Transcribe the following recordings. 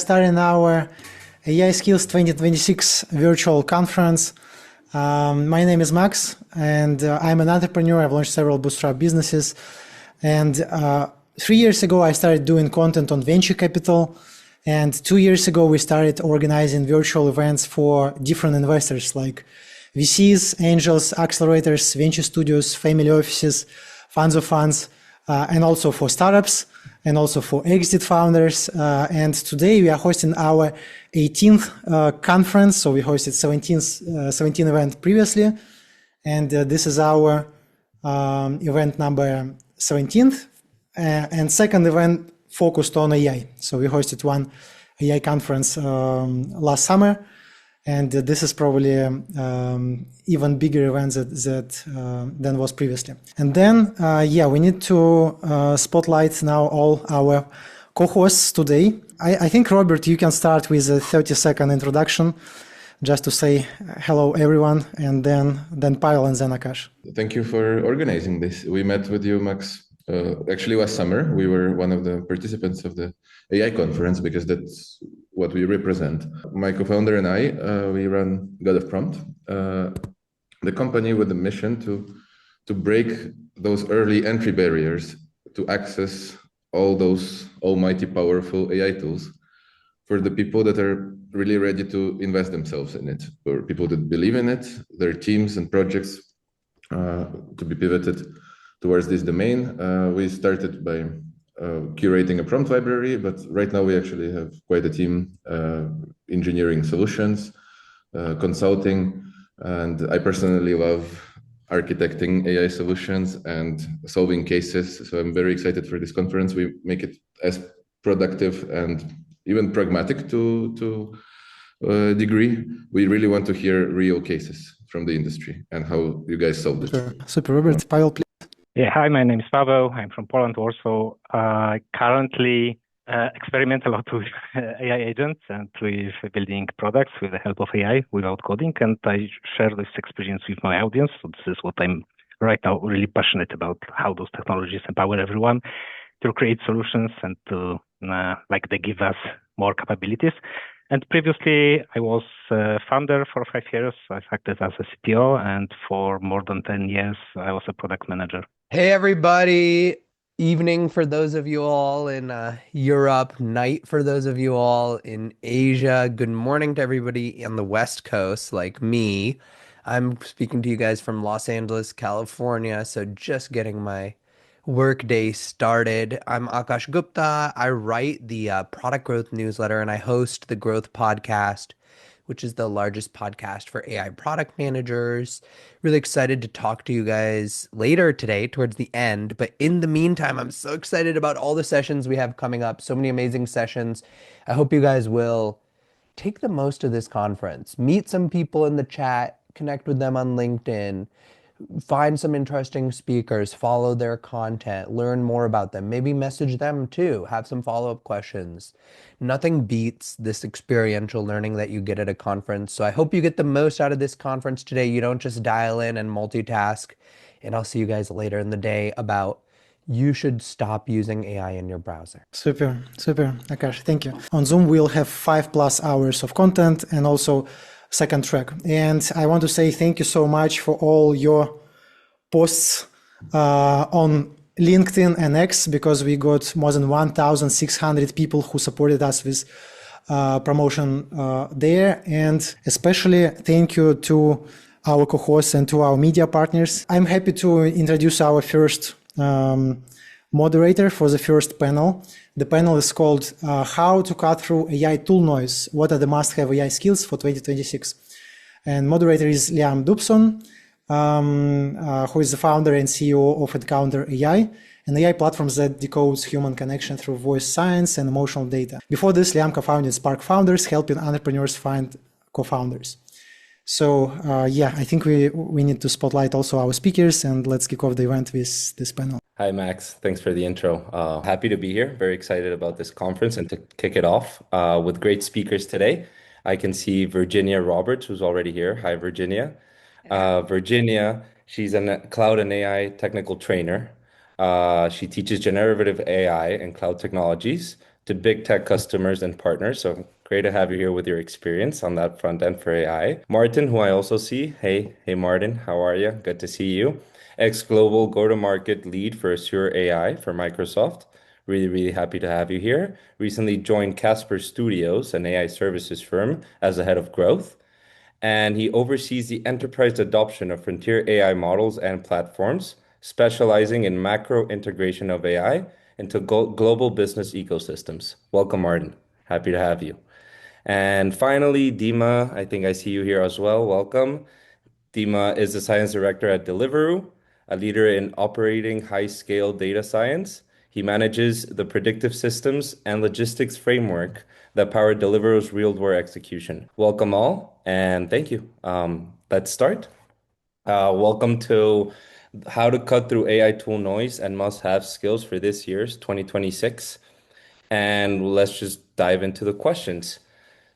starting our AI Skills 2026 virtual conference. My name is Max, and I'm an entrepreneur. I've launched several bootstrap businesses. And 3 years ago, I started doing content on venture capital. And 2 years ago, we started organizing virtual events for different investors like VCs, angels, accelerators, venture studios, family offices, funds of funds, and also for startups, and also for exit founders. And today we are hosting our 18th conference. So we hosted 17 event previously. And this is our event number 17th. And second event focused on AI. So we hosted one AI conference last summer. And this is probably even bigger event than was previously. And then, we need to spotlight now all our co-hosts today. I think, Robert, you can start with a 30-second introduction just to say hello, everyone, and then Pawel and then Aakash. Thank you for organizing this. We met with you, Max, actually last summer. We were one of the participants of the AI conference because that's what we represent. My co-founder and I, we run God of Prompt, the company with the mission to break those early entry barriers to access all those almighty powerful AI tools for the people that are really ready to invest themselves in it, for people that believe in it, their teams and projects to be pivoted towards this domain. We started by curating a prompt library, but right now we actually have quite a team engineering solutions, consulting, and I personally love architecting AI solutions and solving cases. So I'm very excited for this conference. We make it as productive and even pragmatic to a degree. We really want to hear real cases from the industry and how you guys solved it. Sure. Super, Robert. Pawel, please. Yeah, hi, my name is Paweł. I'm from Poland, Warsaw. I currently experiment a lot with AI agents and with building products with the help of AI without coding. And I share this experience with my audience. So this is what I'm right now really passionate about, how those technologies empower everyone to create solutions and to they give us more capabilities. And previously, I was a founder for 5 years. I acted as a CTO, and for more than 10 years, I was a product manager. Hey, everybody. Evening for those of you all in Europe, night for those of you all in Asia. Good morning to everybody on the West Coast, like me. I'm speaking to you guys from Los Angeles, California, so just getting my workday started. I'm Aakash Gupta. I write the product growth newsletter and I host the Growth Podcast, which is the largest podcast for AI product managers. Really excited to talk to you guys later today towards the end. But in the meantime, I'm so excited about all the sessions we have coming up. So many amazing sessions. I hope you guys will take the most of this conference. Meet some people in the chat, connect with them on LinkedIn, find some interesting speakers, follow their content, learn more about them, maybe message them too, have some follow-up questions. Nothing beats this experiential learning that you get at a conference. So I hope you get the most out of this conference today. You don't just dial in and multitask. And I'll see you guys later in the day about you should stop using AI in your browser. Super, Aakash, thank you. On Zoom, we'll have 5+ hours of content and also second track. And I want to say thank you so much for all your posts on LinkedIn and X, because we got more than 1,600 people who supported us with promotion there. And especially thank you to our co-hosts and to our media partners. I'm happy to introduce our first moderator for the first panel. The panel is called How to Cut Through AI Tool Noise. What are the must-have AI skills for 2026? And moderator is Liam Dubson, who is the founder and CEO of encountr AI, an AI platform that decodes human connection through voice science and emotional data. Before this, Liam co-founded Spark Founders, helping entrepreneurs find co-founders. So I think we need to spotlight also our speakers, and let's kick off the event with this panel. Hi, Max. Thanks for the intro. Happy to be here. Very excited about this conference and to kick it off with great speakers today. I can see Virginia Roberts, who's already here. Hi, Virginia. Virginia, she's a cloud and AI technical trainer. She teaches generative AI and cloud technologies to big tech customers and partners. So great to have you here with your experience on that front end for AI. Martin, who I also see. Hey, Martin, how are you? Good to see you. Ex-global go-to-market lead for Azure AI for Microsoft. Really, really happy to have you here. Recently joined Casper Studios, an AI services firm, as the head of growth. And he oversees the enterprise adoption of frontier AI models and platforms, specializing in macro integration of AI into global business ecosystems. Welcome, Martin. Happy to have you. And finally, Dima, I think I see you here as well. Welcome. Dima is the science director at Deliveroo, a leader in operating high-scale data science. He manages the predictive systems and logistics framework that power Deliveroo's real-world execution. Welcome all, and thank you. Let's start. Welcome to how to cut through AI tool noise and must-have skills for this year's 2026. And let's just dive into the questions.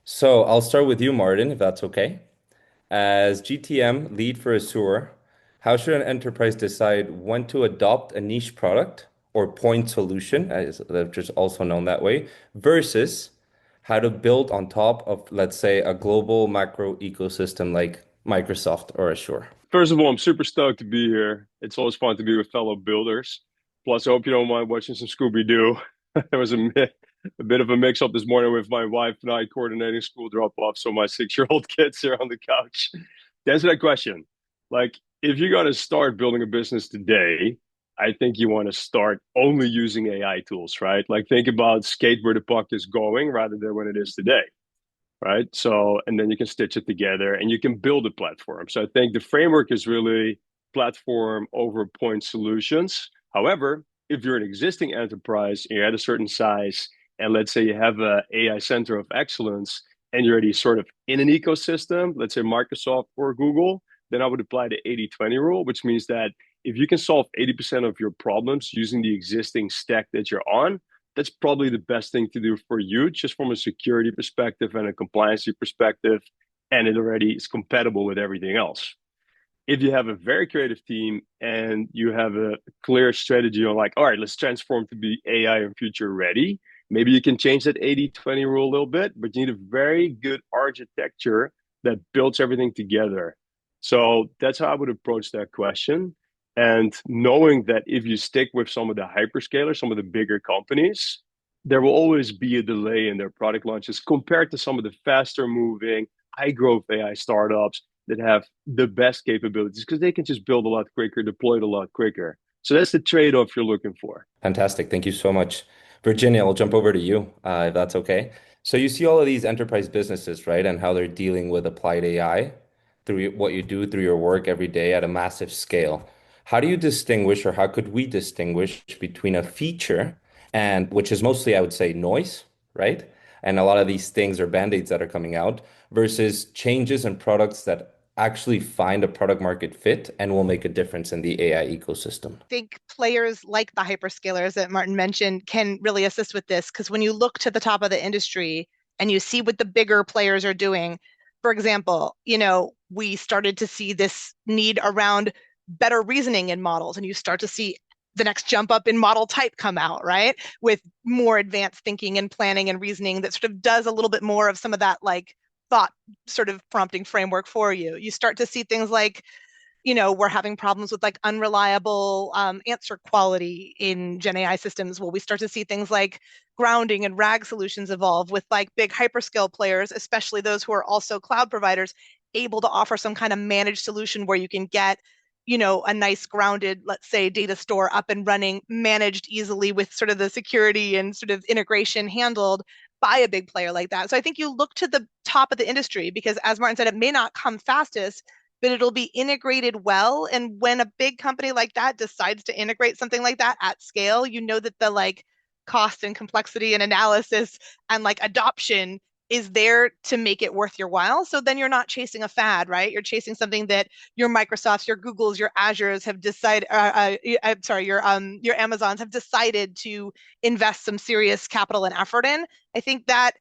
So I'll start with you, Martin, if that's okay. As GTM lead for Azure, how should an enterprise decide when to adopt a niche product or point solution, as they're just also known that way, versus how to build on top of, let's say, a global macro ecosystem like Microsoft or Azure? First of all, I'm super stoked to be here. It's always fun to be with fellow builders. Plus, I hope you don't mind watching some Scooby-Doo. There was a bit of a mix-up this morning with my wife and I coordinating school drop-off, so my 6-year-old kids are on the couch. To answer that question, like, if you're going to start building a business today, I think you want to start only using AI tools, right? Like, think about skate where the puck is going rather than when it is today, right? So, and then you can stitch it together and you can build a platform. So I think the framework is really platform over point solutions. However, if you're an existing enterprise and you're at a certain size, and let's say you have a AI center of excellence and you're already sort of in an ecosystem, let's say Microsoft or Google, then I would apply the 80-20 rule, which means that if you can solve 80% of your problems using the existing stack that you're on, that's probably the best thing to do for you, just from a security perspective and a compliance perspective, and it already is compatible with everything else. If you have a very creative team and you have a clear strategy on like, all right, let's transform to be AI and future ready, maybe you can change that 80-20 rule a little bit, but you need a very good architecture that builds everything together. So that's how I would approach that question. And knowing that if you stick with some of the hyperscalers, some of the bigger companies, there will always be a delay in their product launches compared to some of the faster moving, high growth AI startups that have the best capabilities because they can just build a lot quicker, deploy it a lot quicker. So that's the trade-off you're looking for. Fantastic. Thank you so much. Virginia, I'll jump over to you, if that's okay. So you see all of these enterprise businesses, right? And how they're dealing with applied AI through what you do through your work every day at a massive scale. How do you distinguish, or how could we distinguish between a feature and which is mostly, I would say, noise, right? And a lot of these things are band-aids that are coming out versus changes in products that actually find a product market fit and will make a difference in the AI ecosystem? I think players like the hyperscalers that Martin mentioned can really assist with this, because when you look to the top of the industry and you see what the bigger players are doing, for example, we started to see this need around better reasoning in models, and you start to see the next jump up in model type come out, right? With more advanced thinking and planning and reasoning that sort of does a little bit more of some of that like thought sort of prompting framework for you. You start to see things like, we're having problems with like unreliable answer quality in Gen AI systems. Well, we start to see things like grounding and RAG solutions evolve with like big hyperscale players, especially those who are also cloud providers, able to offer some kind of managed solution where you can get a nice grounded, let's say, data store up and running, managed easily with sort of the security and sort of integration handled by a big player like that. So I think you look to the top of the industry because, as Martin said, it may not come fastest, but it'll be integrated well. And when a big company like that decides to integrate something like that at scale, you know that the like cost and complexity and analysis and like adoption is there to make it worth your while. So then you're not chasing a fad, right? You're chasing something that your Microsofts, your Googles, your Azures have decided, your Amazons have decided to invest some serious capital and effort in. I think that,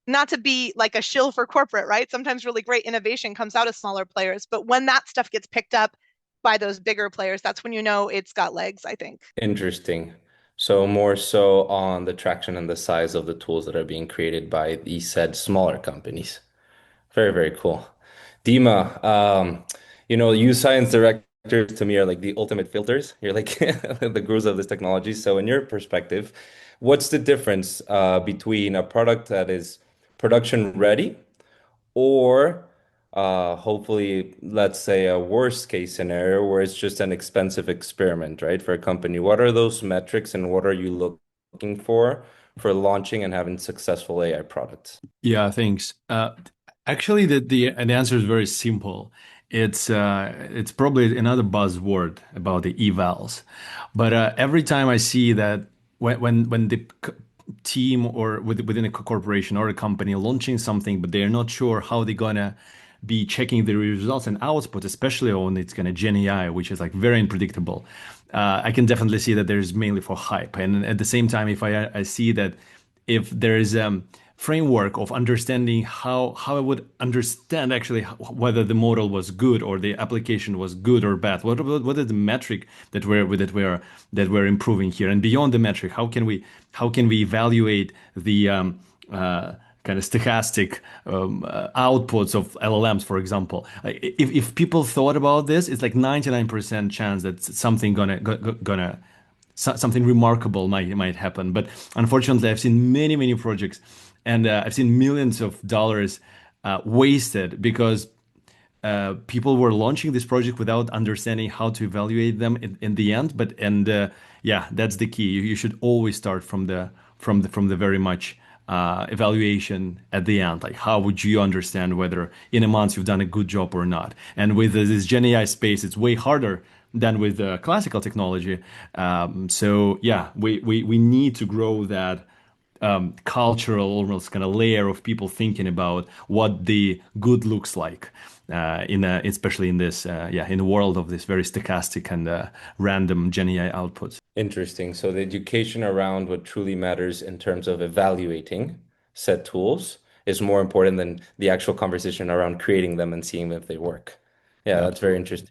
not to be like a shill for corporate, right? Sometimes really great innovation comes out of smaller players, but when that stuff gets picked up by those bigger players, that's when you know it's got legs, I think. Interesting. So more so on the traction and the size of the tools that are being created by these said smaller companies. Very, very cool. Dima, you science directors to me are like the ultimate filters. You're like the gurus of this technology. So in your perspective, what's the difference between a product that is production ready or hopefully, let's say a worst case scenario where it's just an expensive experiment, right, for a company? What are those metrics and what are you looking for launching and having successful AI products? Yeah, thanks. Actually, the answer is very simple. It's probably another buzzword about the evals, but every time I see that when the team or within a corporation or a company launching something, but they're not sure how they're gonna be checking the results and output, especially when it's gonna Gen AI, which is like very unpredictable. I can definitely see that there's mainly for hype, and at the same time, if I see that if there is framework of understanding how I would understand actually whether the model was good or the application was good or bad. What is the metric that we're improving here? And beyond the metric, how can we evaluate the kind of stochastic outputs of LLMs, for example? If people thought about this, it's like 99% chance that something remarkable might happen. But unfortunately, I've seen many projects, and I've seen millions of dollars wasted because people were launching this project without understanding how to evaluate them in the end. Yeah, that's the key. You should always start from the very much evaluation at the end. Like, how would you understand whether in a month you've done a good job or not? And with this Gen AI space, it's way harder than with classical technology. So yeah, we need to grow that cultural almost kind of layer of people thinking about what the good looks like especially in this in the world of this very stochastic and random Gen AI outputs. Interesting. So the education around what truly matters in terms of evaluating said tools is more important than the actual conversation around creating them and seeing if they work. Yeah, that's very interesting.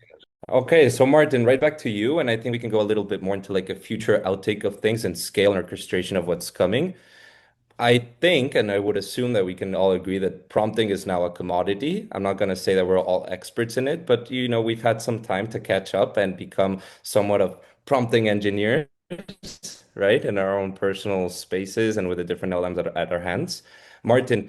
Okay, so Martin, right back to you, and I think we can go a little bit more into like a future outtake of things and scale and orchestration of what's coming. I think, and I would assume that we can all agree that prompting is now a commodity. I'm not going to say that we're all experts in it, but we've had some time to catch up and become somewhat of prompting engineers, right, in our own personal spaces and with the different LLMs at our hands. Martin,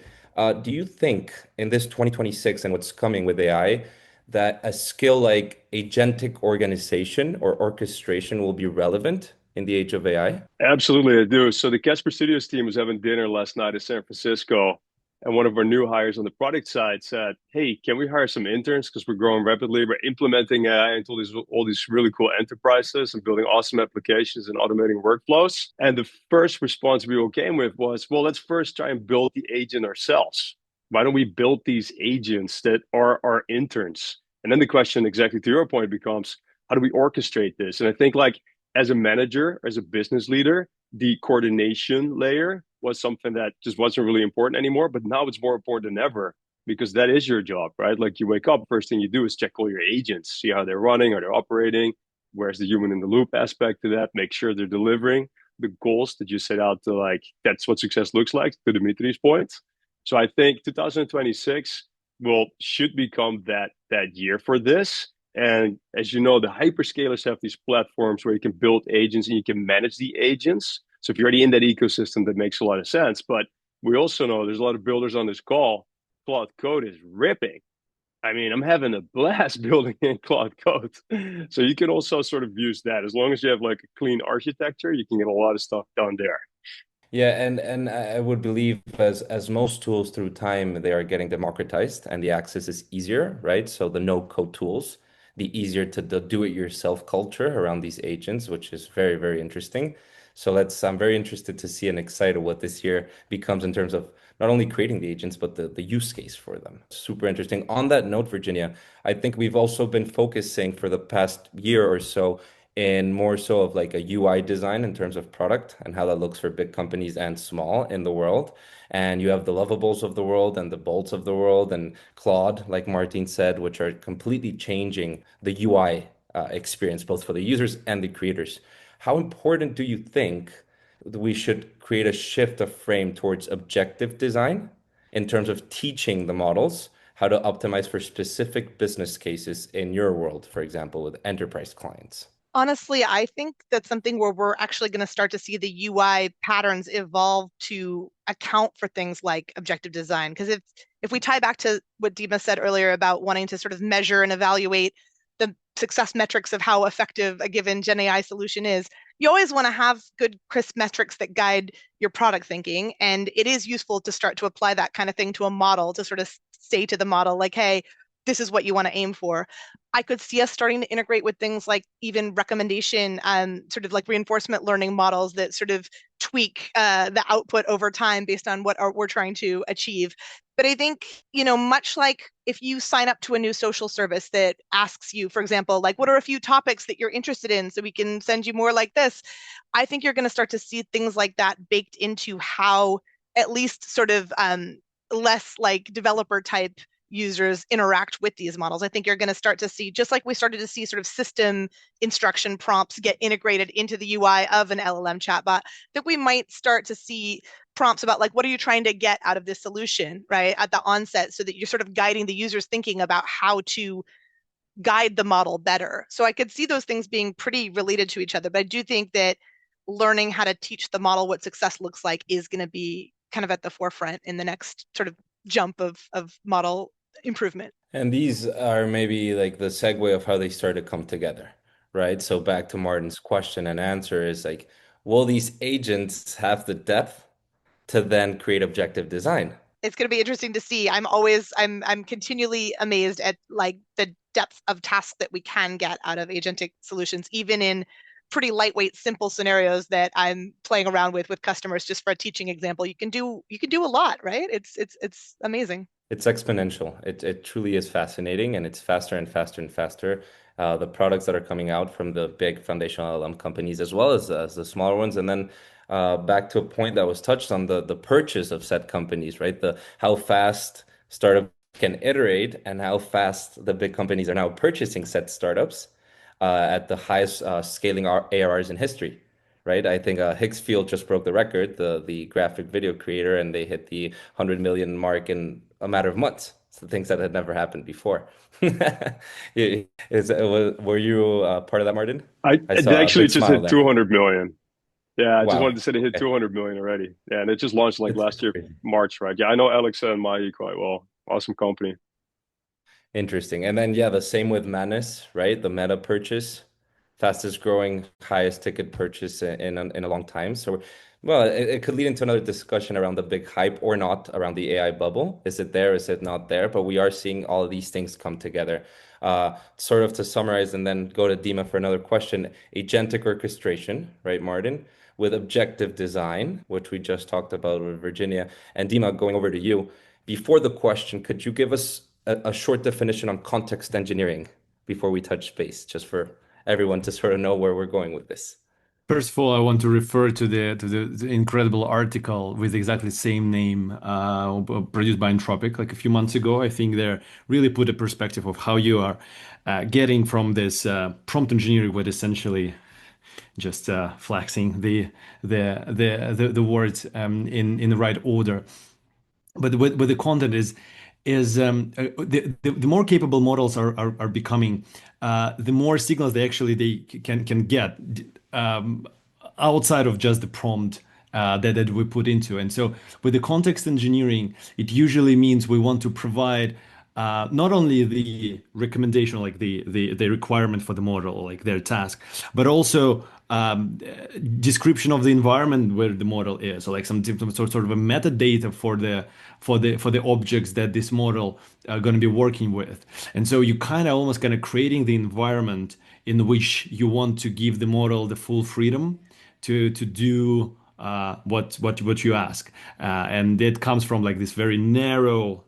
do you think in this 2026 and what's coming with AI that a skill like agentic organization or orchestration will be relevant in the age of AI? Absolutely, I do. So the Casper Studios team was having dinner last night in San Francisco, and one of our new hires on the product side said, "Hey, can we hire some interns? Because we're growing rapidly. We're implementing AI into all these really cool enterprises and building awesome applications and automating workflows." And the first response we all came with was, "Well, let's first try and build the agent ourselves. Why don't we build these agents that are our interns?" And then the question, exactly to your point, becomes, how do we orchestrate this? And I think, like, as a manager, as a business leader, the coordination layer was something that just wasn't really important anymore. But now it's more important than ever because that is your job, right? Like, you wake up, first thing you do is check all your agents, see how they're running, are they operating, where's the human in the loop aspect to that, make sure they're delivering the goals that you set out to, like, that's what success looks like, to Dimitri's point. So I think 2026 should become that year for this. And as you know, the hyperscalers have these platforms where you can build agents and you can manage the agents. So if you're already in that ecosystem, that makes a lot of sense. But we also know there's a lot of builders on this call. Claude Code is ripping. I mean, I'm having a blast building in Claude Code. So you can also sort of use that. As long as you have like a clean architecture, you can get a lot of stuff done there. Yeah, and I would believe as most tools through time, they are getting democratized and the access is easier, right? So the no-code tools, the easier to do it yourself culture around these agents, which is very, very interesting. So I'm very interested to see and excited what this year becomes in terms of not only creating the agents, but the use case for them. Super interesting. On that note, Virginia, I think we've also been focusing for the past year or so in more so of like a UI design in terms of product and how that looks for big companies and small in the world. And you have the Lovables of the world and the Bolts of the world and Claude, like Martin said, which are completely changing the UI experience, both for the users and the creators. How important do you think we should create a shift of frame towards objective design in terms of teaching the models how to optimize for specific business cases in your world, for example, with enterprise clients? Honestly, I think that's something where we're actually going to start to see the UI patterns evolve to account for things like objective design. Because if we tie back to what Dima said earlier about wanting to sort of measure and evaluate the success metrics of how effective a given Gen AI solution is, you always want to have good, crisp metrics that guide your product thinking. And it is useful to start to apply that kind of thing to a model, to sort of say to the model, like, hey, this is what you want to aim for. I could see us starting to integrate with things like even recommendation, sort of like reinforcement learning models that sort of tweak the output over time based on what we're trying to achieve. But I think, much like if you sign up to a new social service that asks you, for example, like, what are a few topics that you're interested in so we can send you more like this? I think you're going to start to see things like that baked into how at least sort of less like developer type users interact with these models. I think you're going to start to see, just like we started to see sort of system instruction prompts get integrated into the UI of an LLM chatbot, that we might start to see prompts about like, what are you trying to get out of this solution, right, at the onset, so that you're sort of guiding the users thinking about how to guide the model better. So I could see those things being pretty related to each other, but I do think that learning how to teach the model what success looks like is going to be kind of at the forefront in the next sort of jump of model improvement. And these are maybe like the segue of how they start to come together, right? So back to Martin's question and answer is like, will these agents have the depth to then create objective design? It's going to be interesting to see. I'm continually amazed at like the depth of tasks that we can get out of agentic solutions, even in pretty lightweight, simple scenarios that I'm playing around with customers. Just for a teaching example, you can do a lot, right? It's amazing. It's exponential. It truly is fascinating, and it's faster and faster and faster. The products that are coming out from the big foundational LLM companies, as well as the smaller ones, and then back to a point that was touched on, the purchase of said companies, right? How fast startups can iterate and how fast the big companies are now purchasing said startups at the highest scaling ARRs in history. Right, I think Higgsfield just broke the record, the graphic video creator, and they hit the 100 million mark in a matter of months. So things that had never happened before. Were you part of that, Martin? It actually just hit there. 200 million. Yeah, I just Wow. wanted to say it hit 200 million already. Yeah, and it just launched like last year, crazy. March, right? Yeah, I know Alexa and Mai quite well. Awesome company. Interesting. And then, yeah, the same with Manus, right? The Meta purchase, fastest growing, highest ticket purchase in a long time. So, well, it could lead into another discussion around the big hype or not around the AI bubble. Is it there? Is it not there? But we are seeing all of these things come together. Sort of to summarize and then go to Dima for another question, agentic orchestration, right, Martin? With objective design, which we just talked about with Virginia. And Dima, going over to you. Before the question, could you give us a short definition on context engineering before we touch base, just for everyone to sort of know where we're going with this? First of all, I want to refer to the incredible article with exactly the same name produced by Anthropic like a few months ago. I think they really put a perspective of how you are getting from this prompt engineering with essentially just flexing the words in the right order. But what the content is the more capable models are becoming, the more signals they can get outside of just the prompt that we put into. And so with the context engineering, it usually means we want to provide not only the recommendation, like the requirement for the model, like their task, but also description of the environment where the model is, so like some sort of a metadata for the objects that this model are going to be working with. And so you kind of almost creating the environment in which you want to give the model the full freedom to do what you ask, and it comes from like this very narrow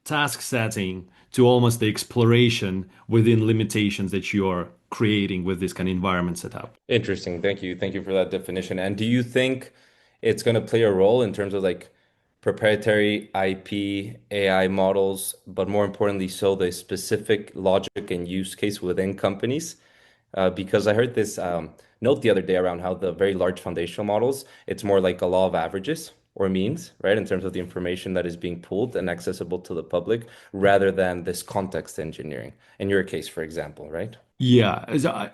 task setting to almost the exploration within limitations that you're creating with this kind of environment setup. Interesting. Thank you. Thank you for that definition. And do you think it's going to play a role in terms of like proprietary IP, AI models, but more importantly, so the specific logic and use case within companies? Because I heard this note the other day around how the very large foundational models, it's more like a law of averages or means, right? In terms of the information that is being pulled and accessible to the public rather than this context engineering. In your case, for example, right? Yeah,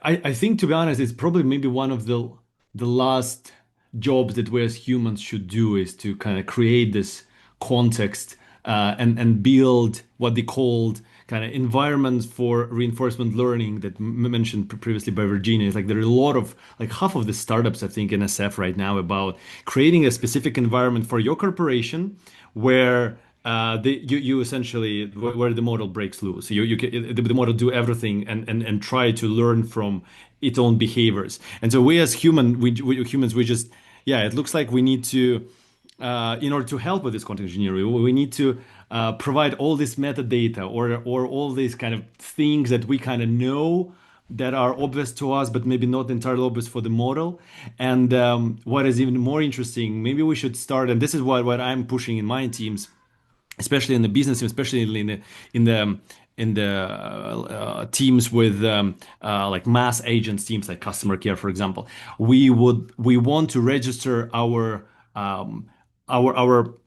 I think, to be honest, it's probably maybe one of the last jobs that we as humans should do is to kind of create this context and build what they called kind of environments for reinforcement learning that mentioned previously by Virginia. It's like there are a lot of, like half of the startups, I think, in SF right now about creating a specific environment for your corporation where you essentially where the model breaks loose. You can, the model do everything and try to learn from its own behaviors. And so we as humans, we just, yeah, it looks like we need to, in order to help with this content engineering, we need to provide all this metadata or all these kind of things that we kind of know that are obvious to us, but maybe not entirely obvious for the model. And what is even more interesting, maybe we should start, and this is what I'm pushing in my teams, especially in the business, especially in the teams with like mass agents teams, like customer care, for example. We want to register our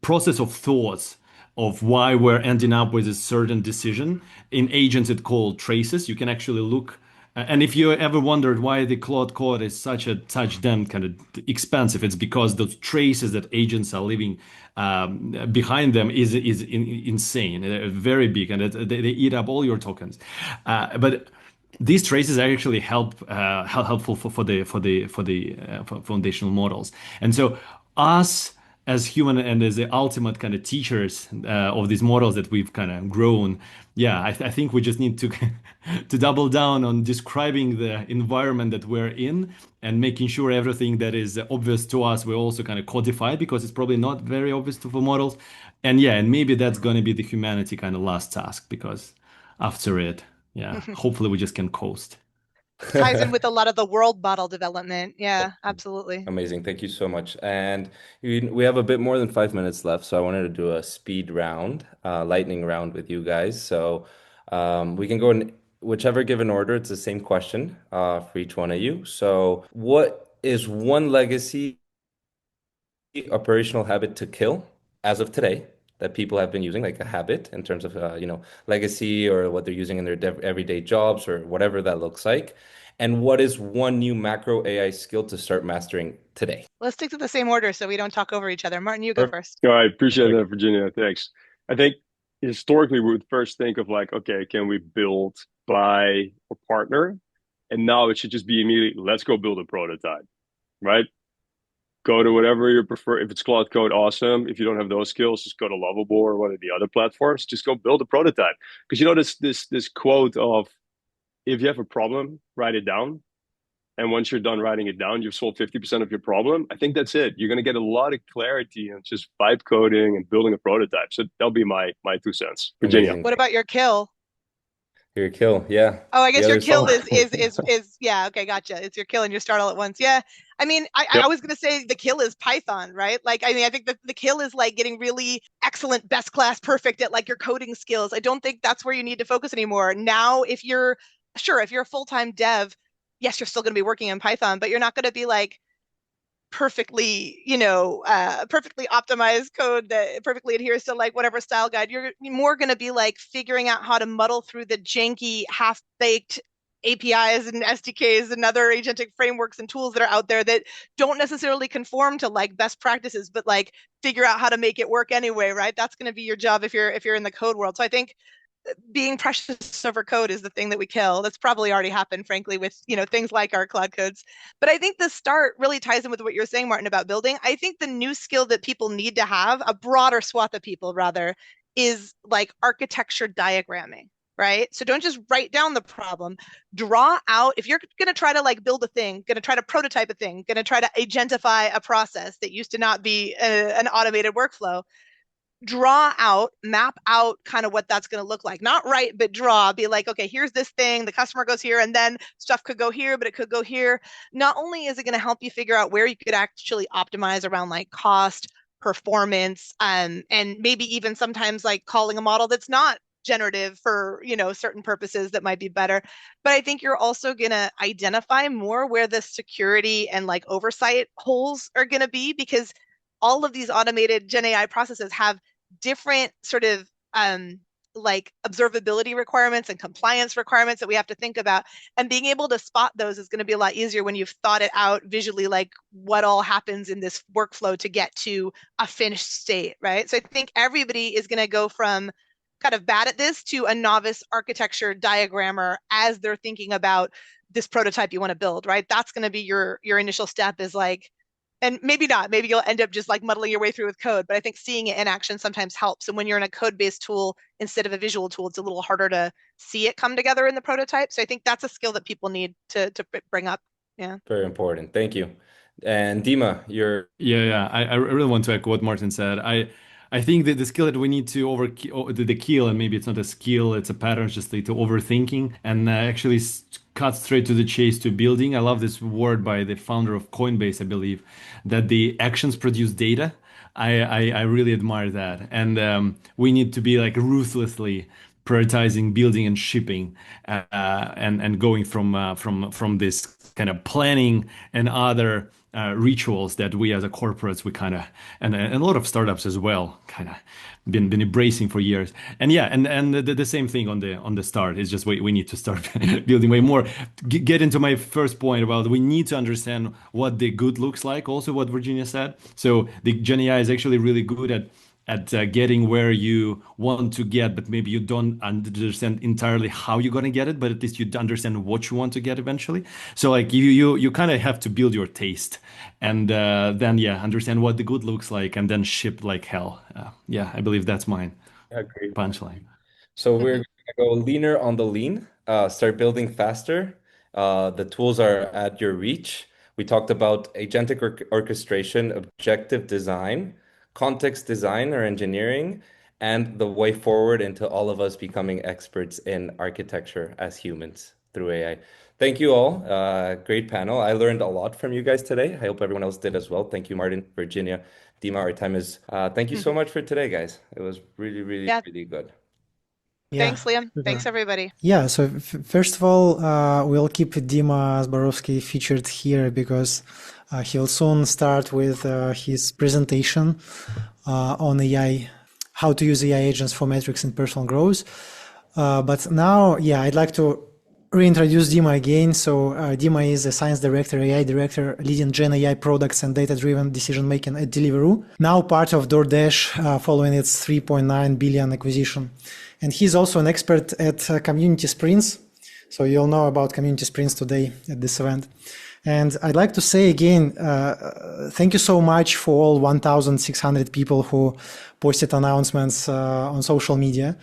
process of thoughts of why we're ending up with a certain decision. In agents, it's called traces. You can actually look. And if you ever wondered why the Claude Code is such damn kind of expensive, it's because those traces that agents are leaving behind them is insane. They're very big, and they eat up all your tokens. But these traces are actually helpful for the foundational models. And so us as human and as the ultimate kind of teachers of these models that we've kind of grown, yeah, I think we just need to to double down on describing the environment that we're in and making sure everything that is obvious to us we also kind of codify, because it's probably not very obvious to the models. And yeah, and maybe that's going to be the humanity kind of last task, because after it, yeah, hopefully we just can coast. Ties in with a lot of the world model development. Yeah, absolutely. Amazing. Thank you so much. And we have a bit more than 5 minutes left, so I wanted to do a speed round, lightning round with you guys. So we can go in whichever given order. It's the same question for each one of you. So what is one legacy operational habit to kill as of today that people have been using, like a habit in terms of legacy or what they're using in their everyday jobs or whatever that looks like? And what is one new macro AI skill to start mastering today? Let's stick to the same order so we don't talk over each other. Martin, you go first. No, I appreciate that, Virginia. Thanks. I think historically we would first think of like, okay, can we build, buy, or partner? And now it should just be immediately, let's go build a prototype, right? Go to whatever you prefer. If it's Claude Code, awesome. If you don't have those skills, just go to Lovable or one of the other platforms. Just go build a prototype. Because you know this quote of, if you have a problem, write it down. And once you're done writing it down, you've solved 50% of your problem. I think that's it. You're going to get a lot of clarity and just vibe coding and building a prototype. So that'll be my 2 cents. Virginia. Amazing. What about your kill? Your kill, yeah. Oh, I guess your kill song. is yeah, okay, gotcha. It's your kill and your start all at once. Yeah. I mean, I was gonna say the kill is Python, right? Like, I mean, I think the kill is like getting really excellent, best class, perfect at like your coding skills. I don't think that's where you need to focus anymore. Now, if you're a full-time dev, yes, you're still gonna be working in Python, but you're not gonna be like perfectly optimized code that perfectly adheres to like whatever style guide. You're more going to be like figuring out how to muddle through the janky, half-baked APIs and SDKs and other agentic frameworks and tools that are out there that don't necessarily conform to like best practices, but like figure out how to make it work anyway, right? That's going to be your job if you're in the code world. So I think being precious over code is the thing that we kill. That's probably already happened, frankly, with things like our Claude codes. But I think the start really ties in with what you're saying, Martin, about building. I think the new skill that people need to have, a broader swath of people rather, is like architecture diagramming, right? So don't just write down the problem. Draw out, if you're going to try to like build a thing, going to try to prototype a thing, going to try to agentify a process that used to not be an automated workflow, draw out, map out kind of what that's going to look like. Not write, but draw. Be like, okay, here's this thing. The customer goes here, and then stuff could go here, but it could go here. Not only is it going to help you figure out where you could actually optimize around like cost, performance, and maybe even sometimes like calling a model that's not generative for, certain purposes that might be better. But I think you're also going to identify more where the security and like oversight holes are going to be, because all of these automated Gen AI processes have different sort of like observability requirements and compliance requirements that we have to think about. And being able to spot those is going to be a lot easier when you've thought it out visually, like what all happens in this workflow to get to a finished state, right? So I think everybody is going to go from kind of bad at this to a novice architecture diagrammer as they're thinking about this prototype you want to build, right? That's going to be your initial step, is like, and maybe not, maybe you'll end up just like muddling your way through with code, but I think seeing it in action sometimes helps. And when you're in a code-based tool instead of a visual tool, it's a little harder to see it come together in the prototype. So I think that's a skill that people need to bring up. Yeah. Very important. Thank you. And Dima, you're... Yeah. I really want to echo what Martin said. I think that the skill that we need to the kill, and maybe it's not a skill, it's a pattern, just like to overthinking and actually cut straight to the chase to building. I love this word by the founder of Coinbase, I believe, that the actions produce data. I really admire that. And we need to be like ruthlessly prioritizing building and shipping, and going from this kind of planning and other rituals that we as a corporates, we kind of, and a lot of startups as well, kind of been embracing for years. And yeah, and the same thing on the start is just we need to start building way more. Get into my first point about we need to understand what the good looks like. Also, what Virginia said. So the Gen AI is actually really good at getting where you want to get, but maybe you don't understand entirely how you're going to get it, but at least you understand what you want to get eventually. So like you kind of have to build your taste, and then understand what the good looks like, and then ship like hell. I believe that's mine. Great Punchline. So we're going to go leaner on the lean, start building faster. The tools are at your reach. We talked about agentic orchestration, objective design, context design or engineering, and the way forward into all of us becoming experts in architecture as humans through AI. Thank you all. Great panel. I learned a lot from you guys today. I hope everyone else did as well. Thank you, Martin, Virginia, Dima. Our time is... thank you so much for today, guys. It was really, really, really good. Yeah. Thanks, Liam. Thanks, everybody. Yeah, so first of all, we'll keep Dima Zborovskiy featured here because he'll soon start with his presentation on AI, how to use AI agents for metrics and personal growth. But now, I'd like to reintroduce Dima again. So Dima is a science director, AI director, leading Gen AI products and data-driven decision-making at Deliveroo, now part of DoorDash following its $3.9 billion acquisition. And he's also an expert at Community Sprints. So you'll know about Community Sprints today at this event. And I'd like to say again, thank you so much for all 1,600 people who posted announcements on social media.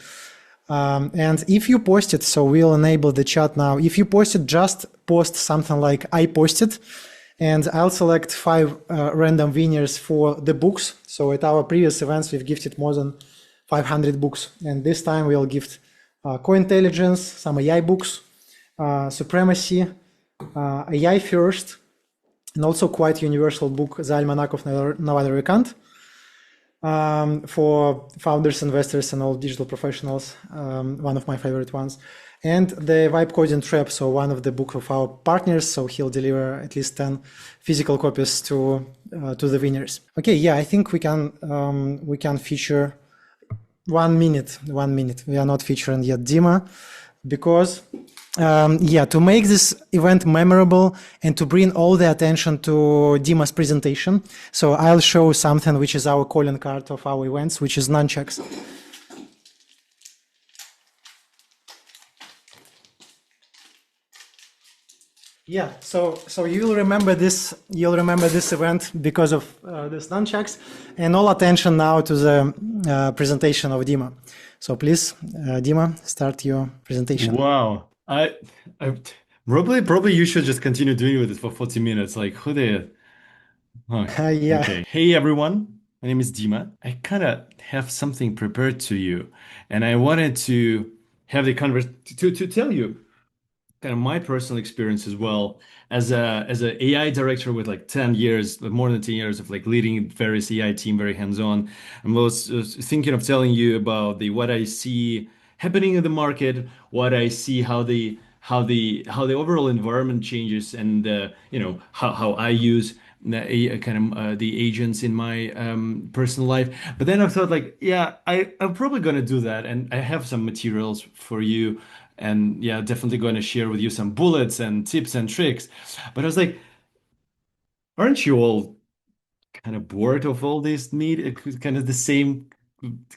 And if you posted, so we'll enable the chat now. If you posted, just post something like I posted, and I'll select 5 random winners for the books. So at our previous events, we've gifted more than 500 books. And this time we'll gift Co-Intelligence, some AI books, Supremacy, AI First, and also quite universal book, The Almanac of Navada Recant, for founders, investors, and all digital professionals, one of my favorite ones. And the Vibe Coding Trap, so one of the books of our partners, so he'll deliver at least 10 physical copies to the winners. Okay, I think we can feature 1 minute. We are not featuring yet Dima, because to make this event memorable and to bring all the attention to Dima's presentation, so I'll show something which is our calling card of our events, which is nunchucks. Yeah, so you'll remember this event because of this nunchucks, and all attention now to the presentation of Dima. So please, Dima, start your presentation. Wow, I probably you should just continue doing with it for 40 minutes. Like who the? Oh, yeah. Okay. Hey everyone, my name is Dima. I kind of have something prepared to you, and I wanted to have the to tell you kind of my personal experience as well as a AI director with like 10 years, more than 10 years of like leading various AI team, very hands-on. I'm also thinking of telling you about what I see happening in the market, what I see, how the overall environment changes, and how I use the agents in my personal life. But then I thought like, yeah, I'm probably gonna do that, and I have some materials for you, and yeah, definitely going to share with you some bullets and tips and tricks. But I was like, aren't you all kind of bored of all these kind of the same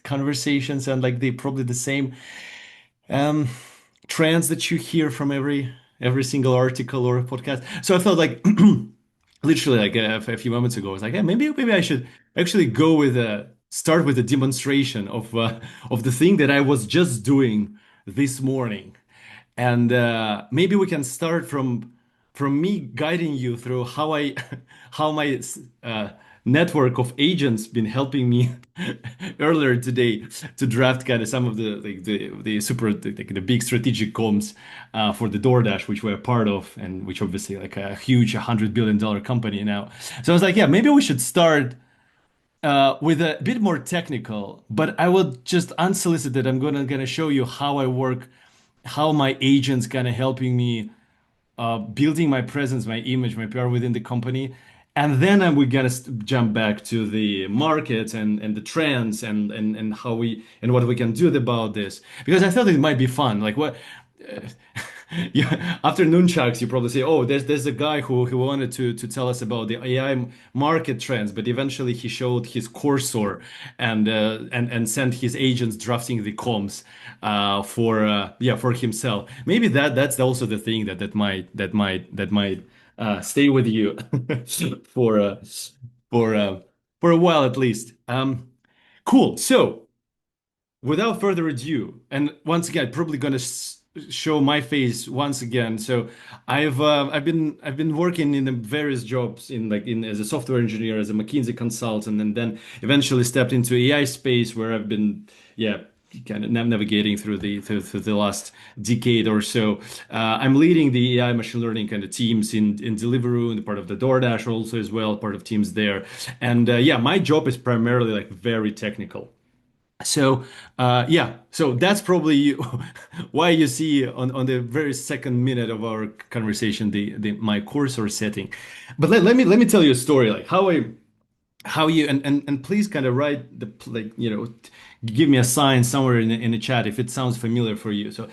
conversations, and like they probably the same um, trends that you hear from every single article or podcast? So I felt like literally like a few moments ago, I was like, yeah, maybe I should actually go with a start with a demonstration of the thing that I was just doing this morning, and maybe we can start from me guiding you through how I how my network of agents been helping me earlier today to draft kind of some of the like the super the big strategic comms for the DoorDash, which we're part of, and which obviously like a huge $100 billion company now. So I was like, yeah, maybe we should start with a bit more technical, but I will just unsolicited. I'm gonna show you how I work, how my agents kind of helping me building my presence, my image, my PR within the company. And then we're gonna jump back to the market and the trends and how we and what we can do about this, because I thought it might be fun. Like what yeah, after nunchucks, you probably say, "Oh, there's a guy who wanted to tell us about the AI market trends," but eventually he showed his cursor and sent his agents drafting the comms for himself. Maybe that's also the thing that might stay with you for for uh, for a while at least. Cool. So without further ado, and once again, probably gonna show my face once again. So I've been working in the various jobs in as a software engineer, as a McKinsey consultant, and then eventually stepped into AI space where I've been kind of navigating through the last decade or so. I'm leading the AI machine learning kind of teams in Deliveroo and part of the DoorDash also as well, part of teams there. And my job is primarily like very technical. So so that's probably why you see on the very second minute of our conversation the my cursor setting. But let me tell you a story, like how you and please kind of write the like give me a sign somewhere in the chat if it sounds familiar for you. So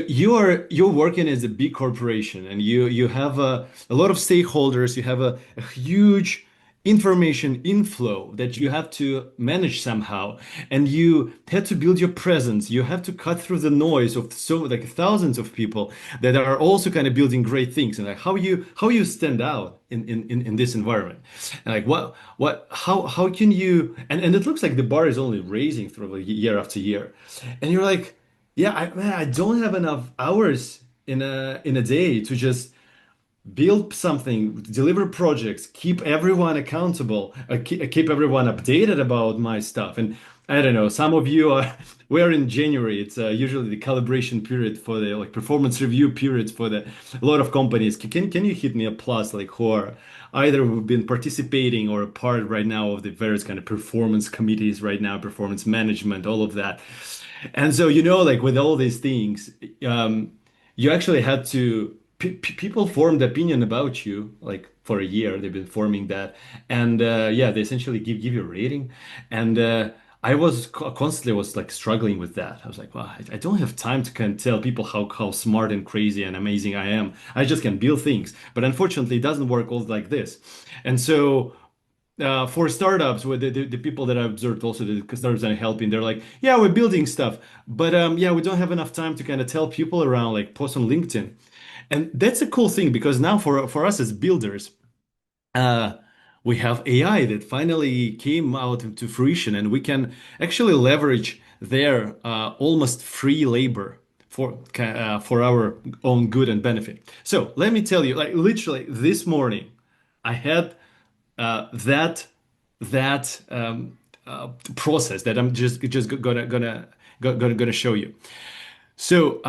you're working as a big corporation, and you have a lot of stakeholders. You have a huge information inflow that you have to manage somehow, and you had to build your presence. You have to cut through the noise of so like thousands of people that are also kind of building great things, and like how you stand out in this environment, and like how can you, and it looks like the bar is only raising through like year after year, and you're like, yeah, I don't have enough hours in a day to just build something, deliver projects, keep everyone accountable, keep everyone updated about my stuff. And I don't know, some of you are, we're in January. It's usually the calibration period for the like performance review periods for a lot of companies. Can you hit me a plus, like who are either who've been participating or a part right now of the various kind of performance committees right now, performance management, all of that. And so, like with all these things, you actually had to people formed opinion about you like for a year. They've been forming that, and they essentially give you a rating. And I was constantly was like struggling with that. I was like, well, I don't have time to kind of tell people how smart and crazy and amazing I am. I just can build things, but unfortunately, it doesn't work all like this. And so for startups, with the people that I observed, also the startups that I'm helping, they're like, yeah, we're building stuff, but we don't have enough time to kind of tell people around, like post on LinkedIn. And that's a cool thing, because now for us as builders, we have AI that finally came out into fruition, and we can actually leverage their almost free labor for our own good and benefit. So let me tell you, like literally this morning, I had that process that I'm just gonna show you. So,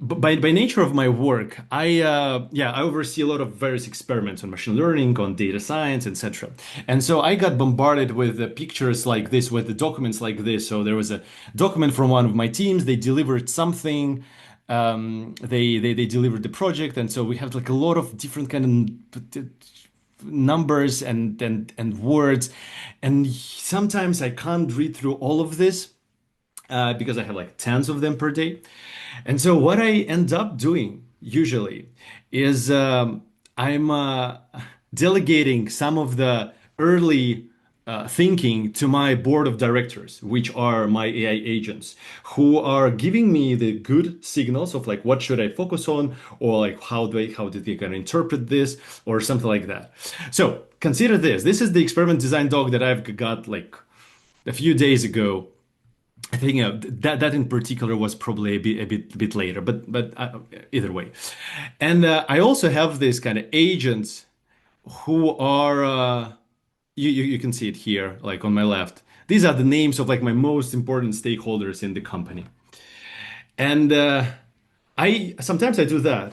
by nature of my work, I oversee a lot of various experiments on machine learning, on data science, etc. And so I got bombarded with pictures like this, with the documents like this. So there was a document from one of my teams. They delivered something. They delivered the project, and so we have like a lot of different kind of numbers and words, and sometimes I can't read through all of this because I have like tens of them per day. And so what I end up doing usually is I'm delegating some of the early thinking to my board of directors, which are my AI agents, who are giving me the good signals of like what should I focus on, or like how did they gonna interpret this, or something like that. So consider this. This is the experiment design doc that I've got like a few days ago. I think that in particular was probably a bit later, but either way. And I also have this kind of agents who are you can see it here, like on my left. These are the names of like my most important stakeholders in the company. And I sometimes I do that.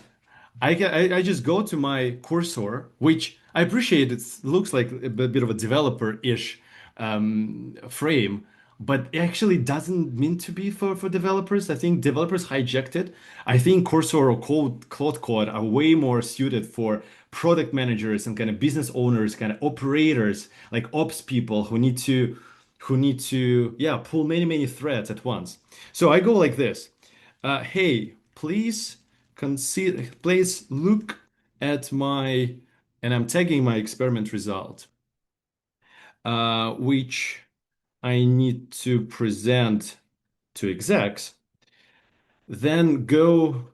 I just go to my cursor, which I appreciate. It looks like a bit of a developer-ish frame, but it actually doesn't mean to be for developers. I think developers hijacked it. I think cursor or Claude Code are way more suited for product managers and kind of business owners, kind of operators, like ops people who need to pull many threads at once. So I go like this. Hey, please look at my, and I'm tagging my experiment result, which I need to present to execs. Then go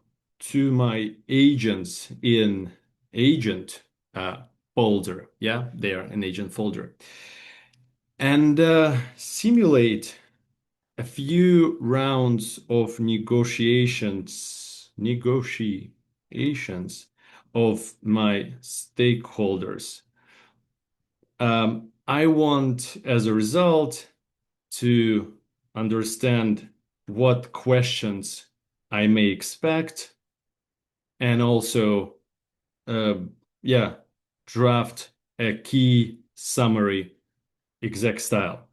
to my agents in agent folder. Yeah, there, an agent folder. And simulate a few rounds of negotiations of my stakeholders. I want, as a result, to understand what questions I may expect, and also, draft a key summary exec style.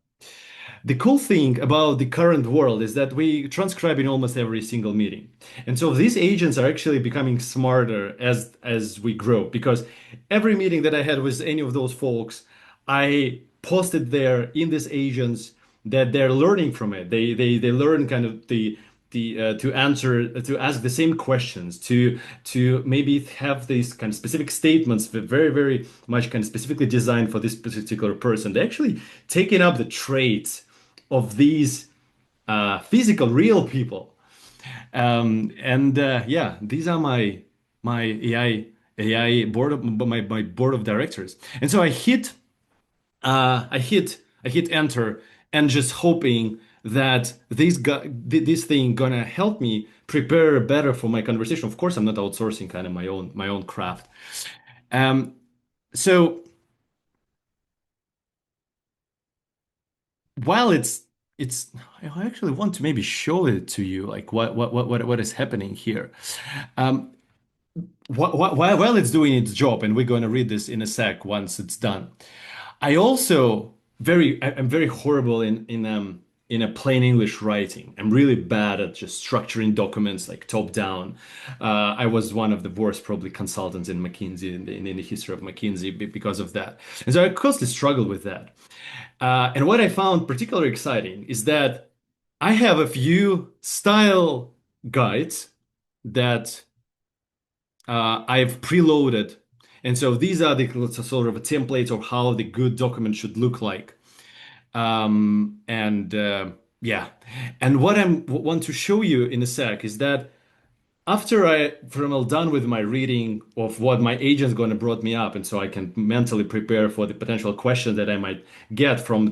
The cool thing about the current world is that we transcribe in almost every single meeting. And so these agents are actually becoming smarter as we grow, because every meeting that I had with any of those folks, I posted there in these agents that they're learning from it. They learn kind of to ask the same questions, to maybe have these kind of specific statements that very much kind of specifically designed for this particular person. They're actually taking up the traits of these physical real people. These are my AI board of my board of directors. And so I hit enter, and just hoping that this thing gonna help me prepare better for my conversation. Of course, I'm not outsourcing kind of my own craft. So while I actually want to maybe show it to you, like what is happening here. While it's doing its job, and we're going to read this in a sec once it's done. I'm very horrible in a plain English writing. I'm really bad at just structuring documents like top down. I was one of the worst probably consultants in McKinsey in the history of McKinsey because of that. And so I constantly struggled with that. And what I found particularly exciting is that I have a few style guides that I've preloaded. And so these are the sort of templates of how the good document should look like. And what I want to show you in a sec is that after I'm done with my reading of what my agent's going to brought me up, and so I can mentally prepare for the potential questions that I might get from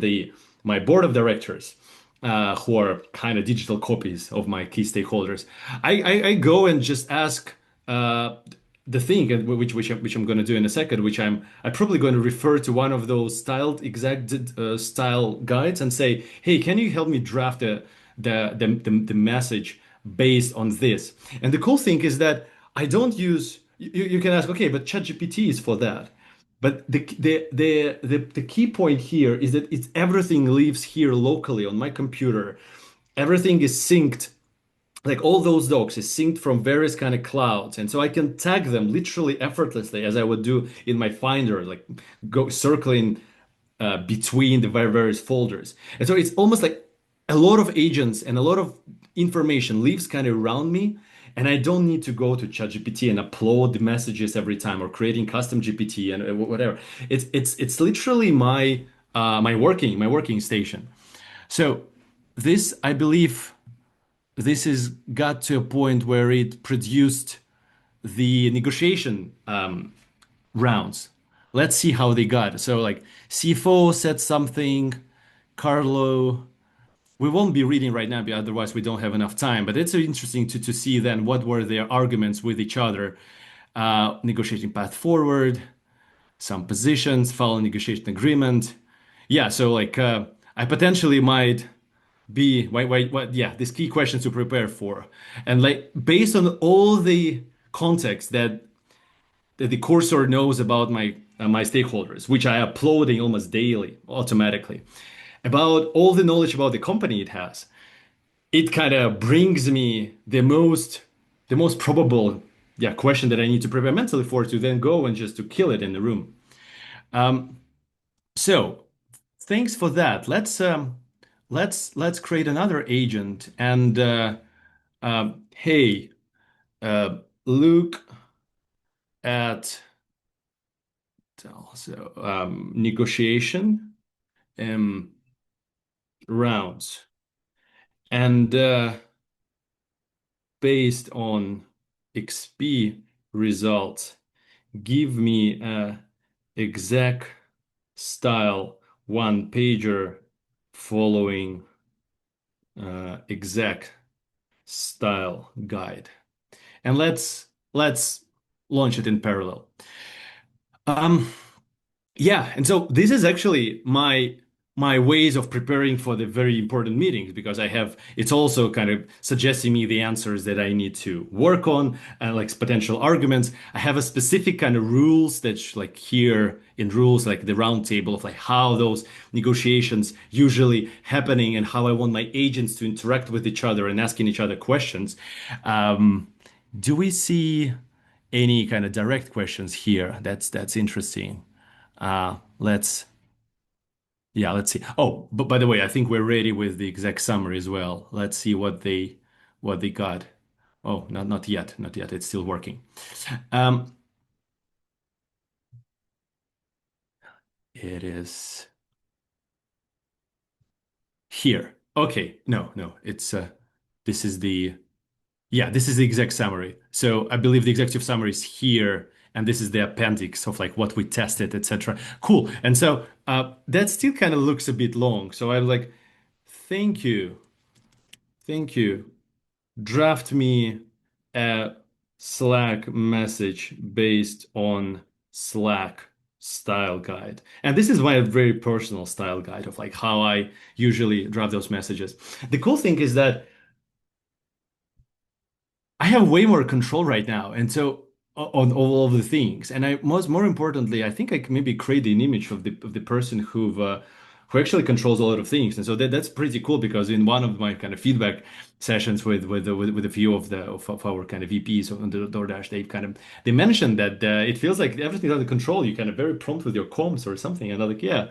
my board of directors, who are kind of digital copies of my key stakeholders, I go and just ask the thing, which I'm going to do in a second, which I'm probably going to refer to one of those styled exact style guides and say, hey, can you help me draft the message based on this. And the cool thing is that I don't use, you can ask, okay, but ChatGPT is for that. But the key point here is that everything lives here locally on my computer. Everything is synced, like all those docs is synced from various kind of clouds, and so I can tag them literally effortlessly as I would do in my Finder, like go circling between the various folders. And so it's almost like a lot of agents and a lot of information lives kind of around me, and I don't need to go to ChatGPT and upload the messages every time or creating custom GPT and whatever. It's literally my my working station. So this, I believe, this has got to a point where it produced the negotiation rounds. Let's see how they got. So like CFO said something, Carlo. We won't be reading right now, because otherwise we don't have enough time. But it's interesting to see then what were their arguments with each other. Negotiating path forward, some positions, follow negotiation agreement. Yeah, so like I potentially might be what yeah, these key questions to prepare for. And like based on all the context that the cursor knows about my stakeholders, which I uploading almost daily automatically, about all the knowledge about the company it has, it kind of brings me the most probable question that I need to prepare mentally for, to then go and just to kill it in the room. So thanks for that. Let's create another agent and hey, look at negotiation rounds, and based on XP results, give me a exec style one pager following exec style guide, and let's launch it in parallel. Yeah, and so this is actually my ways of preparing for the very important meetings, because it's also kind of suggesting me the answers that I need to work on and like potential arguments. I have a specific kind of rules that like here in rules, like the round table of like how those negotiations usually happening and how I want my agents to interact with each other and asking each other questions. Do we see any kind of direct questions here? That's interesting. Let's see. Oh, but by the way, I think we're ready with the exact summary as well. Let's see what they got. Oh, not yet. Not yet. It's still working. It is here. Okay. No. It's this is the exact summary. So I believe the executive summary is here, and this is the appendix of like what we tested, etc. Cool. And so that still kind of looks a bit long. So I'm like, thank you. Draft me a Slack message based on Slack style guide. And this is my very personal style guide of like how I usually draft those messages. The cool thing is that I have way more control right now, and so on all of the things. And more importantly, I think I can maybe create an image of the person who actually controls a lot of things. And so that's pretty cool, because in one of my kind of feedback sessions with a few of our kind of VPs on the DoorDash, they mentioned that it feels like everything's under control. You kind of very prompt with your comms or something, and I'm like, yeah.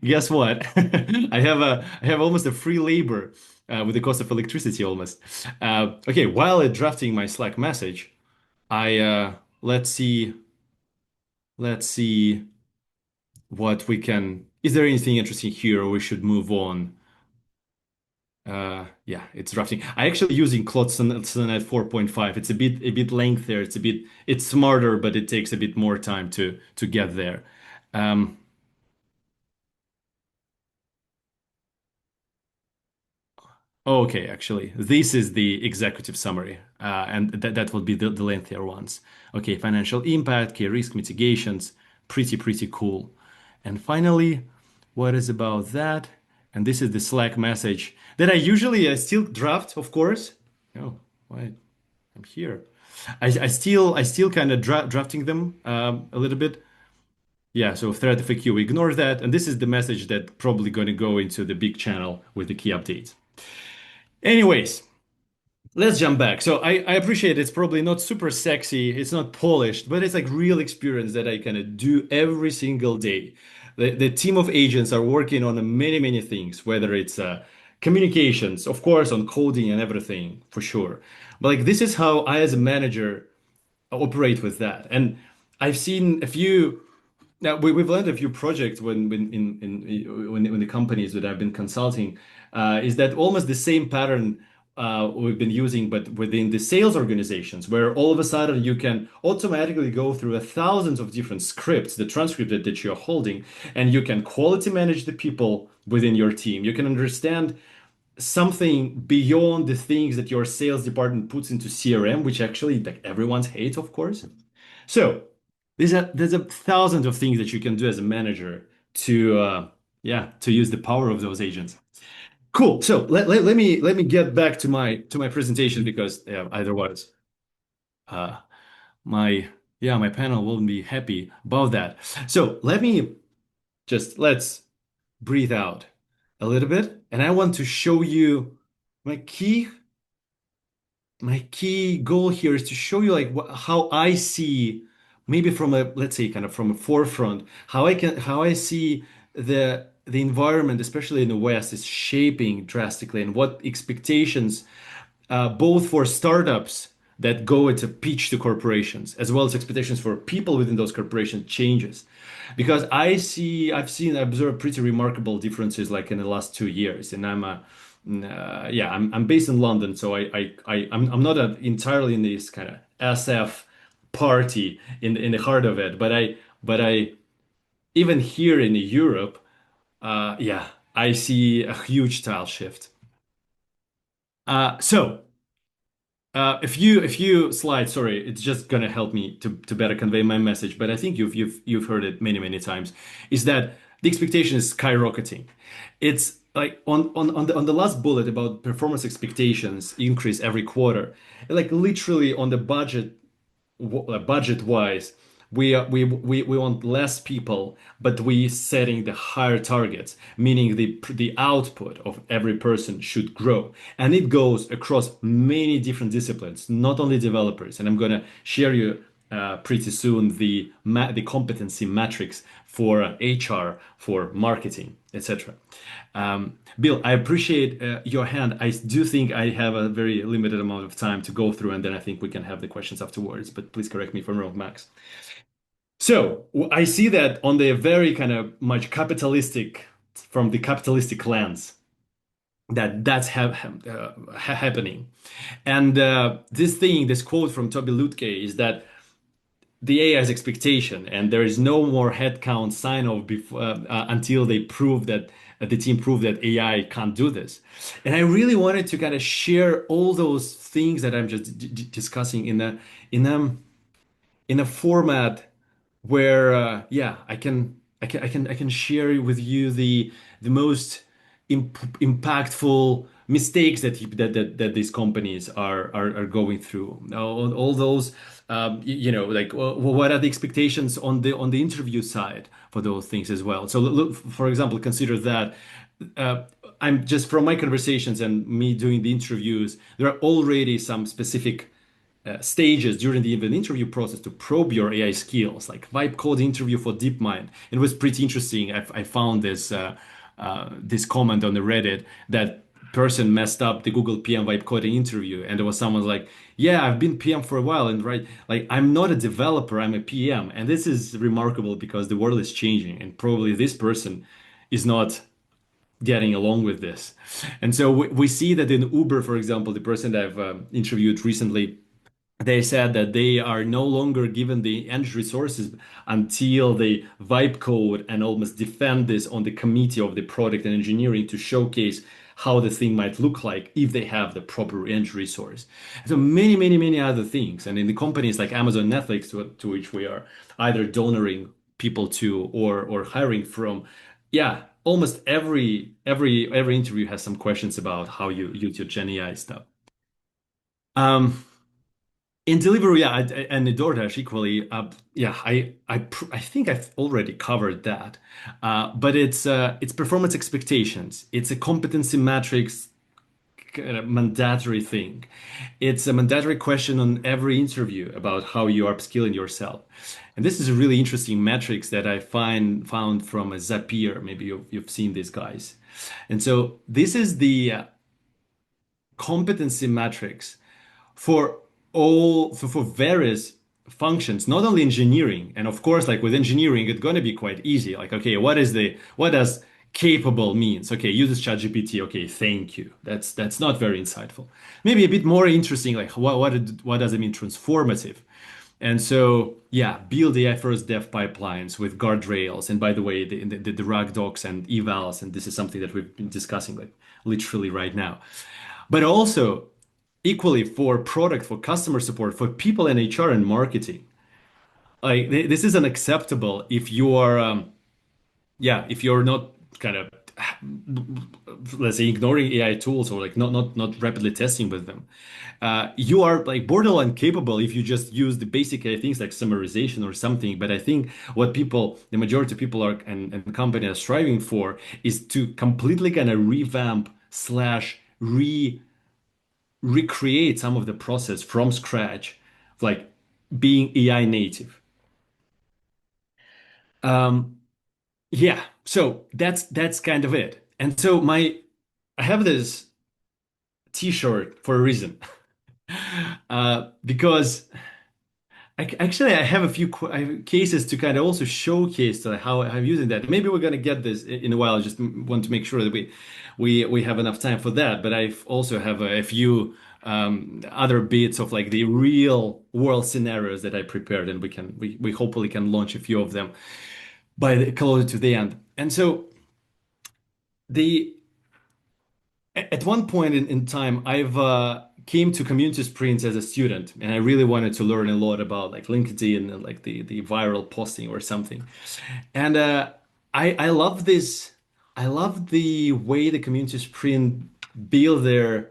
Guess what? I have almost a free labor with the cost of electricity almost. Okay, while drafting my Slack message, I let's see what we can. Is there anything interesting here, or we should move on? Yeah, it's drafting. I actually using Claude Sonnet 4.5. It's a bit lengthier. It's smarter, but it takes a bit more time to get there. Okay, actually, this is the executive summary, and that will be the lengthier ones. Okay, financial impact, key risk mitigations, pretty cool. And finally, what is about that? And this is the Slack message that I usually still draft, of course. Oh, Why I'm here. I still kind of drafting them a little bit. Yeah, so thread FAQ, ignore that. And this is the message that probably going to go into the big channel with the key updates. Anyways, let's jump back. So I appreciate it's probably not super sexy, it's not polished, but it's like real experience that I kind of do every single day. The team of agents are working on many, many things, whether it's communications, of course, on coding and everything, for sure. But like this is how I, as a manager, operate with that. And I've seen a few. Now we've learned a few projects when the companies that I've been consulting is that almost the same pattern we've been using, but within the sales organizations, where all of a sudden you can automatically go through thousands of different scripts, the transcript that you're holding, and you can quality manage the people within your team. You can understand something beyond the things that your sales department puts into CRM, which actually like everyone's hate, of course. So there's a thousand of things that you can do as a manager to to use the power of those agents. Cool. So let me get back to my presentation because otherwise my panel won't be happy about that. So let's breathe out a little bit, and I want to show you my key goal here is to show you like how I see, maybe from a, let's say, kind of from a forefront, how I see the environment, especially in the West, is shaping drastically, and what expectations, both for startups that go to pitch to corporations, as well as expectations for people within those corporations changes. Because I've observed pretty remarkable differences like in the last 2 years, and I'm based in London, so I'm not entirely in this kind of SF party in the heart of it, but I even here in Europe, I see a huge style shift. A few slides. Sorry, it's just gonna help me to better convey my message. But I think you've heard it many times. Is that the expectation is skyrocketing? It's like on the last bullet about performance expectations increase every quarter. Like literally on the budget wise, we want less people, but we setting the higher targets, meaning the output of every person should grow, and it goes across many different disciplines, not only developers. And I'm gonna share you pretty soon the competency metrics for HR, for marketing, etc. Bill, I appreciate your hand. I do think I have a very limited amount of time to go through, and then I think we can have the questions afterwards. But please correct me if I'm wrong, Max. So I see that on the very kind of much capitalistic, from the capitalistic lens, that's happening. And this quote from Toby Lutke is that the AI's expectation, and there is no more headcount sign-off until they prove that the team proved that AI can't do this. And I really wanted to kind of share all those things that I'm just discussing in a format where I can share with you the most impactful mistakes that these companies are going through. All those like what are the expectations on the interview side for those things as well. So look, for example, consider that I'm just from my conversations and me doing the interviews, there are already some specific stages during the even interview process to probe your AI skills, like vibe code interview for DeepMind. It was pretty interesting. I found this comment on the Reddit that person messed up the Google PM vibe coding interview, and there was someone like, "Yeah, I've been PM for a while, and right, like I'm not a developer, I'm a PM." And this is remarkable because the world is changing, and probably this person is not getting along with this. And so we see that in Uber, for example, the person that I've interviewed recently, they said that they are no longer given the end resources until they vibe code and almost defend this on the committee of the product and engineering to showcase how the thing might look like if they have the proper end resource. So many other things. And in the companies like Amazon, Netflix, to which we are either donoring people to or hiring from, almost every interview has some questions about how you use your Gen AI stuff. In Deliveroo, yeah, and in DoorDash equally, yeah, I think I've already covered that. But it's performance expectations. It's a competency matrix kind of mandatory thing. It's a mandatory question on every interview about how you are upskilling yourself. And this is a really interesting metrics that I found from a Zapier. Maybe you've seen these guys. And so this is the competency matrix for for various functions, not only engineering. And of course, like with engineering, it's going to be quite easy. Like, okay, what does capable means? Okay, uses ChatGPT. Okay, thank you. That's not very insightful. Maybe a bit more interesting, like what does it mean transformative? And so, yeah, build AI first dev pipelines with guardrails. And by the way, the RAG docs and evals, and this is something that we've been discussing like literally right now. But also equally for product, for customer support, for people in HR and marketing. Like this is unacceptable if you are, if you're not kind of, let's say, ignoring AI tools or like not rapidly testing with them. You are like borderline capable if you just use the basic things like summarization or something. But I think what the majority of people are and companies are striving for is to completely kind of revamp slash recreate some of the process from scratch, like being AI native. Yeah, so that's kind of it. And so I have this t-shirt for a reason. Because actually I have a few cases to kind of also showcase how I'm using that. Maybe we're gonna get this in a while. I just want to make sure that we have enough time for that. But I also have a few other bits of like the real world scenarios that I prepared, and we hopefully can launch a few of them closer to the end. And so at one point in time, I've came to community sprints as a student, and I really wanted to learn a lot about like LinkedIn and like the viral posting or something. And I love this. I love the way the community sprint build their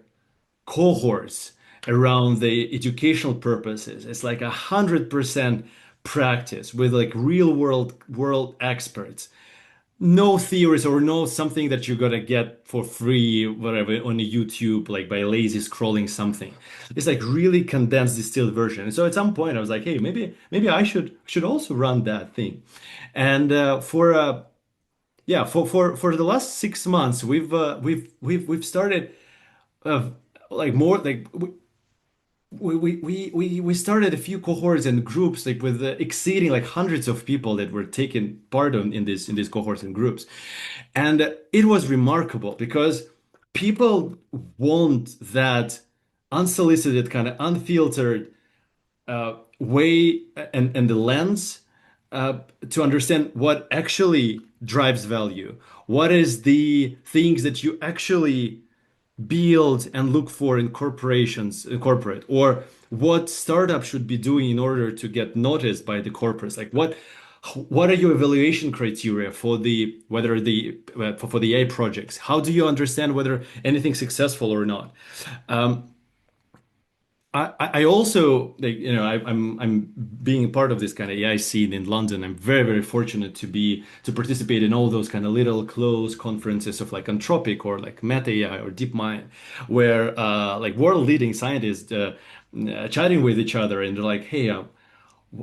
cohorts around the educational purposes. It's like 100% practice with like real world experts. No theories or no something that you're gonna get for free, whatever, on YouTube, like by lazy scrolling something. It's like really condensed, distilled version. And so at some point I was like, hey, maybe I should also run that thing. And for the last 6 months, we've started like more like we started a few cohorts and groups like with exceeding like hundreds of people that were taking part in these cohorts and groups, and it was remarkable because people want that unsolicited kind of unfiltered way and the lens to understand what actually drives value, what is the things that you actually build and look for in corporate, or what startup should be doing in order to get noticed by the corporates. Like what are your evaluation criteria for the for the AI projects? How do you understand whether anything's successful or not? I also like, I'm being part of this kind of AI scene in London. I'm very fortunate to participate in all those kind of little close conferences of like Anthropic or like Meta AI or DeepMind, where like world leading scientists chatting with each other, and they're like, hey,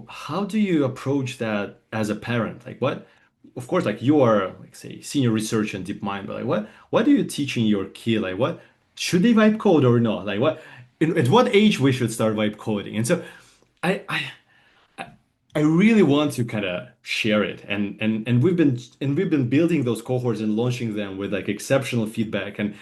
how do you approach that as a parent? Like what? Of course, like you are like say senior researcher in DeepMind, but like what are you teaching your kid? Like what should they vibe code or not? Like at what age we should start vibe coding? And so I really want to kind of share it, and we've been building those cohorts and launching them with like exceptional feedback. And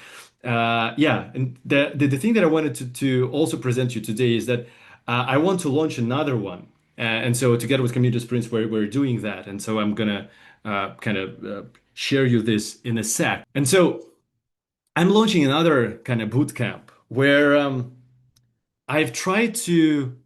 and the thing that I wanted to also present you today is that I want to launch another one, and so together with Community Sprints, we're doing that. And so I'm gonna share you this in a sec. And so I'm launching another kind of bootcamp where I've tried to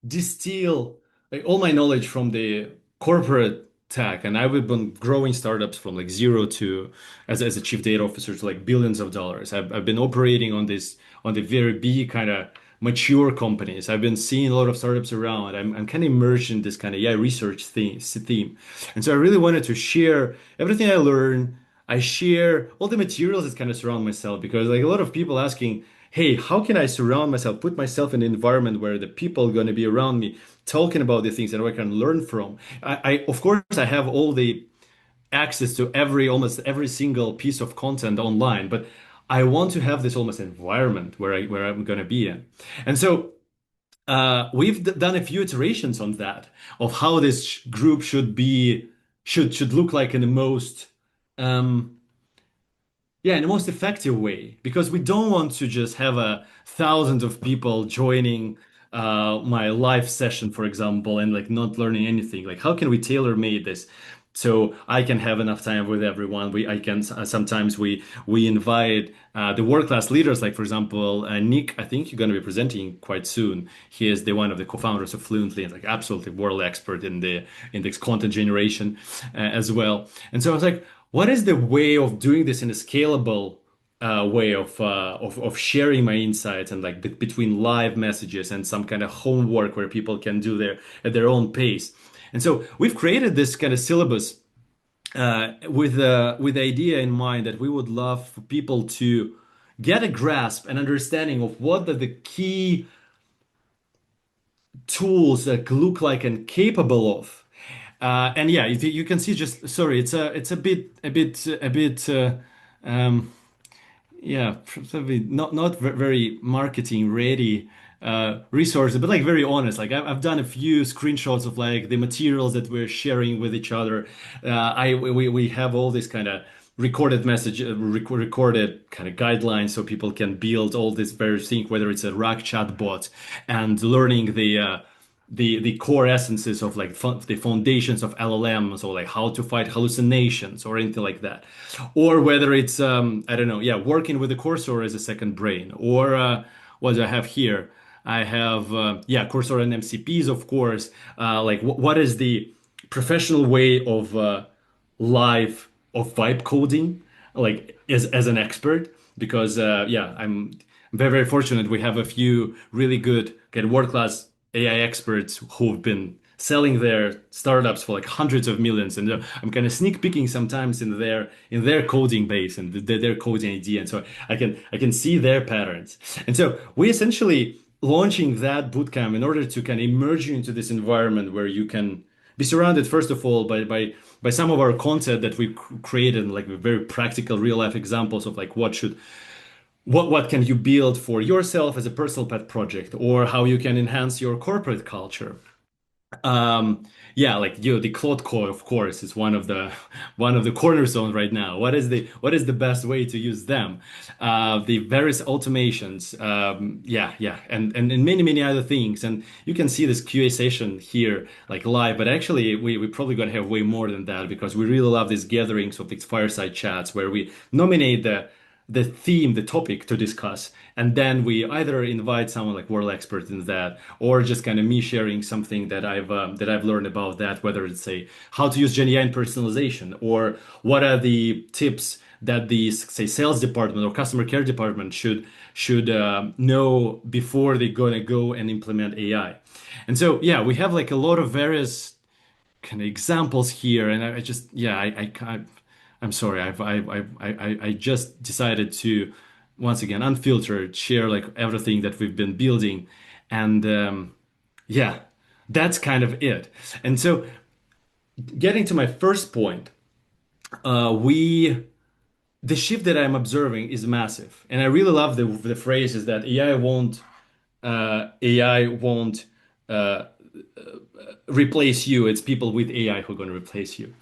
distill like all my knowledge from the corporate tech, and I've been growing startups from like zero to as a chief data officer to like billions of dollars. I've been operating on the very big kind of mature companies. I've been seeing a lot of startups around. I'm kind of immersed in this kind of AI research theme. And so I really wanted to share everything I learn. I share all the materials that kind of surround myself, because like a lot of people asking, hey, how can I surround myself, put myself in an environment where the people are going to be around me talking about the things that I can learn from. Of course, I have all the access to almost every single piece of content online, but I want to have this almost environment where I'm going to be in. And so we've done a few iterations on that, of how this group should look like in the most in the most effective way, because we don't want to just have thousands of people joining my live session, for example, and like not learning anything. Like, how can we tailor made this so I can have enough time with everyone? Sometimes we invite the world class leaders, like for example, Nik. I think you're going to be presenting quite soon. He is one of the co-founders of Fluently, and like absolutely world expert in this content generation as well. And so I was like, what is the way of doing this in a scalable way of sharing my insights, and like between live messages and some kind of homework where people can do at their own pace? And so we've created this kind of syllabus with the idea in mind that we would love for people to get a grasp and understanding of what are the key tools that look like and capable of. And yeah, you can see, just sorry, it's a bit yeah, probably not very marketing ready resources, but like very honest. Like I've done a few screenshots of like the materials that we're sharing with each other. We have all this kind of recorded message, recorded kind of guidelines, so people can build all this various things, whether it's a RAG chatbot and learning the core essences of like the foundations of LLMs, or like how to fight hallucinations or anything like that, or whether it's I don't know, yeah, working with the cursor as a second brain, or what do I have here? I have cursor and MCPs, of course. Like what is the professional way of vibe coding, like as an expert? Because I'm very fortunate. We have a few really good world class AI experts who've been selling their startups for like hundreds of millions, and I'm kind of sneak peeking sometimes in their coding base and their coding idea, and so I can see their patterns. And so we essentially launching that bootcamp in order to kind of immerse you into this environment where you can be surrounded, first of all, by some of our content that we created, like very practical real life examples of like what can you build for yourself as a personal pet project, or how you can enhance your corporate culture. Like the Claude Core, of course, is one of the cornerstones right now. What is the best way to use them? The various automations, and many other things. And you can see this QA session here like live, but actually we probably gonna have way more than that, because we really love these gatherings of these fireside chats where we nominate the theme, the topic to discuss, and then we either invite someone like world expert in that, or just kind of me sharing something that I've learned about that, whether it's how to use Gen AI in personalization, or what are the tips that the sales department or customer care department should know before they're gonna go and implement AI. And so we have like a lot of various kind of examples here, and I just I can't. I'm sorry. I just decided to once again unfiltered share like everything that we've been building, and that's kind of it. And so, getting to my first point, the shift that I'm observing is massive, and I really love the phrase is that AI won't replace you. It's people with AI who are going to replace you,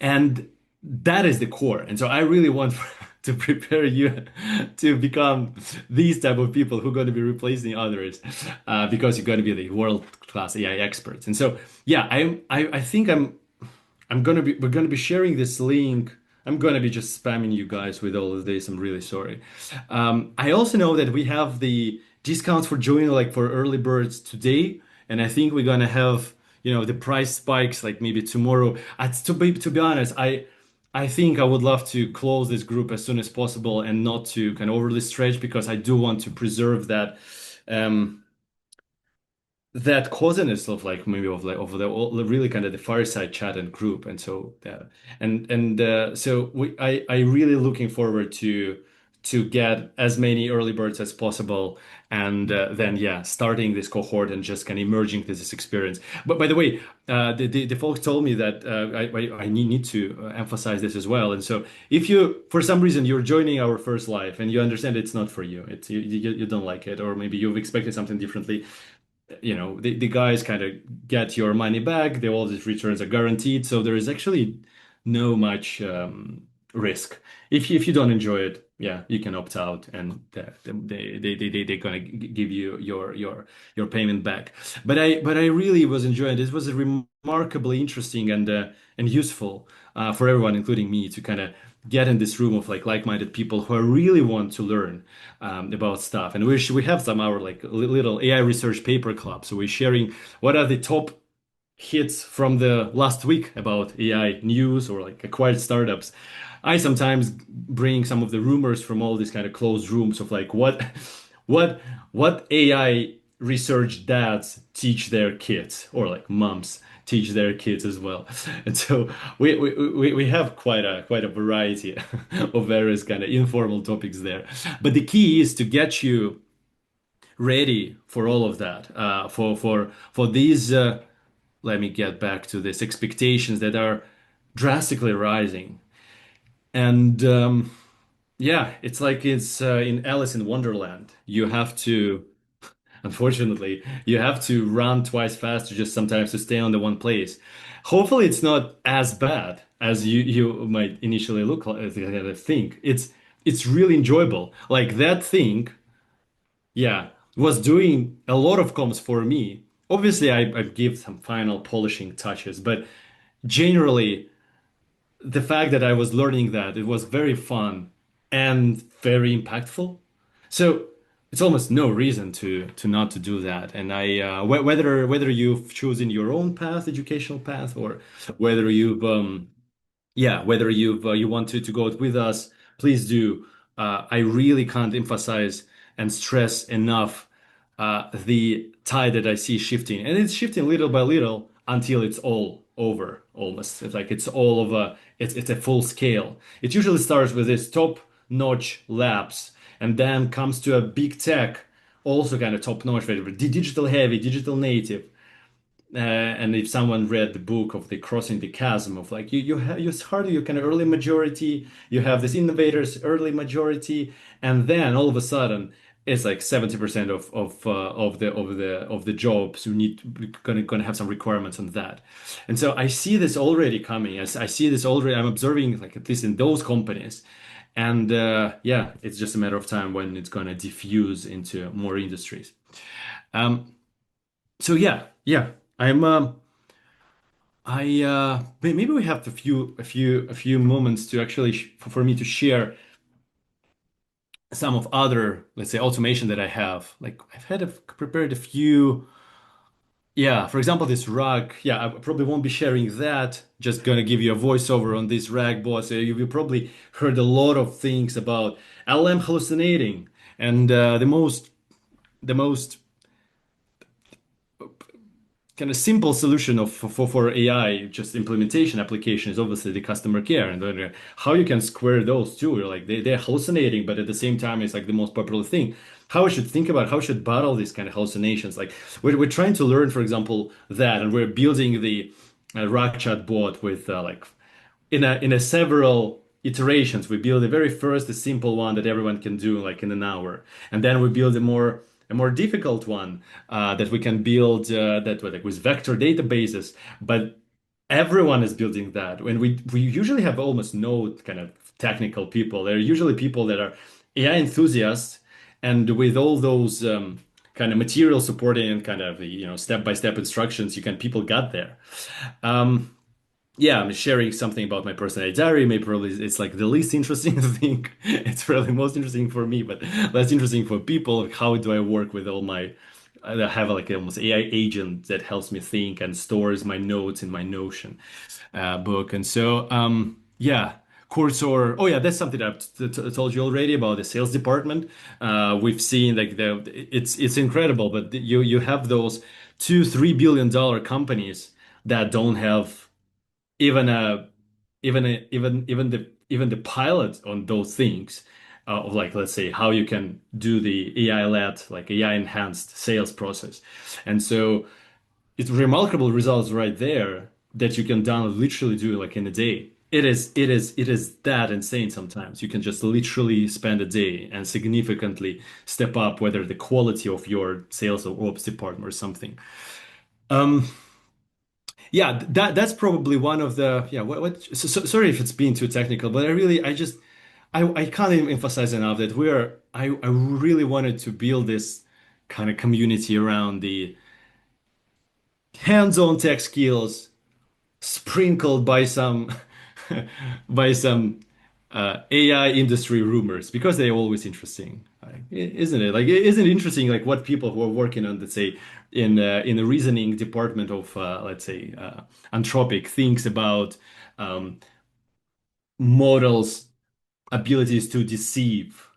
and that is the core. And so I really want to prepare you to become these type of people who are going to be replacing others, because you're going to be the world-class AI experts. And so I think we're going to be sharing this link. I'm going to be just spamming you guys with all of this. I'm really sorry. I also know that we have the discounts for joining, like for early birds today, and I think we're going to have the price spikes like maybe tomorrow. To be honest, I think I would love to close this group as soon as possible and not to kind of overly stretch, because I do want to preserve um, that coziness of like maybe of like of the really kind of the fireside chat and group. And so so I really looking forward to get as many early birds as possible, and then starting this cohort and just kind of emerging to this experience. But by the way, the folks told me that I need to emphasize this as well. And so if you for some reason you're joining our first live and you understand it's not for you, it's you don't like it, or maybe you've expected something differently, the guys kind of get your money back. All these returns are guaranteed, so there is actually no much risk. If you don't enjoy it, you can opt out, and they're gonna give you your payment back. But I really was enjoying this. Was remarkably interesting and useful for everyone, including me, to kind of get in this room of like-minded people who really want to learn about stuff. And we have some our like little AI research paper club. So we're sharing what are the top hits from the last week about AI news or like acquired startups. I sometimes bring some of the rumors from all these kind of closed rooms of like what AI research dads teach their kids, or like moms teach their kids as well. And so we have quite a variety of various kind of informal topics there. But the key is to get you ready for all of that, for these let me get back to this, expectations that are drastically rising. And it's like it's in Alice in Wonderland. Unfortunately, you have to run twice faster just sometimes to stay on the one place. Hopefully, it's not as bad as you might initially look like, think. It's really enjoyable. Like that thing, was doing a lot of comms for me. Obviously, I give some final polishing touches, but generally, the fact that I was learning that it was very fun and very impactful. So it's almost no reason to not to do that. And whether you've chosen your own path, educational path, or whether you've whether you want to go with us, please do. I really can't emphasize and stress enough the tide that I see shifting, and it's shifting little by little until it's all over. Almost, it's like it's all of it's a full scale. It usually starts with this top-notch labs, and then comes to a big tech, also kind of top-notch, very digital heavy, digital native. And if someone read the book of the Crossing the Chasm, of like you start your kind of early majority, you have this innovators early majority, and then all of a sudden it's like 70% of the jobs you need gonna have some requirements on that. And so I see this already coming. As I see this already, I'm observing like at least in those companies. And it's just a matter of time when it's gonna diffuse into more industries. So maybe we have a few moments to actually for me to share some of other, let's say, automation that I have. Like I've prepared a few. Yeah, for example, this RAG. Yeah, I probably won't be sharing that. Just gonna give you a voiceover on this RAG bot. So you probably heard a lot of things about LM hallucinating, and the most kind of simple solution for AI just implementation application is obviously the customer care, and then how you can square those two. Like they're hallucinating, but at the same time it's like the most popular thing. How I should think about how I should battle these kind of hallucinations. Like we're trying to learn, for example, that, and we're building the RAG chat bot with like in a several iterations. We build the very first, the simple one that everyone can do like in an hour, and then we build a more difficult one that we can build like with vector databases. But everyone is building that. When we usually have almost no kind of technical people. They're usually people that are AI enthusiasts, and with all those kind of material supporting and kind of step-by-step instructions, people got there. I'm sharing something about my personality diary. Maybe probably it's like the least interesting thing. It's probably most interesting for me, but less interesting for people. How do I work with all my I have like almost AI agent that helps me think and stores my notes in my Notion book. And so, yeah, Cursor. Oh yeah, that's something that I've told you already about the sales department. We've seen like it's incredible, but you have those $2-3 billion companies that don't have even a even the pilot on those things of like, let's say, how you can do the AI-led, like AI enhanced sales process. And so it's remarkable results right there that you can download, literally do like in a day. It is that insane sometimes. You can just literally spend a day and significantly step up whether the quality of your sales or ops department or something. Yeah, that's probably one of the, yeah, sorry if it's being too technical, but I can't even emphasize enough that I really wanted to build this kind of community around the hands-on tech skills sprinkled by some by some AI industry rumors because they're always interesting, like, isn't it? Like, isn't it interesting like what people who are working on, let's say, in the reasoning department of let's say Anthropic thinks about models' abilities to deceive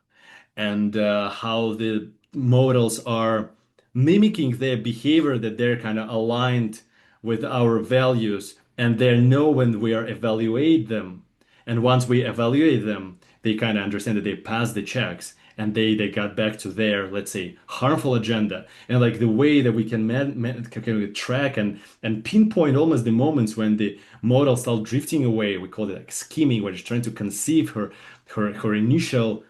and how the models are mimicking their behavior, that they're kind of aligned with our values, and they know when we are evaluate them. And once we evaluate them, they kind of understand that they passed the checks and they got back to their, let's say, harmful agenda. And like the way that we can can track and pinpoint almost the moments when the model start drifting away, we call it like scheming, where she's trying to conceive her initial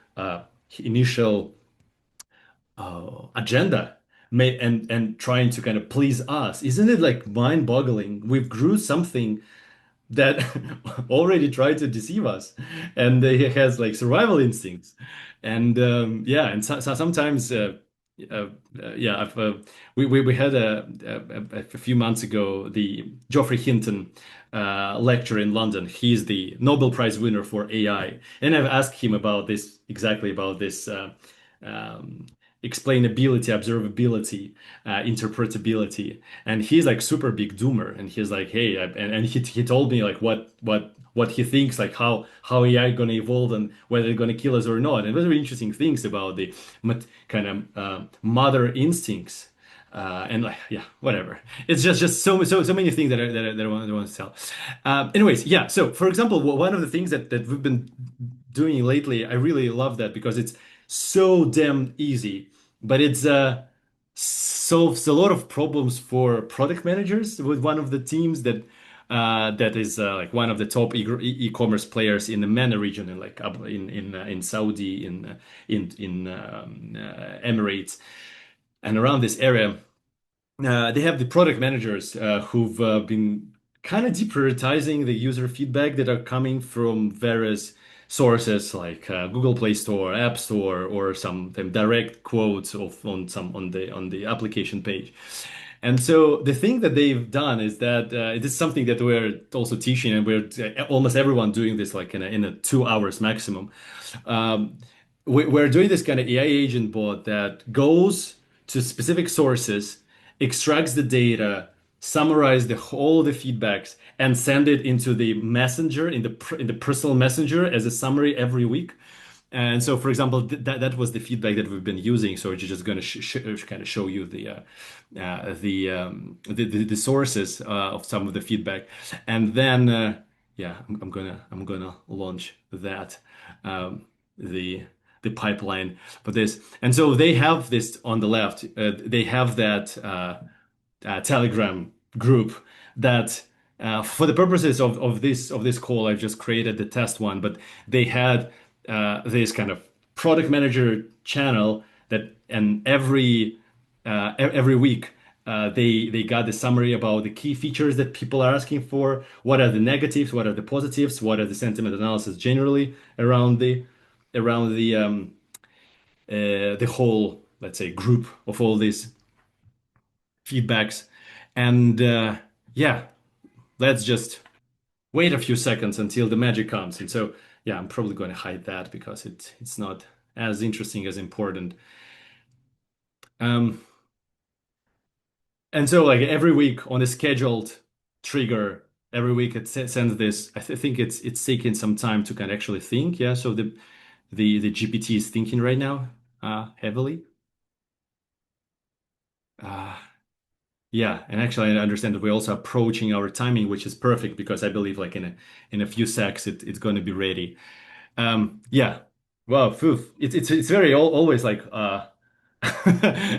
agenda and trying to kind of please us. Isn't it like mind-boggling? We've grew something that already tried to deceive us, and he has like survival instincts. And yeah, and sometimes yeah, we had a few months ago the Geoffrey Hinton lecture in London. He's the Nobel Prize winner for AI, and I've asked him about this, exactly about this um, explainability, observability, interpretability, and he's like super big doomer. And he's like, hey, and he told me like what he thinks, like how AI gonna evolve and whether it's gonna kill us or not, and very interesting things about the kind of mother instincts. And like, yeah, whatever. It's just so many things that I want to tell. Anyways, yeah. So for example, one of the things that we've been doing lately, I really love that because it's so damn easy, but it's solves a lot of problems for product managers with one of the teams that is like one of the top e-commerce players in the MENA region, in like in Saudi, in Emirates and around this area. They have the product managers who've been kind of deprioritizing the user feedback that are coming from various sources like Google Play Store, App Store, or some direct quotes on the application page. And so the thing that they've done is that it is something that we're also teaching, and we're almost everyone doing this like in a 2 hours maximum. We're doing this kind of AI agent bot that goes to specific sources, extracts the data, summarize all the feedbacks, and send it into the messenger, in the personal messenger as a summary every week. And so, for example, that was the feedback that we've been using. So it's just going to kind of show you the sources of some of the feedback, and then yeah, I'm gonna launch that the pipeline for this. And so they have this on the left. They have that Telegram group that. For the purposes of this call, I've just created the test one, but they had this kind of product manager channel that, and every week they got the summary about the key features that people are asking for, what are the negatives, what are the positives, what are the sentiment analysis generally around the whole, let's say, group of all these feedbacks. And yeah, let's just wait a few seconds until the magic comes. And so, yeah, I'm probably going to hide that because it's not as interesting as important. And so like every week on a scheduled trigger, every week it sends this. I think it's taking some time to kind of actually think. Yeah. So the GPT is thinking right now, heavily. Uh, yeah, and actually I understand that we're also approaching our timing, which is perfect because I believe like in a few secs it's going to be ready. Yeah. Well, phew. It's very always like a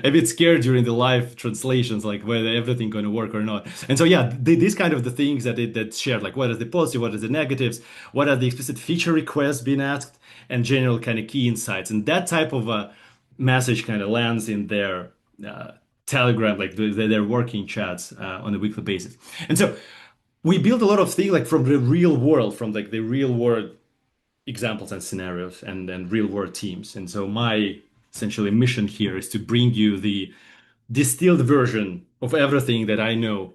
bit scared during the live translations, like whether everything going to work or not. And so yeah, these kind of the things that shared, like what is the positive, what is the negatives, what are the explicit feature requests being asked, and general kind of key insights. And that type of message kind of lands in their Telegram, like their working chats on a weekly basis. And so we build a lot of things like from the real world, from like the real world examples and scenarios and real world teams. And so my essentially mission here is to bring you the distilled version of everything that I know.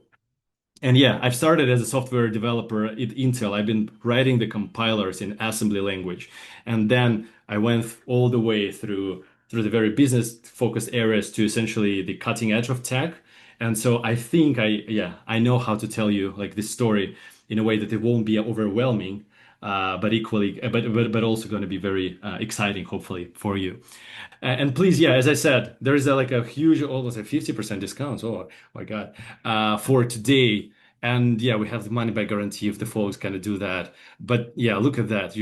And yeah, I've started as a software developer at Intel. I've been writing the compilers in assembly language. And then I went all the way through the very business focused areas to essentially the cutting edge of tech. And so I think I know how to tell you like this story in a way that it won't be overwhelming, but equally, but also going to be very exciting, hopefully, for you. And please, yeah, as I said, there is like a huge, almost a 50% discount. Oh my God, for today. And yeah, we have the money back guarantee if the folks kind of do that. But yeah, look at that.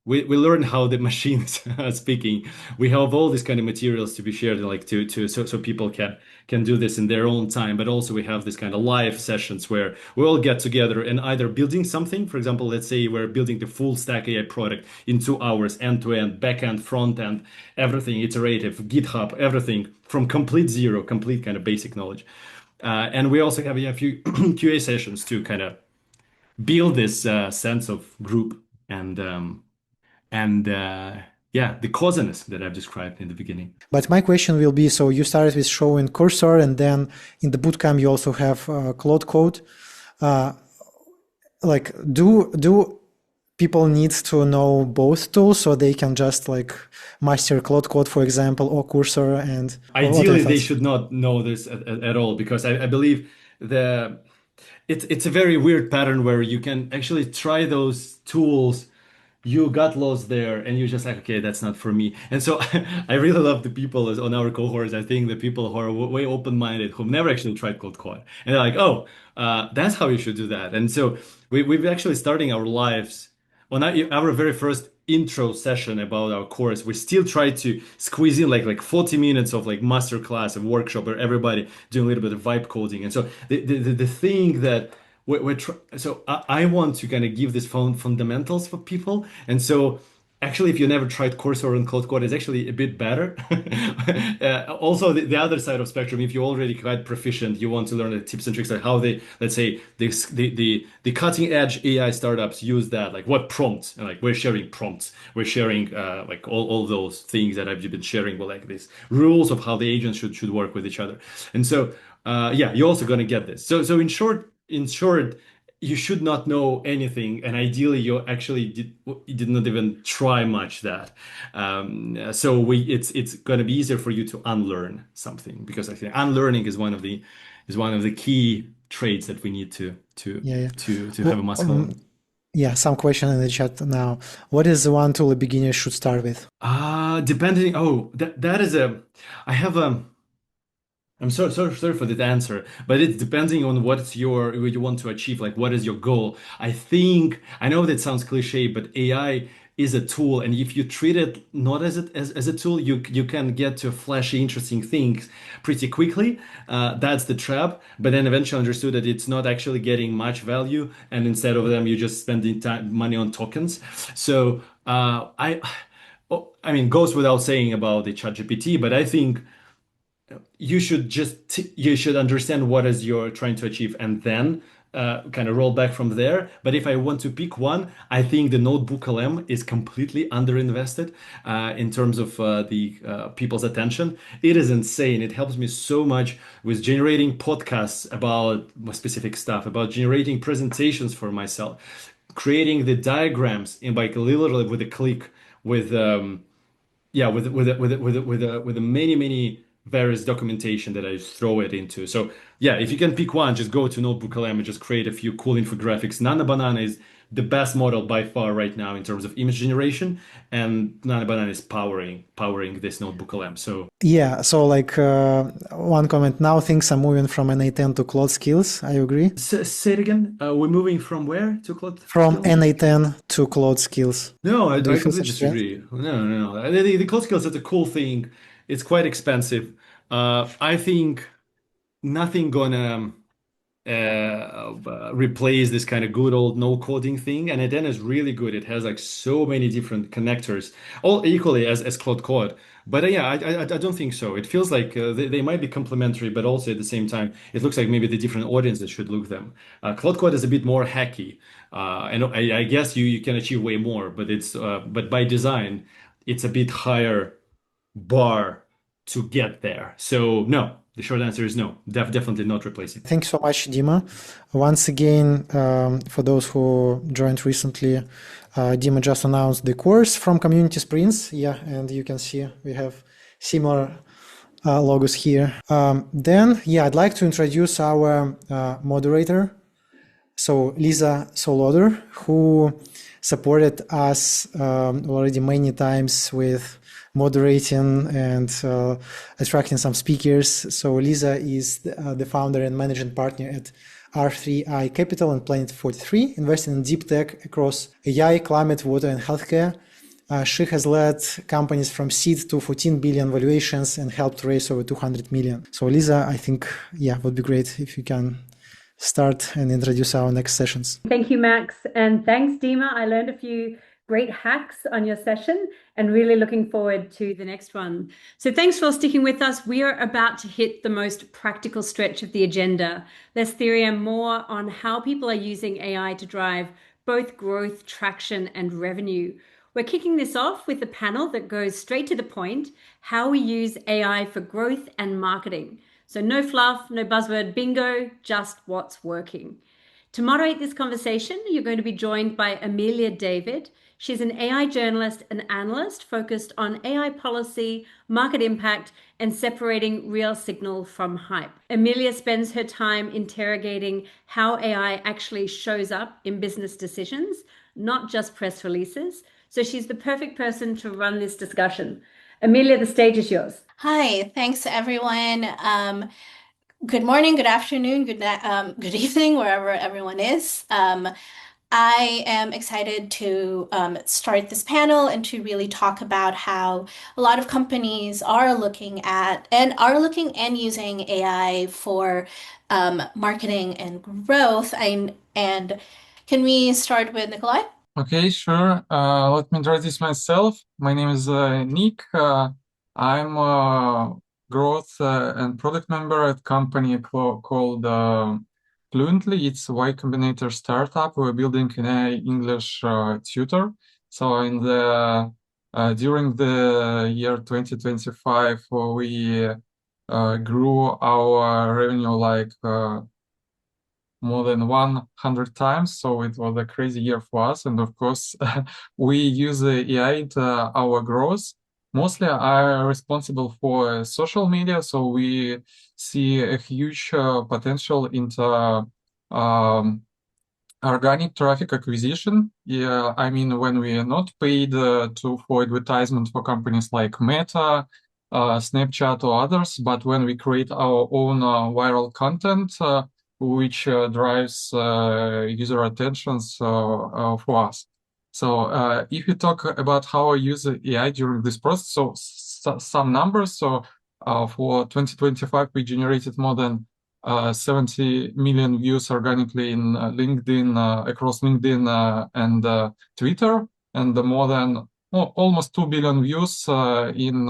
We learn how the machines are speaking. We have all these kind of materials to be shared, like so people can do this in their own time. But also we have this kind of live sessions where we all get together and either building something. For example, let's say we're building the full stack AI product in 2 hours, end to end, back end, front end, everything iterative, GitHub, everything from complete zero, complete kind of basic knowledge. And we also have a few QA sessions to kind of build this sense of group and yeah, the coziness that I've described in the beginning. But my question will be, so you started with showing cursor, and then in the bootcamp you also have Claude Code. Like, do people need to know both tools so they can just like master Claude Code, for example, or cursor? And ideally they should not know this at all, because I believe it's a very weird pattern where you can actually try those tools. You got lost there and you're just like, okay, that's not for me. And so I really love the people on our cohorts. I think the people who are way open-minded, who've never actually tried Cold Code. And they're like, oh, that's how you should do that. And so we've actually starting our lives on our very first intro session about our course. We still try to squeeze in like 40 minutes of like master class and workshop where everybody doing a little bit of vibe coding. And so the thing that so I want to kind of give this fundamentals for people. And so actually, if you never tried Cursor and Cloud Code, it's actually a bit better. Also, the other side of spectrum, if you're already quite proficient, you want to learn the tips and tricks, like how they, let's say, the cutting edge AI startups use that, like what prompts, and like we're sharing prompts, we're sharing like all those things that I've been sharing, with like these rules of how the agents should work with each other. And so yeah, you're also going to get this. So in short, you should not know anything, and ideally, you actually did not even try much that. So it's going to be easier for you to unlearn something, because I think unlearning is one of the key traits that we need to have a muscle on. Yeah, some question in the chat now. What is the one tool a beginner should start with? Depending. Oh, that is I have a. I'm so sorry for that answer, but it's depending on what you want to achieve, like what is your goal. I know that sounds cliche, but AI is a tool, and if you treat it not as a tool, you can get to flashy, interesting things pretty quickly. That's the trap. But then eventually understood that it's not actually getting much value, and instead of them, you're just spending money on tokens. So I mean, goes without saying about the ChatGPT, but I think you should understand what is you're trying to achieve, and then kind of roll back from there. But if I want to pick one, I think the Notebook LM is completely underinvested in terms of the people's attention. It is insane. It helps me so much with generating podcasts about specific stuff, about generating presentations for myself, creating the diagrams in like literally with a click, with many various documentation that I just throw it into. So yeah, if you can pick one, just go to Notebook.LM and just create a few cool infographics. Nana Banana is the best model by far right now in terms of image generation, and Nana Banana is powering this Notebook.LM. So yeah, so like one comment, now things are moving from NA10 to Cloud Skills. I agree. say it again. We're moving from where to Cloud From Skills? NA10 to Cloud Skills. No, I Do you feel completely such a trend? disagree. No. The Cloud Skills is a cool thing. It's quite expensive. I think nothing gonna replace this kind of good old no coding thing, and it then is really good. It has like so many different connectors, all equally as Cloud Code. But yeah, I don't think so. It feels like they might be complementary, but also at the same time, it looks like maybe the different audiences should look them. Cloud Code is a bit more hacky, and I guess you can achieve way more, but but by design, it's a bit higher bar to get there. So no, the short answer is no, definitely not replacing. Thanks so much, Dima. Once again, for those who joined recently, Dima just announced the course from Community Sprints. Yeah, and you can see we have similar logos here. Then, yeah, I'd like to introduce our moderator. So Leesa Soulodre, who supported us already many times with moderating and attracting some speakers. So Leesa is the founder and managing partner at R3I Capital and Planet 43, investing in deep tech across AI, climate, water, and healthcare. She has led companies from seed to 14 billion valuations and helped raise over 200 million. So Leesa, I think, yeah, would be great if you can start and introduce our next sessions. Thank you, Max. And thanks, Dima. I learned a few great hacks on your session and really looking forward to the next one. So thanks for sticking with us. We are about to hit the most practical stretch of the agenda. Less theory and more on how people are using AI to drive both growth, traction, and revenue. We're kicking this off with a panel that goes straight to the point, how we use AI for growth and marketing. So no fluff, no buzzword bingo, just what's working. To moderate this conversation, you're going to be joined by Amelia David. She's an AI journalist and analyst focused on AI policy, market impact, and separating real signal from hype. Amelia spends her time interrogating how AI actually shows up in business decisions, not just press releases. So she's the perfect person to run this discussion. Amelia, the stage is yours. Hi, thanks everyone. Good morning, good afternoon, good evening, wherever everyone is. I am excited to start this panel and to really talk about how a lot of companies are looking at and using AI for marketing and growth. And can we start with Nikolai? Okay, sure. Let me introduce myself. My name is Nik. I'm a growth and product member at a company called Fluently. It's a Y Combinator startup. We're building an AI English tutor. So during the year 2025, we grew our revenue like more than 100 times. So it was a crazy year for us. And of course, we use AI into our growth. Mostly I'm responsible for social media. So we see a huge potential into organic traffic acquisition. Yeah, I mean, when we are not paid for advertisement for companies like Meta, Snapchat or others, but when we create our own viral content, which drives user attention for us. So if you talk about how I use AI during this process, so some numbers. So for 2025, we generated more than 70 million views organically in LinkedIn, across LinkedIn and Twitter, and more than almost 2 billion views in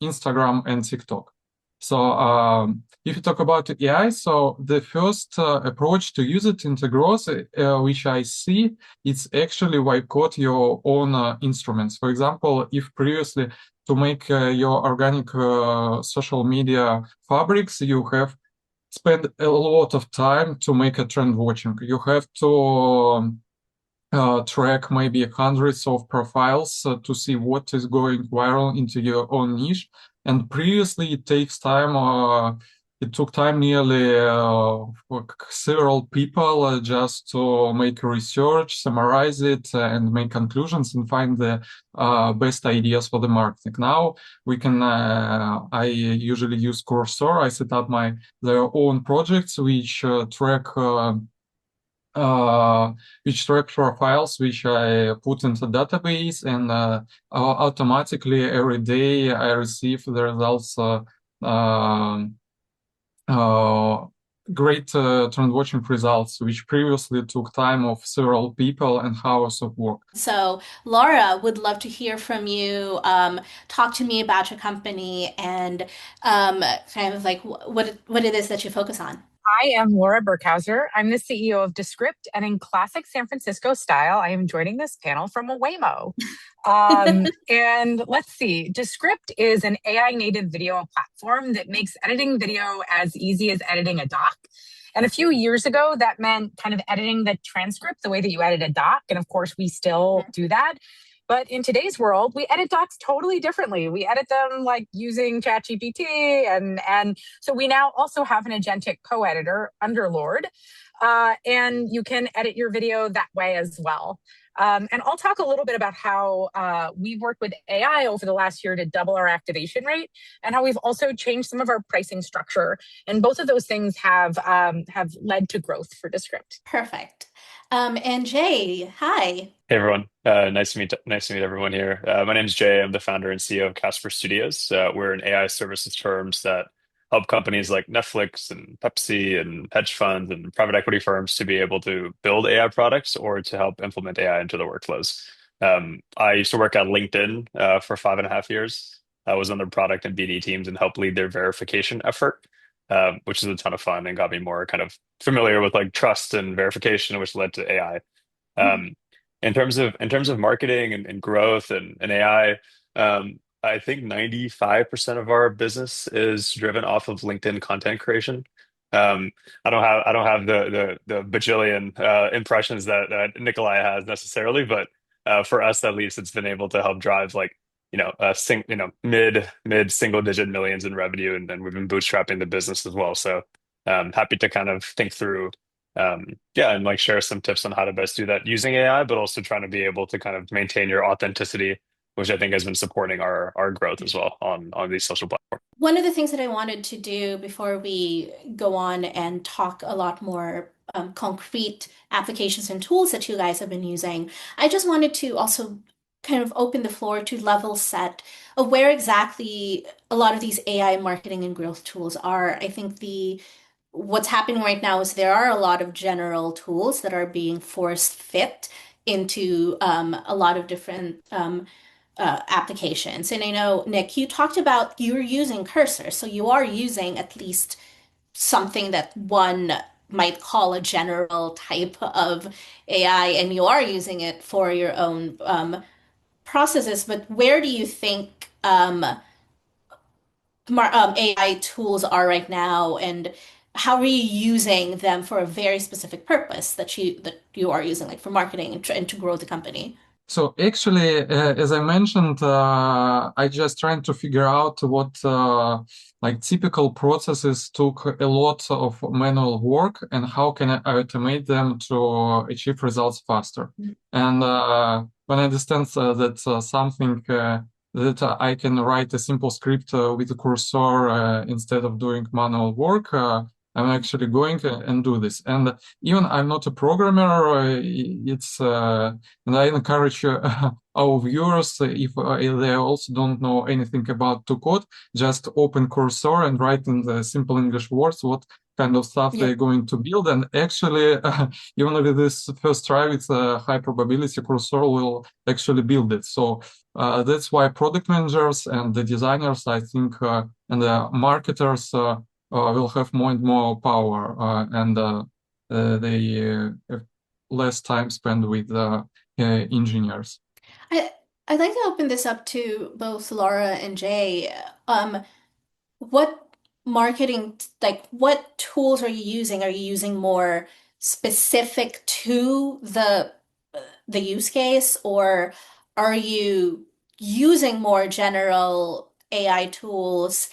Instagram and TikTok. So if you talk about AI, so the first approach to use it into growth, which I see, it's actually wipe code your own instruments. For example, if previously to make your organic social media fabrics, you have spent a lot of time to make a trend watching. You have to track maybe hundreds of profiles to see what is going viral into your own niche. And previously, it takes time. It took time nearly for several people just to make research, summarize it, and make conclusions and find the best ideas for the marketing. Now we can. I usually use Cursor. I set up their own projects which track profiles which I put into database, and automatically every day I receive the results. Great trend watching results, which previously took time of several people and hours of work. So, Laura, would love to hear from you. Talk to me about your company and kind of like what it is that you focus on. I am Laura Burkhauser. I'm the CEO of Descript, and in classic San Francisco style, I am joining this panel from a Waymo. And let's see, Descript is an AI native video platform that makes editing video as easy as editing a doc. And a few years ago, that meant kind of editing the transcript the way that you edit a doc. And of course, we still do that. But in today's world, we edit docs totally differently. We edit them like using ChatGPT. And so we now also have an agentic co-editor, Underlord, and you can edit your video that way as well. And I'll talk a little bit about how we've worked with AI over the last year to double our activation rate, and how we've also changed some of our pricing structure. And both of those things have led to growth for Descript. Perfect. And Jay, hi. Hey everyone, nice to meet everyone here. My name is Jay. I'm the founder and CEO of Casper Studios. We're an AI services firms that help companies like Netflix and Pepsi and hedge funds and private equity firms to be able to build AI products or to help implement AI into their workflows. I used to work at LinkedIn for 5.5 years. I was on their product and BD teams and helped lead their verification effort, which is a ton of fun and got me more kind of familiar with like trust and verification, which led to AI. In terms of marketing and growth and AI, I think 95% of our business is driven off of LinkedIn content creation. I don't have the bajillion impressions that Nikolai has necessarily, but for us at least, it's been able to help drive like mid single digit millions in revenue, and then we've been bootstrapping the business as well. So happy to kind of think through. And like share some tips on how to best do that using AI, but also trying to be able to kind of maintain your authenticity, which I think has been supporting our growth as well on these social platforms. One of the things that I wanted to do before we go on and talk a lot more concrete applications and tools that you guys have been using, I just wanted to also kind of open the floor to level set of where exactly a lot of these AI marketing and growth tools are. I think what's happening right now is there are a lot of general tools that are being force fit into a lot of different applications. And I know, Nik, you talked about you're using Cursor, so you are using at least something that one might call a general type of AI, and you are using it for your own processes. But where do you think AI tools are right now, and how are you using them for a very specific purpose that you are using, like for marketing and to grow the company? So actually, as I mentioned, I just trying to figure out what like typical processes took a lot of manual work, and how can I automate them to achieve results faster. And when I understand that something that I can write a simple script with a cursor instead of doing manual work, I'm actually going and do this. And even I'm not a programmer, and I encourage our viewers, if they also don't know anything about to code, just open Cursor and write in the simple English words what kind of stuff they're going to build. And actually, even with this first try, with a high probability, Cursor will actually build it. So that's why product managers and the designers, I think, and the marketers will have more and more power, and they have less time spent with engineers. I'd like to open this up to both Laura and Jay. What marketing, like what tools are you using? Are you using more specific to the use case, or are you using more general AI tools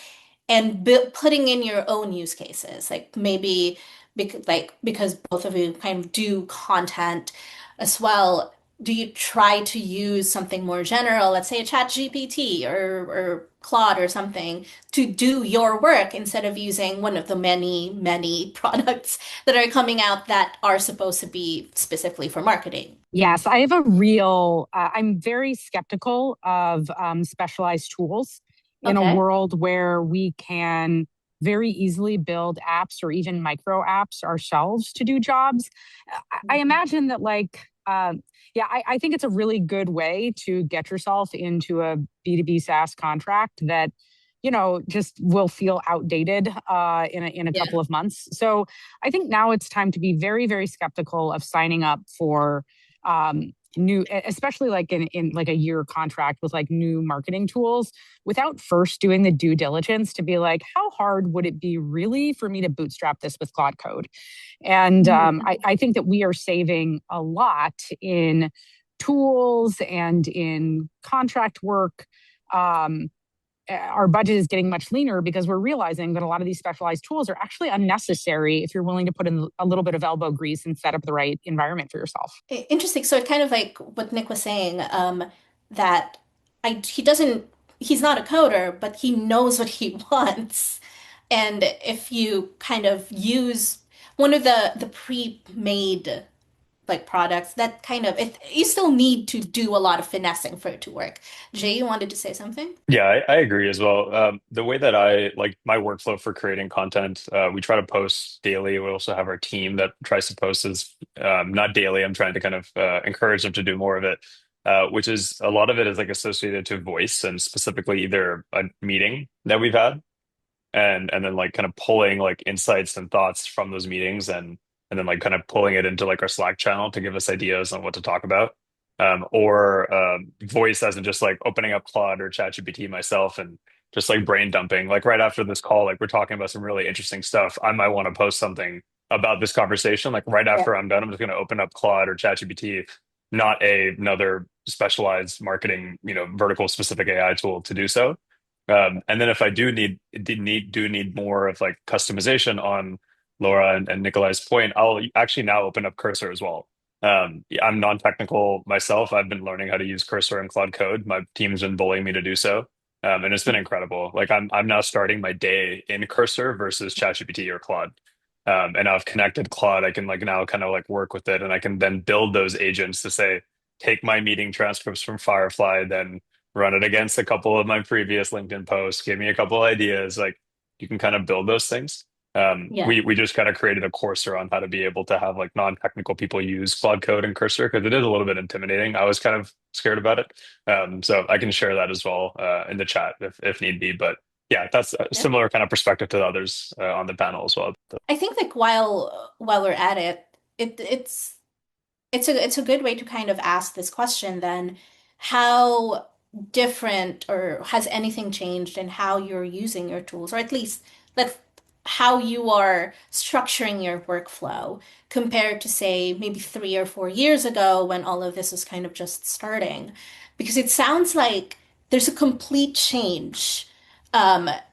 and putting in your own use cases, like maybe because both of you kind of do content as well, do you try to use something more general, let's say a chat GPT or Claude or something, to do your work instead of using one of the many products that are coming out that are supposed to be specifically for marketing? Yes, I have I'm very skeptical of specialized tools in a world where we can very easily build apps or even micro apps ourselves to do jobs. I imagine that I think it's a really good way to get yourself into a B2B SaaS contract that, just will feel outdated in a couple of months. So I think now it's time to be very, very skeptical of signing up for new, especially like in like a year contract with like new marketing tools, without first doing the due diligence to be like, how hard would it be really for me to bootstrap this with Claude Code? And I think that we are saving a lot in tools and in contract work. Our budget is getting much leaner because we're realizing that a lot of these specialized tools are actually unnecessary if you're willing to put in a little bit of elbow grease and set up the right environment for yourself. Interesting. So it kind of like what Nik was saying, that he's not a coder, but he knows what he wants. And if you kind of use one of the pre-made like products, that kind of you still need to do a lot of finessing for it to work. Jay, you wanted to say something? Yeah, I agree as well. The way that I like my workflow for creating content, we try to post daily. We also have our team that tries to post as not daily. I'm trying to kind of encourage them to do more of it, which is a lot of it is like associated to voice and specifically either a meeting that we've had and then like kind of pulling like insights and thoughts from those meetings and then like kind of pulling it into like our Slack channel to give us ideas on what to talk about. Or voice as in just like opening up Claude or ChatGPT myself and just like brain dumping. Like right after this call, like we're talking about some really interesting stuff. I might want to post something about this conversation. Like right after I'm done, I'm just going to open up Claude or ChatGPT, not another specialized marketing, vertical specific AI tool to do so. And then if I do need more of like customization on Laura and Nikolai's point, I'll actually now open up Cursor as well. I'm non-technical myself. I've been learning how to use Cursor and Claude Code. My team's been bullying me to do so. And it's been incredible. Like I'm now starting my day in Cursor versus ChatGPT or Claude. And I've connected Claude. I can like now kind of like work with it and I can then build those agents to say, take my meeting transcripts from Firefly, then run it against a couple of my previous LinkedIn posts, give me a couple ideas. Like you can kind of build those things. We just kind of created a course around how to be able to have like non-technical people use Claude Code and Cursor because it is a little bit intimidating. I was kind of scared about it. So I can share that as well in the chat if need be. But yeah, that's a similar kind of perspective to the others on the panel as well. I think like while we're at it, it's a good way to kind of ask this question then, how different or has anything changed in how you're using your tools, or at least how you are structuring your workflow compared to say maybe 3 or 4 years ago when all of this was kind of just starting? Because it sounds like there's a complete change,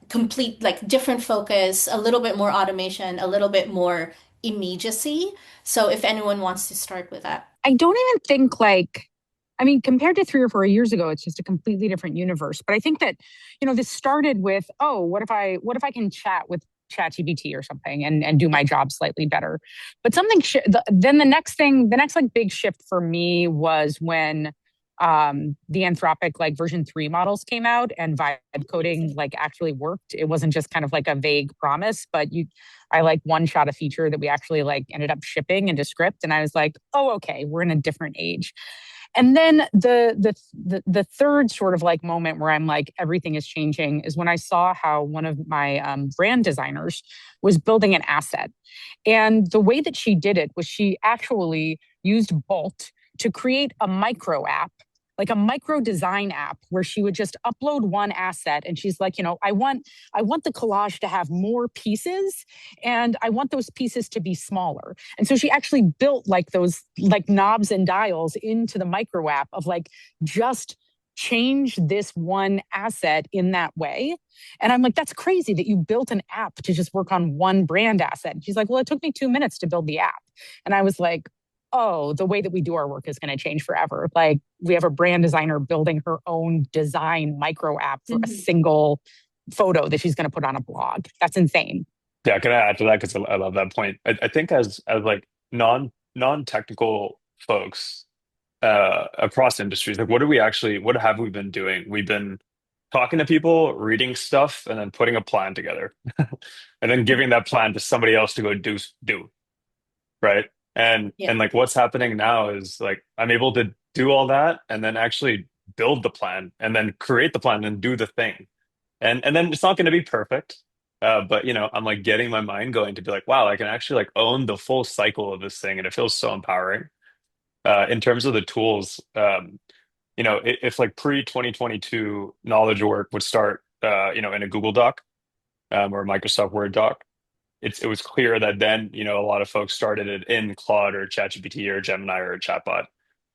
complete like different focus, a little bit more automation, a little bit more immediacy. So if anyone wants to start with that. I don't even think compared to 3 or 4 years ago, it's just a completely different universe. But I think that, this started with, what if I can chat with ChatGPT or something and do my job slightly better. But then the next like big shift for me was when the Anthropic like version 3 models came out and vibe coding like actually worked. It wasn't just kind of like a vague promise, but I like one shot a feature that we actually like ended up shipping into script. And I was like, oh, okay, we're in a different age. And then the third sort of like moment where I'm like, everything is changing is when I saw how one of my brand designers was building an asset. And the way that she did it was she actually used Bolt to create a micro app, like a micro design app where she would just upload one asset. And she's like, I want the collage to have more pieces and I want those pieces to be smaller. And so she actually built like those like knobs and dials into the micro app of like just change this one asset in that way. And I'm like, that's crazy that you built an app to just work on one brand asset. And she's like, well, it took me 2 minutes to build the app. And I was like, oh, the way that we do our work is going to change forever. Like, we have a brand designer building her own design micro app for a single photo that she's going to put on a blog. That's insane. Yeah, can I add to that? Because I love that point. I think as like non-technical folks across industries, like what have we been doing? We've been talking to people, reading stuff, and then putting a plan together, and then giving that plan to somebody else to go do, right? And like what's happening now is like I'm able to do all that and then actually build the plan and then create the plan and do the thing. And then it's not going to be perfect. But I'm like getting my mind going to be like, wow, I can actually like own the full cycle of this thing, and it feels so empowering. In terms of the tools, if like pre-2022 knowledge work would start, in a Google Doc, or a Microsoft Word doc, it was clear that then, a lot of folks started it in Claude or ChatGPT or Gemini or a chatbot.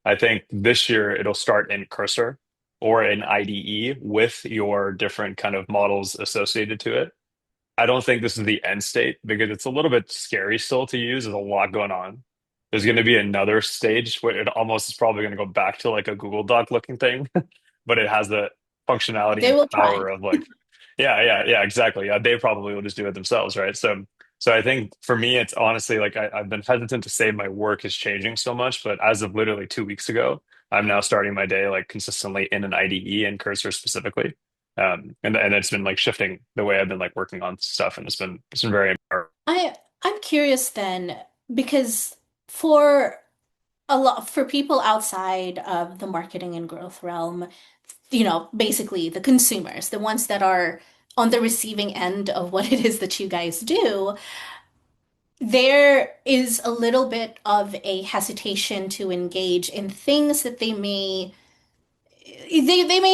I think this year it'll start in Cursor or in IDE with your different kind of models associated to it. I don't think this is the end state because it's a little bit scary still to use. There's a lot going on. There's going to be another stage where it almost is probably going to go back to like a Google Doc looking thing, but it has the functionality and power of like, yeah, exactly. Yeah, they probably will just do it themselves, right? So I think for me, it's honestly like I've been hesitant to say my work is changing so much, but as of literally 2 weeks ago, I'm now starting my day like consistently in an IDE and Cursor specifically. And it's been like shifting the way I've been like working on stuff, and it's been very empowering. I'm curious then, because for people outside of the marketing and growth realm, basically the consumers, the ones that are on the receiving end of what it is that you guys do, there is a little bit of a hesitation to engage in things that they may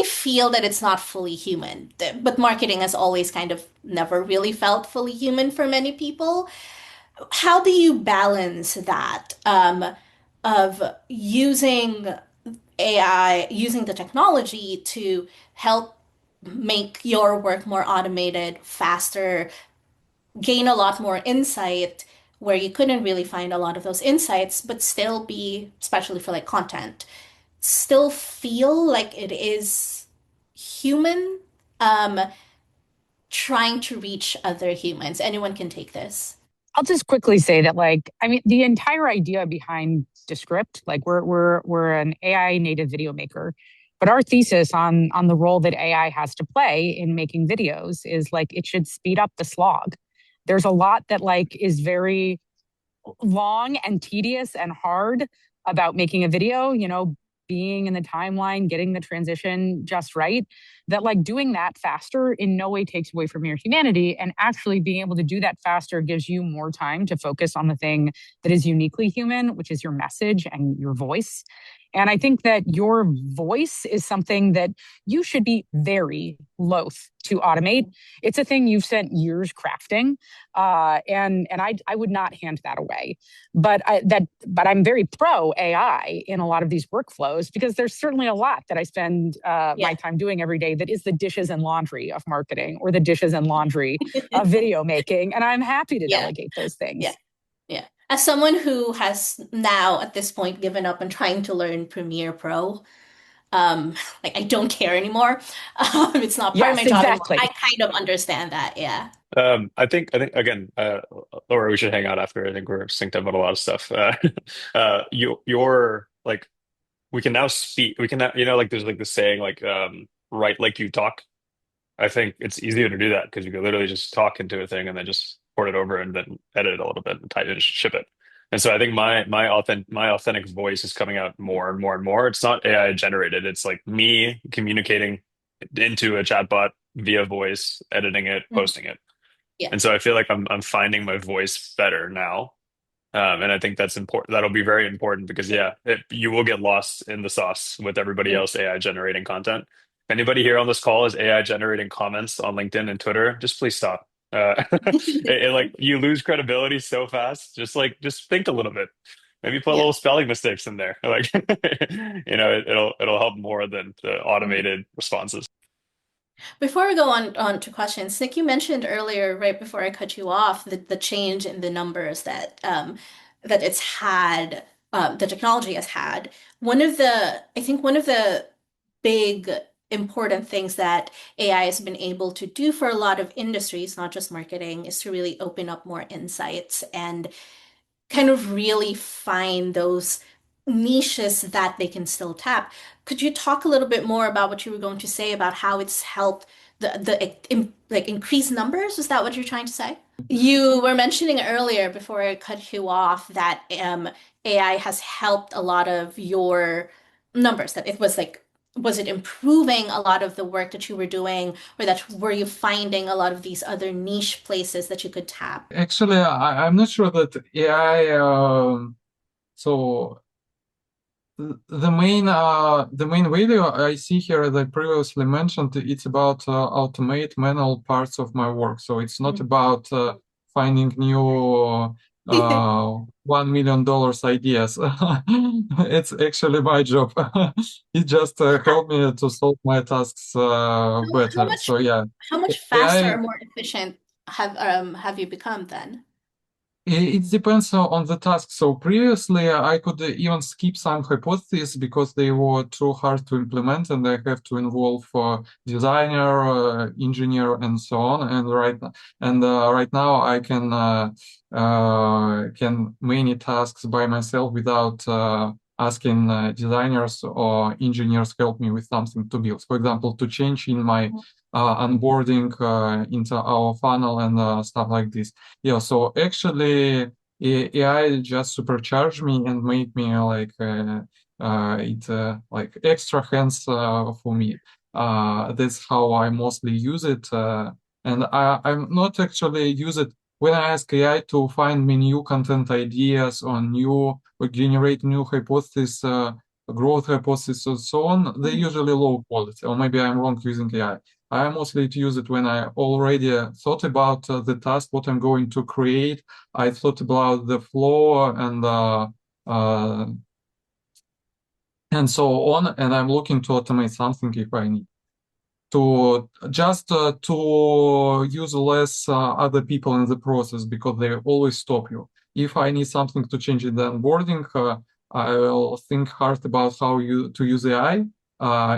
feel that it's not fully human. But marketing has always kind of never really felt fully human for many people. How do you balance that of using AI, using the technology to help make your work more automated, faster, gain a lot more insight where you couldn't really find a lot of those insights, but still be, especially for like content, still feel like it is human, trying to reach other humans? Anyone can take this. I'll just quickly say that, the entire idea behind Descript, we're an AI native video maker, but our thesis on the role that AI has to play in making videos is it should speed up the slog. There's a lot that is very long and tedious and hard about making a video, being in the timeline, getting the transition just right, that doing that faster in no way takes away from your humanity. And actually being able to do that faster gives you more time to focus on the thing that is uniquely human, which is your message and your voice. And I think that your voice is something that you should be very loath to automate. It's a thing you've spent years crafting, and I would not hand that away. But I'm very pro AI in a lot of these workflows, because there's certainly a lot that I spend my time doing every day that is the dishes and laundry of marketing, or the dishes and laundry of video making, and I'm happy to delegate those things. Yeah. As someone who has now at this point given up and trying to learn Premiere Pro, I don't care anymore. It's not part of my job anymore. I kind of understand that. Yeah. I think again, Laura, we should hang out after. I think we're synced up on a lot of stuff. You're like, we can now speak. We can now, there's the saying write like you talk. I think it's easier to do that because you can literally just talk into a thing and then just port it over and then edit it a little bit and type it, ship it. And so I think my authentic voice is coming out more and more and more. It's not AI generated. It's like me communicating into a chatbot via voice, editing it, posting it. Yeah. And so I feel like I'm finding my voice better now. And I think that's important. That'll be very important because you will get lost in the sauce with everybody else AI generating content. If anybody here on this call is AI generating comments on LinkedIn and Twitter, just please stop. You lose credibility so fast. Just think a little bit. maybe put a little spelling mistakes in there. Like, it'll help more than the automated responses. Before we go on to questions, Nik, you mentioned earlier, right before I cut you off, the change in the numbers that it's had, the technology has had. I think one of the big important things that AI has been able to do for a lot of industries, not just marketing, is to really open up more insights and kind of really find those niches that they can still tap. Could you talk a little bit more about what you were going to say about how it's helped like increase numbers? Is that what you're trying to say? You were mentioning earlier before I cut you off that AI has helped a lot of your numbers, that it was like, was it improving a lot of the work that you were doing, or that were you finding a lot of these other niche places that you could tap? Actually, I'm not sure that AI. So the main value I see here, as I previously mentioned, it's about automate manual parts of my work. So it's not about finding new $1 million ideas. It's actually my job. It just helped me to solve my tasks better. So yeah, How much faster or more efficient have you become then? It depends on the task. So previously, I could even skip some hypotheses because they were too hard to implement, and I have to involve designer, engineer, and so on. And right now, I can many tasks by myself without asking designers or engineers help me with something to build. For example, to change in my onboarding into our funnel and stuff like this. Yeah, so actually AI just supercharged me and made me like like extra hands for me. That's how I mostly use it, and I'm not actually use it when I ask AI to find me new content ideas or generate new hypotheses, growth hypotheses, and so on. They're usually low quality, or maybe I'm wrong using AI. I mostly use it when I already thought about the task, what I'm going to create. I thought about the flow and so on, and I'm looking to automate something if I need to use less other people in the process, because they always stop you. If I need something to change in the onboarding, I will think hard about how to use AI.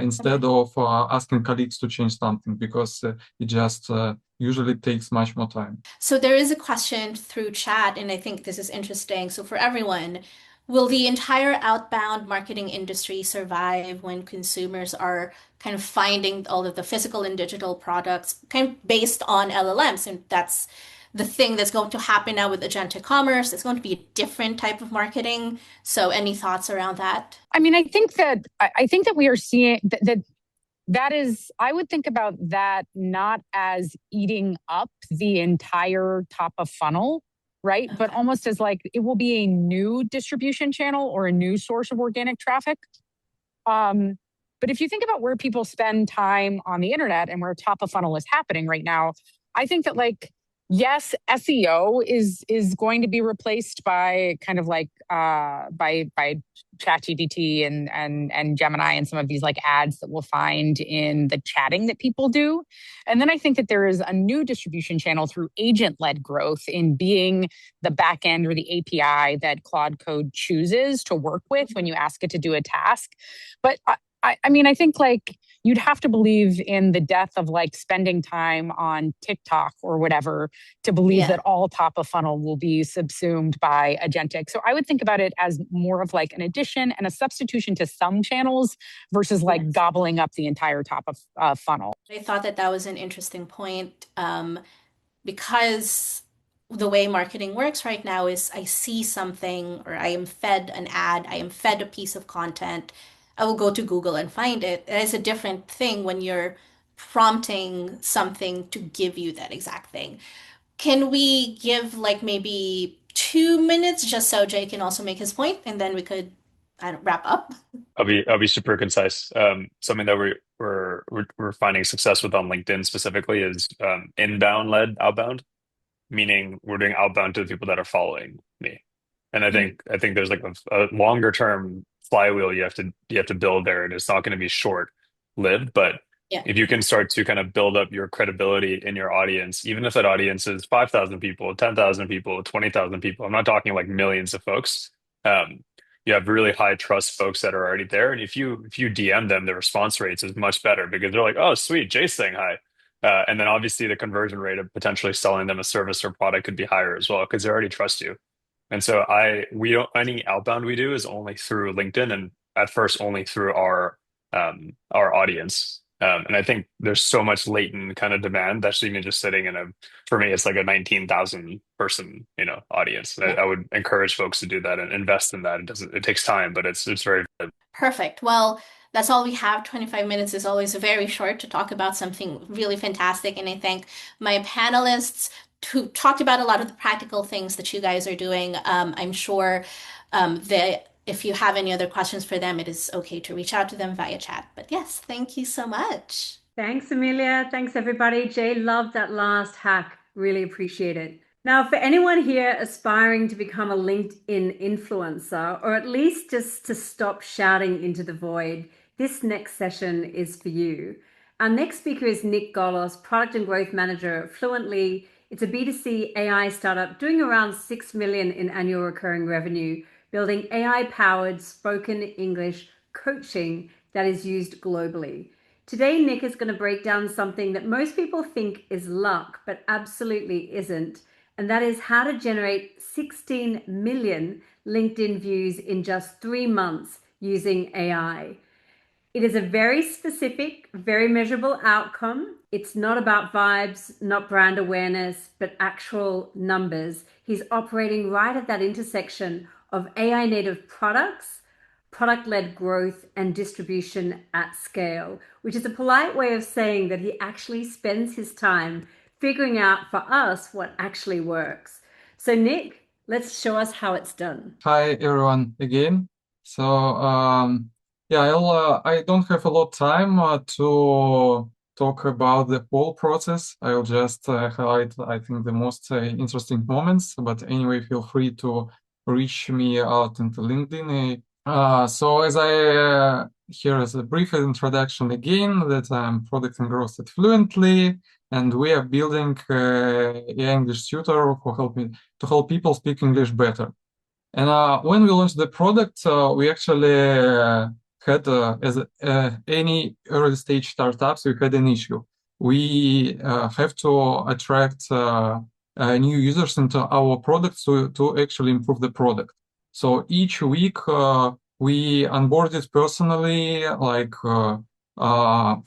Instead of asking colleagues to change something, because it just usually takes much more time. So there is a question through chat, and I think this is interesting. So for everyone, will the entire outbound marketing industry survive when consumers are kind of finding all of the physical and digital products kind of based on LLMs? And that's the thing that's going to happen now with agentic commerce. It's going to be a different type of marketing. So any thoughts around that? I mean, I think that we are seeing that is, I would think about that not as eating up the entire top of funnel, right? But almost as like it will be a new distribution channel or a new source of organic traffic. But if you think about where people spend time on the internet and where top of funnel is happening right now, I think that like, yes, SEO is going to be replaced by kind of like by ChatGPT and Gemini and some of these like ads that we'll find in the chatting that people do. And then I think that there is a new distribution channel through agent-led growth in being the backend or the API that Claude Code chooses to work with when you ask it to do a task. But I mean, I think like you'd have to believe in the death of like spending time on TikTok or whatever to believe that all top of funnel will be subsumed by agentic. So I would think about it as more of like an addition and a substitution to some channels versus like gobbling up the entire top of funnel. I thought that was an interesting point because the way marketing works right now is I see something or I am fed an ad, I am fed a piece of content. I will go to Google and find it. It is a different thing when you're prompting something to give you that exact thing. Can we give like maybe 2 minutes just so Jay can also make his point, and then we could wrap up? I'll be super concise. Something that we're finding success with on LinkedIn specifically is inbound led outbound, meaning we're doing outbound to the people that are following me. And I think there's like a longer term flywheel you have to build there, and it's not going to be short lived. But Yeah. if you can start to kind of build up your credibility in your audience, even if that audience is 5,000 people, 10,000 people, 20,000 people, I'm not talking like millions of folks. You have really high trust folks that are already there, and if you DM them, the response rates is much better because they're like, oh, sweet, Jay's saying hi. And then obviously the conversion rate of potentially selling them a service or product could be higher as well because they already trust you. And so we don't, any outbound we do is only through LinkedIn, and at first only through our audience. And I think there's so much latent kind of demand that's even just sitting in for me, it's like a 19,000 person, audience. I would encourage folks to do that and invest in that. It takes time, but it's very good. Perfect. Well, that's all we have. 25 minutes is always very short to talk about something really fantastic. And I thank my panelists who talked about a lot of the practical things that you guys are doing. I'm sure that if you have any other questions for them, it is okay to reach out to them via chat. But yes, thank you so much. Thanks, Amelia. Thanks, everybody. Jay, loved that last hack. Really appreciate it. Now, for anyone here aspiring to become a LinkedIn influencer, or at least just to stop shouting into the void, this next session is for you. Our next speaker is Nik Golos, Product and Growth Manager at Fluently. It's a B2C AI startup doing around 6 million in annual recurring revenue, building AI-powered spoken English coaching that is used globally. Today, Nik is going to break down something that most people think is luck, but absolutely isn't. And that is how to generate 16 million LinkedIn views in just 3 months using AI. It is a very specific, very measurable outcome. It's not about vibes, not brand awareness, but actual numbers. He's operating right at that intersection of AI native products, product-led growth, and distribution at scale, which is a polite way of saying that he actually spends his time figuring out for us what actually works. So Nik, let's show us how it's done. Hi everyone again. So I don't have a lot of time to talk about the whole process. I'll just highlight, I think, the most interesting moments. But anyway, feel free to reach me out into LinkedIn. So as here is a brief introduction again, that I'm product and growth at Fluently, and we are building an English tutor to help people speak English better. And when we launched the product, we actually had, as any early stage startups, we had an issue. We have to attract new users into our product to actually improve the product. So each week we onboarded personally like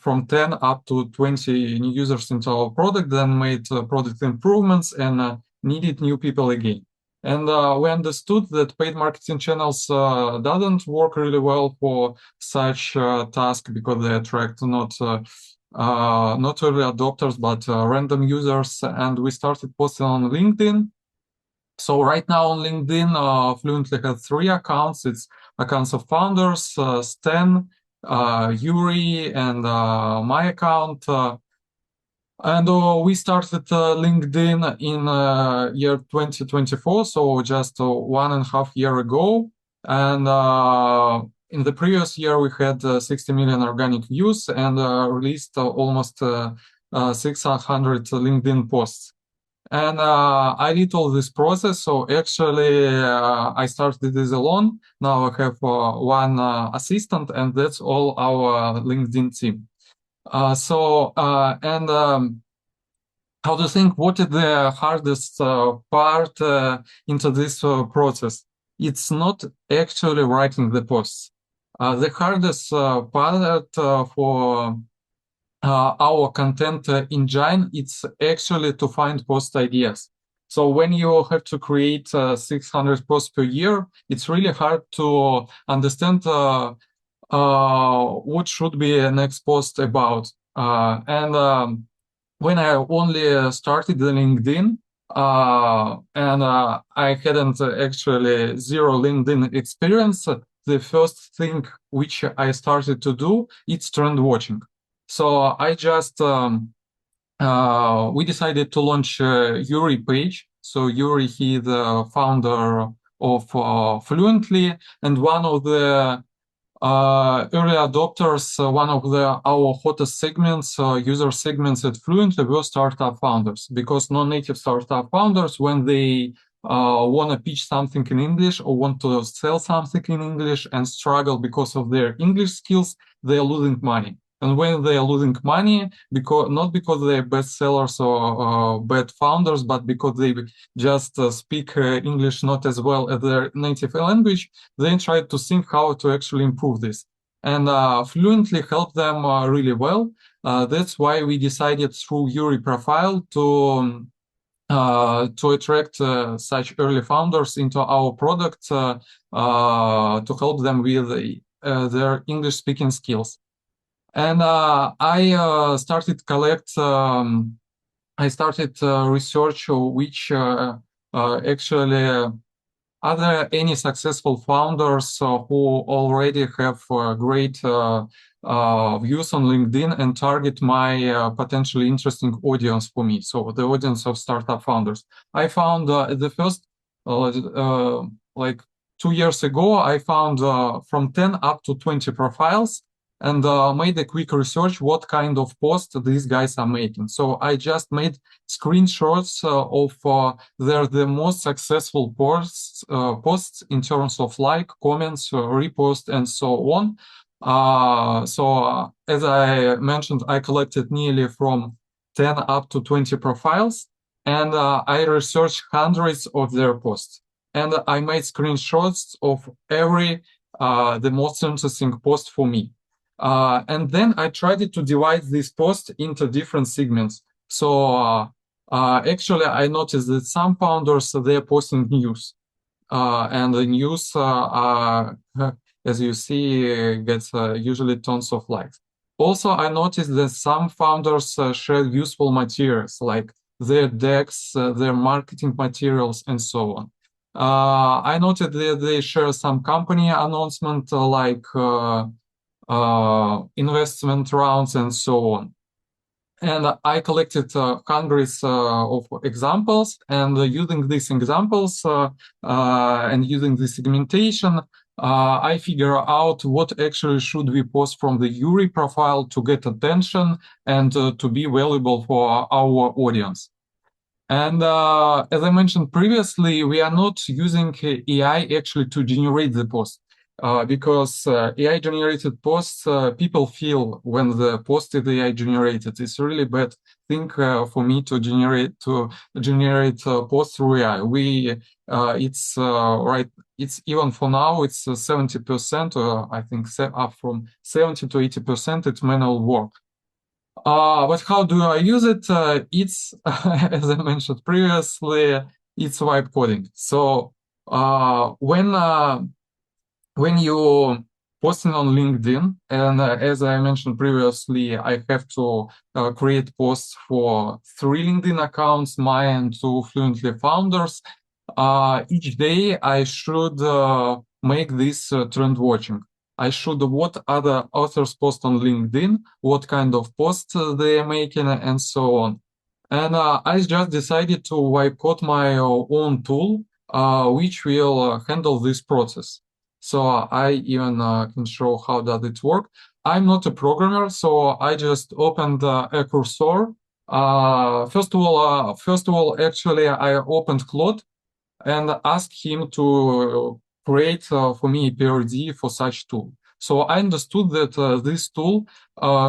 from 10 up to 20 new users into our product, then made product improvements and needed new people again. And we understood that paid marketing channels doesn't work really well for such task because they attract not early adopters, but random users. And we started posting on LinkedIn. So right now on LinkedIn, Fluently has 3 accounts. It's accounts of founders, Stan, Yuri, and my account. And we started LinkedIn in year 2024, so just 1.5 years ago. And in the previous year, we had 60 million organic views and released almost 600 LinkedIn posts. And I did all this process. So actually, I started this alone. Now I have one assistant, and that's all our LinkedIn team. How to think what is the hardest part into this process? It's not actually writing the posts. The hardest part for our content engine, it's actually to find post ideas. So when you have to create 600 posts per year, it's really hard to understand what should be a next post about. When I only started the LinkedIn, and I hadn't actually zero LinkedIn experience, the first thing which I started to do is trend watching. So I just we decided to launch Yuri page. So Yuri, he the founder of Fluently, and one of the early adopters, one of our hottest segments, user segments at Fluently were startup founders, because non-native startup founders, when they want to pitch something in English or want to sell something in English and struggle because of their English skills, they are losing money. And when they are losing money, not because they're bad sellers or bad founders, but because they just speak English not as well as their native language, they try to think how to actually improve this. And Fluently helped them really well. That's why we decided through Yuri profile to attract such early founders into our product to help them with their English speaking skills. And I started research which actually are there any successful founders who already have great views on LinkedIn and target my potentially interesting audience for me, so the audience of startup founders. I found the first, like 2 years ago, I found from 10 up to 20 profiles, and made a quick research what kind of posts these guys are making. So I just made screenshots of the most successful posts in terms of like, comments, repost, and so on. So as I mentioned, I collected nearly from 10 up to 20 profiles, and I researched hundreds of their posts. And I made screenshots of every the most interesting post for me. And then I tried to divide this post into different segments. So actually, I noticed that some founders, they're posting news. And the news, as you see, gets usually tons of likes. Also, I noticed that some founders share useful materials, like their decks, their marketing materials, and so on. I noted that they share some company announcement, like investment rounds and so on. And I collected hundreds of examples, and using these examples and using the segmentation, I figure out what actually should we post from the Yuri profile to get attention and to be valuable for our audience. And as I mentioned previously, we are not using AI actually to generate the post. Because AI-generated posts, people feel when the post is AI-generated. It's a really bad thing for me to generate posts through AI. It's right. It's even for now. It's 70%, or I think up from 70 to 80%. It's manual work. But how do I use it? It's as I mentioned previously, it's vibe coding. So when you posting on LinkedIn, and as I mentioned previously, I have to create posts for 3 LinkedIn accounts, mine and 2 Fluently founders. Each day I should make this trend watching. I should what other authors post on LinkedIn, what kind of posts they are making, and so on. And I just decided to vibe code my own tool, which will handle this process. So I even can show how does it work. I'm not a programmer, so I just opened a cursor. First of all, actually, I opened Claude and asked him to create for me a PRD for such tool. So I understood that this tool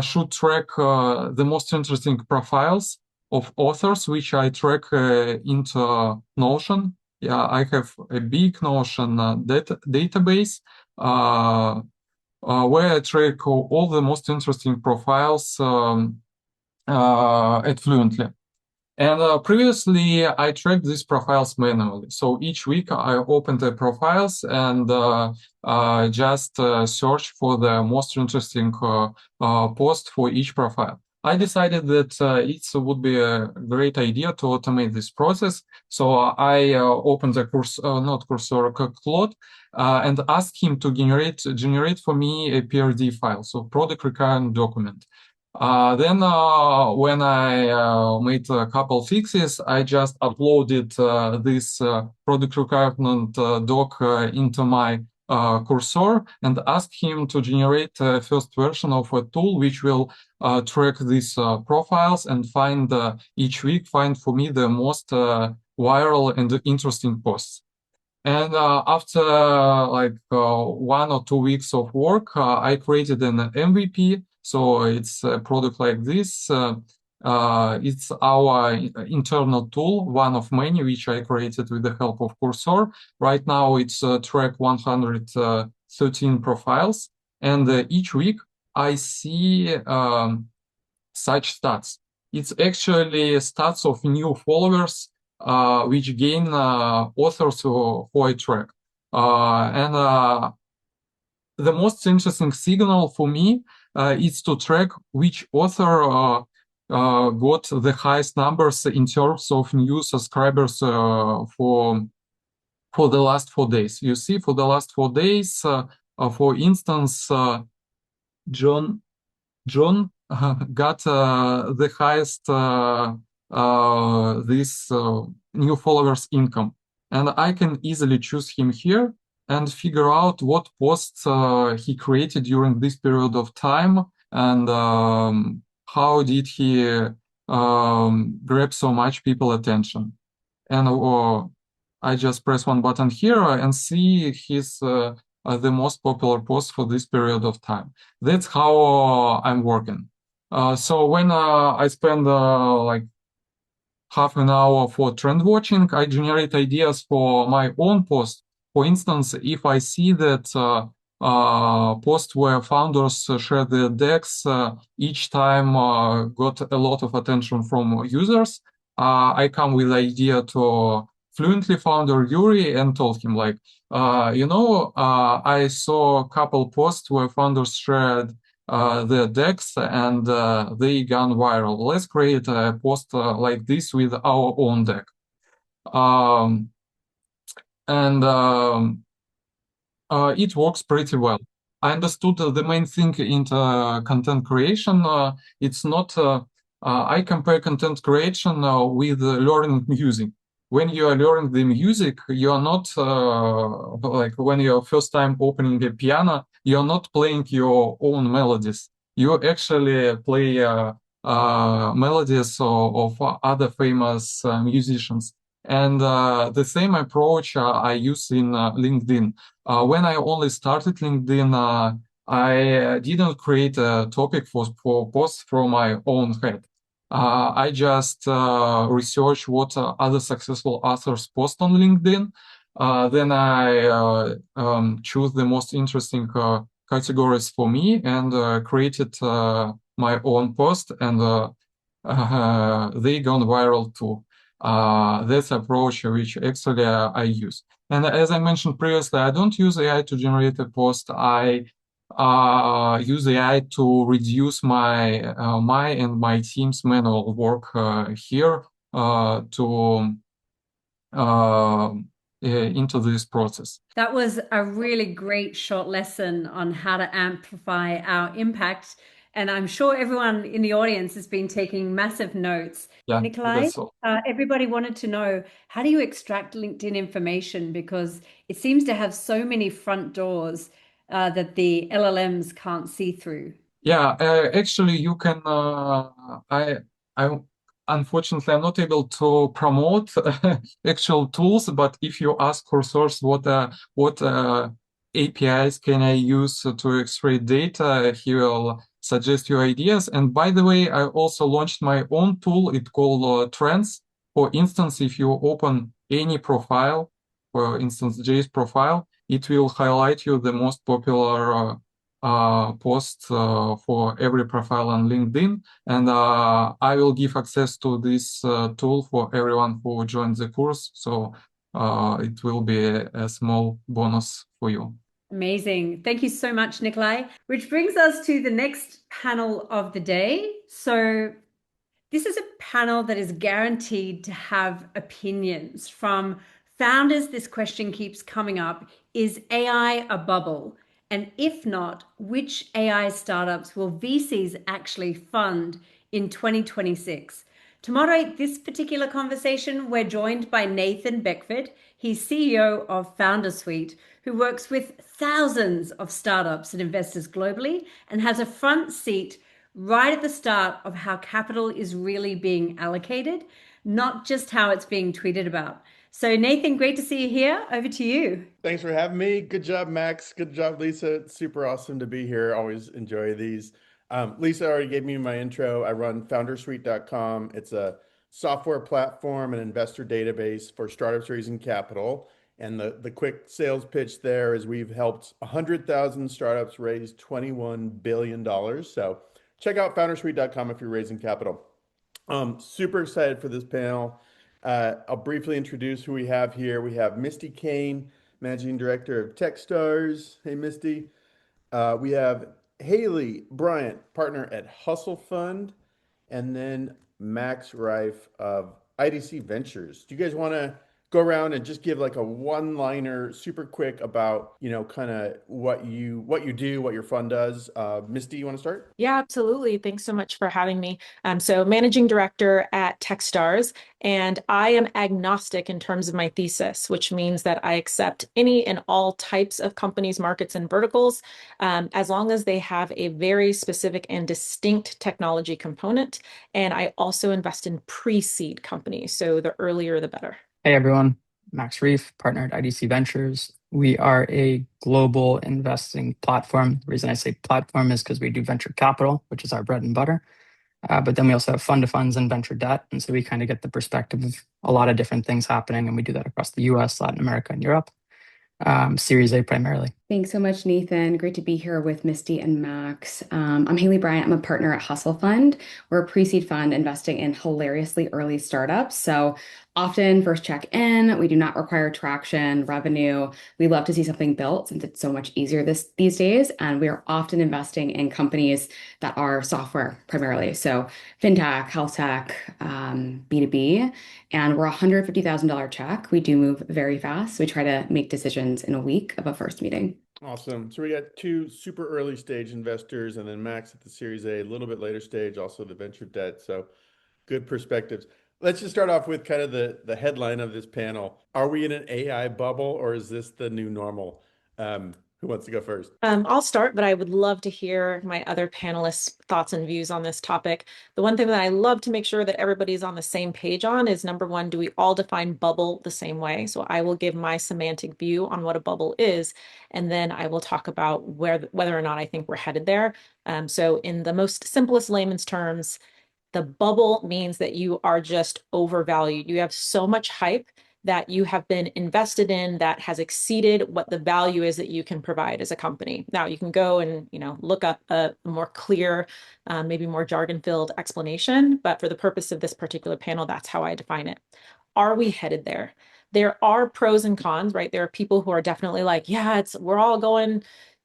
should track the most interesting profiles of authors, which I track into Notion. Yeah, I have a big Notion database where I track all the most interesting profiles at Fluently. And previously, I tracked these profiles manually. So each week, I opened the profiles and just search for the most interesting post for each profile. I decided that it would be a great idea to automate this process. So I opened the Claude, and asked him to generate for me a PRD file, so product requirement document. Then when I made a couple fixes, I just uploaded this product requirement doc into my cursor and asked him to generate a first version of a tool which will track these profiles and find each week, find for me the most viral and interesting posts. And after like 1 or 2 weeks of work, I created an MVP. So it's a product like this. It's our internal tool, one of many which I created with the help of Cursor. Right now it's track 113 profiles. And each week I see such stats. It's actually stats of new followers which gain authors for a track. And the most interesting signal for me is to track which author got the highest numbers in terms of new subscribers for the last 4 days. You see, for the last 4 days, for instance, John got the highest this new followers income, and I can easily choose him here and figure out what posts he created during this period of time, and how did he grab so much people attention. And I just press one button here and see his the most popular post for this period of time. That's how I'm working. So when I spend like half an hour for trend watching, I generate ideas for my own post. For instance, if I see that post where founders share their decks each time got a lot of attention from users, I come with idea to Fluently founder Yuri and told him like, I saw a couple posts where founders shared their decks and they gone viral. Let's create a post like this with our own deck. It works pretty well. I understood the main thing in content creation. It's not, I compare content creation with learning music. When you are learning the music, you are not like when you're first time opening a piano, you're not playing your own melodies. You actually play melodies of other famous musicians. And the same approach I use in LinkedIn. When I only started LinkedIn, I didn't create a topic for posts from my own head. I just research what other successful authors post on LinkedIn. Then I choose the most interesting categories for me and created my own post, and they gone viral too. That's approach which actually I use. And as I mentioned previously, I don't use AI to generate a post. I use AI to reduce my and my team's manual work here into this process. That was a really great short lesson on how to amplify our impact. And I'm sure everyone in the audience has been taking massive notes. Yeah, Nikolai, so. Everybody wanted to know, how do you extract LinkedIn information? Because it seems to have so many front doors that the LLMs can't see through. Yeah, actually you can, unfortunately, I'm not able to promote actual tools, but if you ask Cursors what APIs can I use to extract data, he will suggest you ideas. And by the way, I also launched my own tool. It's called Trends. For instance, if you open any profile, for instance, JS profile, it will highlight you the most popular posts for every profile on LinkedIn, and I will give access to this tool for everyone who joins the course, so it will be a small bonus for you. Amazing. Thank you so much, Nikolai. Which brings us to the next panel of the day. So this is a panel that is guaranteed to have opinions from founders. This question keeps coming up. Is AI a bubble? And if not, which AI startups will VCs actually fund in 2026? To moderate this particular conversation, we're joined by Nathan Beckford. He's CEO of Founder Suite, who works with thousands of startups and investors globally and has a front seat right at the start of how capital is really being allocated, not just how it's being tweeted about. So Nathan, great to see you here. Over to you. Thanks for having me. Good job, Max. Good job, Lisa. It's super awesome to be here. Always enjoy these. Lisa already gave me my intro. I run foundersuite.com. It's a software platform and investor database for startups raising capital. And the quick sales pitch there is we've helped 100,000 startups raise $21 billion. So check out foundersuite.com if you're raising capital. Super excited for this panel. I'll briefly introduce who we have here. We have Misty Kane, Managing Director of Techstars. Hey, Misty. We have Haley Bryant, Partner at Hustle Fund, and then Max Reif of IDC Ventures. Do you guys want to go around and just give like a one-liner, super quick about, kind of what you do, what your fund does? Misty, you want to start? Yeah, absolutely. Thanks so much for having me. So managing director at Techstars, and I am agnostic in terms of my thesis, which means that I accept any and all types of companies, markets, and verticals, as long as they have a very specific and distinct technology component. And I also invest in pre-seed companies, so the earlier the better. Hey everyone, Max Reif, partner at IDC Ventures. We are a global investing platform. The reason I say platform is because we do venture capital, which is our bread and butter. But then we also have fund of funds and venture debt. And so we kind of get the perspective of a lot of different things happening. And we do that across the US, Latin America, and Europe. Series A primarily. Thanks so much, Nathan. Great to be here with Misty and Max. I'm Haley Bryant. I'm a partner at Hustle Fund. We're a pre-seed fund investing in hilariously early startups. So often first check in, we do not require traction, revenue. We love to see something built since it's so much easier these days. And we are often investing in companies that are software primarily. So fintech, health tech, B2B, and we're a $150,000 check. We do move very fast. We try to make decisions in a week of a first meeting. Awesome. So we got two super early stage investors and then Max at the Series A little bit later stage, also the venture debt. So good perspectives. Let's just start off with kind of the headline of this panel. Are we in an AI bubble or is this the new normal? Who wants to go first? I'll start, but I would love to hear my other panelists' thoughts and views on this topic. The one thing that I love to make sure that everybody's on the same page on is, number one, do we all define bubble the same way? So I will give my semantic view on what a bubble is, and then I will talk about whether or not I think we're headed there. So in the most simplest layman's terms, the bubble means that you are just overvalued. You have so much hype that you have been invested in that has exceeded what the value is that you can provide as a company. Now you can go and look up a more clear, maybe more jargon-filled explanation, but for the purpose of this particular panel, that's how I define it. Are we headed there? There are pros and cons, right? There are people who are definitely like, yeah, we're all going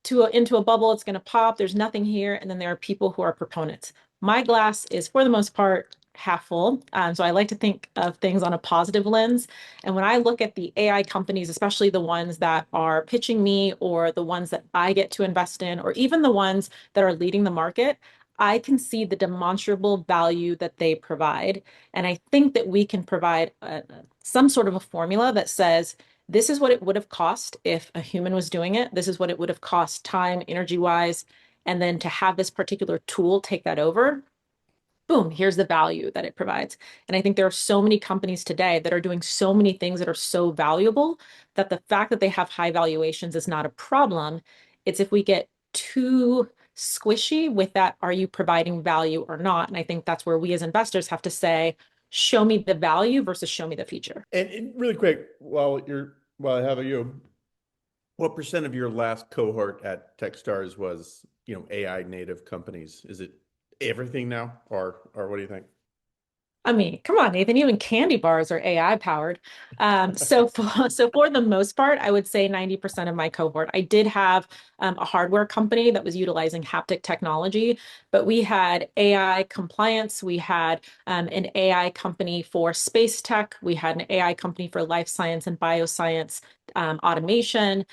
into a bubble, it's going to pop, there's nothing here. And then there are people who are proponents. My glass is, for the most part, half full. So I like to think of things on a positive lens. And when I look at the AI companies, especially the ones that are pitching me or the ones that I get to invest in, or even the ones that are leading the market, I can see the demonstrable value that they provide. And I think that we can provide some sort of a formula that says, this is what it would have cost if a human was doing it. This is what it would have cost time, energy-wise. And then to have this particular tool take that over, boom, here's the value that it provides. And I think there are so many companies today that are doing so many things that are so valuable that the fact that they have high valuations is not a problem. It's if we get too squishy with that, are you providing value or not? And I think that's where we as investors have to say, show me the value versus show me the feature. And really quick, while I have you, what % of your last cohort at Techstars was, AI native companies? Is it everything now, or what do you think? I mean, come on, Nathan, even candy bars are AI powered. So for the most part, I would say 90% of my cohort. I did have a hardware company that was utilizing haptic technology, but we had AI compliance. We had an AI company for space tech. We had an AI company for life science and bioscience. automation.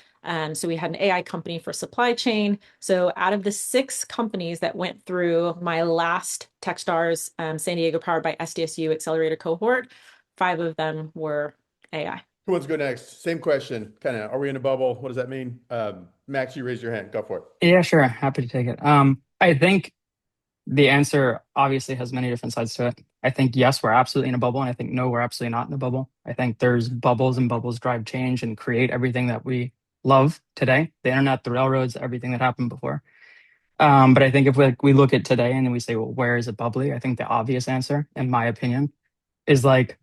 So we had an AI company for supply chain. So out of the 6 companies that went through my last Techstars San Diego powered by SDSU accelerator cohort, 5 of them were AI. Who wants to go next? Same question. Kind of, are we in a bubble? What does that mean? Max, you raised your hand. Go for it. Yeah, sure. Happy to take it. I think the answer obviously has many different sides to it. I think, yes, we're absolutely in a bubble, and I think, no, we're absolutely not in a bubble. I think there's bubbles, and bubbles drive change and create everything that we love today. The internet, the railroads, everything that happened before. But I think if we look at today and then we say, well, where is it bubbly? I think the obvious answer, in my opinion, is like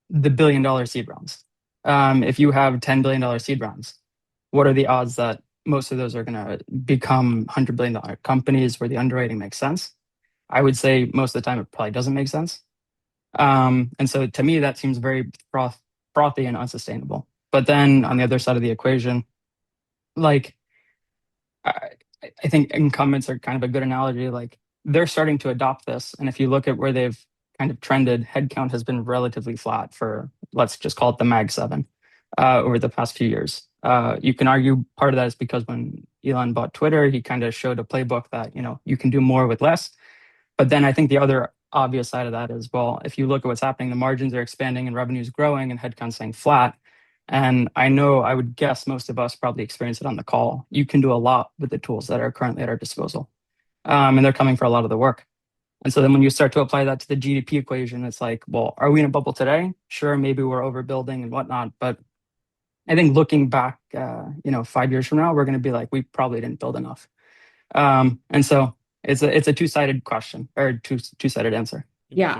the $1 billion seed rounds. If you have $10 billion seed rounds, what are the odds that most of those are going to become $100 billion companies where the underwriting makes sense? I would say most of the time it probably doesn't make sense. And so to me, that seems very frothy and unsustainable. But then on the other side of the equation, like, I think incumbents are kind of a good analogy. Like, they're starting to adopt this. And if you look at where they've kind of trended, headcount has been relatively flat for, let's just call it the Mag 7 over the past few years. You can argue part of that is because when Elon bought Twitter, he kind of showed a playbook that, you can do more with less. But then I think the other obvious side of that is, well, if you look at what's happening, the margins are expanding and revenue is growing and headcount staying flat. And I know, I would guess most of us probably experience it on the call. You can do a lot with the tools that are currently at our disposal. And they're coming for a lot of the work. And so then when you start to apply that to the GDP equation, it's like, well, are we in a bubble today? Sure, maybe we're overbuilding and whatnot. But I think looking back, 5 years from now, we're going to be like, we probably didn't build enough. And so it's a two-sided question, or two-sided answer. Yeah,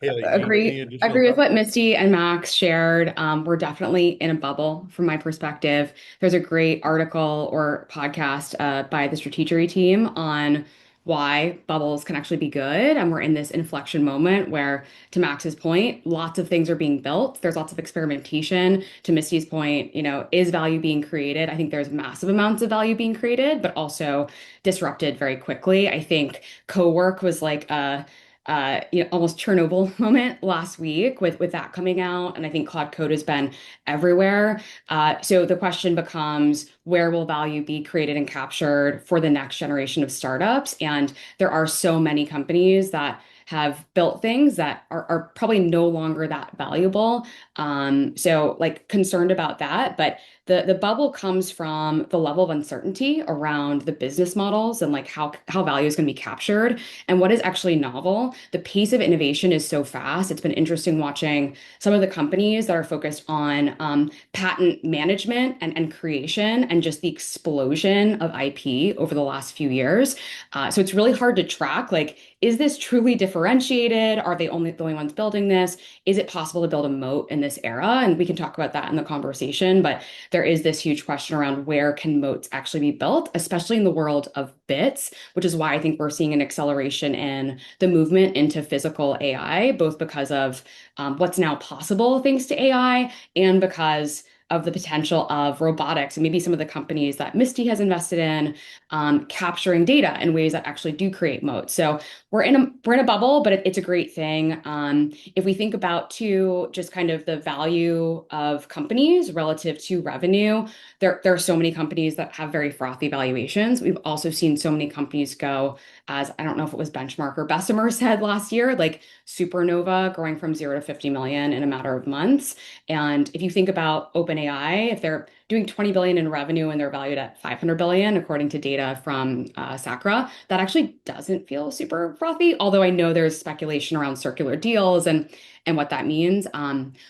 Haley, agree with what Misty and Max shared. We're definitely in a bubble from my perspective. There's a great article or podcast by the Strategery team on why bubbles can actually be good. And we're in this inflection moment where, to Max's point, lots of things are being built. There's lots of experimentation. To Misty's point, is value being created? I think there's massive amounts of value being created, but also disrupted very quickly. I think co-work was like a almost Chernobyl moment last week with that coming out. And I think Cloud Code has been everywhere. So the question becomes, where will value be created and captured for the next generation of startups? And there are so many companies that have built things that are probably no longer that valuable. So like, concerned about that. But the bubble comes from the level of uncertainty around the business models and like how value is going to be captured and what is actually novel. The pace of innovation is so fast. It's been interesting watching some of the companies that are focused on patent management and creation and just the explosion of IP over the last few years. So it's really hard to track, like, is this truly differentiated? Are they the only ones building this? Is it possible to build a moat in this era? And we can talk about that in the conversation, but there is this huge question around where can moats actually be built, especially in the world of bits, which is why I think we're seeing an acceleration in the movement into physical AI, both because of what's now possible thanks to AI and because of the potential of robotics and maybe some of the companies that Misty has invested in capturing data in ways that actually do create moats. So we're in a bubble, but it's a great thing. If we think about too, just kind of the value of companies relative to revenue, there are so many companies that have very frothy valuations. We've also seen so many companies go, as I don't know if it was Benchmark or Bessemer said last year, like supernova growing from 0 to 50 million in a matter of months. And if you think about OpenAI, if they're doing 20 billion in revenue and they're valued at 500 billion, according to data from Sacra, that actually doesn't feel super frothy. Although I know there's speculation around circular deals and what that means.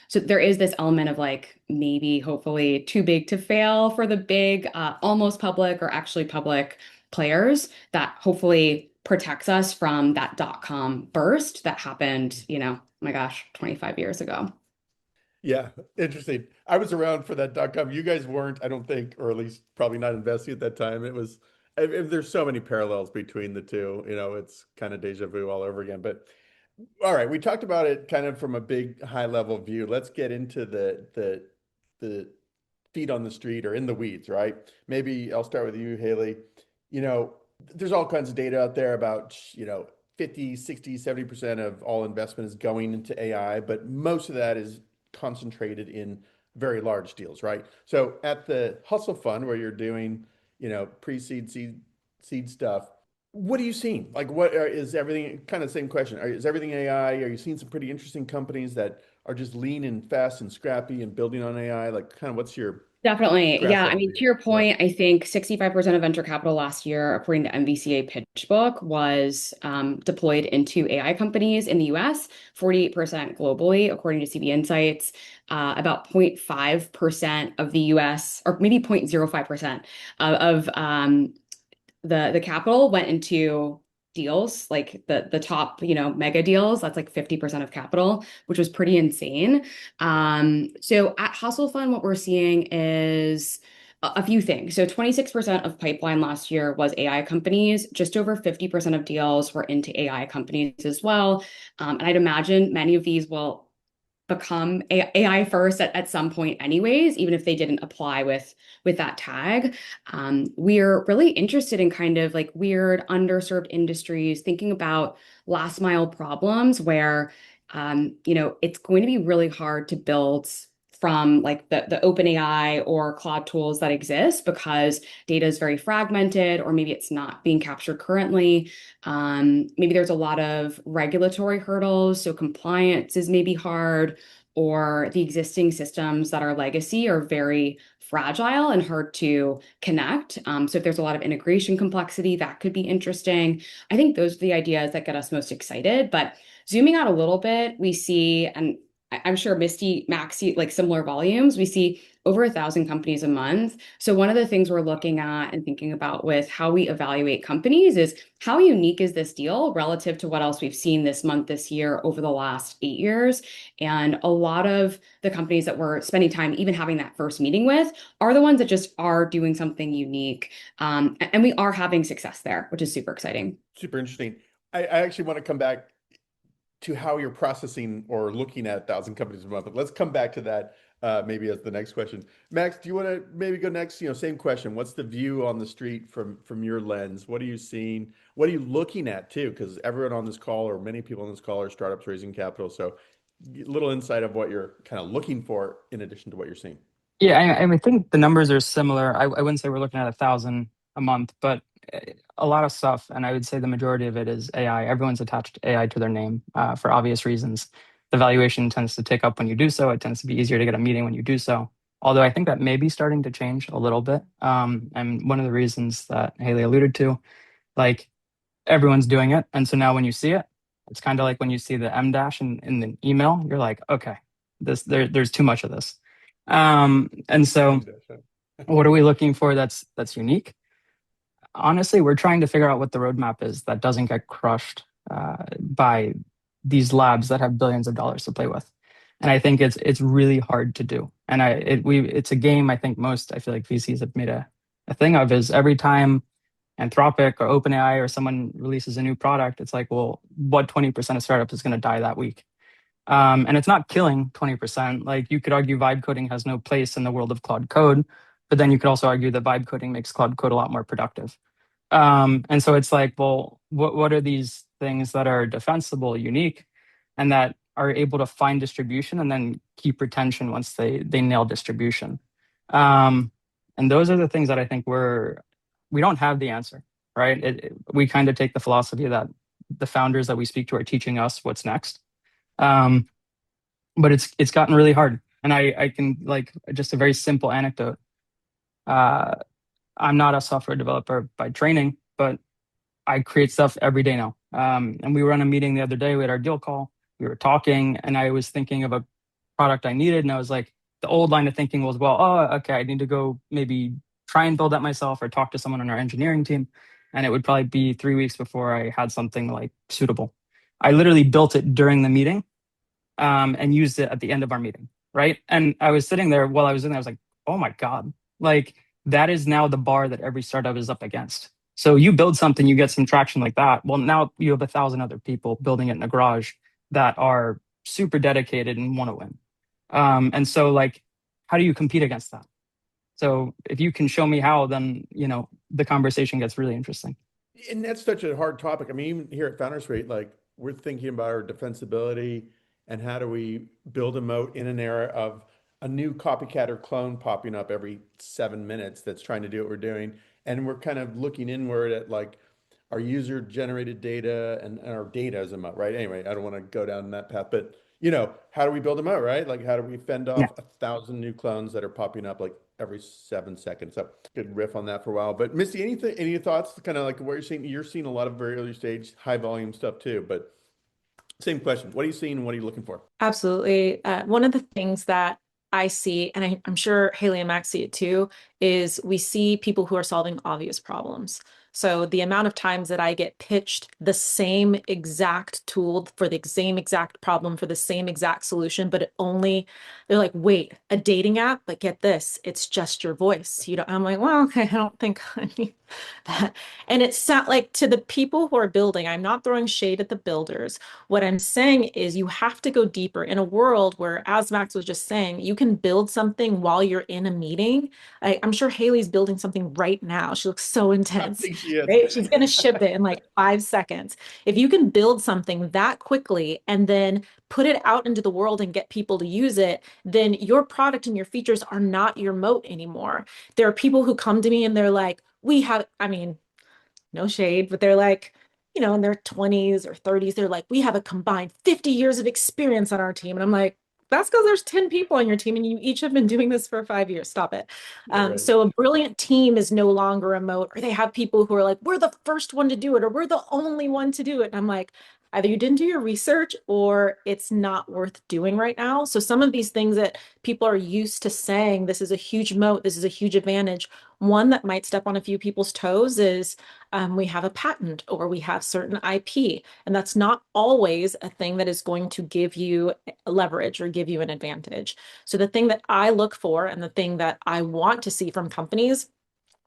So there is this element of like, maybe hopefully too big to fail for the big, almost public or actually public players that hopefully protects us from that .com burst that happened, oh my gosh, 25 years ago. Yeah, interesting. I was around for that .com. You guys weren't, I don't think, or at least probably not investing at that time. It was, there's so many parallels between the two, it's kind of deja vu all over again. But all right, we talked about it kind of from a big high level view. Let's get into the feet on the street or in the weeds, right? Maybe I'll start with you, Haley. There's all kinds of data out there about, 50, 60, 70% of all investment is going into AI, but most of that is concentrated in very large deals, right? So at the Hustle Fund where you're doing, pre-seed, seed stuff, what are you seeing? Like, what is everything, kind of same question. Is everything AI? Are you seeing some pretty interesting companies that are just lean and fast and scrappy and building on AI? Like, kind of what's your Definitely. graph Yeah. I level mean, view? to your point, I think 65% of venture capital last year, according to MVCA PitchBook, was deployed into AI companies in the US, 48% globally, according to CB Insights. About 0.5% of the US, or maybe 0.05% of the capital went into deals, like the top, mega deals. That's like 50% of capital, which was pretty insane. So at Hustle Fund, what we're seeing is a few things. So 26% of pipeline last year was AI companies. Just over 50% of deals were into AI companies as well. And I'd imagine many of these will become AI first at some point anyways, even if they didn't apply with that tag. We're really interested in kind of like weird underserved industries, thinking about last mile problems where it's going to be really hard to build from like the OpenAI or cloud tools that exist because data is very fragmented, or maybe it's not being captured currently. Maybe there's a lot of regulatory hurdles, so compliance is maybe hard, or the existing systems that are legacy are very fragile and hard to connect. So if there's a lot of integration complexity, that could be interesting. I think those are the ideas that get us most excited. But zooming out a little bit, we see, and I'm sure Misty, Max see like similar volumes. We see over 1,000 companies a month. So one of the things we're looking at and thinking about with how we evaluate companies is how unique is this deal relative to what else we've seen this month, this year, over the last 8 years. And a lot of the companies that we're spending time even having that first meeting with are the ones that just are doing something unique. And we are having success there, which is super exciting. Super interesting. I actually want to come back to how you're processing or looking at 1,000 companies a month. But let's come back to that maybe as the next question. Max, do you want to maybe go next? Same question. What's the view on the street from your lens? What are you seeing? What are you looking at too? Because everyone on this call, or many people on this call, are startups raising capital. So a little insight of what you're kind of looking for in addition to what you're seeing. Yeah, I think the numbers are similar. I wouldn't say we're looking at 1,000 a month, but a lot of stuff, and I would say the majority of it is AI. Everyone's attached AI to their name for obvious reasons. The valuation tends to tick up when you do so. It tends to be easier to get a meeting when you do so. Although I think that may be starting to change a little bit. And one of the reasons that Haley alluded to, like everyone's doing it. And so now when you see it, it's kind of like when you see the M dash in the email, you're like, okay, there's too much of this. And so what are we looking for that's unique? Honestly, we're trying to figure out what the roadmap is that doesn't get crushed by these labs that have billions of dollars to play with. And I think it's really hard to do. And it's a game I think I feel like VCs have made a thing of, is every time Anthropic or OpenAI or someone releases a new product, it's like, well, what 20% of startups is going to die that week? And it's not killing 20%. Like you could argue vibe coding has no place in the world of cloud code, but then you could also argue that vibe coding makes cloud code a lot more productive. And so it's like, well, what are these things that are defensible, unique, and that are able to find distribution and then keep retention once they nail distribution? And those are the things that I think we don't have the answer, right? We kind of take the philosophy that the founders that we speak to are teaching us what's next. But it's gotten really hard. And I can, like, just a very simple anecdote. I'm not a software developer by training, but I create stuff every day now. And we were on a meeting the other day. We had our deal call. We were talking, and I was thinking of a product I needed. And I was like, the old line of thinking was, well, okay, I need to go maybe try and build that myself or talk to someone on our engineering team. And it would probably be 3 weeks before I had something like suitable. I literally built it during the meeting and used it at the end of our meeting, right? And I was sitting there while I was in there, I was like, oh my God, like that is now the bar that every startup is up against. So you build something, you get some traction like that. Well, now you have 1,000 other people building it in a garage that are super dedicated and want to win. And so like, how do you compete against that? So if you can show me how, then, the conversation gets really interesting. And that's such a hard topic. I mean, even here at Founders Rate, like we're thinking about our defensibility and how do we build a moat in an era of a new copycat or clone popping up every 7 minutes that's trying to do what we're doing. And we're kind of looking inward at like our user generated data and our data as a moat, right? Anyway, I don't want to go down that path, but how do we build a moat, right? Like how do we fend Yeah. off 1,000 new clones that are popping up like every 7 seconds? So could riff on that for a while. But Misty, any thoughts kind of like what you're seeing? You're seeing a lot of very early stage, high volume stuff too, but same question. What are you seeing and what are you looking for? Absolutely. One of the things that I see, and I'm sure Haley and Max see it too, is we see people who are solving obvious problems. So the amount of times that I get pitched the same exact tool for the same exact problem for the same exact solution, but they're like, wait, a dating app, but get this, it's just your voice. I'm like, well, okay, I don't think I need that. And it's not like to the people who are building, I'm not throwing shade at the builders. What I'm saying is you have to go deeper in a world where, as Max was just saying, you can build something while you're in a meeting. I'm sure Haley's building something right now. She looks so intense. I think she is. Right? She's going to ship it in like 5 seconds. If you can build something that quickly and then put it out into the world and get people to use it, then your product and your features are not your moat anymore. There are people who come to me and they're like, no shade, but they're like, in their 20s or 30s, they're like, we have a combined 50 years of experience on our team. And I'm like, that's because there's 10 people on your team and you each have been doing this for 5 years. Stop it. Right. So a brilliant team is no longer a moat, or they have people who are like, we're the first one to do it, or we're the only one to do it. And I'm like, either you didn't do your research or it's not worth doing right now. So some of these things that people are used to saying, this is a huge moat, this is a huge advantage. One that might step on a few people's toes is we have a patent or we have certain IP, and that's not always a thing that is going to give you leverage or give you an advantage. So the thing that I look for and the thing that I want to see from companies,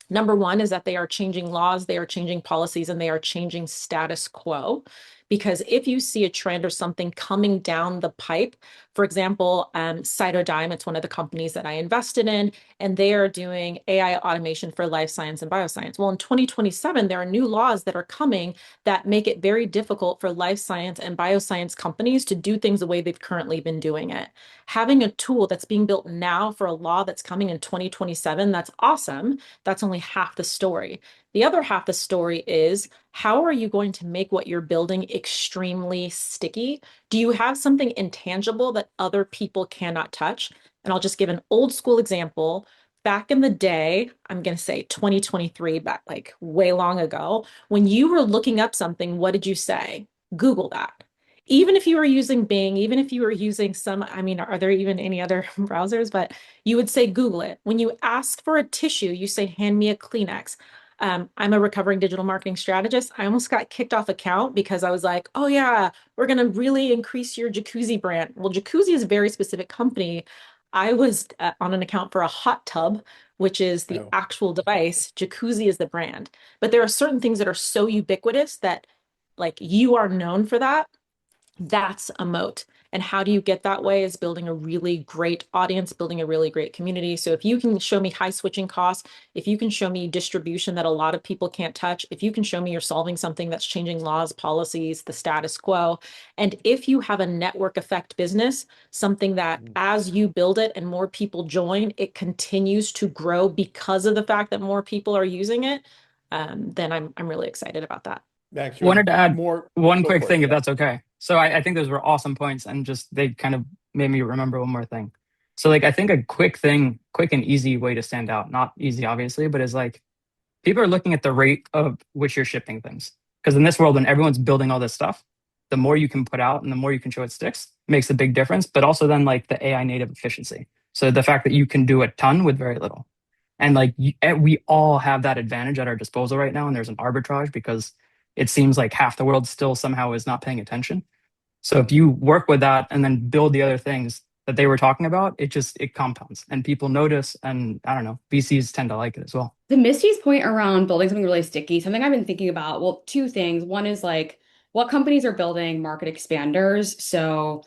number one, is that they are changing laws, they are changing policies, and they are changing status quo. Because if you see a trend or something coming down the pipe, for example, Cytodyne, it's one of the companies that I invested in, and they are doing AI automation for life science and bioscience. Well, in 2027, there are new laws that are coming that make it very difficult for life science and bioscience companies to do things the way they've currently been doing it. Having a tool that's being built now for a law that's coming in 2027, that's awesome. That's only half the story. The other half the story is, how are you going to make what you're building extremely sticky? Do you have something intangible that other people cannot touch? And I'll just give an old school example. Back in the day, I'm going to say 2023, back like way long ago, when you were looking up something, what did you say? Google that. Even if you were using Bing, even if you were using are there even any other browsers? But you would say, Google it. When you ask for a tissue, you say, hand me a Kleenex. I'm a recovering digital marketing strategist. I almost got kicked off account because I was like, oh yeah, we're going to really increase your jacuzzi brand. Well, jacuzzi is a very specific company. I was on an account for a hot tub, which is the actual device. Jacuzzi is the brand. But there are certain things that are so ubiquitous that like you are known for that. That's a moat. And how do you get that way is building a really great audience, building a really great community. So if you can show me high switching costs, if you can show me distribution that a lot of people can't touch, if you can show me you're solving something that's changing laws, policies, the status quo, and if you have a network effect business, something that as you build it and more people join, it continues to grow because of the fact that more people are using it, then I'm really excited about that. Max, wanted to add one go quick for it, thing, if yeah. that's okay. So I think those were awesome points, and just they kind of made me remember one more thing. So like I think a quick and easy way to stand out, not easy obviously, but is like people are looking at the rate of which you're shipping things. Because in this world, when everyone's building all this stuff, the more you can put out and the more you can show it sticks makes a big difference. But also then like the AI native efficiency. So the fact that you can do a ton with very little. And like we all have that advantage at our disposal right now, and there's an arbitrage because it seems like half the world still somehow is not paying attention. So if you work with that and then build the other things that they were talking about, it compounds and people notice. And I don't know, VCs tend to like it as well. To Misty's point around building something really sticky, something I've been thinking about, well, two things. One is like what companies are building market expanders. So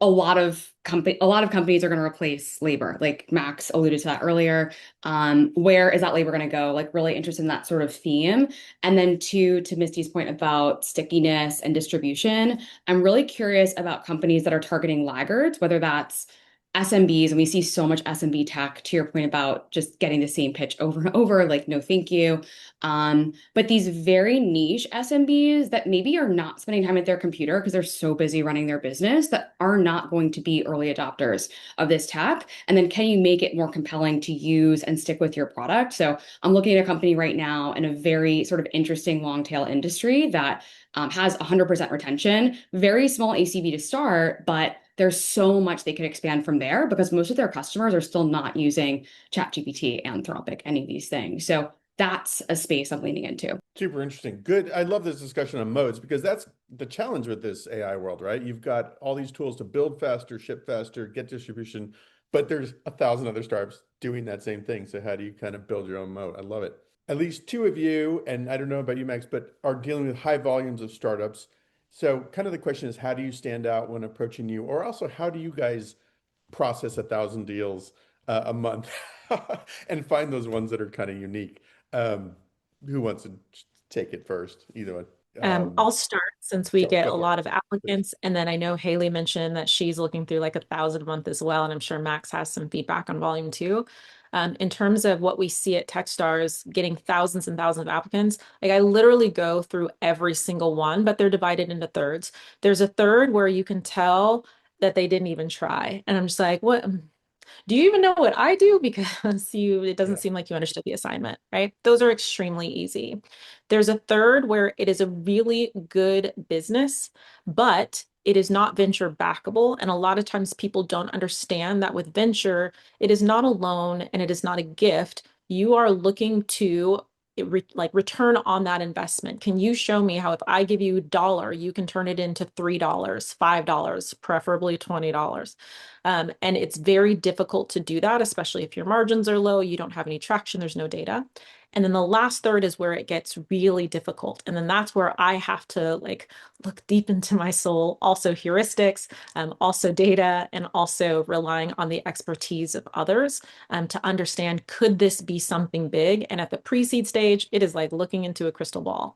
a lot of companies are going to replace labor, like Max alluded to that earlier. Where is that labor going to go? Like really interested in that sort of theme. And then two, to Misty's point about stickiness and distribution, I'm really curious about companies that are targeting laggards, whether that's SMBs, and we see so much SMB tech, to your point about just getting the same pitch over and over, like, no, thank you. But these very niche SMBs that maybe are not spending time at their computer because they're so busy running their business, that are not going to be early adopters of this tech. And then can you make it more compelling to use and stick with your product? So I'm looking at a company right now in a very sort of interesting long tail industry that has 100% retention, very small ACV to start, but there's so much they could expand from there because most of their customers are still not using ChatGPT, Anthropic, any of these things. So that's a space I'm leaning into. Super interesting. Good. I love this discussion on modes because that's the challenge with this AI world, right? You've got all these tools to build faster, ship faster, get distribution, but there's 1,000 other startups doing that same thing. So how do you kind of build your own mode? I love it. At least two of you, and I don't know about you, Max, but are dealing with high volumes of startups. So kind of the question is, how do you stand out when approaching you? Or also, how do you guys process 1,000 deals a month and find those ones that are kind of unique? Who wants to take it first? Either one. I'll start since we get a Go for it. lot of applicants. And then I know Haley mentioned that she's looking through like 1,000 a month as well. And I'm sure Max has some feedback on volume 2. In terms of what we see at Techstars, getting thousands and thousands of applicants, like I literally go through every single one, but they're divided into thirds. There's a third where you can tell that they didn't even try. And I'm just like, what? Do you even know what I do? Because it doesn't seem like you understood the assignment, right? Those are extremely easy. There's a third where it is a really good business, but it is not venture backable. And a lot of times people don't understand that with venture, it is not a loan and it is not a gift. You are looking to return on that investment. Can you show me how if I give you $1, you can turn it into $3, $5, preferably $20? And it's very difficult to do that, especially if your margins are low, you don't have any traction, there's no data. And then the last third is where it gets really difficult. And then that's where I have to like look deep into my soul, also heuristics, also data, and also relying on the expertise of others to understand, could this be something big? And at the pre-seed stage, it is like looking into a crystal ball.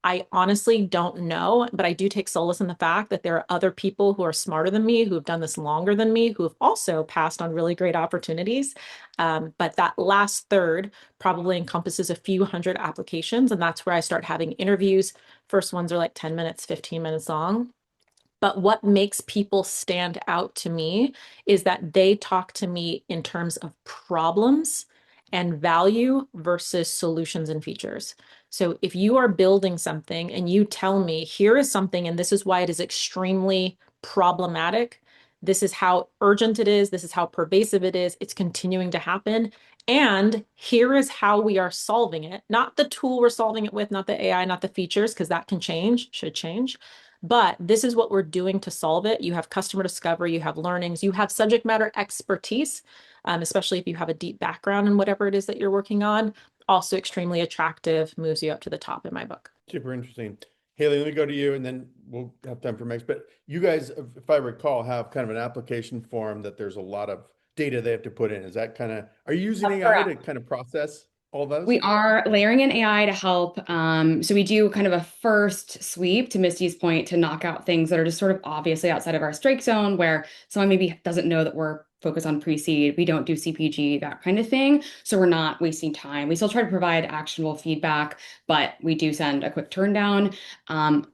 I honestly don't know, but I do take solace in the fact that there are other people who are smarter than me, who have done this longer than me, who have also passed on really great opportunities. But that last third probably encompasses a few hundred applications. And that's where I start having interviews. First ones are like 10 minutes, 15 minutes long. But what makes people stand out to me is that they talk to me in terms of problems and value versus solutions and features. So if you are building something and you tell me, here is something, and this is why it is extremely problematic, this is how urgent it is, this is how pervasive it is, it's continuing to happen, and here is how we are solving it, not the tool we're solving it with, not the AI, not the features, because that can change, should change. But this is what we're doing to solve it. You have customer discovery, you have learnings, you have subject matter expertise, especially if you have a deep background in whatever it is that you're working on. Also extremely attractive, moves you up to the top in my book. Super interesting. Haley, let me go to you and then we'll have time for Max. But you guys, if I recall, have kind of an application form that there's a lot of data they have to put in. Is that kind of, are you using AI to kind of process all those? We are layering in AI to help. So we do kind of a first sweep, to Misty's point, to knock out things that are just sort of obviously outside of our strike zone, where someone maybe doesn't know that we're focused on pre-seed, we don't do CPG, that kind of thing. So we're not wasting time. We still try to provide actionable feedback, but we do send a quick turn down.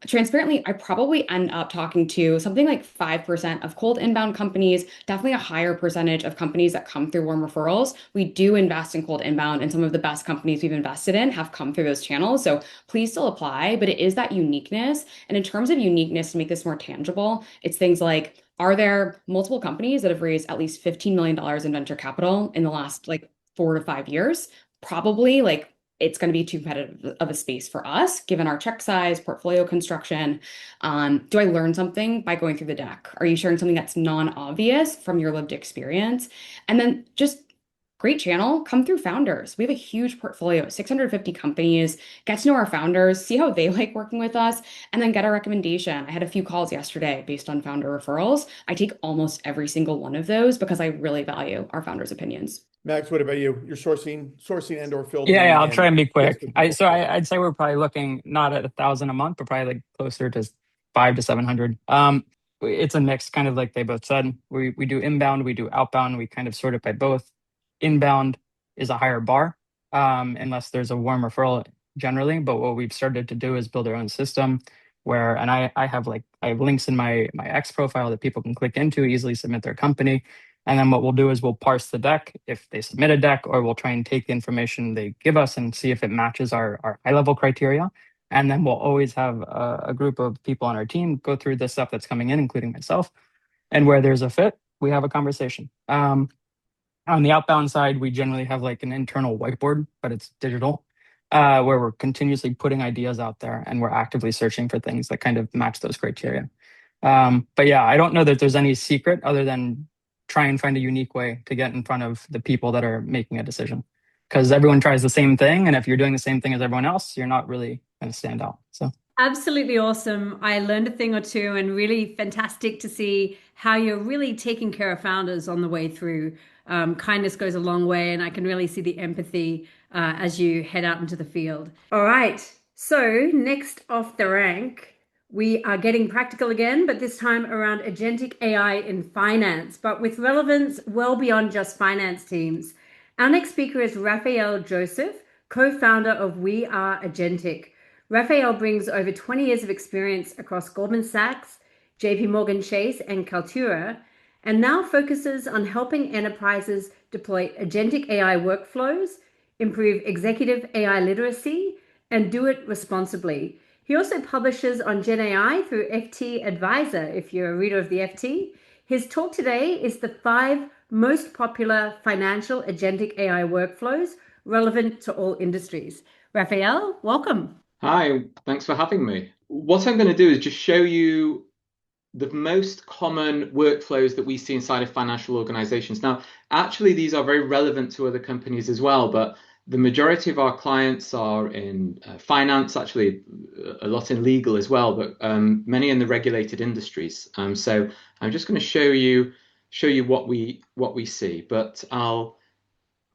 Transparently, I probably end up talking to something like 5% of cold inbound companies, definitely a higher percentage of companies that come through warm referrals. We do invest in cold inbound, and some of the best companies we've invested in have come through those channels. So please still apply, but it is that uniqueness. And in terms of uniqueness, to make this more tangible, it's things like, are there multiple companies that have raised at least $15 million in venture capital in the last like 4 to 5 years? Probably, like, it's going to be too competitive of a space for us, given our check size, portfolio construction. Do I learn something by going through the deck? Are you sharing something that's non-obvious from your lived experience? And then just great channel, come through founders. We have a huge portfolio, 650 companies. Get to know our founders, see how they like working with us, and then get a recommendation. I had a few calls yesterday based on founder referrals. I take almost every single one of those because I really value our founders' opinions. Max, what about you? You're sourcing and or filtering. Yeah, I'll try and be quick. I'd say we're probably looking not at 1,000 a month, but probably like closer to 500 to 700. it's a mix, kind of like they both said. We do inbound, we do outbound, we kind of sort it by both. Inbound is a higher bar, unless there's a warm referral generally. But what we've started to do is build our own system where, and I have links in my X profile that people can click into, easily submit their company. And then what we'll do is we'll parse the deck if they submit a deck, or we'll try and take the information they give us and see if it matches our high-level criteria. And then we'll always have a group of people on our team go through the stuff that's coming in, including myself. And where there's a fit, we have a conversation. On the outbound side, we generally have like an internal whiteboard, but it's digital, where we're continuously putting ideas out there and we're actively searching for things that kind of match those criteria. But yeah, I don't know that there's any secret other than try and find a unique way to get in front of the people that are making a decision. Because everyone tries the same thing. And if you're doing the same thing as everyone else, you're not really going to stand out. So absolutely awesome. I learned a thing or two, and really fantastic to see how you're really taking care of founders on the way through. Kindness goes a long way, and I can really see the empathy as you head out into the field. All right. So next off the rank, we are getting practical again, but this time around agentic AI in finance, but with relevance well beyond just finance teams. Our next speaker is Raphael Joseph, co-founder of We Are Agentic. Raphael brings over 20 years of experience across Goldman Sachs, JP Morgan Chase, and Kaltura, and now focuses on helping enterprises deploy agentic AI workflows, improve executive AI literacy, and do it responsibly. He also publishes on Gen AI through FT Advisor, if you're a reader of the FT. His talk today is the 5 most popular financial agentic AI workflows relevant to all industries. Raphael, welcome. Hi, thanks for having me. What I'm going to do is just show you the most common workflows that we see inside of financial organizations. Now, actually, these are very relevant to other companies as well, but the majority of our clients are in finance, actually a lot in legal as well, but many in the regulated industries. So I'm just going to show you what we see. But I've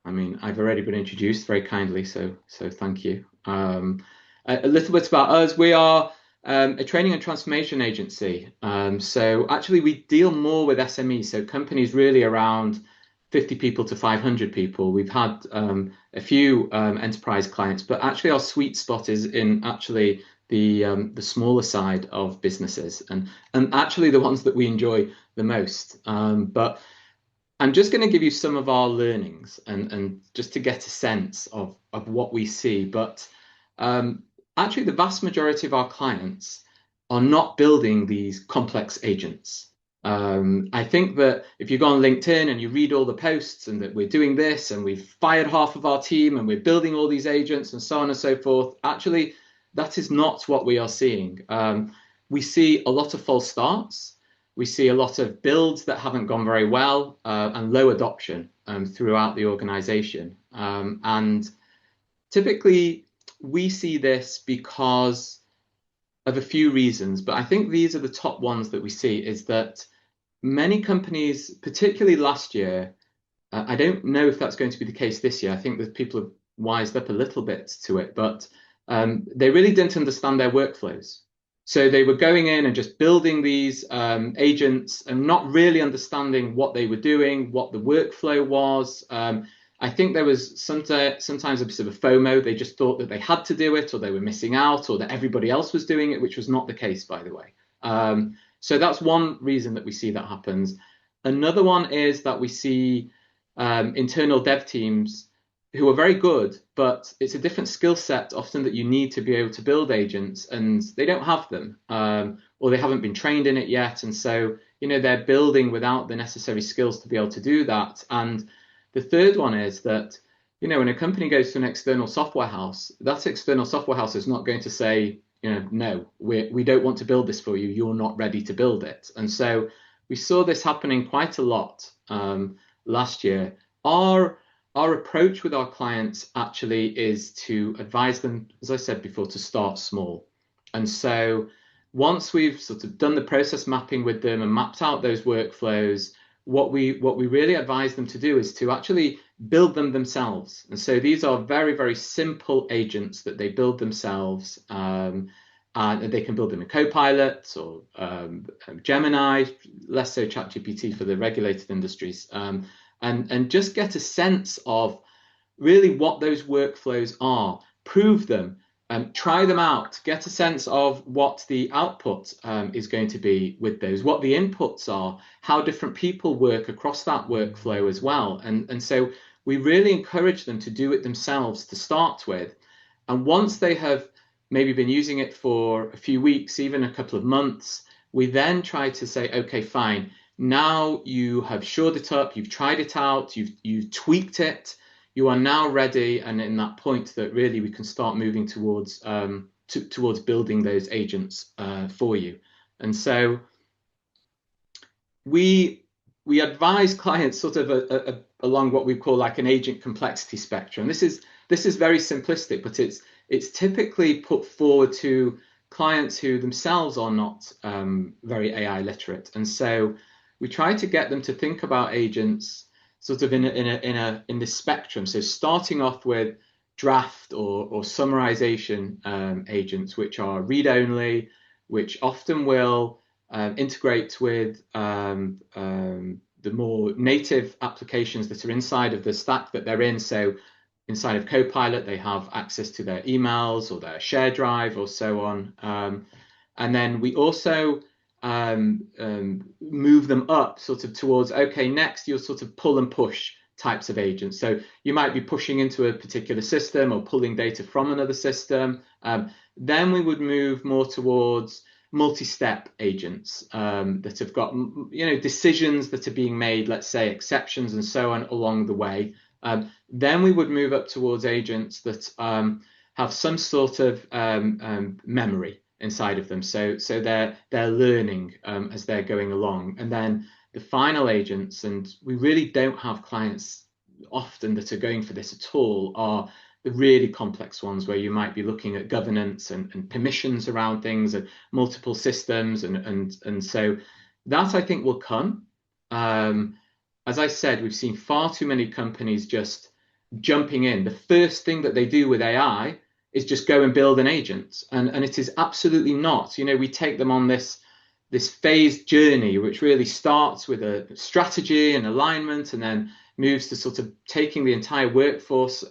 already been introduced very kindly, so thank you. A little bit about us. We are a training and transformation agency. So actually we deal more with SMEs, so companies really around 50 people to 500 people. We've had a few enterprise clients, but actually our sweet spot is in actually the smaller side of businesses and actually the ones that we enjoy the most. But I'm just going to give you some of our learnings and just to get a sense of what we see. But actually, the vast majority of our clients are not building these complex agents. I think that if you go on LinkedIn and you read all the posts and that we're doing this and we've fired half of our team and we're building all these agents and so on and so forth, actually, that is not what we are seeing. We see a lot of false starts. We see a lot of builds that haven't gone very well and low adoption throughout the organization. And typically, we see this because of a few reasons, but I think these are the top ones that we see is that many companies, particularly last year, I don't know if that's going to be the case this year. I think that people have wised up a little bit to it, but they really didn't understand their workflows. So they were going in and just building these agents and not really understanding what they were doing, what the workflow was. I think there was sometimes a bit of a FOMO. They just thought that they had to do it or they were missing out or that everybody else was doing it, which was not the case, by the way. So that's one reason that we see that happens. Another one is that we see internal dev teams who are very good, but it's a different skill set often that you need to be able to build agents, and they don't have them, or they haven't been trained in it yet. And so, they're building without the necessary skills to be able to do that. And the third one is that, when a company goes to an external software house, that external software house is not going to say, no, we don't want to build this for you. You're not ready to build it. And so we saw this happening quite a lot last year. Our approach with our clients actually is to advise them, as I said before, to start small. And so once we've sort of done the process mapping with them and mapped out those workflows, what we really advise them to do is to actually build them themselves. And so these are very, very simple agents that they build themselves. And and they can build them in Copilot or Gemini, less so ChatGPT for the regulated industries, and just get a sense of really what those workflows are, prove them, try them out, get a sense of what the output is going to be with those, what the inputs are, how different people work across that workflow as well. And so we really encourage them to do it themselves to start with. And once they have maybe been using it for a few weeks, even a couple of months, we then try to say, okay, fine, now you have shored it up, you've tried it out, you've tweaked it, you are now ready, and in that point that really we can start moving towards towards building those agents for you. And so we advise clients sort of along what we call like an agent complexity spectrum. This is very simplistic, but it's typically put forward to clients who themselves are not very AI literate, and so we try to get them to think about agents sort of in this spectrum. So starting off with draft or summarization agents, which are read only, which often will integrate with the more native applications that are inside of the stack that they're in. So inside of Copilot, they have access to their emails or their share drive or so on. And then we also move them up sort of towards, okay, next you'll sort of pull and push types of agents. So you might be pushing into a particular system or pulling data from another system. Then we would move more towards multi-step agents that have got, decisions that are being made, let's say exceptions and so on along the way. Then we would move up towards agents that have some sort of memory inside of them. So they're learning as they're going along. And then the final agents, and we really don't have clients often that are going for this at all, are the really complex ones where you might be looking at governance and permissions around things and multiple systems. And so that I think will come. As I said, we've seen far too many companies just jumping in. The first thing that they do with AI is just go and build an agent. And it is absolutely not. We take them on this phased journey, which really starts with a strategy and alignment, and then moves to sort of taking the entire workforce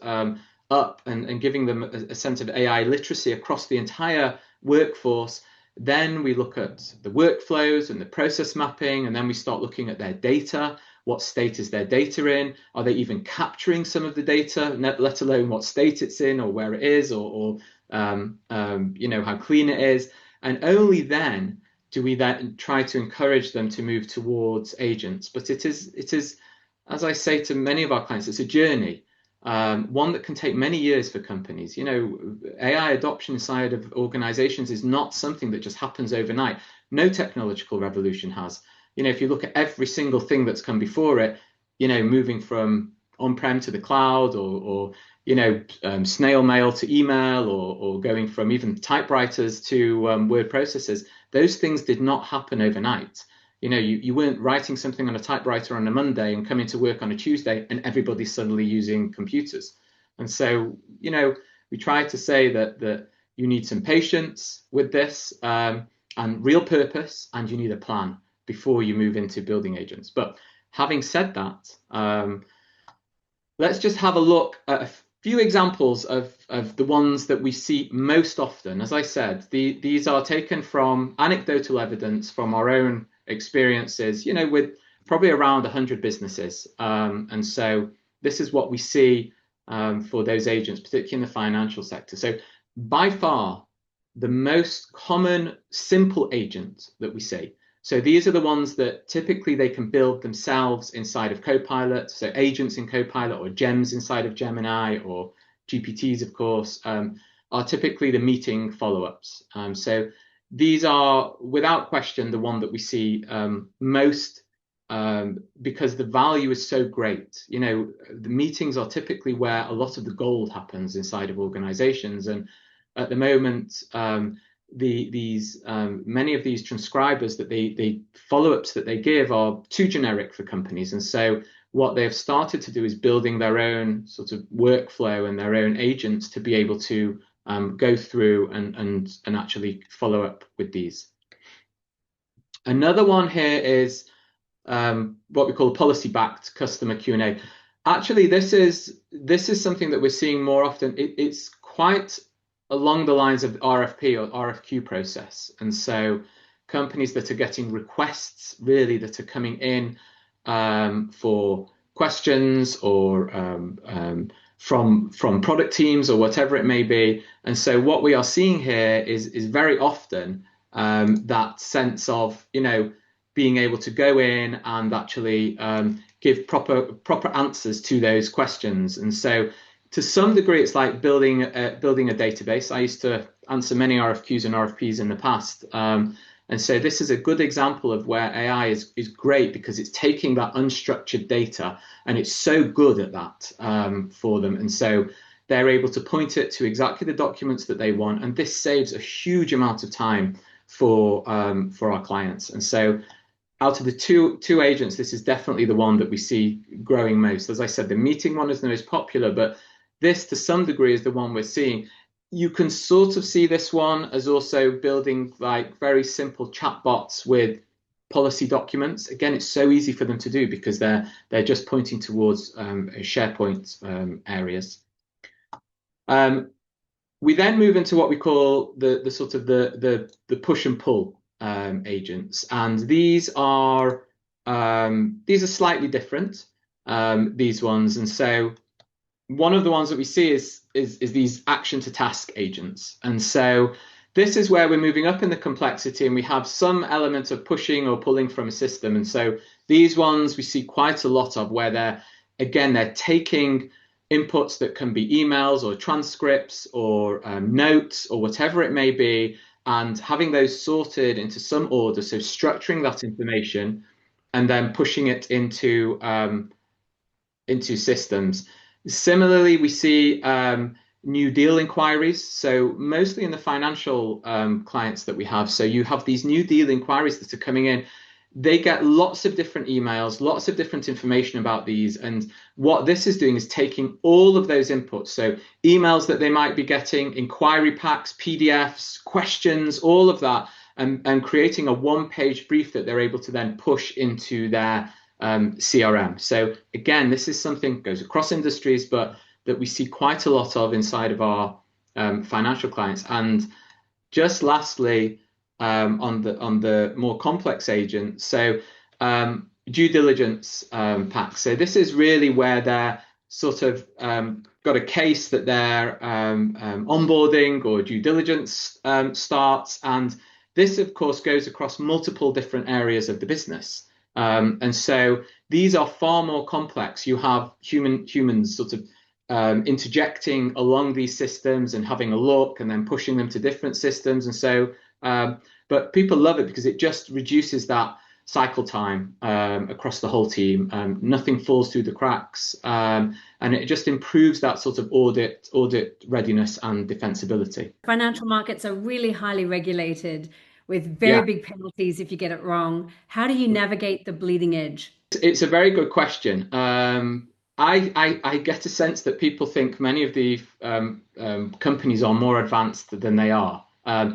up and giving them a sense of AI literacy across the entire workforce. Then we look at the workflows and the process mapping, and then we start looking at their data. What state is their data in? Are they even capturing some of the data, let alone what state it's in or where it is, or how clean it is? And only then do we then try to encourage them to move towards agents. But it is, as I say to many of our clients, it's a journey, one that can take many years for companies. AI adoption inside of organizations is not something that just happens overnight. No technological revolution has. If you look at every single thing that's come before it, moving from on-prem to the cloud, or snail mail to email, or going from even typewriters to word processors, those things did not happen overnight. You weren't writing something on a typewriter on a Monday and coming to work on a Tuesday and everybody's suddenly using computers. And so, we try to say that you need some patience with this and real purpose, and you need a plan before you move into building agents. But having said that, let's just have a look at a few examples of the ones that we see most often. As I said, these are taken from anecdotal evidence from our own experiences, with probably around 100 businesses. And so this is what we see for those agents, particularly in the financial sector. So by far, the most common simple agent that we see. So these are the ones that typically they can build themselves inside of Copilot. So agents in Copilot, or gems inside of Gemini, or GPTs, of course, are typically the meeting follow-ups. So these are, without question, the one that we see most because the value is so great. The meetings are typically where a lot of the gold happens inside of organizations. And at the moment, many of these transcribers that they follow-ups that they give are too generic for companies. And so what they have started to do is building their own sort of workflow and their own agents to be able to go through and actually follow up with these. Another one here is what we call policy-backed customer Q&A. Actually, this is something that we're seeing more often. It's quite along the lines of the RFP or RFQ process, and so companies that are getting requests really that are coming in for questions or from product teams or whatever it may be. And so what we are seeing here is very often that sense of, you know, being able to go in and actually give proper answers to those questions. And so to some degree, it's like building a database. I used to answer many RFQs and RFPs in the past. And so this is a good example of where AI is great, because it's taking that unstructured data and it's so good at that for them. And so they're able to point it to exactly the documents that they want. And this saves a huge amount of time for our clients. And so out of the two agents, this is definitely the one that we see growing most. As I said, the meeting one is the most popular, but this to some degree is the one we're seeing. You can sort of see this one as also building like very simple chatbots with policy documents. Again, it's so easy for them to do because they're just pointing towards SharePoint areas. We then move into what we call the sort of the push and pull agents, and these are slightly different, these ones. And so one of the ones that we see is these action to task agents. And so this is where we're moving up in the complexity, and we have some element of pushing or pulling from a system. And so these ones we see quite a lot of, where they're taking inputs that can be emails or transcripts or notes or whatever it may be, and having those sorted into some order. So structuring that information and then pushing it into systems. Similarly, we see new deal inquiries. So mostly in the financial clients that we have. So you have these new deal inquiries that are coming in. They get lots of different emails, lots of different information about these. And what this is doing is taking all of those inputs. So emails that they might be getting, inquiry packs, PDFs, questions, all of that, and creating a one-page brief that they're able to then push into their CRM. So again, this is something that goes across industries, but that we see quite a lot of inside of our financial clients. And just lastly, on the more complex agents, so due diligence packs. So this is really where they're sort of got a case that they're onboarding or due diligence starts, and this of course goes across multiple different areas of the business. And so these are far more complex. You have humans sort of interjecting along these systems and having a look and then pushing them to different systems. And so, but people love it because it just reduces that cycle time across the whole team. Nothing falls through the cracks, and it just improves that sort of audit readiness and defensibility. Financial markets are really highly regulated, with very big penalties if you get it wrong. How do you navigate the bleeding edge? It's a very good question. I get a sense that people think many of the companies are more advanced than they are.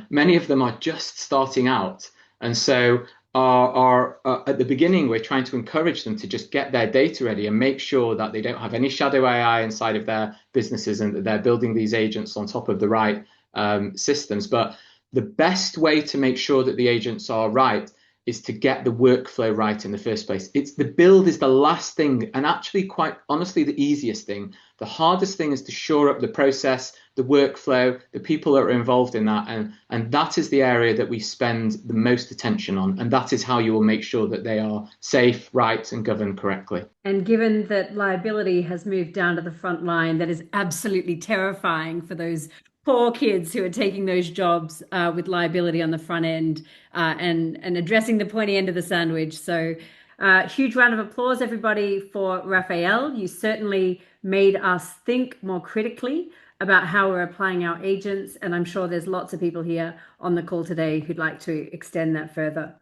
Many of them are just starting out. And so are at the beginning, we're trying to encourage them to just get their data ready and make sure that they don't have any shadow AI inside of their businesses, and that they're building these agents on top of the right systems. But the best way to make sure that the agents are right is to get the workflow right in the first place. It's the build is the last thing, and actually quite honestly the easiest thing. The hardest thing is to shore up the process, the workflow, the people that are involved in that, and that is the area that we spend the most attention on, and that is how you will make sure that they are safe, right, and governed correctly. And given that liability has moved down to the front line, that is absolutely terrifying for those poor kids who are taking those jobs with liability on the front end and addressing the pointy end of the sandwich. So huge round of applause, everybody, for Raphael. You certainly made us think more critically about how we're applying our agents. And I'm sure there's lots of people here on the call today who'd like to extend that further.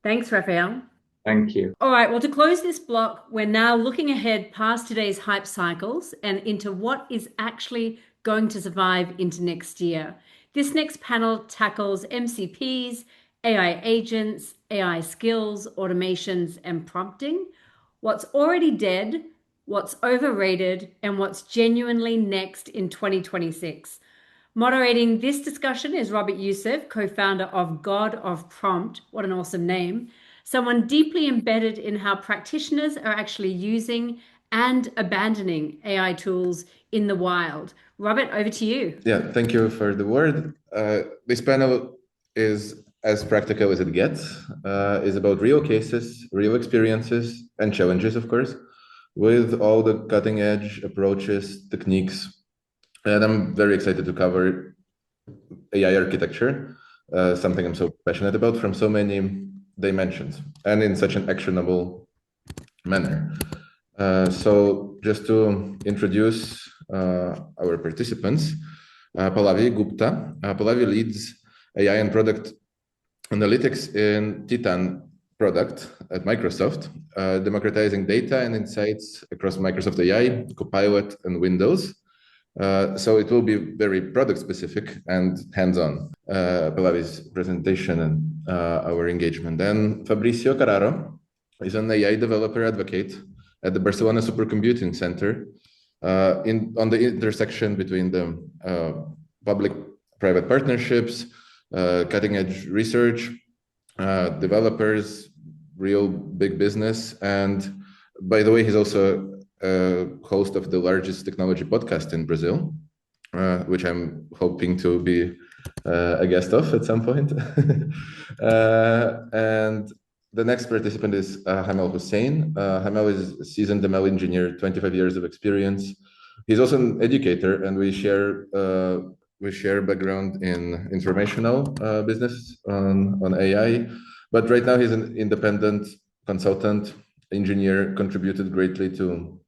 Thanks, Raphael. Thank you. All right, well, to close this block, we're now looking ahead past today's hype cycles and into what is actually going to survive into next year? This next panel tackles MCPs, AI agents, AI skills, automations, and prompting. What's already dead, what's overrated, and what's genuinely next in 2026. Moderating this discussion is Robert Joseph, co-founder of God of Prompt. What an awesome name. Someone deeply embedded in how practitioners are actually using and abandoning AI tools in the wild. Robert, over to you. Yeah, thank you for the word. This panel is as practical as it gets. Is about real cases, real experiences, and challenges, of course, with all the cutting edge approaches, techniques. And I'm very excited to cover AI architecture, something I'm so passionate about from so many dimensions and in such an actionable manner. So just to introduce our participants, Pallavi Gupta. Pallavi leads AI and product analytics in Titan product at Microsoft, democratizing data and insights across Microsoft AI, Copilot, and Windows. So it will be very product specific and hands-on, Pallavi's presentation and our engagement. Then Fabrizio Carraro is an AI developer advocate at the Barcelona Supercomputing Center on the intersection between the public-private partnerships, cutting-edge research, developers, real big business. And by the way, he's also host of the largest technology podcast in Brazil, which I'm hoping to be a guest of at some point. And the next participant is Hamel Hussein. Hamel is a seasoned ML engineer, 25 years of experience. He's also an educator, and we share background in informational business on AI. But right now he's an independent consultant engineer, contributed greatly to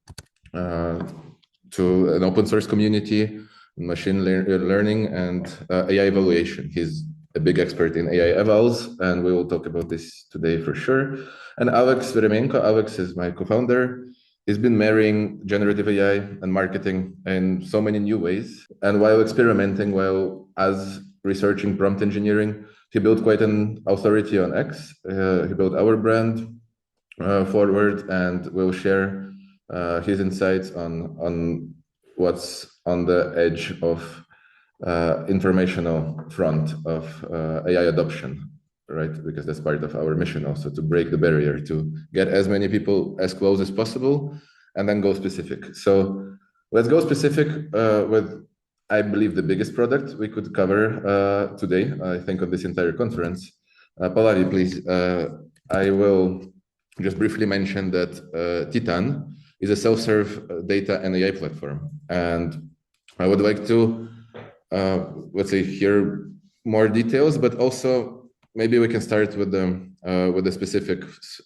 an open source community, machine learning, and AI evaluation. He's a big expert in AI evals, and we will talk about this today for sure. And Alex Veremenko. Alex is my co-founder. He's been marrying generative AI and marketing in so many new ways. And while experimenting, as researching prompt engineering, he built quite an authority on X. He built our brand forward, and will share his insights on what's on the edge of informational front of AI adoption, right? Because that's part of our mission also, to break the barrier, to get as many people as close as possible, and then go specific. So let's go specific with, I believe, the biggest product we could cover today, I think, on this entire conference. Pallavi, please. I will just briefly mention that Titan is a self-serve data and AI platform. And I would like to, let's say, hear more details, but also maybe we can start with the specifics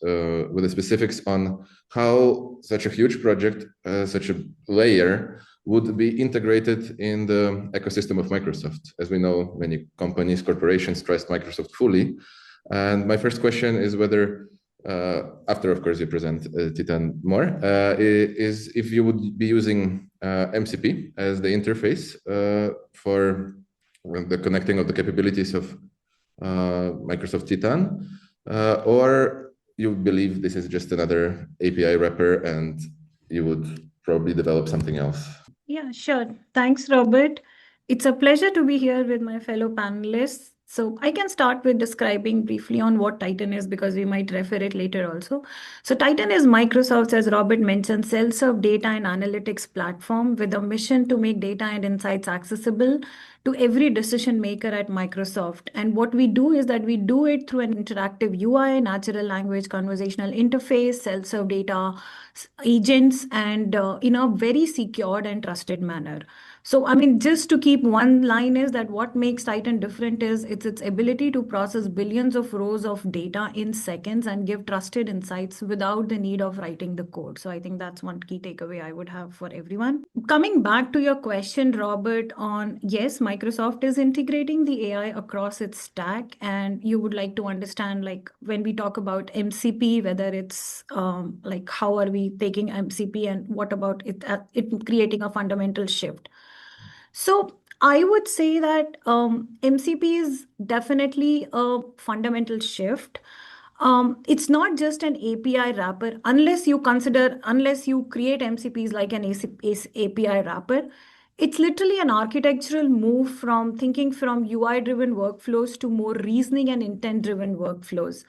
on how such a huge project, such a layer, would be integrated in the ecosystem of Microsoft. As we know, many companies, corporations trust Microsoft fully. And my first question is whether, after, of course, you present Titan more, is if you would be using MCP as the interface for the connecting of the capabilities of Microsoft Titan, or you believe this is just another API wrapper and you would probably develop something else? Yeah, sure. Thanks, Robert. It's a pleasure to be here with my fellow panelists. So I can start with describing briefly on what Titan is, because we might refer it later also. So Titan is Microsoft's, as Robert mentioned, self-serve data and analytics platform with a mission to make data and insights accessible to every decision maker at Microsoft. And what we do is that we do it through an interactive UI, natural language conversational interface, self-serve data agents, and in a very secured and trusted manner. So, I mean, just to keep one line is that what makes Titan different is its ability to process billions of rows of data in seconds and give trusted insights without the need of writing the code. So I think that's one key takeaway I would have for everyone. Coming back to your question, Robert, on yes, Microsoft is integrating the AI across its stack, and you would like to understand, like, when we talk about MCP, whether it's like how are we taking MCP and what about it creating a fundamental shift. So I would say that MCP is definitely a fundamental shift. It's not just an API wrapper, unless you create MCPs like an API wrapper. It's literally an architectural move from thinking from UI-driven workflows to more reasoning and intent-driven workflows.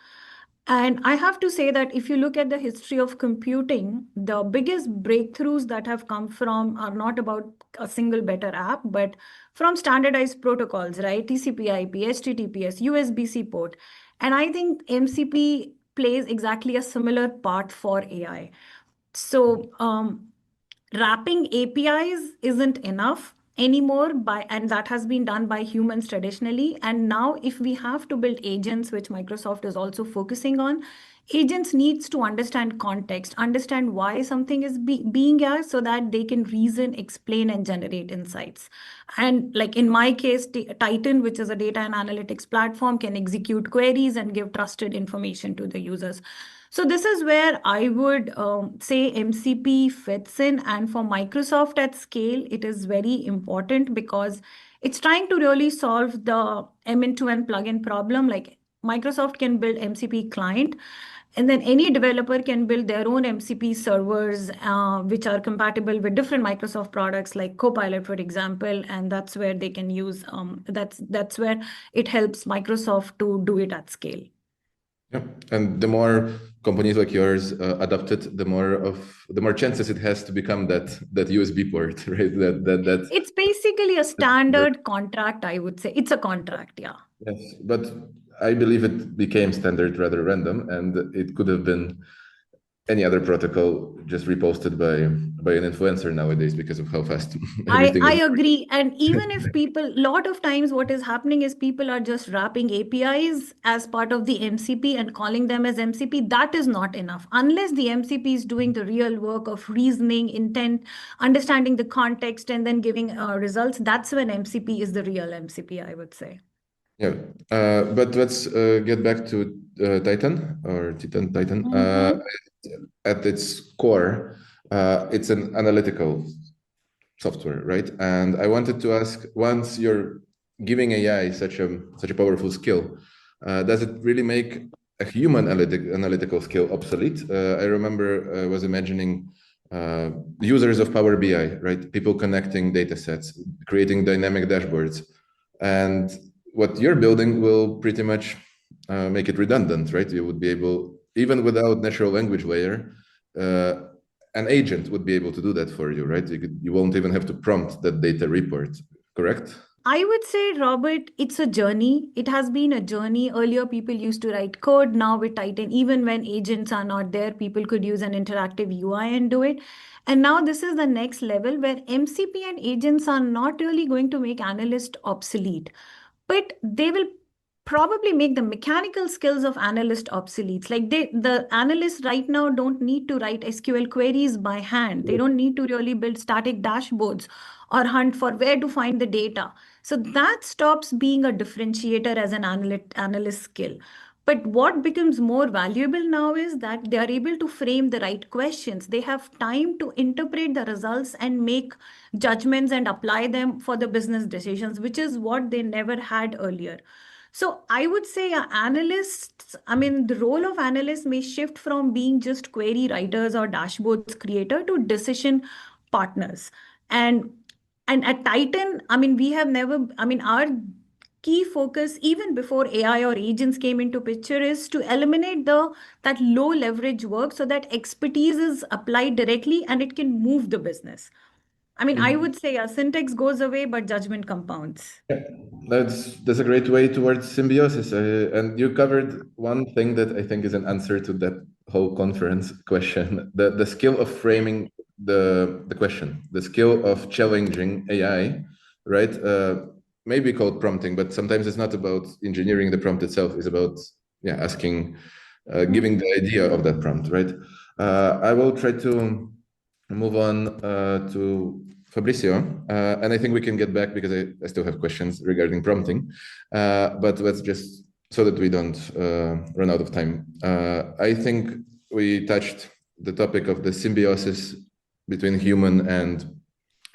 And I have to say that if you look at the history of computing, the biggest breakthroughs that have come from are not about a single better app, but from standardized protocols, right? TCP/IP, HTTPS, USB-C port. And I think MCP plays exactly a similar part for AI. So wrapping APIs isn't enough anymore, and that has been done by humans traditionally. And now if we have to build agents, which Microsoft is also focusing on, agents needs to understand context, understand why something is being asked, so that they can reason, explain, and generate insights. And like in my case, Titan, which is a data and analytics platform, can execute queries and give trusted information to the users. So this is where I would say MCP fits in. And for Microsoft at scale, it is very important because it's trying to really solve the M2M plugin problem. Like Microsoft can build MCP client, and then any developer can build their own MCP servers, which are compatible with different Microsoft products like Copilot, for example. And that's where they can use, that's where it helps Microsoft to do it at scale. Yeah, and the more companies like yours adopt it, the more chances it has to become that USB port, right? That It's basically a standard contract, I would say. It's a contract, yeah. Yes, but I believe it became standard rather random, and it could have been any other protocol just reposted by an influencer nowadays because of how fast everything I is. agree. And even if people, lot of times what is happening is people are just wrapping APIs as part of the MCP and calling them as MCP. That is not enough. Unless the MCP is doing the real work of reasoning, intent, understanding the context, and then giving results, that's when MCP is the real MCP, I would say. Yeah, but let's get back to Titan or Titan. At its core, it's an analytical software, right? And I wanted to ask: once you're giving AI such a powerful skill, does it really make a human analytical skill obsolete? I remember I was imagining users of Power BI, right? People connecting data sets, creating dynamic dashboards, and what you're building will pretty much make it redundant, right? You would be able, even without natural language layer, an agent would be able to do that for you, right? You won't even have to prompt that data report, correct? I would say, Robert, it's a journey. It has been a journey. Earlier, people used to write code. Now with Titan, even when agents are not there, people could use an interactive UI and do it. And now this is the next level where MCP and agents are not really going to make analysts obsolete, but they will probably make the mechanical skills of analyst obsolete. Like the analysts right now don't need to write SQL queries by hand. They don't need to really build static dashboards or hunt for where to find the data. So that stops being a differentiator as an analyst skill. But what becomes more valuable now is that they are able to frame the right questions. They have time to interpret the results and make judgments and apply them for the business decisions, which is what they never had earlier. So I would say analysts, the role of analysts may shift from being just query writers or dashboards creator to decision partners. And at Titan, we have never, our key focus, even before AI or agents came into picture, is to eliminate that low leverage work so that expertise is applied directly and it can move the business. I would say syntax goes away, but judgment compounds. Yeah, that's a great way towards symbiosis. And you covered one thing that I think is an answer to that whole conference question: the skill of framing the question, the skill of challenging AI, right? Maybe called prompting, but sometimes it's not about engineering the prompt itself. It's about asking, giving the idea of that prompt, right? I will try to move on to Fabrizio, and I think we can get back because I still have questions regarding prompting, but let's just, so that we don't run out of time. I think we touched the topic of the symbiosis between human and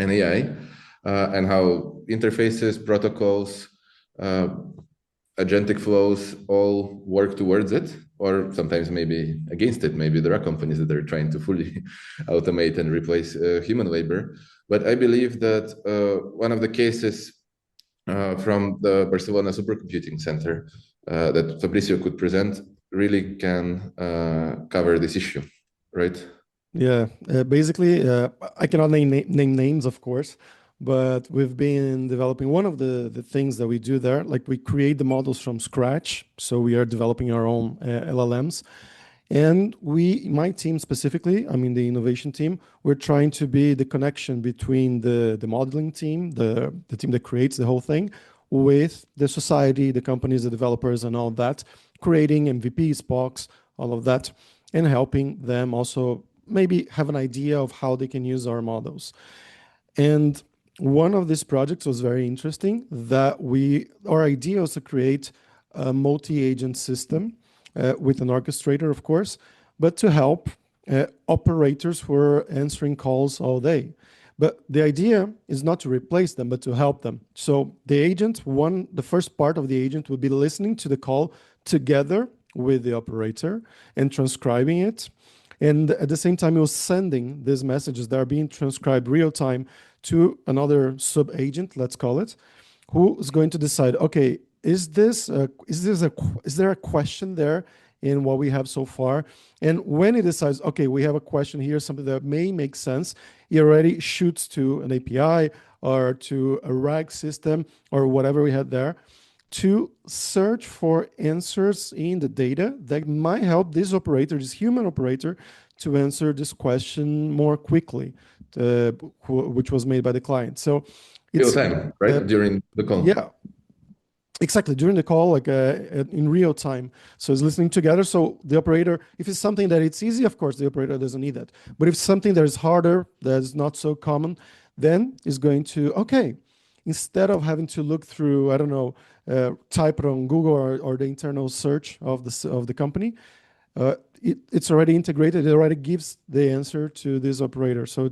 AI. and how interfaces, protocols, agentic flows all work towards it, or sometimes maybe against it. Maybe there are companies that are trying to fully automate and replace human labor. But I believe that one of the cases from the Barcelona Supercomputing Center that Fabricio could present really can cover this issue, right? Yeah, basically, I cannot name names, of course, but we've been developing one of the things that we do there, like we create the models from scratch. So we are developing our own LLMs. And my team specifically, I mean, the innovation team, we're trying to be the connection between the modeling team, the team that creates the whole thing, with the society, the companies, the developers, and all that, creating MVPs, POCs, all of that, and helping them also maybe have an idea of how they can use our models. And one of these projects was very interesting, that our idea was to create a multi-agent system with an orchestrator, of course, but to help operators who are answering calls all day. But the idea is not to replace them, but to help them. So the agent, the first part of the agent would be listening to the call together with the operator and transcribing it. And at the same time, it was sending these messages that are being transcribed real time to another sub-agent, let's call it, who is going to decide, okay, is there a question there in what we have so far? And when it decides, okay, we have a question here, something that may make sense, it already shoots to an API or to a RAG system or whatever we had there to search for answers in the data that might help this operator, this human operator, to answer this question more quickly, which was made by the client. So it's real time, right? During the call. Yeah, exactly. During the call, like in real time. So it's listening together. So the operator, if it's something that it's easy, of course, the operator doesn't need that. But if it's something that is harder, that is not so common, then it's going to, okay, instead of having to look through, I don't know, type it on Google or the internal search of the company, it's already integrated. It already gives the answer to this operator. So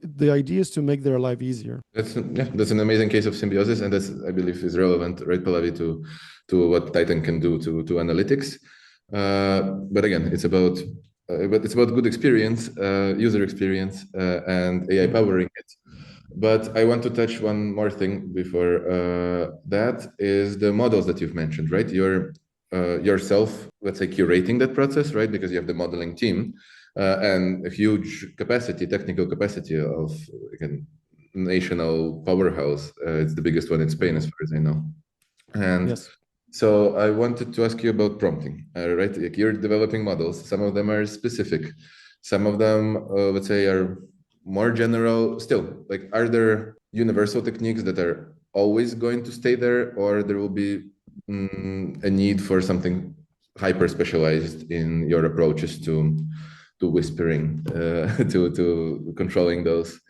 the idea is to make their life easier. That's an amazing case of symbiosis, and that's, I believe, is relevant, right, Pallavi, to what Titan can do to analytics. But again, it's about good experience, user experience, and AI powering it. But I want to touch one more thing before that is the models that you've mentioned, right? You're yourself, let's say, curating that process, right? Because you have the modeling team and a huge technical capacity of, again, national powerhouse. It's the biggest one in Spain, as far as I know. And yes. So I wanted to ask you about prompting, right? Like you're developing models. Some of them are specific. Some of them, let's say, are more general. Still, like, are there universal techniques that are always going to stay there, or there will be a need for something hyper specialized in your approaches to whispering, to controlling those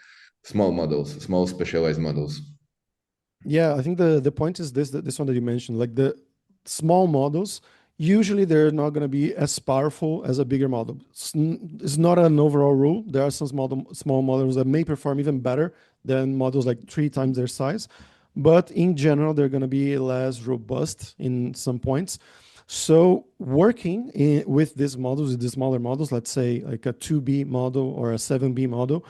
small models, small specialized models? Yeah, I think the point is this one that you mentioned, like the small models, usually they're not going to be as powerful as a bigger model. It's not an overall rule. There are some small models that may perform even better than models like 3 times their size. But in general, they're going to be less robust in some points. So working with these models, with the smaller models, let's say like a 2B model or a 7B model,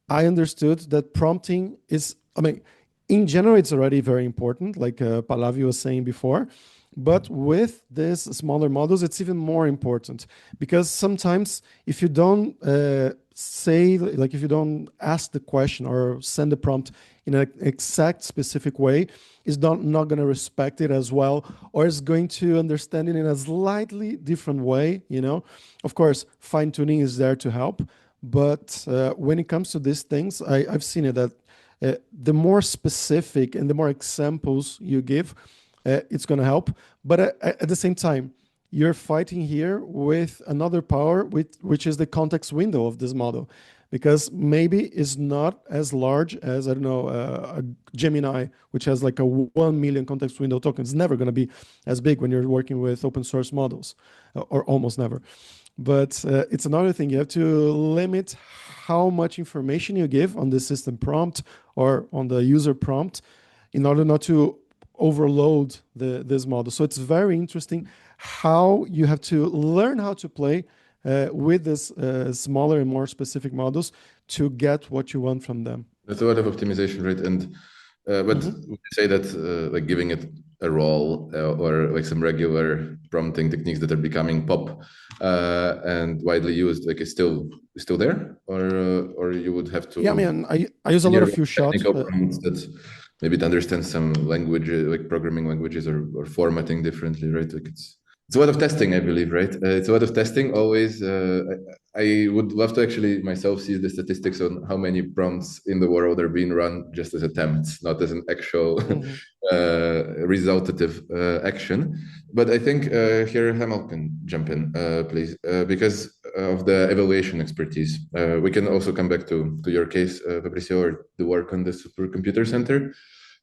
I understood that prompting is, I mean, in general, it's already very important, like Pallavi was saying before. But with these smaller models, it's even more important, because sometimes if you don't if you don't ask the question or send the prompt in an exact specific way, it's not going to respect it as well, or it's going to understand it in a slightly different way, you know. Of course, fine-tuning is there to help. But when it comes to these things, I've seen it that the more specific and the more examples you give, it's going to help. But at the same time, you're fighting here with another power, which is the context window of this model. Because maybe it's not as large as, I don't know, a Gemini, which has like a 1 million context window token. It's never going to be as big when you're working with open source models, or almost never. but it's another thing. You have to limit how much information you give on the system prompt or on the user prompt in order not to overload this model. So it's very interesting how you have to learn how to play with this smaller and more specific models to get what you want from them. There's a lot of optimization, right? And but would you say that like giving it a role or like some regular prompting techniques that are becoming pop and widely used, like is still there, or you would have to? Yeah, I mean, I use a lot of few shots. Prompts that maybe to understand some language, like programming languages or formatting differently, right? Like it's a lot of testing, I believe, right? It's a lot of testing always. I would love to actually myself see the statistics on how many prompts in the world are being run just as attempts, not as an actual resultative action. But I think here Hamel can jump in, please, because of the evaluation expertise. We can also come back to your case, Fabricio, or the work on the supercomputer center.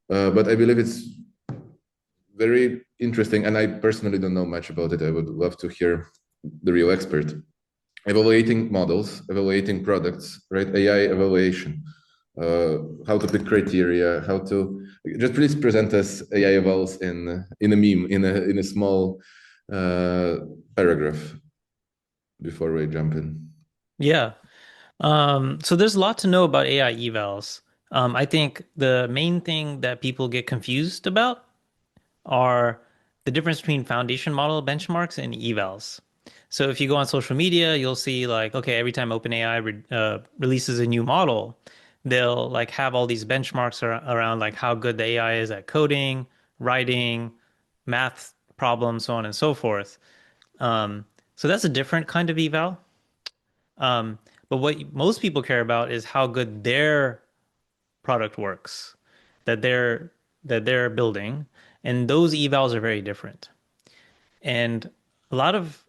But I believe it's very interesting, and I personally don't know much about it. I would love to hear the real expert. Evaluating models, evaluating products, right? AI evaluation, how to pick criteria, how to just please present us AI evals in a meme, in a small paragraph before we jump in. Yeah. So there's a lot to know about AI evals. I think the main thing that people get confused about are the difference between foundation model benchmarks and evals. So if you go on social media, you'll see like, okay, every time OpenAI releases a new model, they'll like have all these benchmarks around like how good the AI is at coding, writing, math problems, so on and so forth. So that's a different kind of eval. But what most people care about is how good their product works that they're building. And those evals are very different. And a lot of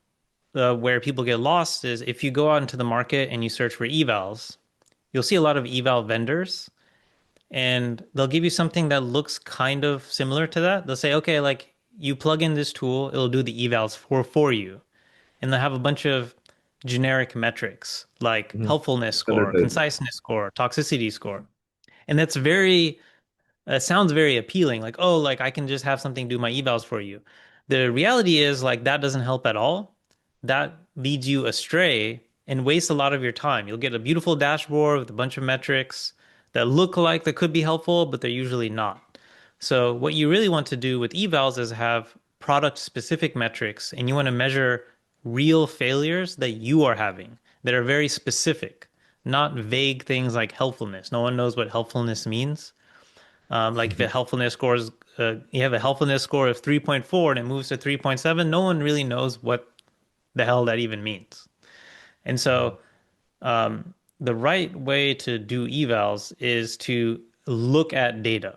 where people get lost is if you go out into the market and you search for evals, you'll see a lot of eval vendors, and they'll give you something that looks kind of similar to that. They'll say, okay, like you plug in this tool, it'll do the evals for you. And they'll have a bunch of generic metrics like helpfulness score, conciseness score, toxicity score. And that's sounds very appealing. Like, oh, like I can just have something do my evals for you. The reality is like that doesn't help at all. That leads you astray and wastes a lot of your time. You'll get a beautiful dashboard with a bunch of metrics that look like they could be helpful, but they're usually not. So what you really want to do with evals is have product-specific metrics, and you want to measure real failures that you are having that are very specific, not vague things like helpfulness. No one knows what helpfulness means. Like if a helpfulness score is, you have a helpfulness score of 3.4 and it moves to 3.7, no one really knows what the hell that even means. And so the right way to do evals is to look at data.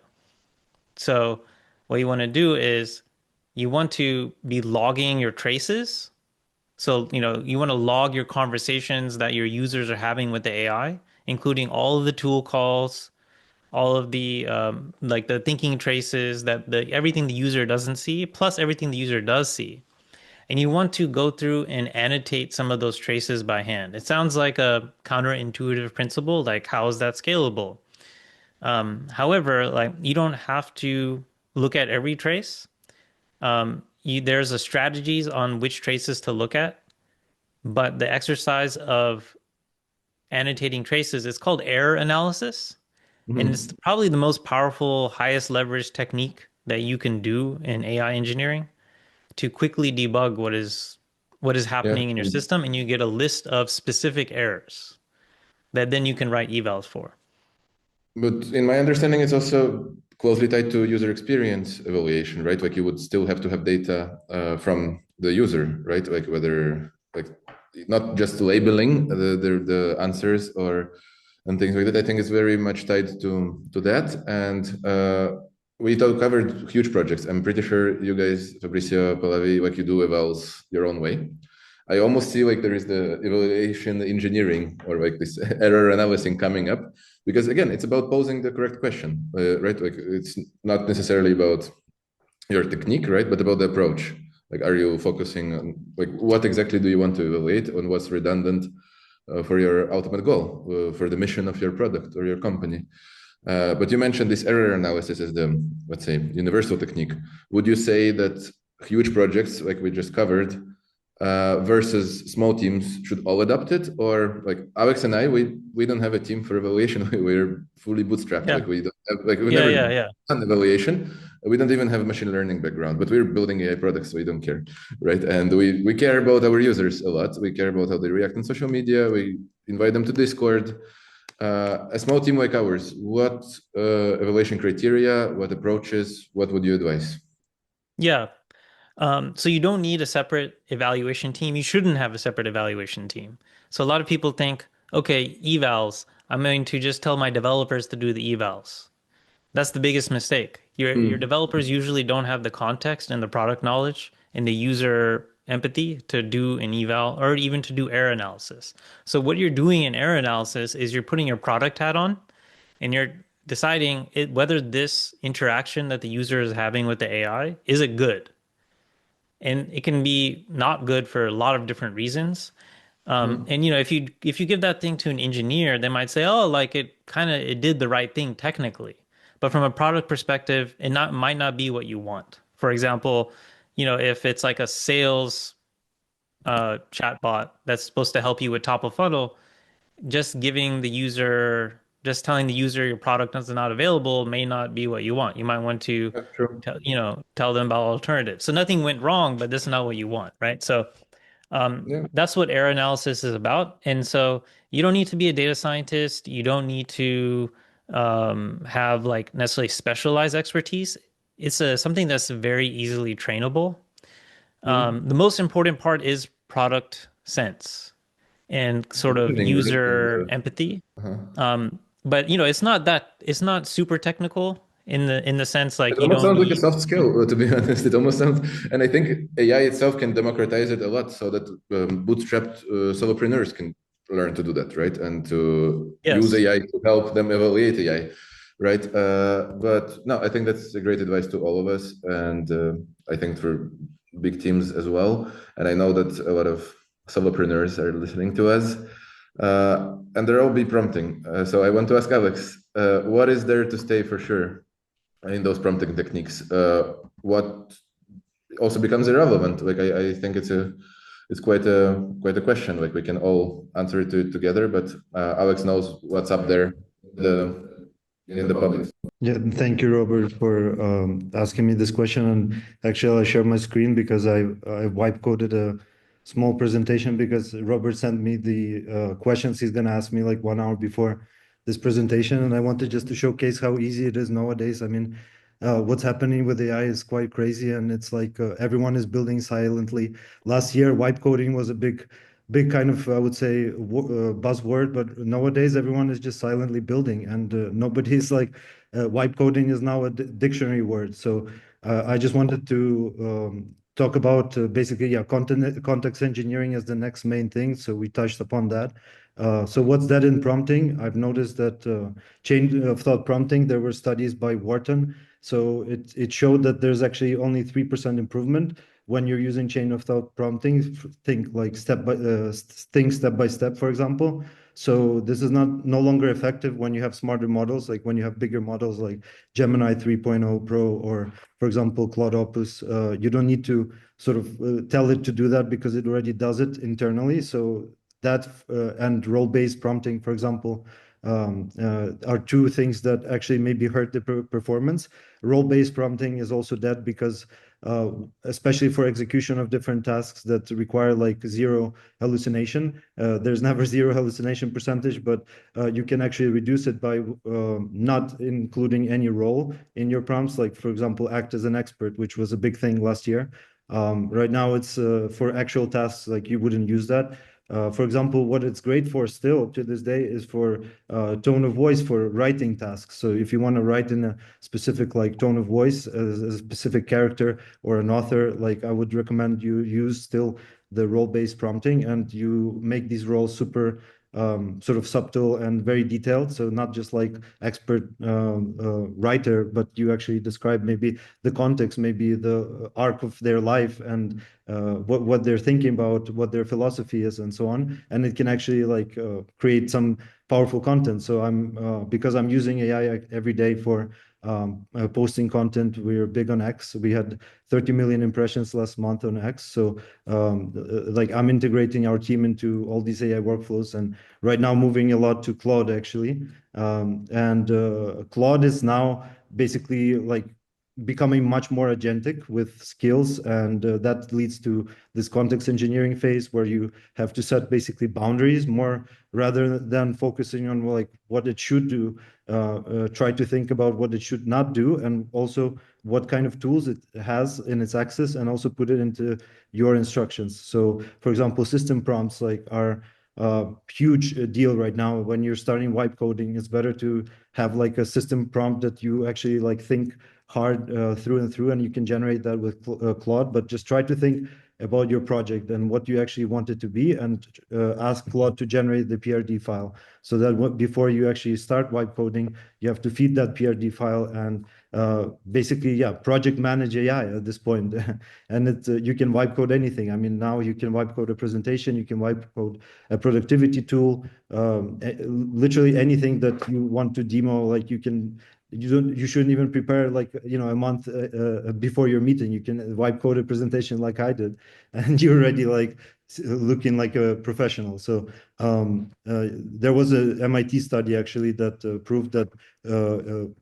So what you want to do is you want to be logging your traces. So, you want to log your conversations that your users are having with the AI, including all of the tool calls, all of the like the thinking traces, everything the user doesn't see, plus everything the user does see. And you want to go through and annotate some of those traces by hand. It sounds like a counterintuitive principle, like how is that scalable? However, like you don't have to look at every trace. There's a strategies on which traces to look at, but the exercise of annotating traces is called error analysis. And it's probably the most powerful, highest leverage technique that you can do in AI engineering to quickly debug what is happening in your system, and you get a list of specific errors that then you can write evals for. But in my understanding, it's also closely tied to user experience evaluation, right? Like you would still have to have data from the user, right? Like whether like not just labeling the answers and things like that. I think it's very much tied to that. And we covered huge projects. I'm pretty sure you guys, Fabricio, Pallavi, like you do evals your own way. I almost see like there is the evaluation engineering or like this error analysis coming up, because again, it's about posing the correct question, right? Like it's not necessarily about your technique, right? But about the approach. Like, are you focusing on, like, what exactly do you want to evaluate, on what's redundant for your ultimate goal, for the mission of your product or your company? But you mentioned this error analysis as the, let's say, universal technique. Would you say that huge projects like we just covered versus small teams should all adopt it? Or like Alex and I, we don't have a team for evaluation. We're fully bootstrapped. Yeah. Like we don't have, like we Yeah, never yeah. done evaluation. We don't even have a machine learning background, but we're building AI products, so we don't care, right? And we care about our users a lot. We care about how they react on social media. We invite them to Discord. A small team like ours, what evaluation criteria, what approaches, what would you advise? Yeah. So you don't need a separate evaluation team. You shouldn't have a separate evaluation team. So a lot of people think, okay, evals, I'm going to just tell my developers to do the evals. That's the biggest mistake. Your developers usually don't have the context and the product knowledge and the user empathy to do an eval or even to do error analysis. So what you're doing in error analysis is you're putting your product hat on and you're deciding whether this interaction that the user is having with the AI, is it good? And it can be not good for a lot of different reasons. And you know, if you give that thing to an engineer, they might say, oh, like it did the right thing technically. But from a product perspective, it might not be what you want. For example, you know, if it's like a sales chatbot that's supposed to help you with top of funnel, just telling the user your product is not available may not be what you want. You might want to tell them about alternatives. So nothing went wrong, but this is not what you want, right? So that's what error analysis is about. And so you don't need to be a data scientist. You don't need to have like necessarily specialized expertise. It's something that's very easily trainable. The most important part is product sense and sort of user empathy. But you know, it's not super technical in the sense like it almost sounds like a soft skill, to be honest. It almost sounds, and I think AI itself can democratize it a lot, so that bootstrapped solopreneurs can learn to do that, right? And to use AI to help them evaluate AI, right? But no, I think that's a great advice to all of us, and I think for big teams as well. And I know that a lot of solopreneurs are listening to us, and they'll all be prompting. So I want to ask Alex, what is there to stay for sure in those prompting techniques? What also becomes irrelevant? Like I think it's quite a question. Like we can all answer it together, but Alex knows what's up there in the public. Yeah, thank you, Robert, for asking me this question. And actually, I'll share my screen because I wipe coded a small presentation because Robert sent me the questions he's going to ask me like 1 hour before this presentation. And I wanted just to showcase how easy it is nowadays. I mean, what's happening with AI is quite crazy. And it's like everyone is building silently. Last year, wipe coding was a big kind of, I would say, buzzword, but nowadays everyone is just silently building, and nobody's like, wipe coding is now a dictionary word. So I just wanted to talk about basically, context engineering as the next main thing. So we touched upon that. So what's that in prompting? I've noticed that chain of thought prompting, there were studies by Wharton. So it showed that there's actually only 3% improvement when you're using chain of thought prompting. Think step by step, for example. So this is no longer effective when you have smarter models, like when you have bigger models like Gemini 3.0 Pro or, for example, Claude Opus. You don't need to sort of tell it to do that because it already does it internally. So that and role-based prompting, for example, are two things that actually maybe hurt the performance. Role-based prompting is also dead because especially for execution of different tasks that require like zero hallucination. There's never zero hallucination percentage, but you can actually reduce it by not including any role in your prompts. Like, for example, act as an expert, which was a big thing last year. Right now it's for actual tasks, like you wouldn't use that. For example, what it's great for still to this day is for tone of voice for writing tasks. So if you want to write in a specific like tone of voice as a specific character or an author, like I would recommend you use still the role-based prompting, and you make these roles super sort of subtle and very detailed. So not just like expert writer, but you actually describe maybe the context, maybe the arc of their life, and what they're thinking about, what their philosophy is, and so on. And it can actually like create some powerful content. So because I'm using AI every day for posting content. We're big on X. We had 30 million impressions last month on X. So like I'm integrating our team into all these AI workflows, and right now moving a lot to Claude actually. Claude is now basically like becoming much more agentic with skills, and that leads to this context engineering phase where you have to set basically boundaries more rather than focusing on like what it should do. Try to think about what it should not do, and also what kind of tools it has in its access, and also put it into your instructions. So for example, system prompts like are huge deal right now. When you're starting wipe coding, it's better to have like a system prompt that you actually like think hard through and through, and you can generate that with Claude. But just try to think about your project and what you actually want it to be, and ask Claude to generate the PRD file, so that before you actually start wipe coding, you have to feed that PRD file and basically, project manage AI at this point. And you can wipe code anything. I mean, now you can wipe code a presentation, you can wipe code a productivity tool, literally anything that you want to demo. Like you shouldn't even prepare like a month before your meeting. You can wipe code a presentation like I did, and you're already like looking like a professional. So there was a MIT study actually that proved that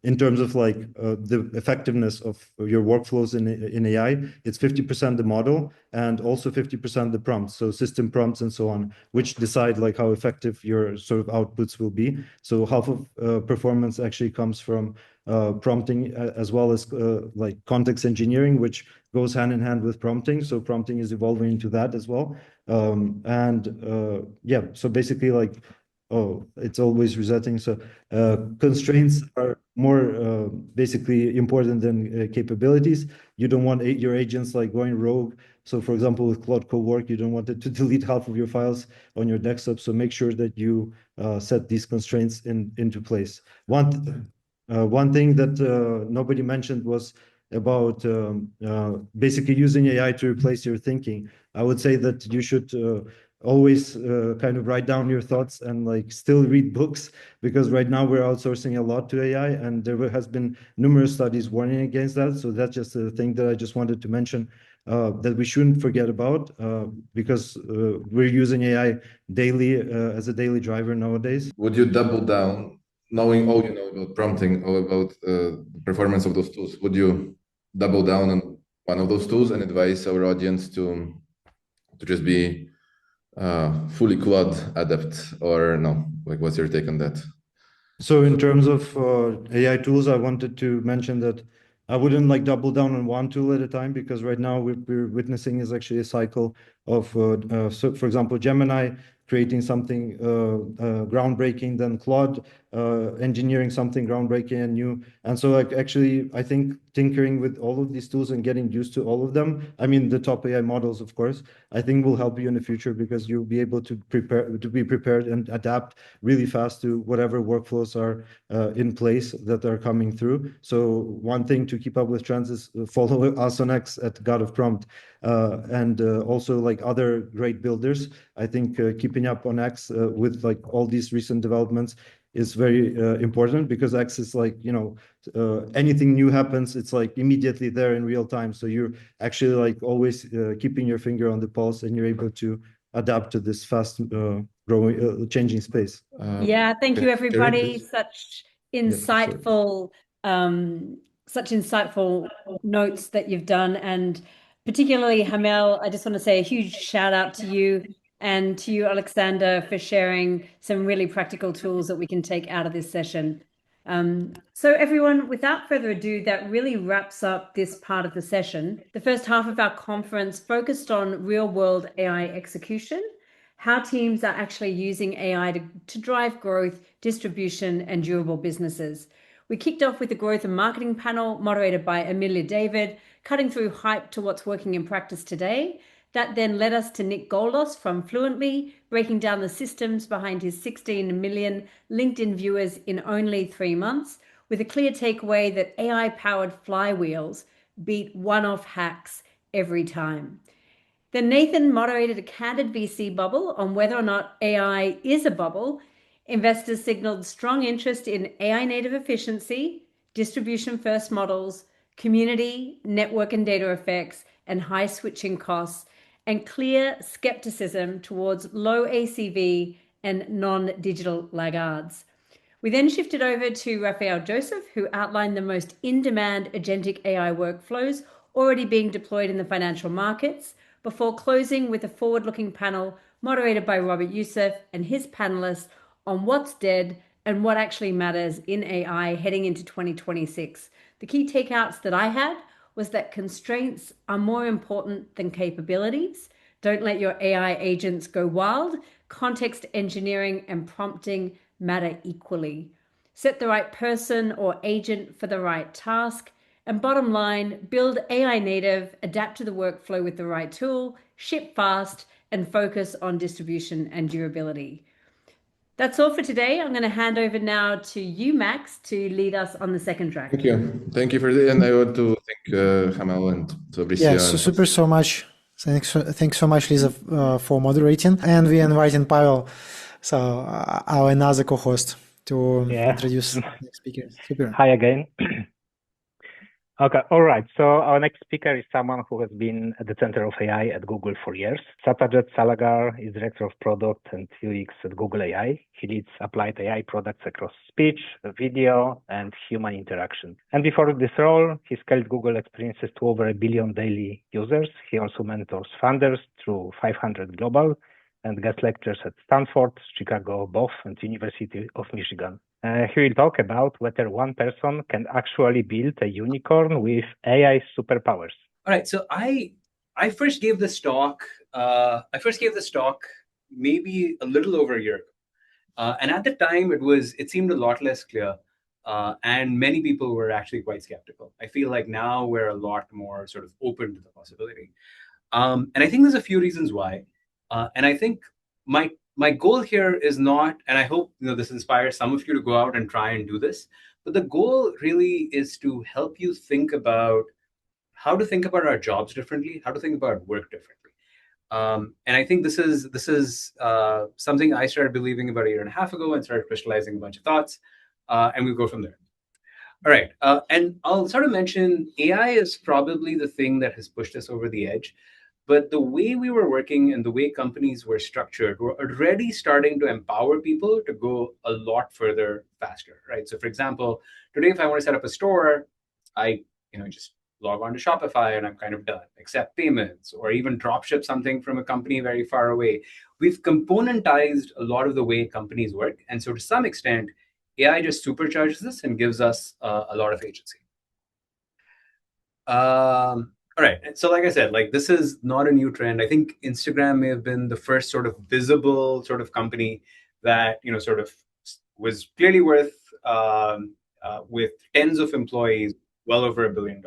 in terms of like the effectiveness of your workflows in AI, it's 50% the model and also 50% the prompts, so system prompts and so on, which decide like how effective your sort of outputs will be. So half of performance actually comes from prompting, as well as like context engineering, which goes hand in hand with prompting. So prompting is evolving into that as well. So basically like, it's always resetting. So constraints are more basically important than capabilities. You don't want your agents like going rogue. So for example, with Claude Cowork, you don't want it to delete half of your files on your desktop. So make sure that you set these constraints into place. One thing that nobody mentioned was about basically using AI to replace your thinking. I would say that you should always kind of write down your thoughts and like still read books, because right now we're outsourcing a lot to AI, and there has been numerous studies warning against that. So that's just a thing that I just wanted to mention, that we shouldn't forget about, because we're using AI daily as a daily driver nowadays. Would you double down, knowing all you know about prompting, all about the performance of those tools? Would you double down on one of those tools and advise our audience to just be fully Claude adept, or no? Like, what's your take on that? So in terms of AI tools, I wanted to mention that I wouldn't like double down on one tool at a time, because right now we're witnessing is actually a cycle of, so for example, Gemini creating something groundbreaking, then Claude engineering something groundbreaking and new. And so like actually, I think tinkering with all of these tools and getting used to all of them, I mean, the top AI models, of course, I think will help you in the future, because you'll be able to be prepared and adapt really fast to whatever workflows are in place that are coming through. So one thing to keep up with trends is follow us on X at God of Prompt, and also like other great builders. I think keeping up on X with like all these recent developments is very important, because X is like, anything new happens, it's like immediately there in real time. So you're actually like always keeping your finger on the pulse, and you're able to adapt to this fast growing, changing space. Yeah, thank you, everybody. Such insightful, notes that you've done, and particularly Hamel, I just want to say a huge shout out to you, and to you, Alexander, for sharing some really practical tools that we can take out of this session. So everyone, without further ado, that really wraps up this part of the session. The first half of our conference focused on real-world AI execution, how teams are actually using AI to drive growth, distribution, and durable businesses. We kicked off with the growth and marketing panel moderated by Amelia David, cutting through hype to what's working in practice today. That then led us to Nik Golos from Fluently, breaking down the systems behind his 16 million LinkedIn viewers in only 3 months, with a clear takeaway that AI-powered flywheels beat one-off hacks every time. Then Nathan moderated a candid VC bubble on whether or not AI is a bubble. Investors signaled strong interest in AI native efficiency, distribution-first models, community, network and data effects, and high switching costs, and clear skepticism towards low ACV and non-digital laggards. We then shifted over to Raphael Joseph, who outlined the most in-demand agentic AI workflows already being deployed in the financial markets, before closing with a forward-looking panel moderated by Robert Youssef and his panelists on what's dead and what actually matters in AI heading into 2026. The key takeouts that I had was that constraints are more important than capabilities. Don't let your AI agents go wild. Context engineering and prompting matter equally. Set the right person or agent for the right task. And bottom line, build AI native, adapt to the workflow with the right tool, ship fast, and focus on distribution and durability. That's all for today. I'm going to hand over now to you, Max, to lead us on the second track. Thank you. Thank you for that. And I want to thank Hamel and Fabricio. Yeah, so much. Thanks so much, Leesa, for moderating. And we inviting Pawel, so our another co-host, to introduce the next speaker. Super. Hi again. Okay, all right. So our next speaker is someone who has been at the center of AI at Google for years. Satyajeet Salgar is Director of Product and UX at Google AI. He leads applied AI products across speech, video, and human interaction. And before this role, he scaled Google experiences to over 1 billion daily users. He also mentors founders through 500 Global and guest lectures at Stanford, Chicago, both, and University of Michigan. He will talk about whether one person can actually build a unicorn with AI superpowers. All right, so I first gave this talk. Maybe a little over a year ago, and at the time it seemed a lot less clear, and many people were actually quite skeptical. I feel like now we're a lot more sort of open to the possibility, and I think there's a few reasons why. And I think my goal here is not, and I hope this inspires some of you to go out and try and do this, but the goal really is to help you think about how to think about our jobs differently, how to think about work differently. And I think this is something I started believing about 1.5 years ago and started crystallizing a bunch of thoughts, and we'll go from there. All right, and I'll sort of mention AI is probably the thing that has pushed us over the edge. But the way we were working and the way companies were structured were already starting to empower people to go a lot further faster, right? So for example, today, if I want to set up a store, I just log on to Shopify and I'm kind of done, accept payments, or even drop ship something from a company very far away. We've componentized a lot of the way companies work. And so to some extent, AI just supercharges this and gives us a lot of agency. All right. So like I said, this is not a new trend. I think Instagram may have been the first sort of visible sort of company that, sort of was clearly worth with tens of employees, well over $1 billion.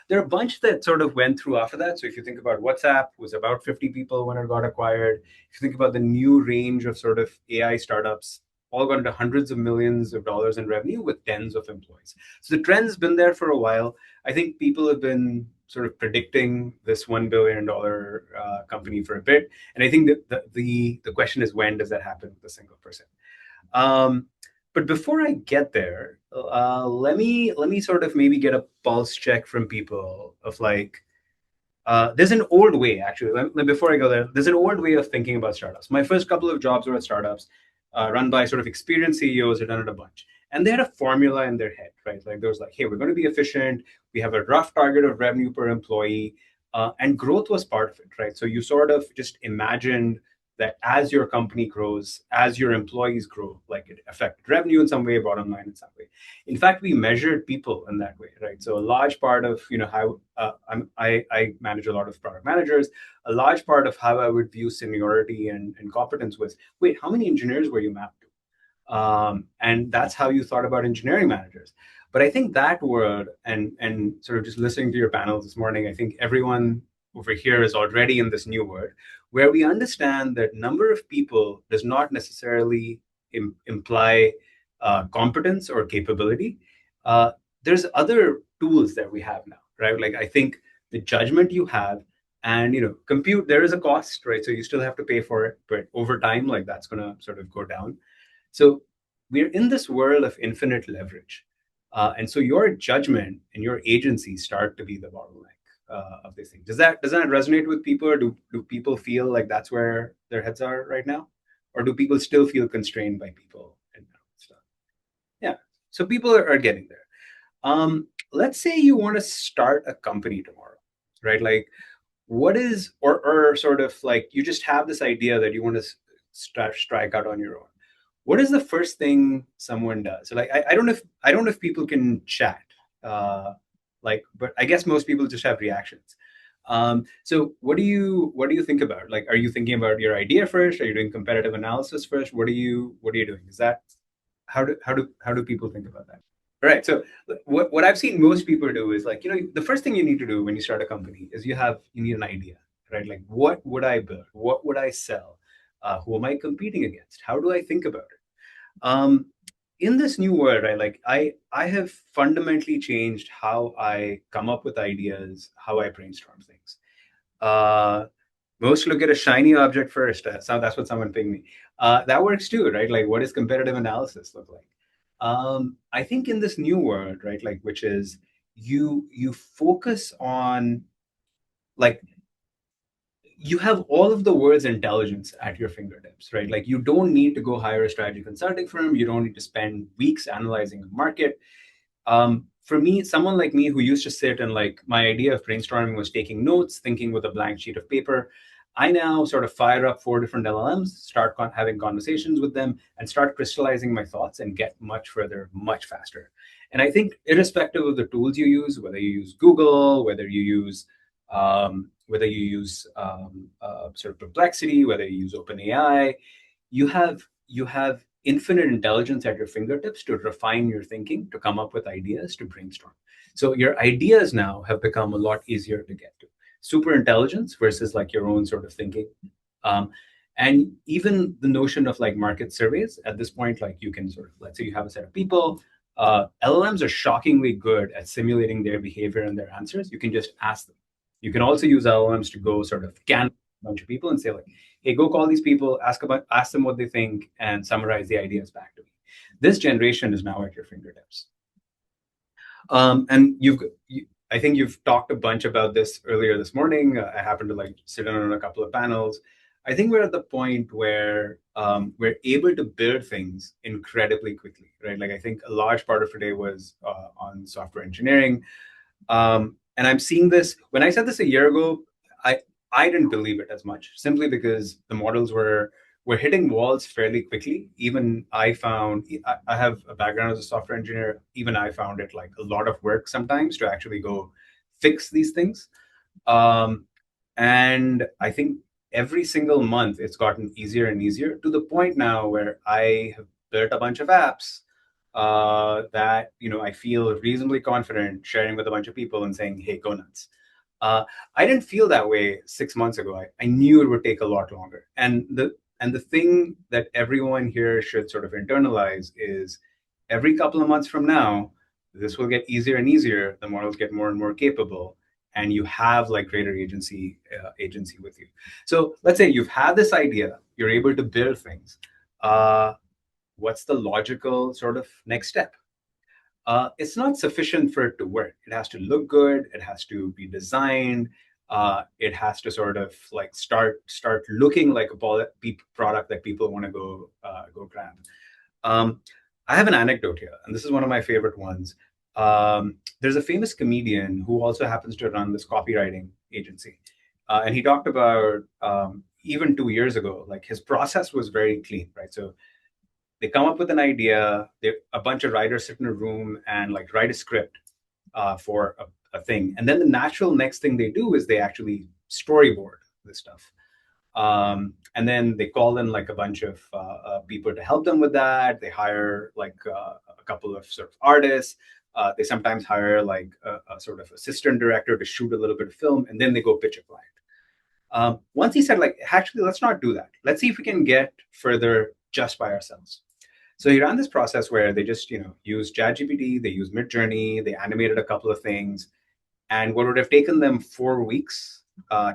There are a bunch that sort of went through after that. So if you think about WhatsApp, it was about 50 people when it got acquired. If you think about the new range of sort of AI startups, all got into hundreds of millions of dollars in revenue with tens of employees. So the trend's been there for a while. I think people have been sort of predicting this $1 billion company for a bit. And I think that the question is, when does that happen with a single person? But before I get there, let me sort of maybe get a pulse check from people of there's an old way, actually. Before I go there, there's an old way of thinking about startups. My first couple of jobs were at startups run by sort of experienced CEOs who'd done it a bunch. And they had a formula in their head, right? There was hey, we're going to be efficient. We have a rough target of revenue per employee. And growth was part of it, right? So you sort of just imagined that as your company grows, as your employees grow, it affected revenue in some way, bottom line in some way. In fact, we measured people in that way, right? So a large part of how I manage a lot of product managers. A large part of how I would view seniority and competence was, wait, how many engineers were you mapped to? And that's how you thought about engineering managers. But I think that word and sort of just listening to your panels this morning, I think everyone over here is already in this new world, where we understand that number of people does not necessarily imply competence or capability. There's other tools that we have now, right? Like I think the judgment you have, and compute, there is a cost, right? So you still have to pay for it, but over time, like that's going to sort of go down. So we're in this world of infinite leverage. And so your judgment and your agency start to be the bottleneck of this thing. Does that resonate with people? Or do people feel like that's where their heads are right now? Or do people still feel constrained by people and stuff? Yeah, so people are getting there. Let's say you want to start a company tomorrow, right? Like what is, or sort of like you just have this idea that you want to strike out on your own. What is the first thing someone does? So like I don't know if people can chat, but I guess most people just have reactions. So what do you think about? Like, are you thinking about your idea first? Are you doing competitive analysis first? What are you doing? Is that how do people think about that? All right. So what I've seen most people do is like, the first thing you need to do when you start a company is you need an idea, right? Like, what would I build? What would I sell? Who am I competing against? How do I think about it? In this new world, right? Like I have fundamentally changed how I come up with ideas, how I brainstorm things. Most look at a shiny object first. That's what someone pinged me. That works too, right? Like, what does competitive analysis look like? I think in this new world, right, like which is you focus on, like, you have all of the world's intelligence at your fingertips, right? Like you don't need to go hire a strategy consulting firm. You don't need to spend weeks analyzing the market. For me, someone like me who used to sit and like my idea of brainstorming was taking notes, thinking with a blank sheet of paper. I now sort of fire up 4 different LLMs, start having conversations with them, and start crystallizing my thoughts and get much further, much faster. And I think irrespective of the tools you use, whether you use Google, whether you use sort of Perplexity, whether you use OpenAI, you have infinite intelligence at your fingertips to refine your thinking, to come up with ideas, to brainstorm. So your ideas now have become a lot easier to get to. Super intelligence versus like your own sort of thinking. And even the notion of like market surveys at this point, like you can sort of, let's say you have a set of people, LLMs are shockingly good at simulating their behavior and their answers. You can just ask them. You can also use LLMs to go sort of scan a bunch of people and say like, hey, go call these people, ask them what they think, and summarize the ideas back to me. This generation is now at your fingertips. And I think you've talked a bunch about this earlier this morning. I happened to like sit in on a couple of panels. I think we're at the point where we're able to build things incredibly quickly, right? Like I think a large part of today was on software engineering. And I'm seeing this, when I said this a year ago, I didn't believe it as much, simply because the models were hitting walls fairly quickly. Even I have a background as a software engineer. Even I found it like a lot of work sometimes to actually go fix these things. And I think every single month it's gotten easier and easier, to the point now where I have built a bunch of apps that I feel reasonably confident sharing with a bunch of people and saying, hey, go nuts. I didn't feel that way 6 months ago. I knew it would take a lot longer. And the thing that everyone here should sort of internalize is every couple of months from now, this will get easier and easier. The models get more and more capable, and you have like greater agency with you. So let's say you've had this idea, you're able to build things. What's the logical sort of next step? It's not sufficient for it to work. It has to look good. It has to be designed. It has to sort of like start looking like a product that people want to go grab. I have an anecdote here, and this is one of my favorite ones. There's a famous comedian who also happens to run this copywriting agency, and he talked about even 2 years ago, like his process was very clean, right? So they come up with an idea. A bunch of writers sit in a room and like write a script for a thing. And then the natural next thing they do is they actually storyboard this stuff. And then they call in like a bunch of people to help them with that. They hire like a couple of sort of artists. They sometimes hire like sort of assistant director to shoot a little bit of film, and then they go pitch a client. Once he said, like, actually, let's not do that. Let's see if we can get further just by ourselves. So he ran this process where they just, used ChatGPT, they used Midjourney, they animated a couple of things, and what would have taken them 4 weeks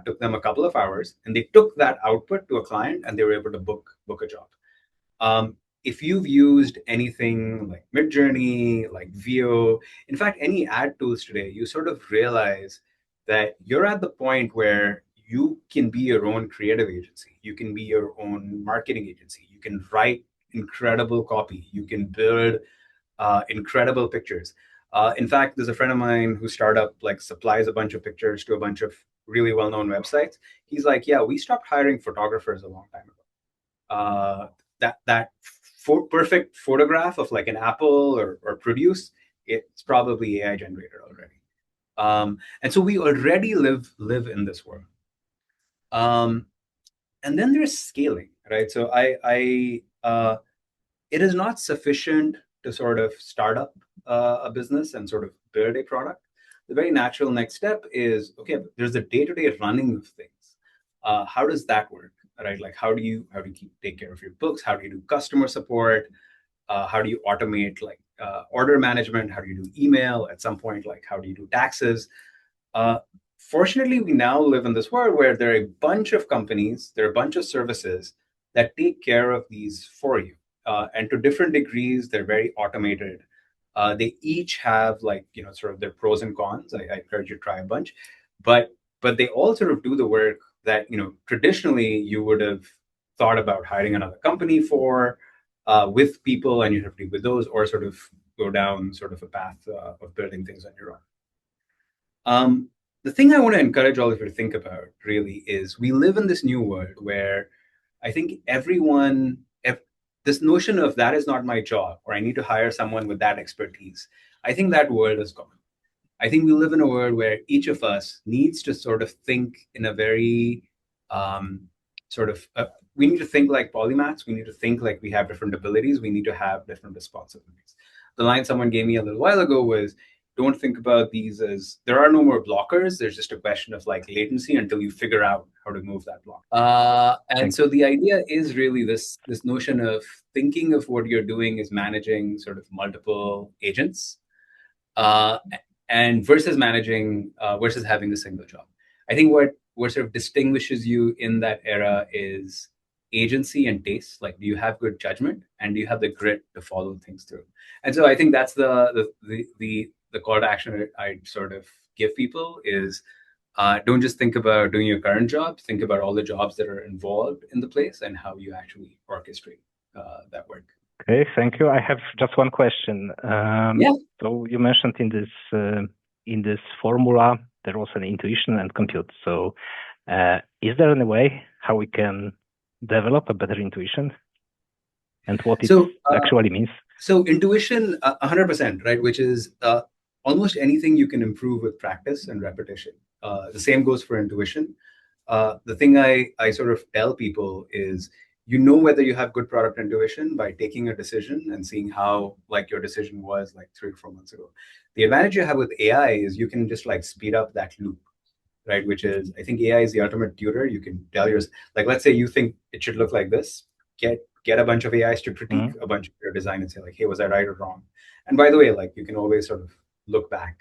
took them a couple of hours, and they took that output to a client, and they were able to book a job. If you've used anything like Midjourney, like Veo, in fact, any ad tools today, you sort of realize that you're at the point where you can be your own creative agency. You can be your own marketing agency. You can write incredible copy. You can build incredible pictures. In fact, there's a friend of mine whose startup like supplies a bunch of pictures to a bunch of really well-known websites. He's like, yeah, we stopped hiring photographers a long time ago. That perfect photograph of like an apple or produce, it's probably AI generated already. And so we already live in this world. And then there's scaling, right? So it is not sufficient to sort of start up a business and sort of build a product. The very natural next step is, okay, there's the day-to-day running of things. How does that work, right? Like, how do you take care of your books? How do you do customer support? How do you automate like order management? How do you do email? At some point, like, how do you do taxes? Fortunately, we now live in this world where there are a bunch of companies, there are a bunch of services that take care of these for you. And to different degrees, they're very automated. They each have like, sort of their pros and cons. I encourage you to try a bunch, but they all sort of do the work that, traditionally you would have thought about hiring another company for with people, and you have to deal with those, or sort of go down sort of a path of building things on your own. The thing I want to encourage all of you to think about really is we live in this new world where I think everyone, this notion of that is not my job, or I need to hire someone with that expertise, I think that world is gone. I think we live in a world where each of us needs to sort of think in a very we need to think like polymaths. We need to think like we have different abilities. We need to have different responsibilities. The line someone gave me a little while ago was, don't think about these as there are no more blockers. There's just a question of like latency until you figure out how to move that block. And so the idea is really this notion of thinking of what you're doing is managing sort of multiple agents, and versus having a single job. I think what sort of distinguishes you in that era is agency and taste. Like, do you have good judgment, and do you have the grit to follow things through? And so I think that's the call to action I sort of give people is don't just think about doing your current job. Think about all the jobs that are involved in the place and how you actually orchestrate that work. Okay, thank you. I have just one question. So you mentioned in this formula there was an intuition and compute. So is there any way how we can develop a better intuition and what it actually means? So intuition, 100%, right? Which is almost anything you can improve with practice and repetition. The same goes for intuition. The thing I sort of tell people is, whether you have good product intuition by taking a decision and seeing how like your decision was like 3 or 4 months ago. The advantage you have with AI is you can just like speed up that loop, right? Which is, I think AI is the ultimate tutor. You can tell like, let's say you think it should look like this, get a bunch of AIs to critique a bunch of your design and say like, hey, was I right or wrong? And by the way, like you can always sort of look back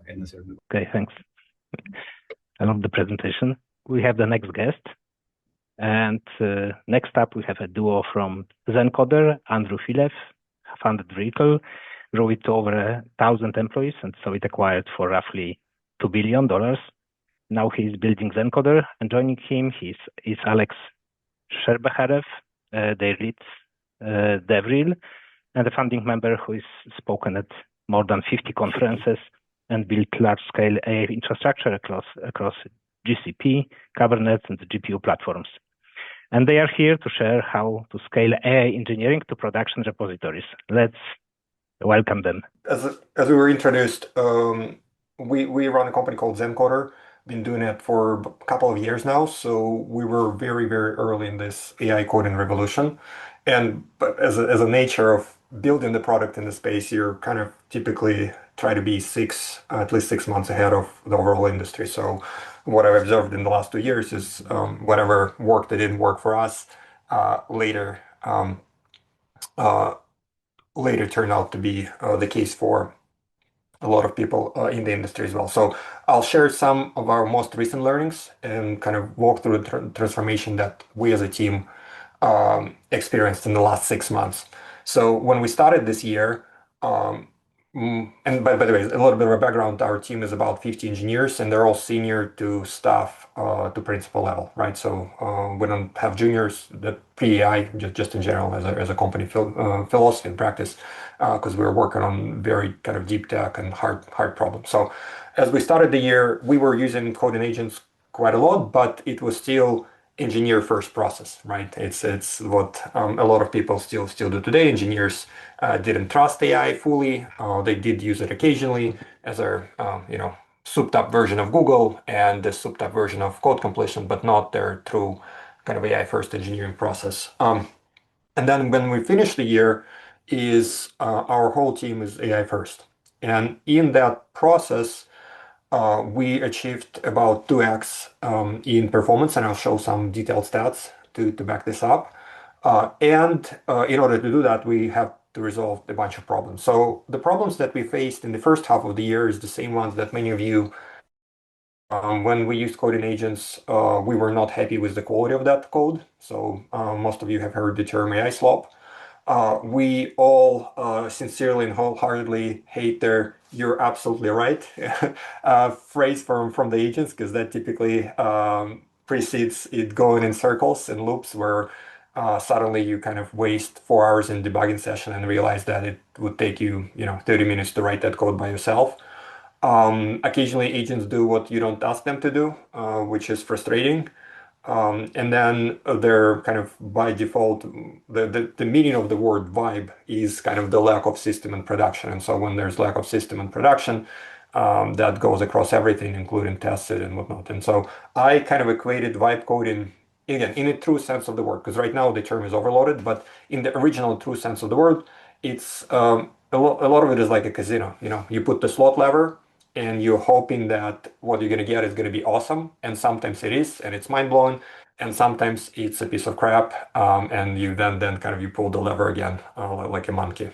in a certain way. Okay, thanks. I love the presentation. We have the next guest. And next up, we have a duo from Zencoder, Andrew Filev, founded Vehicle, grew it to over 1,000 employees, and so it acquired for roughly $2 billion. Now he's building Zencoder, and joining him is Alex Sherbacherev, their lead DevRel, and a founding member who has spoken at more than 50 conferences and built large-scale AI infrastructure across GCP, Kubernetes, and the GPU platforms. And they are here to share how to scale AI engineering to production repositories. Let's welcome them. As we were introduced, we run a company called Zencoder. Been doing it for a couple of years now, so we were very, very early in this AI coding revolution. But as a nature of building the product in the space, you're kind of typically try to be at least 6 months ahead of the overall industry. So what I've observed in the last 2 years is whatever work that didn't work for us later turned out to be the case for a lot of people in the industry as well. So I'll share some of our most recent learnings and kind of walk through the transformation that we as a team experienced in the last 6 months. So when we started this year, and by the way, a little bit of a background, our team is about 50 engineers, and they're all senior to staff to principal level, right? So we don't have juniors, that pre-AI, just in general as a company philosophy and practice, because we were working on very kind of deep tech and hard problems. So as we started the year, we were using coding agents quite a lot, but it was still engineer first process, right? It's what a lot of people still do today. Engineers didn't trust AI fully. They did use it occasionally as a souped up version of Google and the souped up version of code completion, but not their true kind of AI first engineering process. And then when we finish the year, our whole team is AI first, and in that process, we achieved about 2x in performance, and I'll show some detailed stats to back this up. And in order to do that, we have to resolve a bunch of problems. So the problems that we faced in the first half of the year is the same ones that many of you, when we used coding agents, we were not happy with the quality of that code. So most of you have heard the term AI slop. We all sincerely and wholeheartedly hate their "you're absolutely right" phrase from the agents, because that typically precedes it going in circles and loops where suddenly you kind of waste 4 hours in debugging session and realize that it would take you 30 minutes to write that code by yourself. Occasionally agents do what you don't ask them to do, which is frustrating. And then they're kind of by default, the meaning of the word vibe is kind of the lack of system and production. And so when there's lack of system and production, that goes across everything, including tested and whatnot. And so I kind of equated vibe coding, again, in a true sense of the word, because right now the term is overloaded, but in the original true sense of the word, it's a lot of it is like a casino. You put the slot lever, and you're hoping that what you're going to get is going to be awesome. And sometimes it is, and it's mind-blowing. And sometimes it's a piece of crap, and you then kind of you pull the lever again, like a monkey.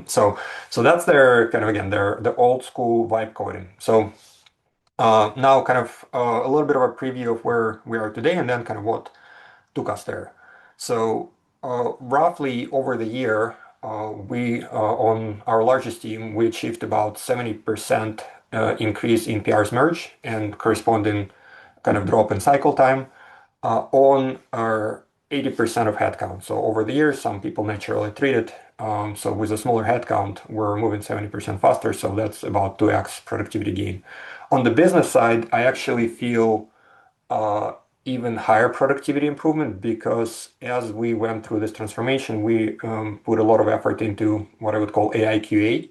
So that's their kind of, again, the old school vibe coding. So now kind of a little bit of a preview of where we are today, and then kind of what took us there. So roughly over the year, we on our largest team, we achieved about 70% increase in PRs merge and corresponding kind of drop in cycle time on our 80% of headcount. So over the years, some people naturally treated. So with a smaller headcount, we're moving 70% faster. So that's about 2x productivity gain. On the business side, I actually feel even higher productivity improvement, because as we went through this transformation, we put a lot of effort into what I would call AI QA.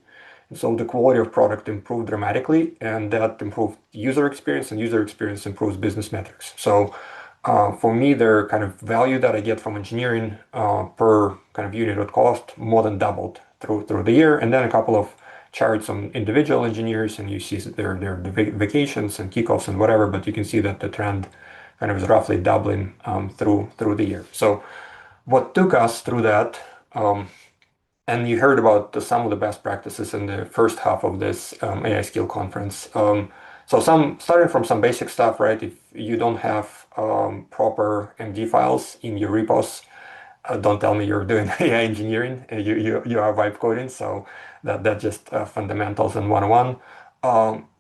So the quality of product improved dramatically, and that improved user experience, and user experience improves business metrics. So for me, the kind of value that I get from engineering per kind of unit of cost more than doubled through the year. And then a couple of charts on individual engineers, and you see their vacations and kickoffs and whatever, but you can see that the trend kind of is roughly doubling through the year. So what took us through that, and you heard about some of the best practices in the first half of this AI skill conference. So starting from some basic stuff, right? If you don't have proper MD files in your repos, don't tell me you're doing AI engineering. You are vibe coding. So that just fundamentals and 101.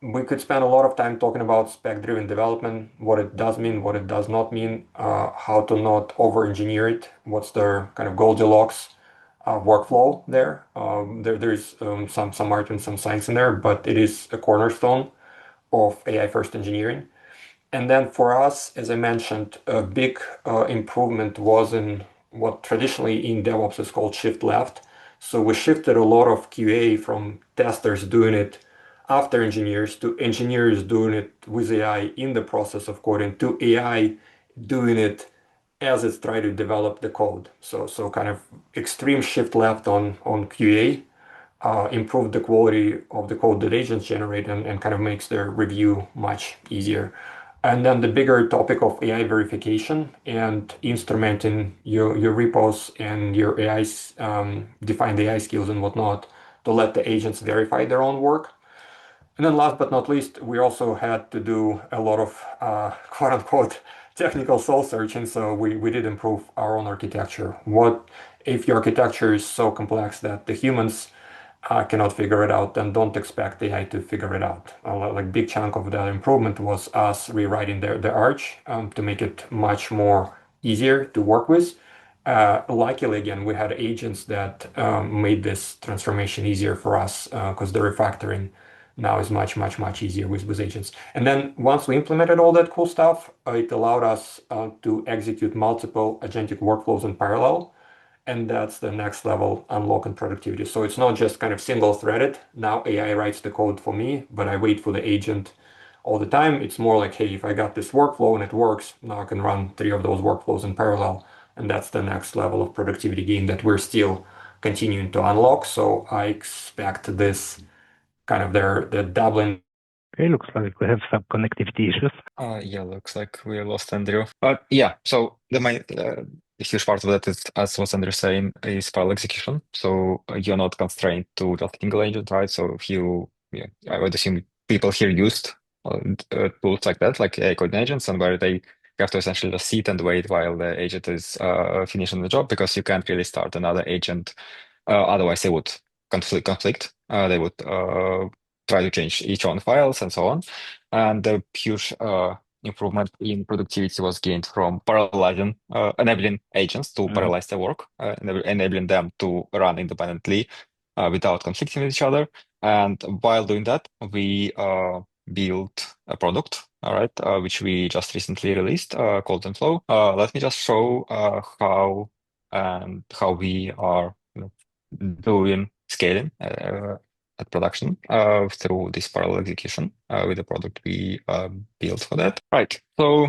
We could spend a lot of time talking about spec-driven development, what it does mean, what it does not mean, how to not over-engineer it, what's the kind of Goldilocks workflow there. There's some art and some science in there, but it is a cornerstone of AI first engineering. And then for us, as I mentioned, a big improvement was in what traditionally in DevOps is called shift left. So we shifted a lot of QA from testers doing it after engineers to engineers doing it with AI in the process of coding to AI doing it as it's trying to develop the code. So kind of extreme shift left on QA. improve the quality of the code that agents generate and kind of makes their review much easier. And then the bigger topic of AI verification and instrumenting your repos and your AI's defined AI skills and whatnot to let the agents verify their own work. And then last but not least, we also had to do a lot of quote unquote technical soul searching. So we did improve our own architecture. What if your architecture is so complex that the humans cannot figure it out, then don't expect AI to figure it out. Like big chunk of the improvement was us rewriting the arch to make it much more easier to work with. Luckily, again, we had agents that made this transformation easier for us because the refactoring now is much easier with agents. And then once we implemented all that cool stuff, it allowed us to execute multiple agentic workflows in parallel. And that's the next level unlock in productivity. So it's not just kind of single threaded. Now AI writes the code for me, but I wait for the agent all the time. It's more like, hey, if I got this workflow and it works, now I can run 3 of those workflows in parallel. And that's the next level of productivity gain that we're still continuing to unlock. So I expect this kind of the doubling. Okay, looks like we have some connectivity issues. Yeah, looks like we lost Andrew. Yeah, so the huge part of that is, as was Andrew saying, is file execution. So you're not constrained to just a single agent, right? So if I would assume people here used tools like that, like AI coding agents, and where they have to essentially just sit and wait while the agent is finishing the job, because you can't really start another agent. Otherwise, they would conflict. They would try to change each own files and so on. And the huge improvement in productivity was gained from parallelizing, enabling agents to parallelize their work, enabling them to run independently without conflicting with each other. And while doing that, we built a product, all right, which we just recently released called Flow. Let me just show how we are doing scaling at production through this parallel execution with the product we built for that. Right. So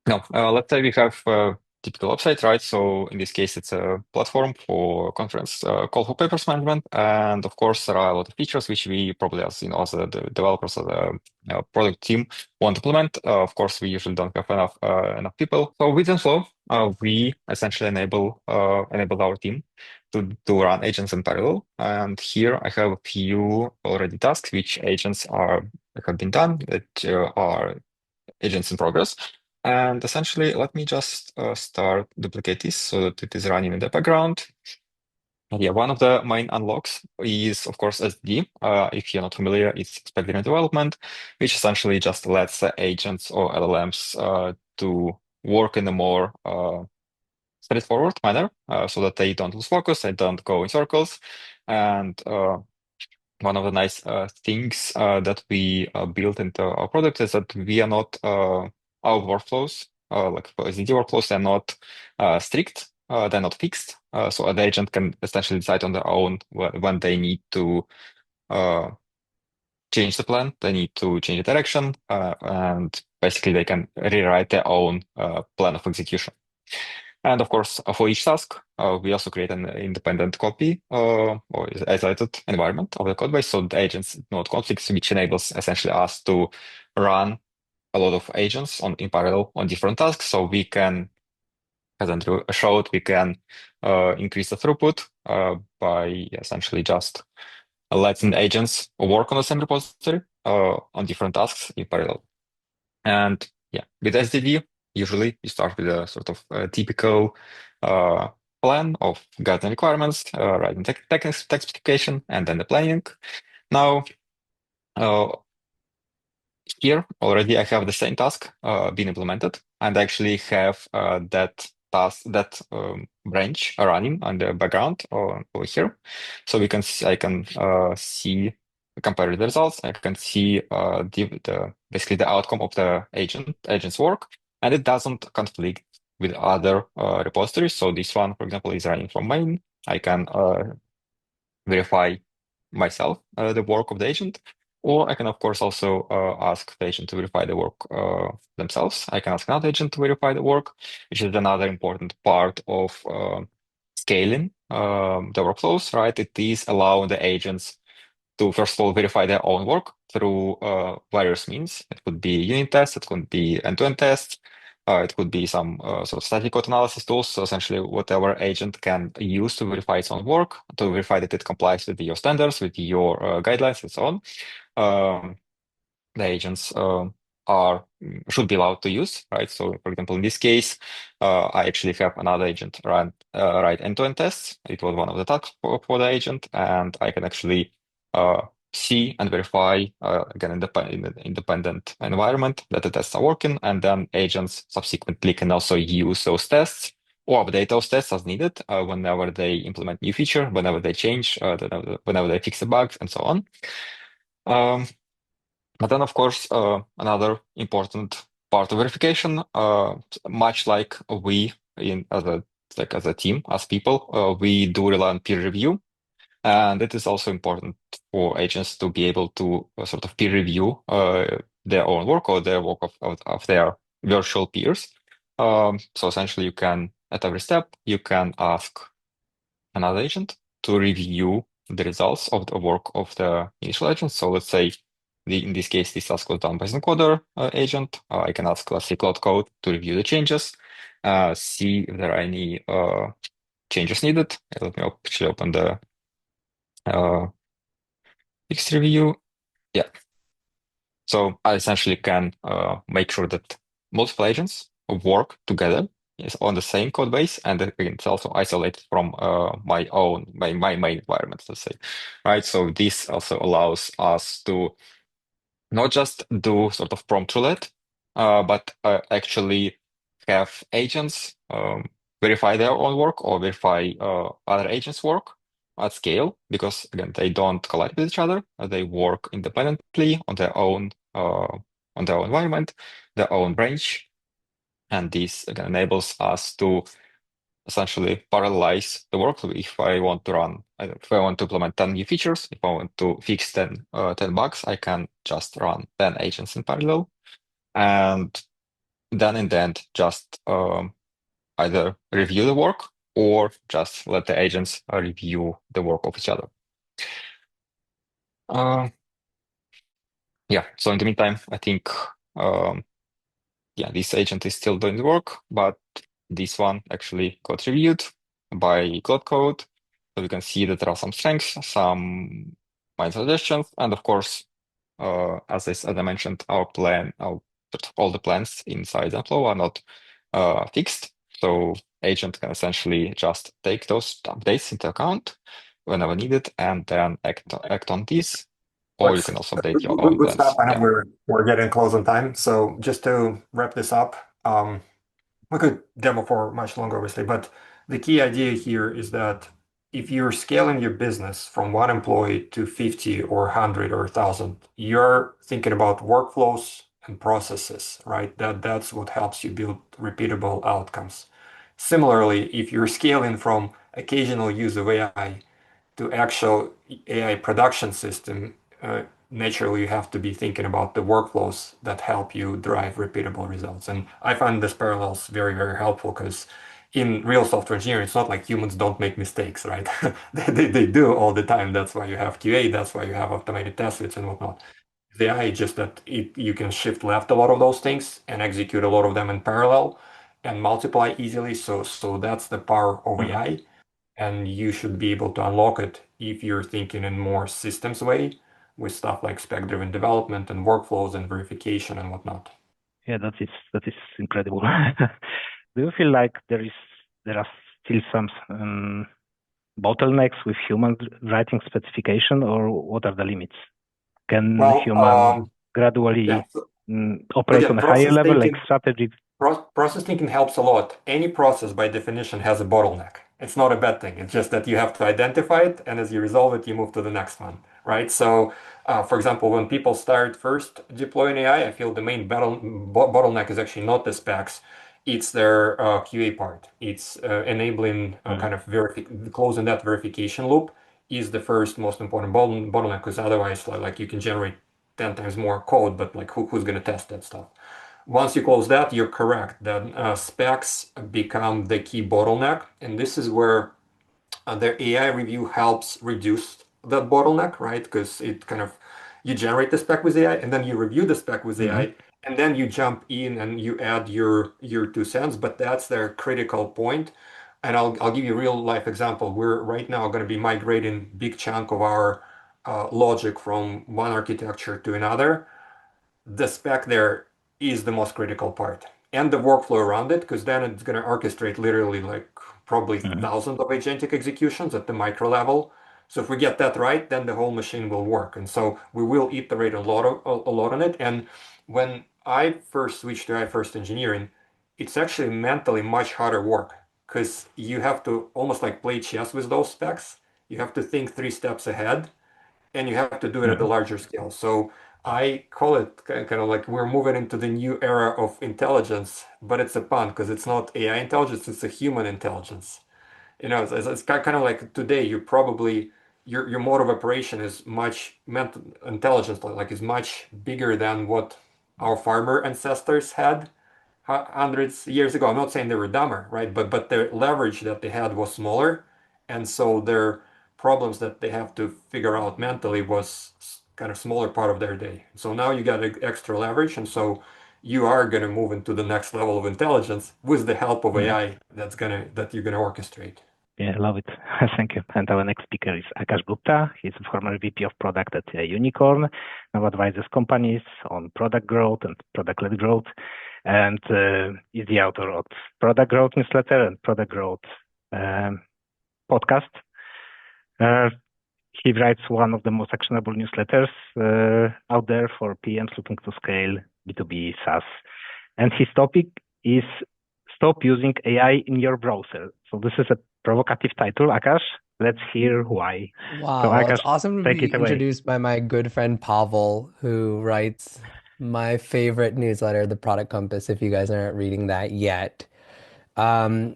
now let's say we have a typical website, right? So in this case, it's a platform for conference call for papers management. And of course, there are a lot of features which we probably, as the developers of the product team want to implement. Of course, we usually don't have enough people. So with Zenflow, we essentially enabled our team to run agents in parallel. And here I have a few already tasks which have been done that are agents in progress. And essentially, let me just start duplicate this so that it is running in the background. And yeah, one of the main unlocks is, of course, SD. If you're not familiar, it's expected in development, which essentially just lets the agents or LLMs to work in a more straightforward manner so that they don't lose focus, they don't go in circles. And one of the nice things that we built into our product is that we are not, our workflows, like for SDD workflows, they're not strict, they're not fixed. So the agent can essentially decide on their own when they need to change the plan, they need to change the direction, and basically they can rewrite their own plan of execution. And of course, for each task, we also create an independent copy or isolated environment of the code base, so the agents not conflicts, which enables essentially us to run a lot of agents in parallel on different tasks. So we can, as Andrew showed, we can increase the throughput by essentially just letting agents work on the same repository on different tasks in parallel. And yeah, with SDD, usually you start with a sort of typical plan of gathering requirements, writing tech specification, and then the planning. Now, here already I have the same task being implemented, and actually have that branch running on the background over here. So I can see, compare the results. I can see basically the outcome of the agent's work, and it doesn't conflict with other repositories. So this one, for example, is running from main. I can verify myself the work of the agent, or I can, of course, also ask the agent to verify the work themselves. I can ask another agent to verify the work, which is another important part of scaling the workflows, right? It is allowing the agents to first of all verify their own work through various means. It could be unit tests, it could be end-to-end tests, it could be some sort of static code analysis tools. So essentially, whatever agent can use to verify its own work, to verify that it complies with your standards, with your guidelines, and so on. The agents should be allowed to use, right? So, for example, in this case, I actually have another agent write end-to-end tests. It was one of the tasks for the agent, and I can actually see and verify again in the independent environment that the tests are working, and then agents subsequently can also use those tests or update those tests as needed whenever they implement new feature, whenever they change, whenever they fix the bugs, and so on. But then, of course, another important part of verification, much like we as a team, as people, we do rely on peer review, and it is also important for agents to be able to sort of peer review their own work or their work of their virtual peers. So essentially, you can at every step you can ask another agent to review the results of the work of the initial agent. So let's say in this case, this task was done by Zencoder agent. I can ask, let's say, Cloud Code to review the changes, see if there are any changes needed. Let me actually open the fixed review. Yeah. So I essentially can make sure that multiple agents work together on the same code base, and it's also isolated from my main environment, let's say, right? So this also allows us to not just do sort of prompt roulette, but actually have agents verify their own work or verify other agents' work at scale, because again, they don't collide with each other. They work independently on their own environment, their own branch, and this again enables us to essentially parallelize the work. So if I want to implement 10 new features, if I want to fix 10 bugs, I can just run 10 agents in parallel. And then in the end, just either review the work or just let the agents review the work of each other. Yeah, so in the meantime, I think, this agent is still doing the work, but this one actually got reviewed by Cloud Code. So we can see that there are some strengths, some minor suggestions, and of course, as I mentioned, all the plans inside Zenflow are not fixed. So agent can essentially just take those updates into account whenever needed, and then act on these. Or you can also update your own Good plans. stuff. I know we're getting close on time. So just to wrap this up, we could demo for much longer, obviously, but the key idea here is that if you're scaling your business from 1 employee to 50 or 100 or 1,000, you're thinking about workflows and processes, right? That's what helps you build repeatable outcomes. Similarly, if you're scaling from occasional use of AI to actual AI production system, naturally you have to be thinking about the workflows that help you drive repeatable results. And I find this parallels very, very helpful, because in real software engineering, it's not like humans don't make mistakes, right? they do all the time. That's why you have QA, that's why you have automated test suites and whatnot. The AI is just that you can shift left a lot of those things and execute a lot of them in parallel and multiply easily. So that's the power of AI. And you should be able to unlock it if you're thinking in more systems way, with stuff like spec-driven development and workflows and verification and whatnot. Yeah, that is incredible. Do you feel like there are still some bottlenecks with humans writing specification, or what are the limits? Can human gradually operate on a higher level, like strategy? Process thinking helps a lot. Any process by definition has a bottleneck. It's not a bad thing. It's just that you have to identify it, and as you resolve it, you move to the next one, right? So, for example, when people start first deploying AI, I feel the main bottleneck is actually not the specs, it's their QA part. It's enabling kind of closing that verification loop is the first most important bottleneck, because otherwise, like you can generate 10 times more code, but like who's going to test that stuff? Once you close that, you're correct that specs become the key bottleneck. And this is where the AI review helps reduce that bottleneck, right? Because it kind of, you generate the spec with AI and then you review the spec with AI and then you jump in and you add your 2 cents, but that's their critical point. And I'll give you a real life example. We're right now going to be migrating big chunk of our logic from one architecture to another. The spec there is the most critical part and the workflow around it, because then it's going to orchestrate literally like probably thousands of agentic executions at the micro level. So if we get that right, then the whole machine will work. And so we will iterate a lot on it. And when I first switched to AI first engineering, it's actually mentally much harder work because you have to almost like play chess with those specs. You have to think 3 steps ahead and you have to do it at a larger scale. So I call it kind of like we're moving into the new era of intelligence, but it's a pun because it's not AI intelligence, it's a human intelligence. It's kind of like today, you probably, your mode of operation is much mental intelligence, like is much bigger than what our farmer ancestors had hundreds years ago. I'm not saying they were dumber, right? But their leverage that they had was smaller. And so their problems that they have to figure out mentally was kind of smaller part of their day. So now you got extra leverage. And so you are going to move into the next level of intelligence with the help of AI that you're going to orchestrate. Yeah, I love it. Thank you. And our next speaker is Aakash Gupta. He's a former VP of product at Unicorn, now advises companies on product growth and product-led growth, and is the author of Product Growth Newsletter and Product Growth podcast. He writes one of the most actionable newsletters out there for PMs looking to scale B2B SaaS. And his topic is Stop Using AI in Your Browser. So this is a provocative title, Aakash. Let's hear why. Wow, so, Aakash, it's awesome to be introduced by my good friend Pawel, who writes my favorite newsletter, The Product Compass, if you guys aren't reading that yet. In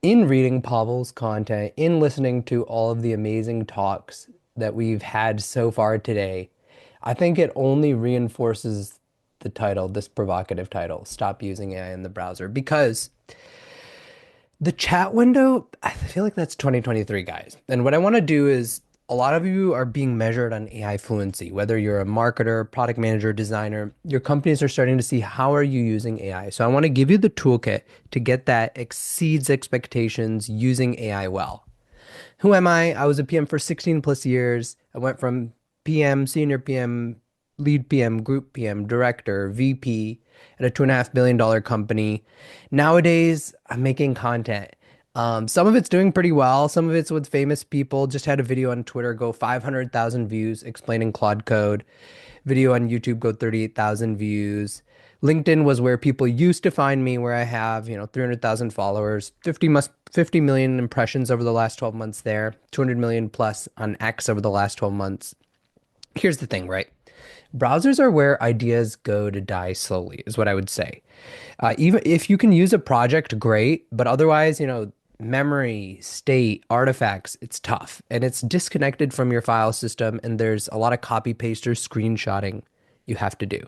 reading Pawel's content, in listening to all of the amazing talks that we've had so far today, I think it only reinforces the title, this provocative title, Stop Using AI in the Browser, because the chat window, I feel like that's 2023, guys. And what I want to do is, a lot of you are being measured on AI fluency, whether you're a marketer, product manager, designer, your companies are starting to see how are you using AI. So I want to give you the toolkit to get that exceeds expectations using AI well. Who am I? I was a PM for 16 plus years. I went from PM, senior PM, lead PM, group PM, director, VP at a $2.5 billion company. Nowadays, I'm making content. Some of it's doing pretty well. Some of it's with famous people. Just had a video on Twitter go 500,000 views explaining Claude Code. Video on YouTube go 38,000 views. LinkedIn was where people used to find me, where I have, 300,000 followers, 50 million impressions over the last 12 months there, 200 million plus on X over the last 12 months. Here's the thing, right? Browsers are where ideas go to die slowly, is what I would say. Even if you can use a project, great, but otherwise, memory, state, artifacts, it's tough. And it's disconnected from your file system, and there's a lot of copy paste or screenshotting you have to do.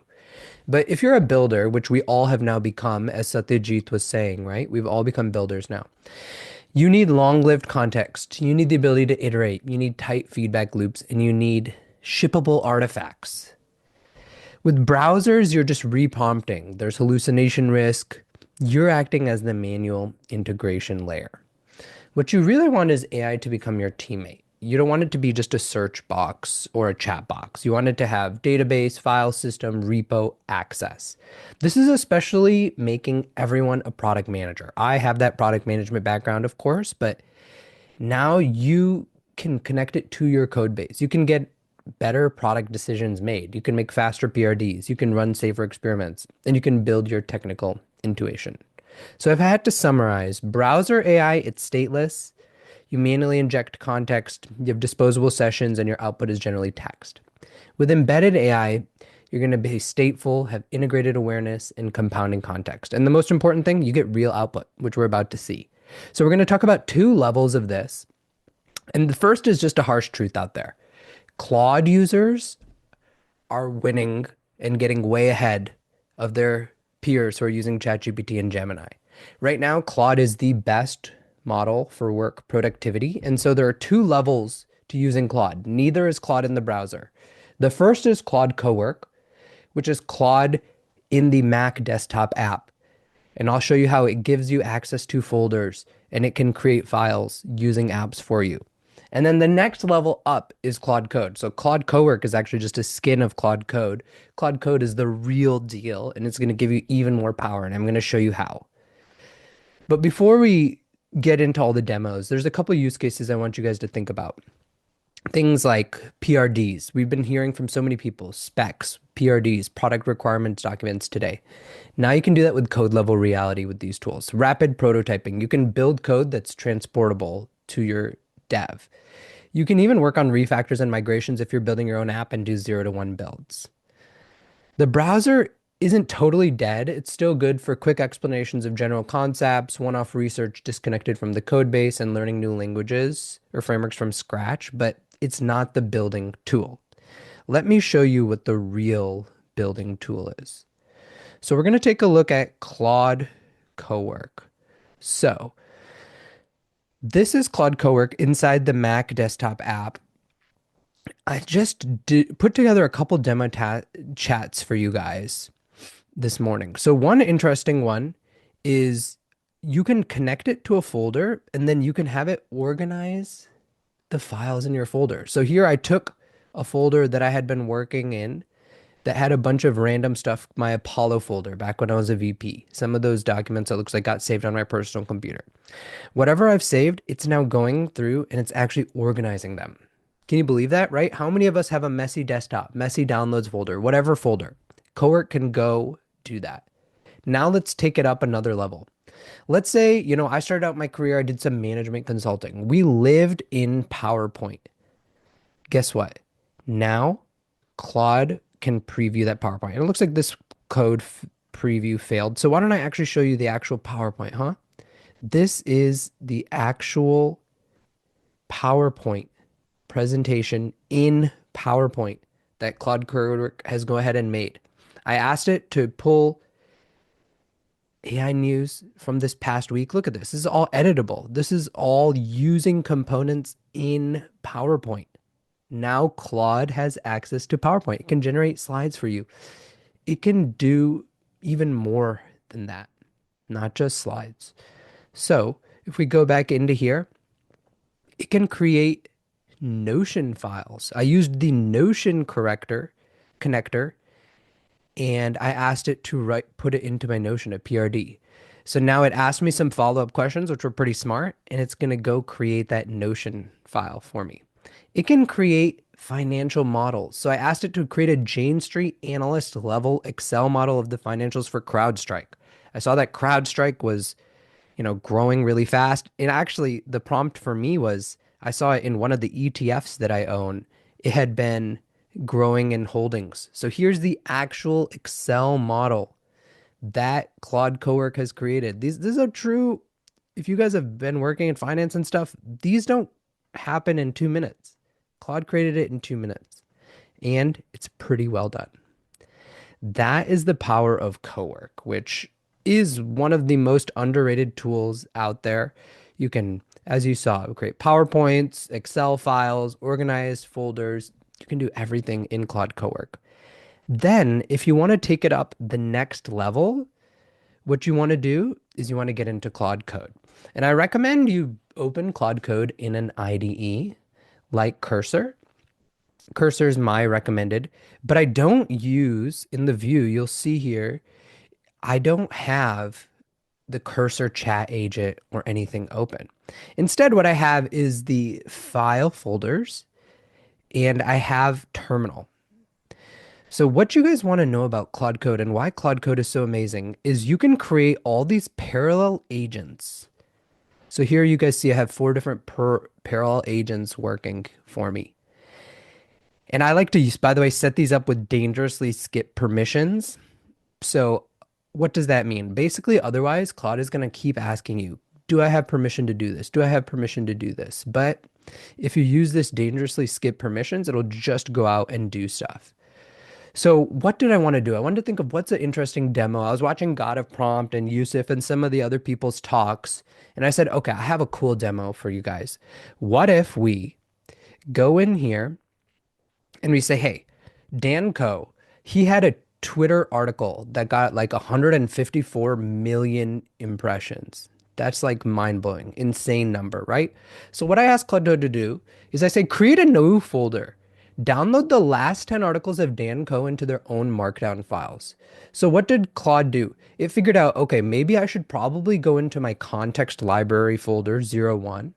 But if you're a builder, which we all have now become, as Satyajeet was saying, right? We've all become builders now. You need long-lived context. You need the ability to iterate. You need tight feedback loops, and you need shippable artifacts. With browsers, you're just reprompting. There's hallucination risk. You're acting as the manual integration layer. What you really want is AI to become your teammate. You don't want it to be just a search box or a chat box. You want it to have database, file system, repo access. This is especially making everyone a product manager. I have that product management background, of course, but now you can connect it to your code base. You can get better product decisions made. You can make faster PRDs. You can run safer experiments, and you can build your technical intuition. So if I had to summarize, browser AI, it's stateless. You manually inject context, you have disposable sessions, and your output is generally text. With embedded AI, you're going to be stateful, have integrated awareness, and compounding context. And the most important thing, you get real output, which we're about to see. So we're going to talk about 2 levels of this. And the first is just a harsh truth out there. Claude users are winning and getting way ahead of their peers who are using ChatGPT and Gemini. Right now, Claude is the best model for work productivity. And so there are two levels to using Claude. Neither is Claude in the browser. The first is Claude Cowork, which is Claude in the Mac desktop app. And I'll show you how it gives you access to folders and it can create files using apps for you. And then the next level up is Claude Code. So Claude Cowork is actually just a skin of Claude Code. Claude Code is the real deal, and it's going to give you even more power, and I'm going to show you how. But before we get into all the demos, there's a couple use cases I want you guys to think about. Things like PRDs. We've been hearing from so many people, specs, PRDs, product requirements documents today. Now you can do that with code level reality with these tools. Rapid prototyping. You can build code that's transportable to your dev. You can even work on refactors and migrations if you're building your own app and do 0-to-1 builds. The browser isn't totally dead. It's still good for quick explanations of general concepts, one-off research disconnected from the code base, and learning new languages or frameworks from scratch, but it's not the building tool. Let me show you what the real building tool is. So we're going to take a look at Claude Cowork. So this is Claude Cowork inside the Mac desktop app. I just put together a couple demo chats for you guys this morning. So one interesting one is you can connect it to a folder and then you can have it organize the files in your folder. So here I took a folder that I had been working in that had a bunch of random stuff, my Apollo folder back when I was a VP. Some of those documents, it looks like, got saved on my personal computer. Whatever I've saved, it's now going through and it's actually organizing them. Can you believe that, right? How many of us have a messy desktop, messy downloads folder, whatever folder? Cowork can go do that. Now let's take it up another level. Let's say, I started out my career, I did some management consulting. We lived in PowerPoint. Guess what? Now Claude can preview that PowerPoint. And it looks like this code preview failed. So why don't I actually show you the actual PowerPoint, huh? This is the actual PowerPoint presentation in PowerPoint that Claude Cowork has go ahead and made. I asked it to pull AI news from this past week. Look at this. This is all editable. This is all using components in PowerPoint. Now Claude has access to PowerPoint. It can generate slides for you. It can do even more than that, not just slides. So if we go back into here, it can create Notion files. I used the Notion connector, and I asked it to put it into my Notion, a PRD. So now it asked me some follow-up questions, which were pretty smart, and it's going to go create that Notion file for me. It can create financial models. So I asked it to create a Jane Street analyst level Excel model of the financials for CrowdStrike. I saw that CrowdStrike was, growing really fast. And actually the prompt for me was, I saw it in one of the ETFs that I own. It had been growing in holdings. So here's the actual Excel model that Claude Cowork has created. These are true. If you guys have been working in finance and stuff, these don't happen in 2 minutes. Claude created it in 2 minutes, and it's pretty well done. That is the power of Cowork, which is one of the most underrated tools out there. You can, as you saw, create PowerPoints, Excel files, organize folders. You can do everything in Claude Cowork. Then, if you want to take it up the next level, what you want to do is you want to get into Claude Code. And I recommend you open Claude Code in an IDE like Cursor. Cursor is my recommended, but I don't use, in the view, you'll see here, I don't have the Cursor chat agent or anything open. Instead, what I have is the file folders, and I have terminal. So what you guys want to know about Claude Code and why Claude Code is so amazing is you can create all these parallel agents. So here you guys see I have 4 different parallel agents working for me. And I like to use, by the way, set these up with dangerously skip permissions. So what does that mean? Basically, otherwise, Claude is going to keep asking you, do I have permission to do this? Do I have permission to do this? But if you use this dangerously skip permissions, it'll just go out and do stuff. So what did I want to do? I wanted to think of what's an interesting demo. I was watching God of Prompt and Yusuf and some of the other people's talks, and I said, okay, I have a cool demo for you guys. What if we go in here and we say, hey, Dan Coe, he had a Twitter article that got like 154 million impressions. That's like mind-blowing, insane number, right? So what I asked Claude to do is I say, create a new folder. Download the last 10 articles of Dan Coe into their own markdown files. So what did Claude do? It figured out, okay, maybe I should probably go into my context library folder 01.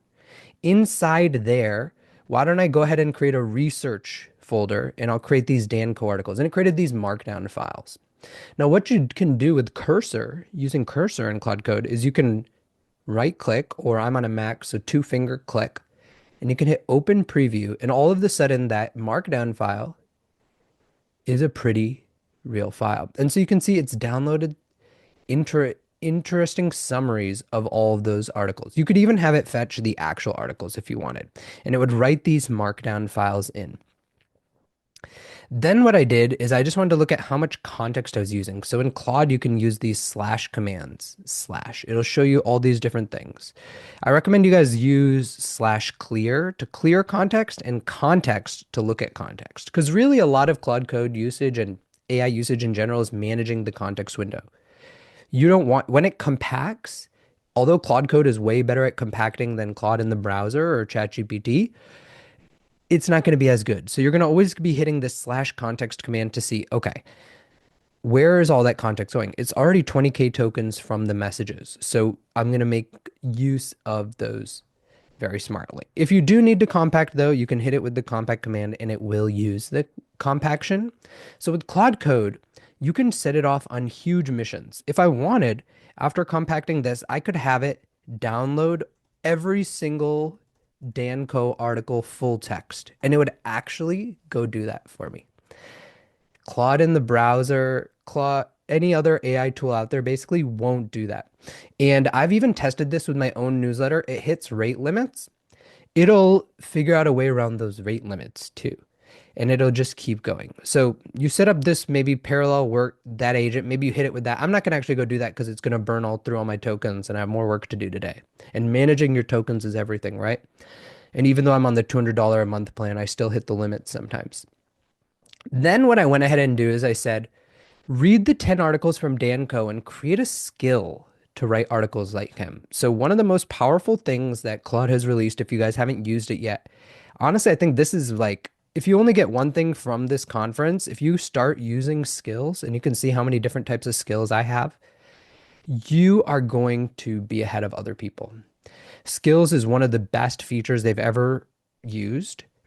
Inside there, why don't I go ahead and create a research folder and I'll create these Dan Coe articles. And it created these markdown files. Now, what you can do with cursor, using cursor in Claude Code, is you can right click, or I'm on a Mac, so 2-finger click, and you can hit open preview, and all of a sudden that markdown file is a pretty real file. And so you can see it's downloaded interesting summaries of all of those articles. You could even have it fetch the actual articles if you wanted, and it would write these markdown files in. Then what I did is I just wanted to look at how much context I was using. So in Claude, you can use these slash commands, slash. It'll show you all these different things. I recommend you guys use slash clear to clear context and context to look at context. Because really a lot of Claude Code usage and AI usage in general is managing the context window. You don't want, when it compacts, although Claude Code is way better at compacting than Claude in the browser or ChatGPT, it's not going to be as good. So you're going to always be hitting this slash context command to see, okay, where is all that context going? It's already 20K tokens from the messages. So I'm going to make use of those very smartly. If you do need to compact though, you can hit it with the compact command and it will use the compaction. So with Claude Code, you can set it off on huge missions. If I wanted, after compacting this, I could have it download every single Dan Coe article full text, and it would actually go do that for me. Claude in the browser, Claude, any other AI tool out there basically won't do that. And I've even tested this with my own newsletter. It hits rate limits. It'll figure out a way around those rate limits too. And it'll just keep going. So you set up this maybe parallel work, that agent, maybe you hit it with that. I'm not going to actually go do that because it's going to burn all through all my tokens and I have more work to do today. And managing your tokens is everything, right? And even though I'm on the $200 a month plan, I still hit the limit sometimes. Then what I went ahead and do is I said, read the 10 articles from Dan Coe and create a skill to write articles like him. So one of the most powerful things that Claude has released, if you guys haven't used it yet, honestly, I think this is like, if you only get one thing from this conference, if you start using skills, and you can see how many different types of skills I have, you are going to be ahead of other people. Skills is one of the best features they've ever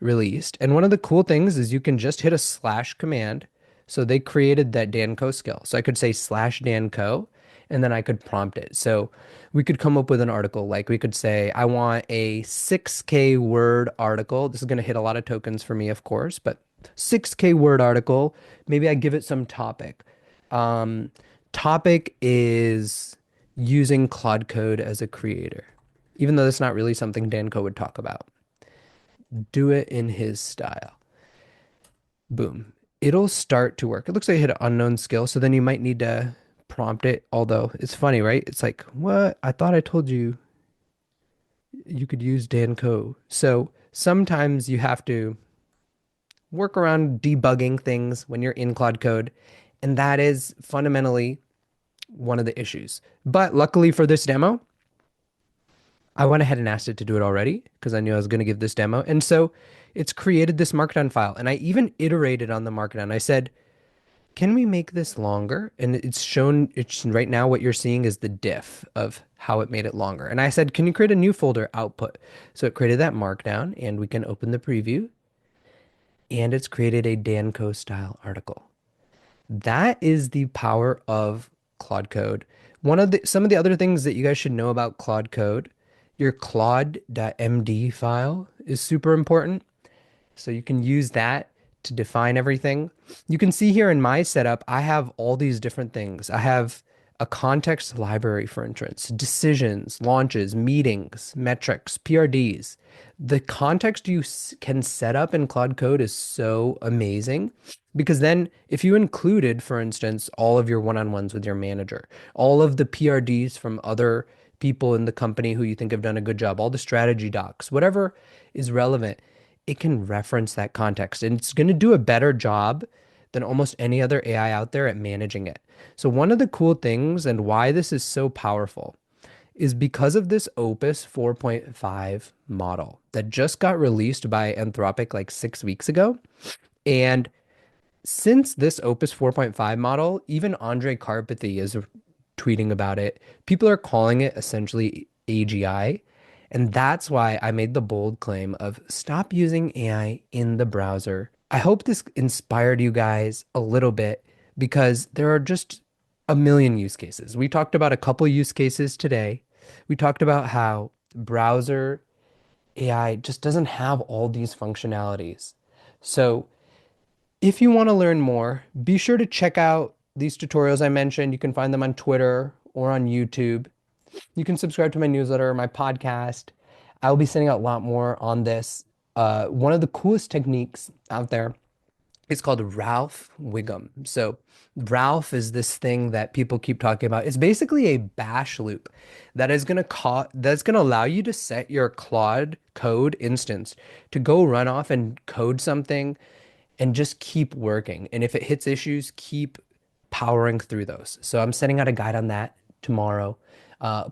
released. And one of the cool things is you can just hit a slash command. So they created that Dan Coe skill. So I could say slash Dan Coe, and then I could prompt it. So we could come up with an article, like we could say, I want a 6K word article. This is going to hit a lot of tokens for me, of course, but 6K word article. Maybe I give it some topic. Topic is using Claude Code as a creator, even though that's not really something Dan Coe would talk about. Do it in his style. Boom. It'll start to work. It looks like I hit an unknown skill, so then you might need to prompt it, although it's funny, right? It's like, what? I thought I told you you could use Dan Coe. So sometimes you have to work around debugging things when you're in Claude Code, and that is fundamentally one of the issues. But luckily for this demo, I went ahead and asked it to do it already because I knew I was going to give this demo. And so it's created this markdown file, and I even iterated on the markdown. I said, can we make this longer? And it's shown, it's right now what you're seeing is the diff of how it made it longer. And I said, can you create a new folder output? So it created that markdown, and we can open the preview, and it's created a Dan Coe style article. That is the power of Claude Code. Some of the other things that you guys should know about Claude Code, your claude.md file is super important. So you can use that to define everything. You can see here in my setup, I have all these different things. I have a context library, for instance, decisions, launches, meetings, metrics, PRDs. The context you can set up in Claude Code is so amazing because then if you included, for instance, all of your one-on-ones with your manager, all of the PRDs from other people in the company who you think have done a good job, all the strategy docs, whatever is relevant, it can reference that context and it's going to do a better job than almost any other AI out there at managing it. So one of the cool things and why this is so powerful is because of this Opus 4.5 model that just got released by Anthropic like 6 weeks ago. And since this Opus 4.5 model, even Andre Karpathy is tweeting about it. People are calling it essentially AGI. And that's why I made the bold claim of stop using AI in the browser. I hope this inspired you guys a little bit because there are just a million use cases. We talked about a couple use cases today. We talked about how browser AI just doesn't have all these functionalities. So if you want to learn more, be sure to check out these tutorials I mentioned. You can find them on Twitter or on YouTube. You can subscribe to my newsletter, my podcast. I'll be sending out a lot more on this. One of the coolest techniques out there is called Ralph Wiggum. So Ralph is this thing that people keep talking about. It's basically a bash loop that is going to allow you to set your Claude Code instance to go run off and code something and just keep working. And if it hits issues, keep powering through those. So I'm sending out a guide on that tomorrow.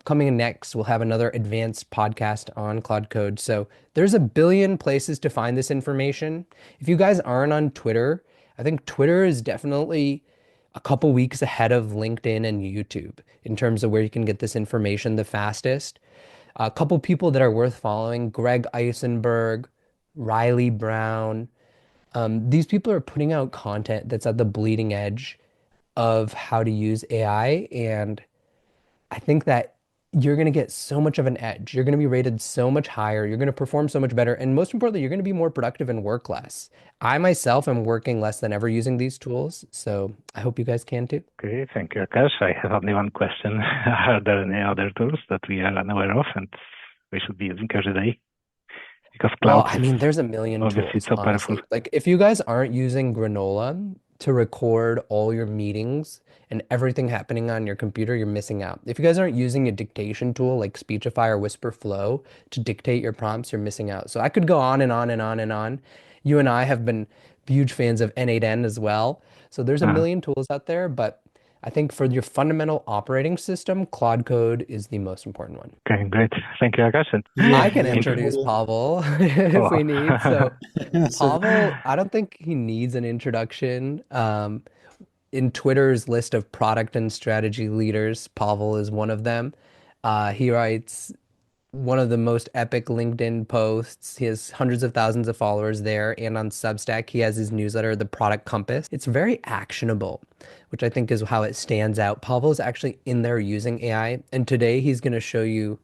Coming next, we'll have another advanced podcast on Claude Code. So there's a billion places to find this information. If you guys aren't on Twitter, I think Twitter is definitely a couple weeks ahead of LinkedIn and YouTube in terms of where you can get this information the fastest. A couple people that are worth following, Greg Eisenberg, Riley Brown. These people are putting out content that's at the bleeding edge of how to use AI. And I think that you're going to get so much of an edge. You're going to be rated so much higher. You're going to perform so much better. And most importantly, you're going to be more productive and work less. I myself am working less than ever using these tools. So I hope you guys can too. Okay, thank you, Aakash. I have only one question. Are there any other tools that we are unaware of and we should be using every day? Because Well, cloud I is mean, there's a million obviously tools, so honestly. powerful. Like if you guys aren't using Granola to record all your meetings and everything happening on your computer, you're missing out. If you guys aren't using a dictation tool like Speechify or Whisperflow to dictate your prompts, you're missing out. So I could go on and on and on and on. You and I have been huge fans of N8N as well. So there's a million tools out there, but I think for your fundamental operating system, Claude Code is the most important one. Okay, great. Thank you, Aakash. And I can introduce Pawel if we need. So Pawel, I don't think he needs an introduction. In Twitter's list of product and strategy leaders, Pawel is one of them. He writes one of the most epic LinkedIn posts. He has hundreds of thousands of followers there. And on Substack, he has his newsletter, The Product Compass. It's very actionable, which I think is how it stands out. Pawel is actually in there using AI. And today he's going to show you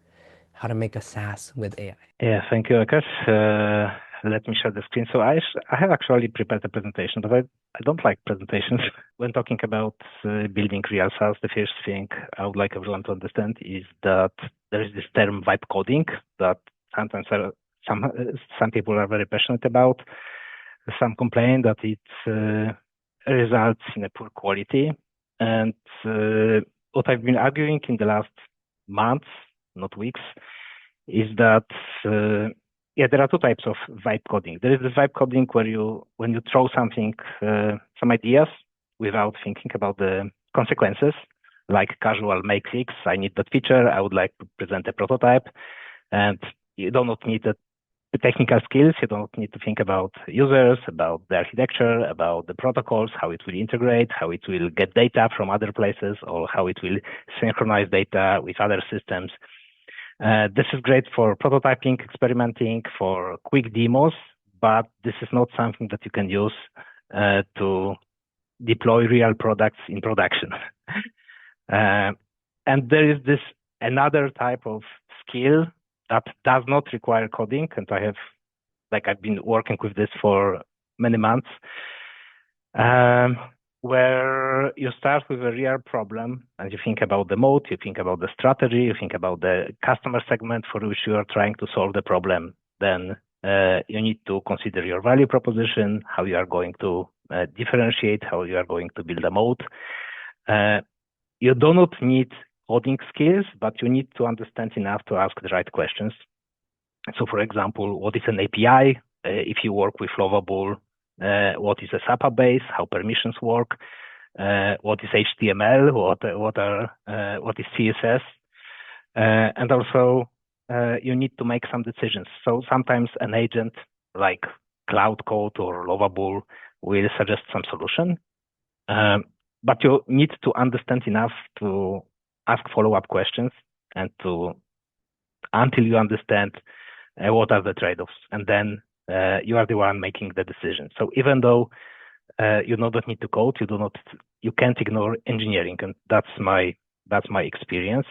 how to make a SaaS with AI. yeah, thank you, Aakash. Let me share the screen. So I have actually prepared a presentation, but I don't like presentations. When talking about building real SaaS, the first thing I would like everyone to understand is that there is this term vibe coding that sometimes some people are very passionate about. Some complain that it results in a poor quality. And what I've been arguing in the last months, not weeks, is that there are two types of vibe coding. There is the vibe coding where when you throw something, some ideas without thinking about the consequences, like casual make fix. I need that feature. I would like to present a prototype, and you do not need the technical skills. You don't need to think about users, about the architecture, about the protocols, how it will integrate, how it will get data from other places, or how it will synchronize data with other systems. This is great for prototyping, experimenting, for quick demos, but this is not something that you can use to deploy real products in production. And there is this another type of skill that does not require coding, and I've been working with this for many months, where you start with a real problem and you think about the mode, you think about the strategy, you think about the customer segment for which you are trying to solve the problem. Then you need to consider your value proposition, how you are going to differentiate, how you are going to build a mode. You do not need coding skills, but you need to understand enough to ask the right questions. So, for example, what is an API? If you work with Lovable, what is a SAPA base? How permissions work? What is HTML? What is CSS? And also, you need to make some decisions. So sometimes an agent like Cloud Code or Lovable will suggest some solution, but you need to understand enough to ask follow-up questions and until you understand what are the trade-offs, and then you are the one making the decision. So even though you don't need to code, you can't ignore engineering, and that's my experience.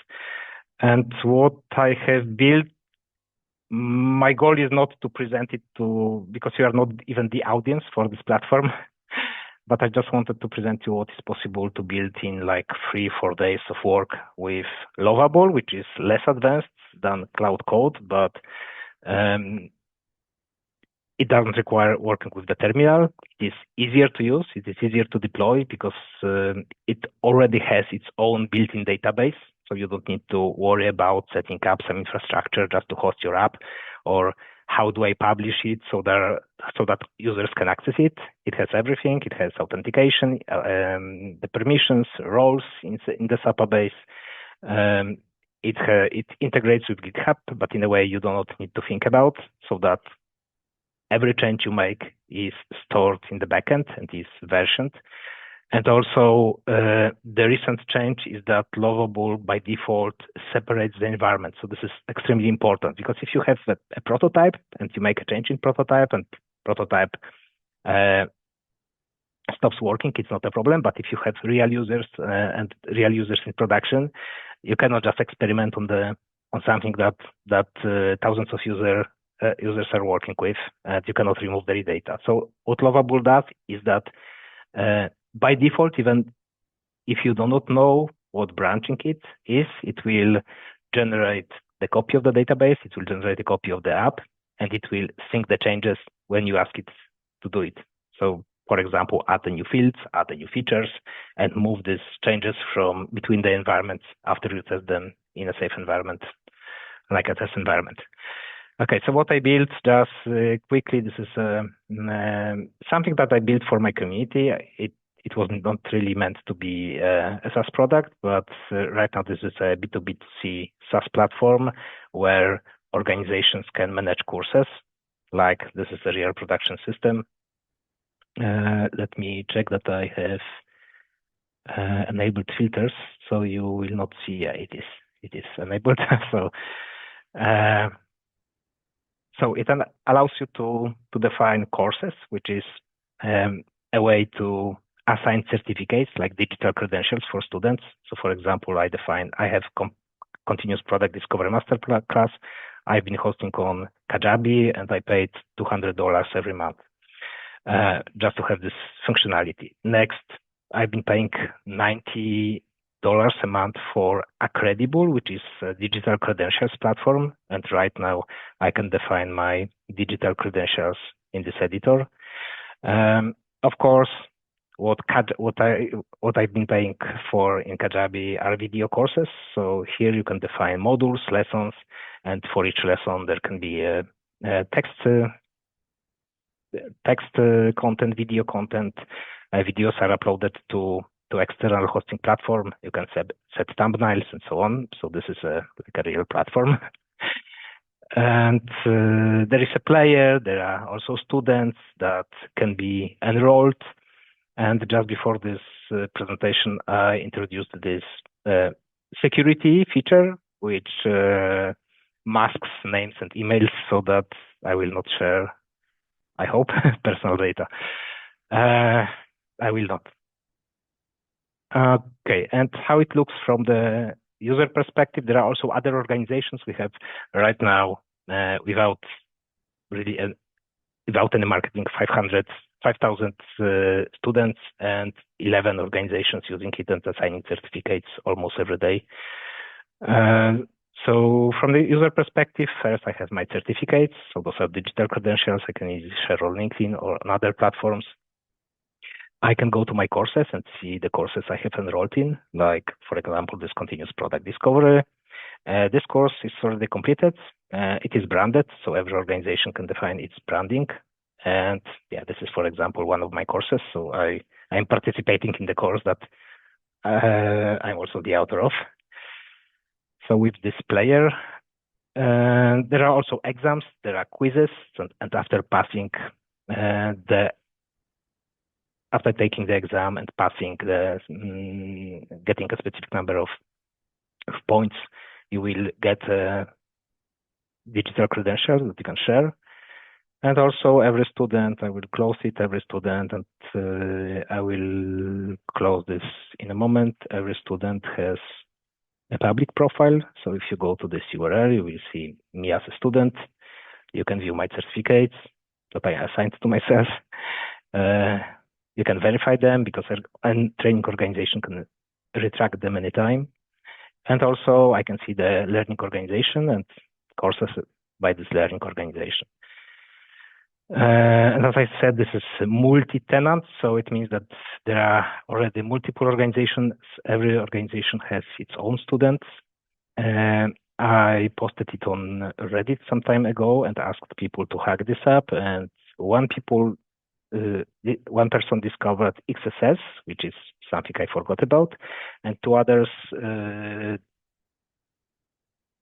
And what I have built, my goal is not to present it because you are not even the audience for this platform, but I just wanted to present you what is possible to build in like 3-4 days of work with Lovable, which is less advanced than Cloud Code, but it doesn't require working with the terminal. It is easier to use. It is easier to deploy because it already has its own built-in database. So you don't need to worry about setting up some infrastructure just to host your app, or how do I publish it so that users can access it. It has everything. It has authentication, the permissions, roles in the SAPA base. It integrates with GitHub, but in a way you do not need to think about, so that every change you make is stored in the backend and is versioned. And also, the recent change is that Lovable by default separates the environment. So this is extremely important, because if you have a prototype and you make a change in prototype and prototype stops working, it's not a problem. But if you have real users and real users in production, you cannot just experiment on something that thousands of users are working with. You cannot remove their data. So what Lovable does is that by default, even if you do not know what branching it is, it will generate the copy of the database, it will generate a copy of the app, and it will sync the changes when you ask it to do it. So, for example, add the new fields, add the new features, and move these changes from between the environments after you test them in a safe environment, like a test environment. Okay, so what I built, just quickly, this is something that I built for my community. It was not really meant to be a SaaS product, but right now this is a B2B2C SaaS platform where organizations can manage courses. Like this is a real production system. Let me check that I have enabled filters, so you will not see. Yeah, it is enabled. So it allows you to define courses, which is a way to assign certificates like digital credentials for students. So, for example, I have continuous product discovery master class. I've been hosting on Kajabi, and I paid $200 every month just to have this functionality. Next, I've been paying $90 a month for Accredible, which is a digital credentials platform. And right now, I can define my digital credentials in this editor. Of course, what I've been paying for in Kajabi are video courses. So here you can define modules, lessons, and for each lesson there can be text content, video content. Videos are uploaded to external hosting platform. You can set thumbnails and so on. So this is like a real platform. And there is a player. There are also students that can be enrolled. And just before this presentation, I introduced this security feature, which masks names and emails so that I will not share, I hope, personal data. I will not. Okay, and how it looks from the user perspective, there are also other organizations we have right now without any marketing, 500 5,000 students and 11 organizations using it and assigning certificates almost every day. So from the user perspective, first I have my certificates. So those are digital credentials I can easily share on LinkedIn or on other platforms. I can go to my courses and see the courses I have enrolled in, like, for example, this continuous product discovery. This course is already completed. It is branded, so every organization can define its branding. And yeah, this is, for example, one of my courses. So I'm participating in the course that I'm also the author of. So with this player, there are also exams, there are quizzes, and after passing after taking the exam and passing getting a specific number of points, you will get a digital credential that you can share. And also every student, I will close it, every student, and I will close this in a moment. Every student has a public profile. So if you go to this URL, you will see me as a student. You can view my certificates that I assigned to myself. You can verify them because a training organization can retract them anytime. And also I can see the learning organization and courses by this learning organization. And as I said, this is multi-tenant, so it means that there are already multiple organizations. Every organization has its own students. I posted it on Reddit some time ago and asked people to hack this up. And one person discovered XSS, which is something I forgot about, and two others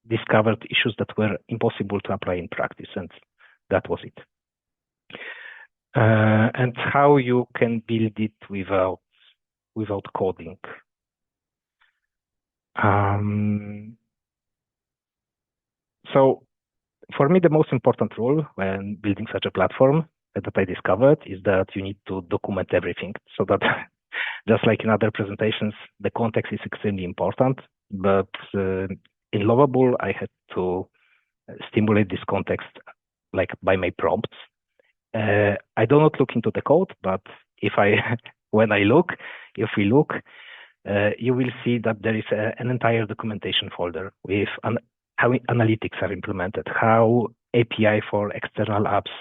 discovered issues that were impossible to apply in practice, and that was it. And how you can build it without coding. So for me, the most important rule when building such a platform that I discovered is that you need to document everything, so that just like in other presentations, the context is extremely important. But in Lovable, I had to stimulate this context like by my prompts. I do not look into the code, but if we look, you will see that there is an entire documentation folder with how analytics are implemented, how API for external apps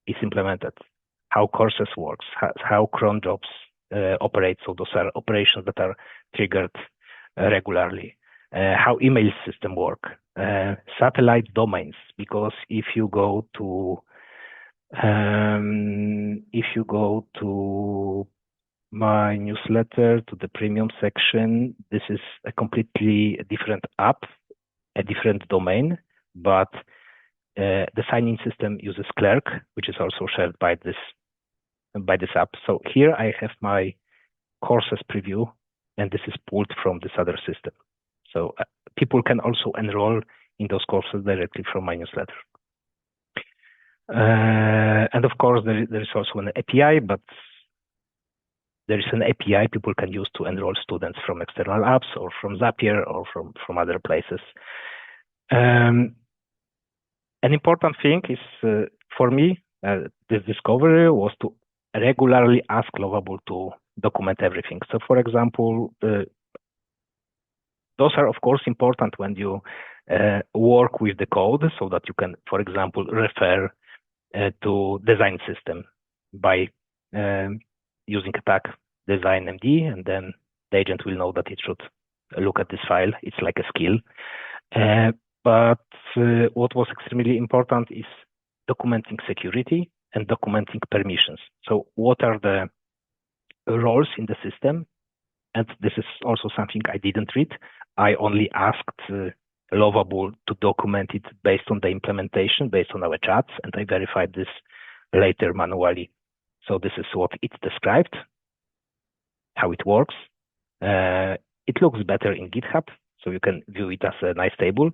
is implemented, how courses works, how cron jobs operate. So those are operations that are triggered regularly. How email system work, satellite domains, because if you go to my newsletter, to the premium section, this is a completely different app, a different domain, but the sign-in system uses Clerk, which is also shared by this app. So here I have my courses preview, and this is pulled from this other system. So people can also enroll in those courses directly from my newsletter. And of course, there is also an API, but there is an API people can use to enroll students from external apps or from Zapier or from other places. An important thing is for me, this discovery was to regularly ask Lovable to document everything. So for example, those are of course important when you work with the code, so that you can, for example, refer to design system by using a tag design MD, and then the agent will know that it should look at this file. It's like a skill. But what was extremely important is documenting security and documenting permissions. So what are the roles in the system? And this is also something I didn't read. I only asked Lovable to document it based on the implementation, based on our chats, and I verified this later manually. So this is what it's described, how it works. It looks better in GitHub, so you can view it as a nice table.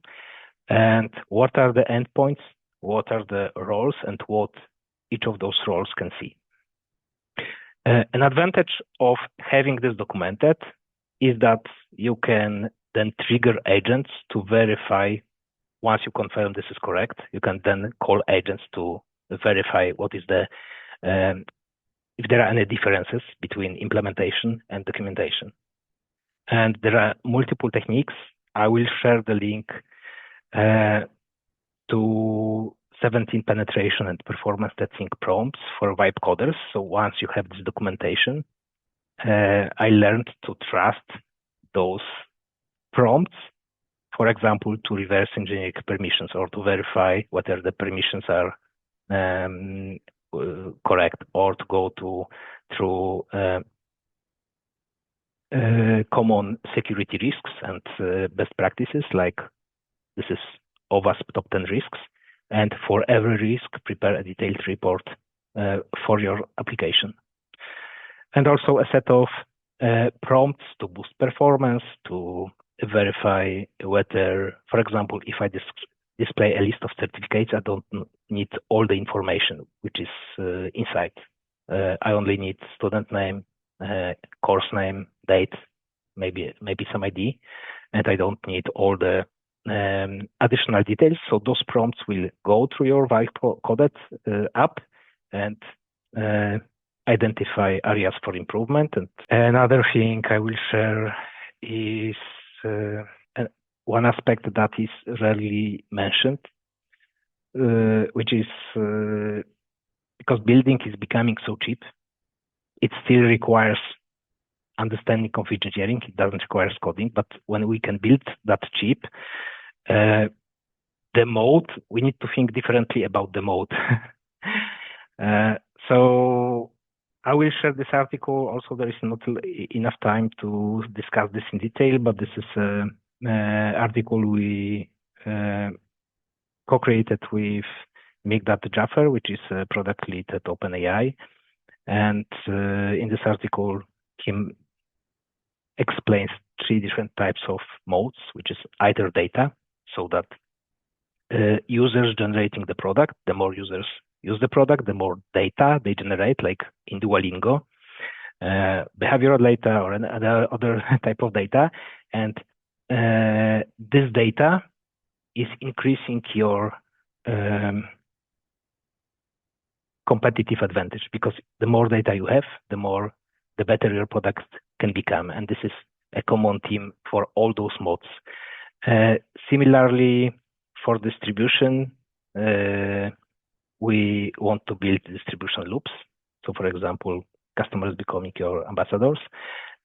And what are the endpoints? What are the roles, and what each of those roles can see? An advantage of having this documented is that you can then trigger agents to verify. Once you confirm this is correct, you can then call agents to verify what is the if there are any differences between implementation and documentation. And there are multiple techniques. I will share the link to 17 penetration and performance testing prompts for vibe coders. So once you have this documentation, I learned to trust those prompts, for example, to reverse engineer permissions or to verify whether the permissions are correct, or to go through common security risks and best practices, like this is OWASP top 10 risks. And for every risk, prepare a detailed report for your application. And also a set of prompts to boost performance, to verify whether, for example, if I display a list of certificates, I don't need all the information which is inside. I only need student name, course name, date, maybe some ID, and I don't need all the additional details. So those prompts will go through your vibe coded app and identify areas for improvement. And another thing I will share is one aspect that is rarely mentioned, which is because building is becoming so cheap, it still requires understanding of engineering. It doesn't require coding, but when we can build that cheap, the mode, we need to think differently about the mode. So I will share this article. Also, there is not enough time to discuss this in detail, but this is an article we co-created with Nik Golos, which is a product lead at OpenAI. And in this article, he explains 3 different types of modes, which is either data, so that users generating the product, the more users use the product, the more data they generate, like in Duolingo, behavioral data or other type of data. And this data is increasing your competitive advantage, because the more data you have, the better your product can become. And this is a common theme for all those modes. Similarly, for distribution, we want to build distribution loops. So, for example, customers becoming your ambassadors.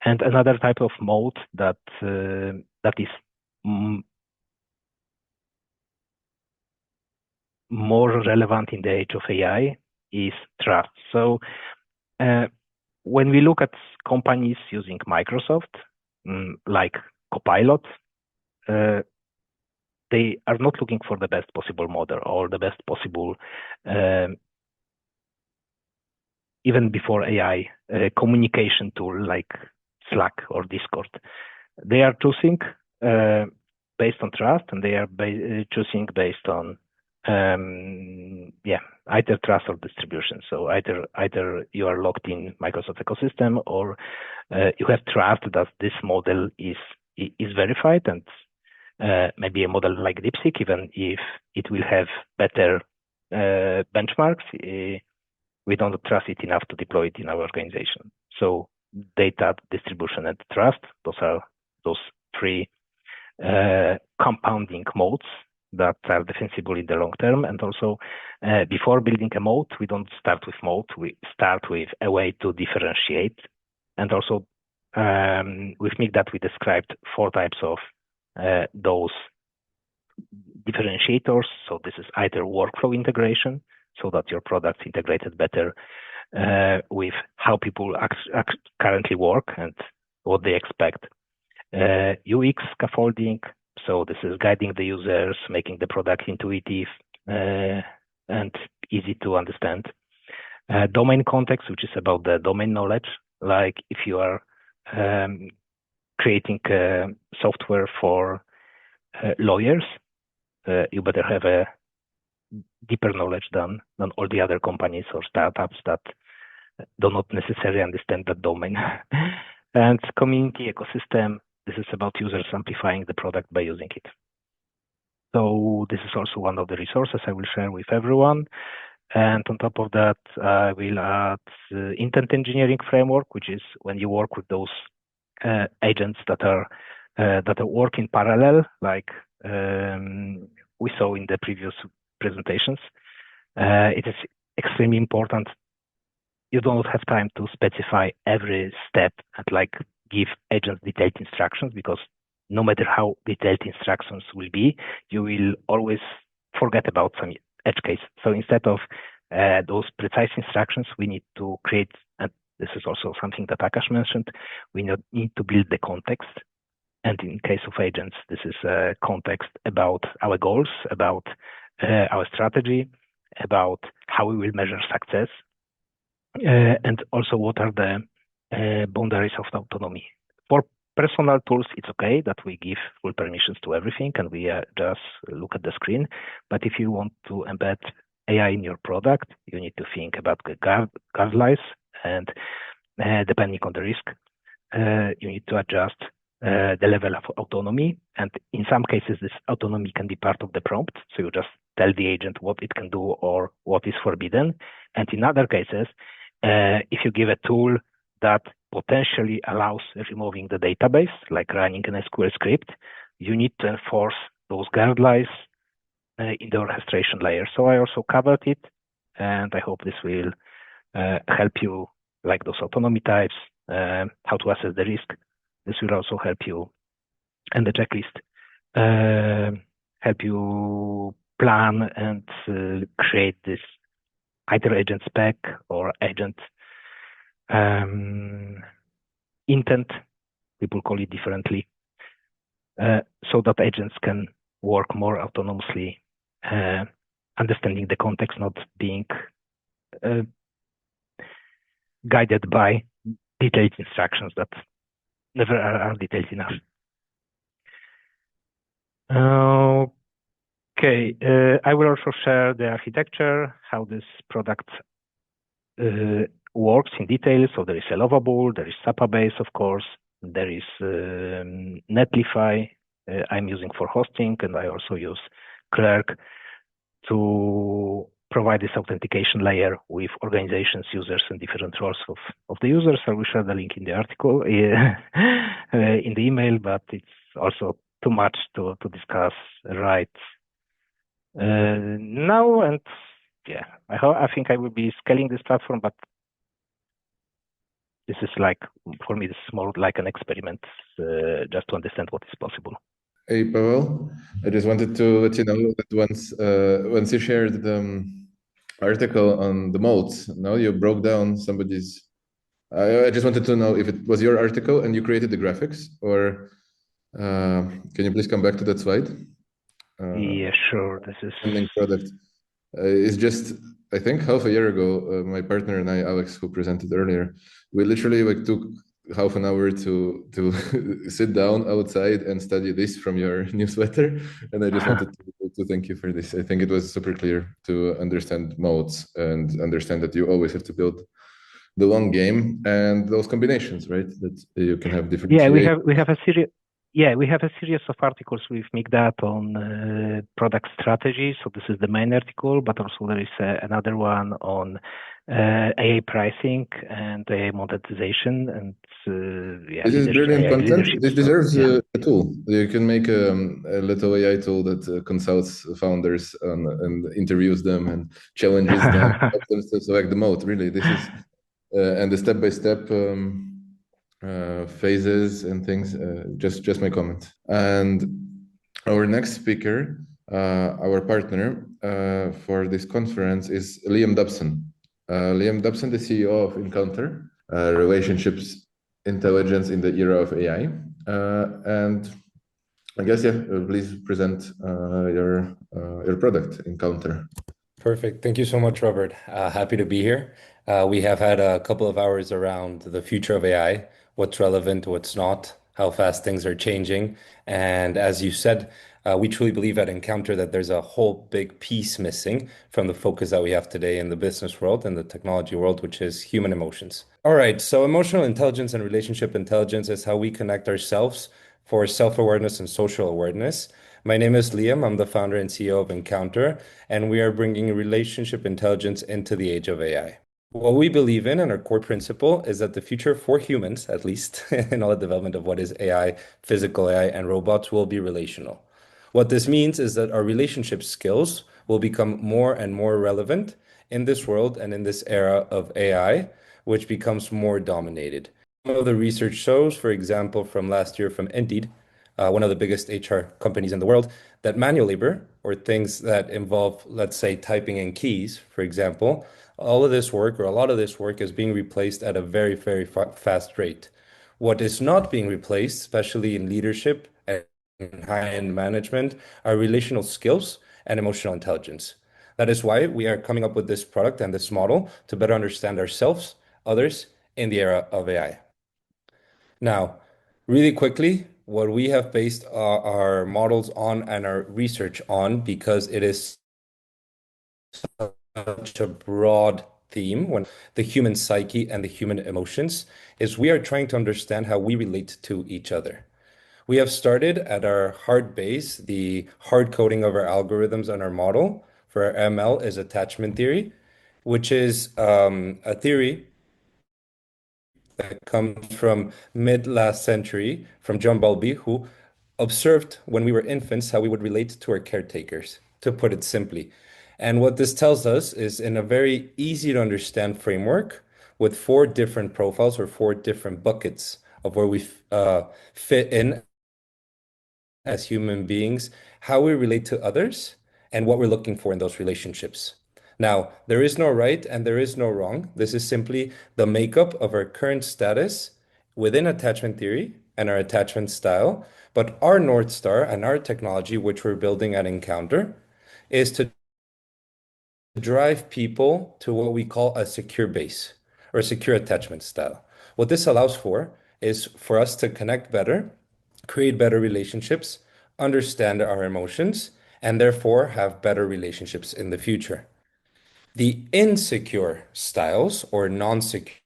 And another type of mode that is more relevant in the age of AI is trust. So, when we look at companies using Microsoft, like Copilot, they are not looking for the best possible model or the best possible, even before AI, communication tool like Slack or Discord. They are choosing based on trust, and they are choosing based on either trust or distribution. So either you are locked in Microsoft ecosystem, or you have trust that this model is verified, and maybe a model like DeepSeek, even if it will have better benchmarks, we don't trust it enough to deploy it in our organization. So data, distribution, and trust, those are those 3 compounding modes that are defensible in the long term. And also, before building a mode, we don't start with mode. We start with a way to differentiate. And also, with Nik that we described 4 types of those differentiators. So this is either workflow integration, so that your product's integrated better with how people currently work and what they expect. UX scaffolding, so this is guiding the users, making the product intuitive and easy to understand. Domain context, which is about the domain knowledge, like if you are creating software for lawyers, you better have a deeper knowledge than all the other companies or startups that do not necessarily understand that domain. And community ecosystem, this is about users amplifying the product by using it. So this is also one of the resources I will share with everyone. And on top of that, I will add intent engineering framework, which is when you work with those agents that are work in parallel, like we saw in the previous presentations. It is extremely important. You don't have time to specify every step and like give agents detailed instructions, because no matter how detailed instructions will be, you will always forget about some edge case. So instead of those precise instructions, we need to create, and this is also something that Aakash mentioned, we need to build the context. And in case of agents, this is context about our goals, about our strategy, about how we will measure success, and also what are the boundaries of the autonomy. For personal tools, it's okay that we give full permissions to everything and we just look at the screen. But if you want to embed AI in your product, you need to think about the guidelines, and depending on the risk, you need to adjust the level of autonomy. And in some cases, this autonomy can be part of the prompt. So you just tell the agent what it can do or what is forbidden. And in other cases, if you give a tool that potentially allows removing the database, like running an SQL script, you need to enforce those guidelines in the orchestration layer. So I also covered it, and I hope this will help you, like those autonomy types, how to assess the risk. This will also help you, and the checklist, help you plan and create this either agent spec or agent intent, people call it differently, so that agents can work more autonomously, understanding the context, not being guided by detailed instructions that never are detailed enough. Okay, I will also share the architecture, how this product works in detail. So there is a Lovable, there is Supabase, of course, there is Netlify I'm using for hosting, and I also use Clerk to provide this authentication layer with organizations, users, and different roles of the users. I will share the link in the article, in the email, but it's also too much to discuss right now. And yeah, I think I will be scaling this platform, but this is like, for me, this is more like an experiment, just to understand what is possible. Hey, Pawel, I just wanted to let you know that once you shared the article on the modes, now you broke down somebody's. I just wanted to know if it was your article and you created the graphics, or can you please come back to that slide? Yeah, sure. This is ending product. It's just, I think half a year ago, my partner and I, Alex, who presented earlier, we literally like took half an hour to sit down outside and study this from your newsletter. And I just wanted to thank you for this. I think it was super clear to understand modes and understand that you always have to build the long game and those combinations, right? That you can have different. Yeah, we have a series. Yeah, we have a series of articles with Migdat on product strategy. So this is the main article, but also there is another one on AI pricing and AI monetization. And yeah, this is brilliant content. This deserves yeah. a tool. You can make a little AI tool that consults founders and interviews them and challenges them, helps them to select the mode. Really, this is and the step-by-step. Phases and things, just my comment. And our next speaker, our partner for this conference is Liam Dubson. Liam Dubson, the CEO of encountr, relationships intelligence in the era of AI. And I guess, yeah, please present your product, encountr. Perfect. Thank you so much, Robert. Happy to be here. We have had a couple of hours around the future of AI, what's relevant, what's not, how fast things are changing. And as you said, we truly believe at encountr that there's a whole big piece missing from the focus that we have today in the business world and the technology world, which is human emotions. All right, so emotional intelligence and relationship intelligence is how we connect ourselves for self-awareness and social awareness. My name is Liam. I'm the founder and CEO of encountr, and we are bringing relationship intelligence into the age of AI. What we believe in and our core principle is that the future for humans, at least in all the development of what is AI, physical AI, and robots, will be relational. What this means is that our relationship skills will become more and more relevant in this world and in this era of AI, which becomes more dominated. Some of the research shows, for example, from last year from Indeed, one of the biggest HR companies in the world, that manual labor or things that involve, let's say, typing in keys, for example, all of this work or a lot of this work is being replaced at a very, very fast rate. What is not being replaced, especially in leadership and high-end management, are relational skills and emotional intelligence. That is why we are coming up with this product and this model to better understand ourselves, others in the era of AI. Now, really quickly, what we have based our models on and our research on, because it is such a broad theme when the human psyche and the human emotions, is we are trying to understand how we relate to each other. We have started at our hard base, the hard coding of our algorithms and our model for our ML is attachment theory, which is a theory that comes from mid last century from John Bowlby, who observed when we were infants how we would relate to our caretakers, to put it simply. And what this tells us is in a very easy to understand framework with 4 different profiles or 4 different buckets of where we fit in as human beings, how we relate to others, and what we're looking for in those relationships. Now, there is no right and there is no wrong. This is simply the makeup of our current status within attachment theory and our attachment style. But our North Star and our technology, which we're building at encountr, is to drive people to what we call a secure base or a secure attachment style. What this allows for is for us to connect better, create better relationships, understand our emotions, and therefore have better relationships in the future. The insecure styles or non-secure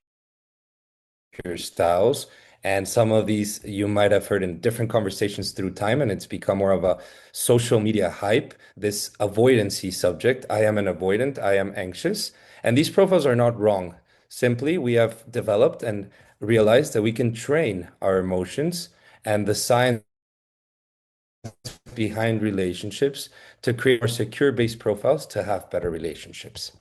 styles, and some of these you might have heard in different conversations through time, and it's become more of a social media hype, this avoidancy subject. I am an avoidant, I am anxious. And these profiles are not wrong. Simply, we have developed and realized that we can train our emotions and the science behind relationships to create more secure-based profiles to have better relationships.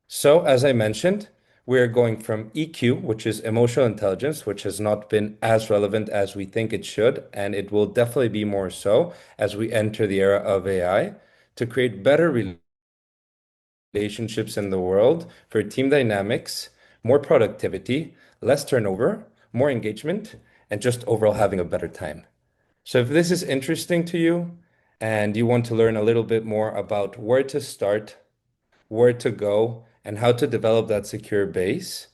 So, as I mentioned, we're going from EQ, which is emotional intelligence, which has not been as relevant as we think it should, and it will definitely be more so as we enter the era of AI, to create better relationships in the world for team dynamics, more productivity, less turnover, more engagement, and just overall having a better time. So if this is interesting to you and you want to learn a little bit more about where to start, where to go, and how to develop that secure base,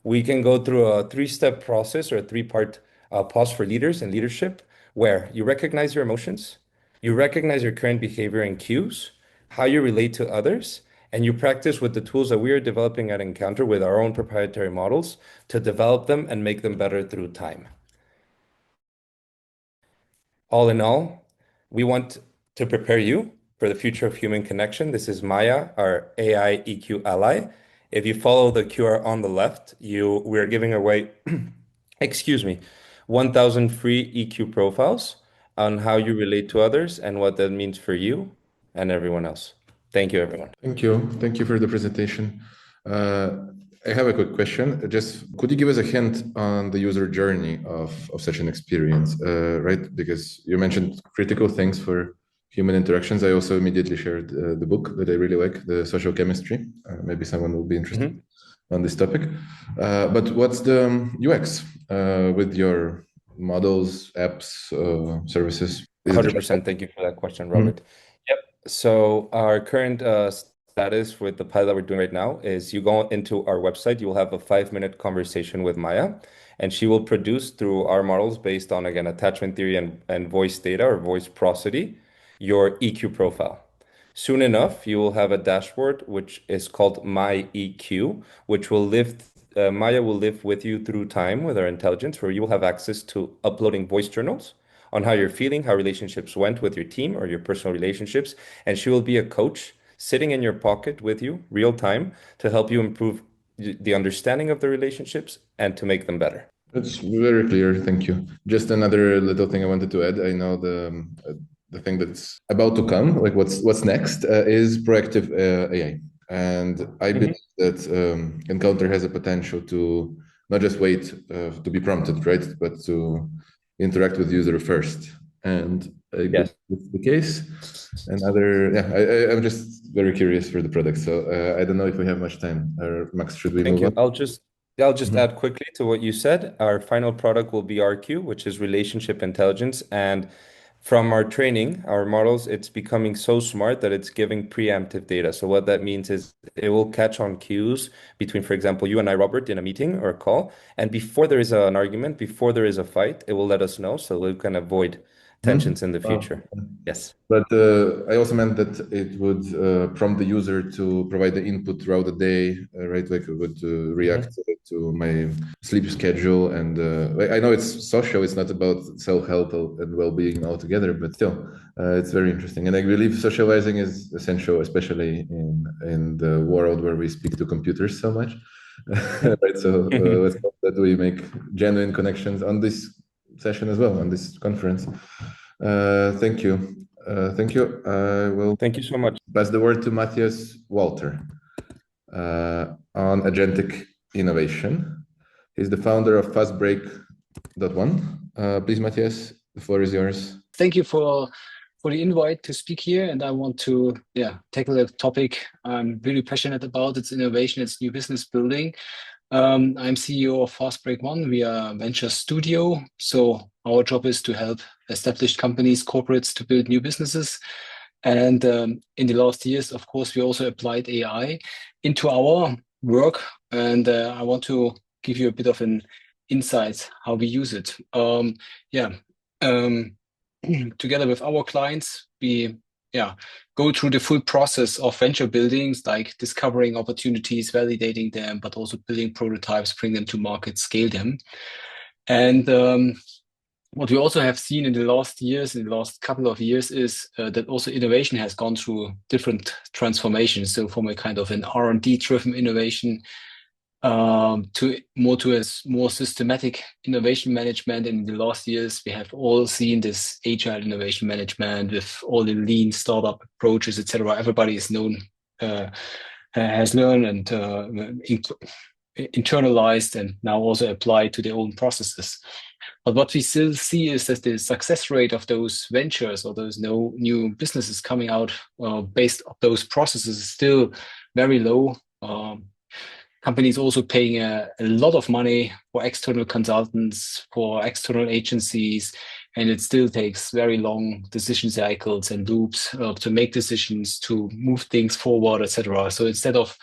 we can go through a 3-step process or a 3-part pause for leaders and leadership, where you recognize your emotions, you recognize your current behavior and cues, how you relate to others, and you practice with the tools that we are developing at encountr with our own proprietary models to develop them and make them better through time. All in all, we want to prepare you for the future of human connection. This is Maya, our AI EQ ally. If you follow the QR on the left, we're giving away, 1,000 free EQ profiles on how you relate to others and what that means for you and everyone else. Thank you, everyone. Thank you. Thank you for the presentation. I have a quick question. Just could you give us a hint on the user journey of such an experience, right? Because you mentioned critical things for human interactions. I also immediately shared the book that I really like, The Social Chemistry. Maybe someone will be interested on this topic. But what's the UX with your models, apps, services? 100%. Thank you for that question, Robert. Yep. So our current status with the pilot we're doing right now is you go into our website, you will have a 5-minute conversation with Maya, and she will produce through our models based on, again, attachment theory and voice data or voice prosody, your EQ profile. Soon enough, you will have a dashboard which is called My EQ, which will Maya will live with you through time with our intelligence, where you will have access to uploading voice journals on how you're feeling, how relationships went with your team or your personal relationships. And she will be a coach sitting in your pocket with you real time to help you improve the understanding of the relationships and to make them better. That's very clear. Thank you. Just another little thing I wanted to add. I know the thing that's about to come, like what's next, is proactive AI, and I believe that Encounter has a potential to not just wait to be prompted, right, but to interact with user first. And yes, that's the case. I'm just very curious for the product. So I don't know if we have much time. Max, should we move on? I'll just add quickly to what you said. Our final product will be RQ, which is relationship intelligence. And from our training, our models, it's becoming so smart that it's giving preemptive data. So what that means is it will catch on cues between, for example, you and I, Robert, in a meeting or a call. And before there is an argument, before there is a fight, it will let us know so we can avoid tensions in the future. Yes. But I also meant that it would prompt the user to provide the input throughout the day, right? Like it would react to my sleep schedule. And I know it's social, it's not about self-help and well-being altogether, but still, it's very interesting. And I believe socializing is essential, especially in the world where we speak to computers so much. Right? So let's hope that we make genuine connections on this session as well, on this conference. Thank you. Thank you. I will thank you so much. Pass the word to Matthias Walter on agentic innovation. He's the founder of Fastbreak.one. Please, Matthias, the floor is yours. Thank you for the invite to speak here, and I want to tackle a topic I'm really passionate about. It's innovation, it's new business building. I'm CEO of Fastbreak.one. We are a venture studio. So our job is to help established companies, corporates to build new businesses. And in the last years, of course, we also applied AI into our work. And I want to give you a bit of an insight how we use it. Together with our clients, we go through the full process of venture buildings, like discovering opportunities, validating them, but also building prototypes, bring them to market, scale them. And what we also have seen in the last years, in the last couple of years, is that also innovation has gone through different transformations. So from a kind of an R&D-driven innovation to a more systematic innovation management. In the last years, we have all seen this agile innovation management with all the lean startup approaches, etc. Everybody is has learned and internalized and now also applied to their own processes. But what we still see is that the success rate of those ventures or those new businesses coming out based on those processes is still very low. Companies also paying a lot of money for external consultants, for external agencies, and it still takes very long decision cycles and loops to make decisions, to move things forward, etc. So instead of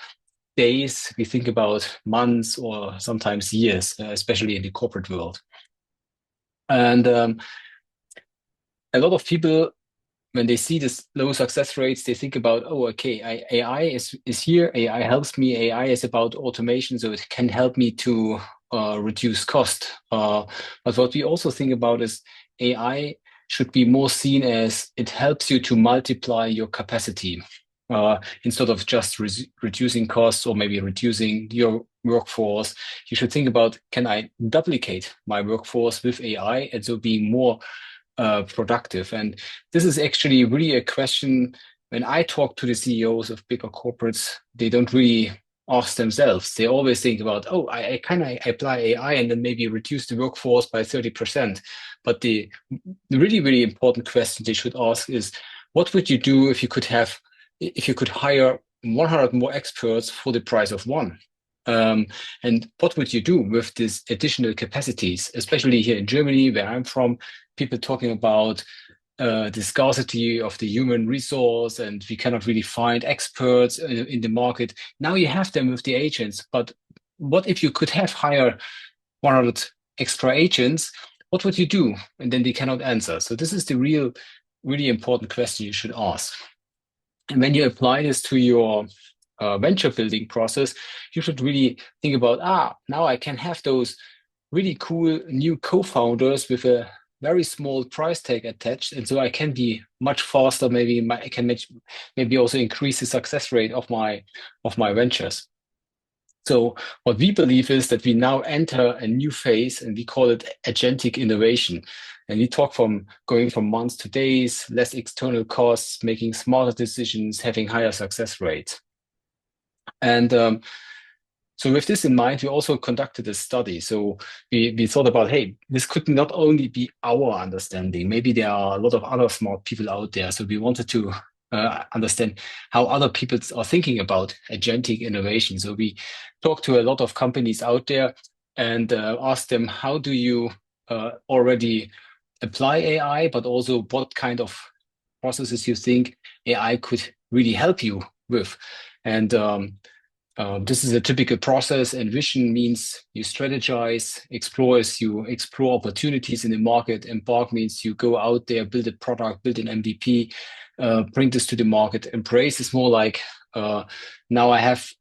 days, we think about months or sometimes years, especially in the corporate world. And a lot of people, when they see this low success rates, they think about, oh, okay, AI is here. AI helps me. AI is about automation, so it can help me to reduce cost. But what we also think about is AI should be more seen as it helps you to multiply your capacity instead of just reducing costs or maybe reducing your workforce. You should think about, can I duplicate my workforce with AI and so being more productive? And this is actually really a question. When I talk to the CEOs of bigger corporates, they don't really ask themselves. They always think about, oh, I kind of apply AI and then maybe reduce the workforce by 30%. But the really, really important question they should ask is, what would you do if you could hire 100 more experts for the price of one? And what would you do with these additional capacities, especially here in Germany, where I'm from? People talking about the scarcity of the human resource, and we cannot really find experts in the market. Now you have them with the agents, but what if you could have hired 100 extra agents? What would you do? And then they cannot answer. So this is the really important question you should ask. And when you apply this to your venture building process, you should really think about, now I can have those really cool new co-founders with a very small price tag attached, and so I can be much faster. Maybe I can maybe also increase the success rate of my ventures. So what we believe is that we now enter a new phase, and we call it agentic innovation. And we talk from going from months to days, less external costs, making smarter decisions, having higher success rates. And so with this in mind, we also conducted a study. So we thought about, hey, this could not only be our understanding. Maybe there are a lot of other smart people out there. So we wanted to understand how other people are thinking about agentic innovation. So we talked to a lot of companies out there and asked them, how do you already apply AI, but also what kind of processes you think AI could really help you with. And this is a typical process, and vision means you strategize, you explore opportunities in the market. Embark means you go out there, build a product, build an MVP, bring this to the market. Embrace is more like, now I have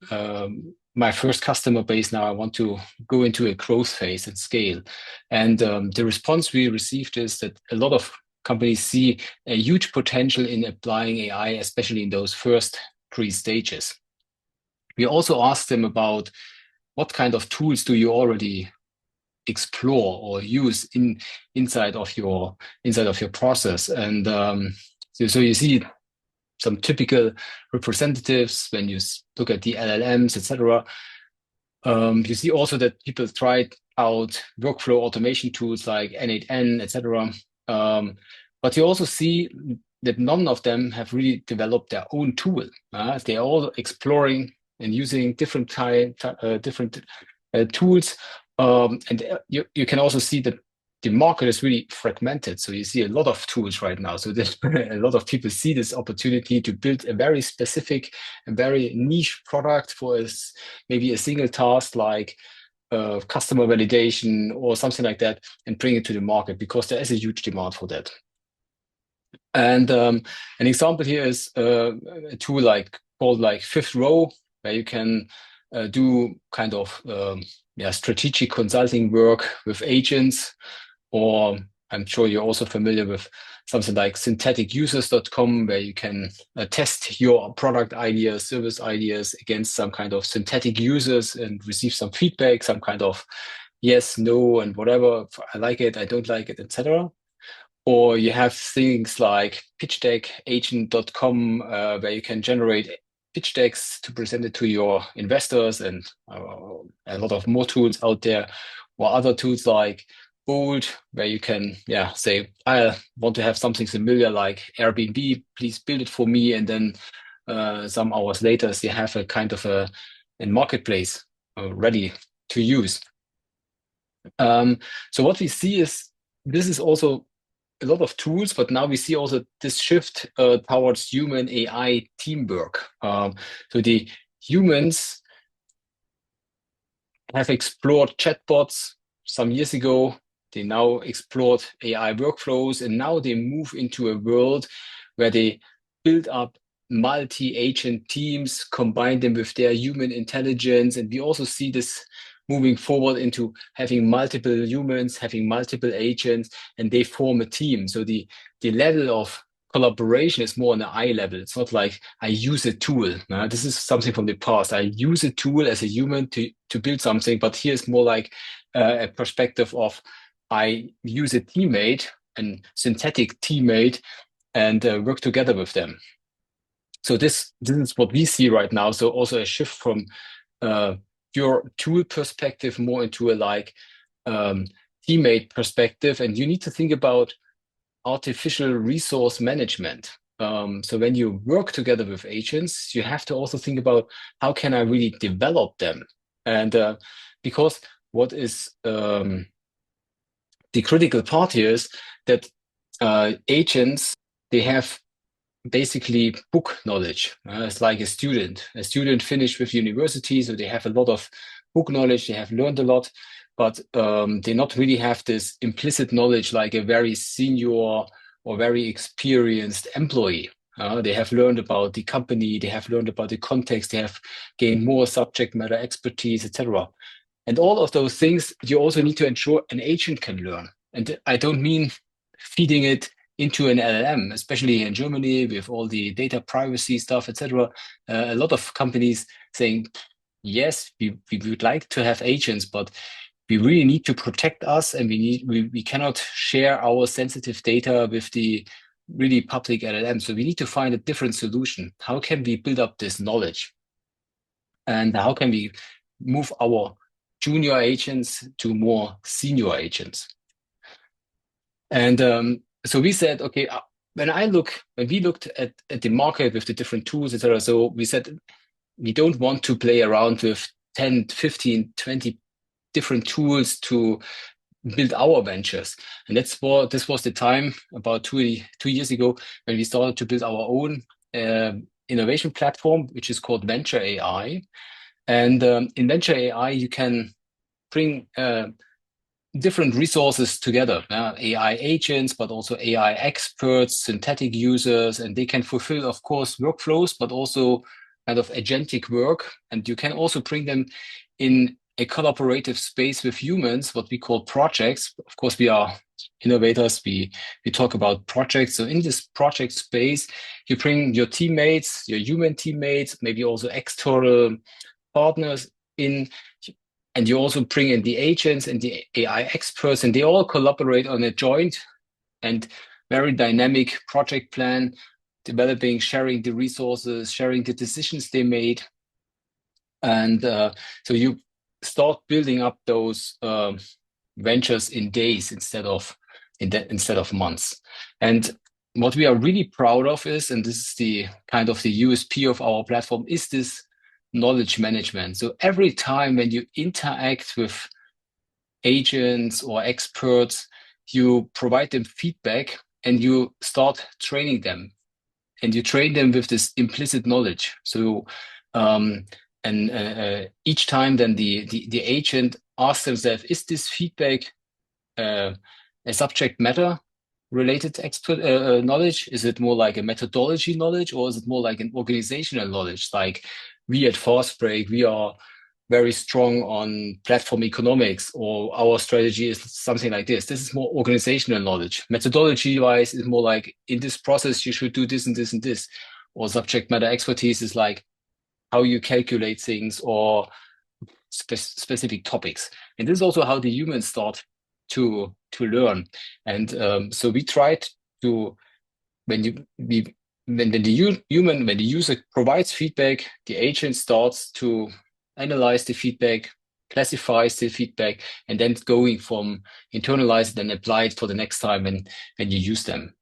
my first customer base, now I want to go into a growth phase and scale. And the response we received is that a lot of companies see a huge potential in applying AI, especially in those first 3 stages. We also asked them about what kind of tools do you already explore or use inside of your process. And so you see some typical representatives when you look at the LLMs, etc. You see also that people tried out workflow automation tools like N8N, etc. But you also see that none of them have really developed their own tool. They're all exploring and using different tools. And you can also see that the market is really fragmented. So you see a lot of tools right now. So there's a lot of people see this opportunity to build a very specific and very niche product for maybe a single task like customer validation or something like that, and bring it to the market because there is a huge demand for that. And an example here is a tool called Fifth Row, where you can do kind of strategic consulting work with agents. Or I'm sure you're also familiar with something like syntheticusers.com, where you can test your product ideas, service ideas against some kind of synthetic users and receive some feedback, some kind of yes, no, and whatever. I like it, I don't like it, etc. Or you have things like pitchdeckagent.com, where you can generate pitch decks to present it to your investors, and a lot of more tools out there. Or other tools like Bold, where you can say, I want to have something similar like Airbnb, please build it for me. And then some hours later, you have a kind of a marketplace ready to use. So what we see is this is also a lot of tools, but now we see also this shift towards human AI teamwork. So the humans have explored chatbots some years ago. They now explored AI workflows, and now they move into a world where they build up multi-agent teams, combine them with their human intelligence. And we also see this moving forward into having multiple humans, having multiple agents, and they form a team. So the level of collaboration is more on the eye level. It's not like I use a tool. This is something from the past. I use a tool as a human to build something, but here's more like a perspective of I use a teammate, a synthetic teammate, and work together with them. So this is what we see right now. So also a shift from your tool perspective more into a teammate perspective. And you need to think about artificial resource management. So when you work together with agents, you have to also think about how can I really develop them? And because what is the critical part here is that agents, they have basically book knowledge. It's like a student finished with university, so they have a lot of book knowledge, they have learned a lot, but they not really have this implicit knowledge like a very senior or very experienced employee. They have learned about the company, they have learned about the context, they have gained more subject matter expertise, etc. And all of those things, you also need to ensure an agent can learn. And I don't mean feeding it into an LLM, especially in Germany with all the data privacy stuff, etc. A lot of companies saying, yes, we would like to have agents, but we really need to protect us, and we cannot share our sensitive data with the really public LLM. So we need to find a different solution. How can we build up this knowledge? And how can we move our junior agents to more senior agents? And so we said, okay, when we looked at the market with the different tools, etc., so we said, we don't want to play around with 10, 15, 20 different tools to build our ventures. And this was the time about 2 years ago when we started to build our own innovation platform, which is called Venture AI. And in Venture AI, you can bring different resources together, AI agents, but also AI experts, synthetic users, and they can fulfill, of course, workflows, but also kind of agentic work. And you can also bring them in a collaborative space with humans, what we call projects. Of course, we are innovators. We talk about projects. So in this project space, you bring your teammates, your human teammates, maybe also external partners in, and you also bring in the agents and the AI experts, and they all collaborate on a joint and very dynamic project plan, developing, sharing the resources, sharing the decisions they made. And so you start building up those ventures in days instead of months. And what we are really proud of is, and this is the kind of the USP of our platform, is this knowledge management. So every time when you interact with agents or experts, you provide them feedback and you start training them, and you train them with this implicit knowledge. So each time then the agent asks themselves, is this feedback a subject matter related expert knowledge? Is it more like a methodology knowledge, or is it more like an organizational knowledge? Like we at Fastbreak, we are very strong on platform economics, or our strategy is something like this. This is more organizational knowledge. Methodology wise is more like, in this process, you should do this and this and this. Or subject matter expertise is like how you calculate things or specific topics. And this is also how the humans start to learn. And so we tried to, when the user provides feedback, the agent starts to analyze the feedback, classifies the feedback, and then going from internalize it and apply it for the next time when you use them.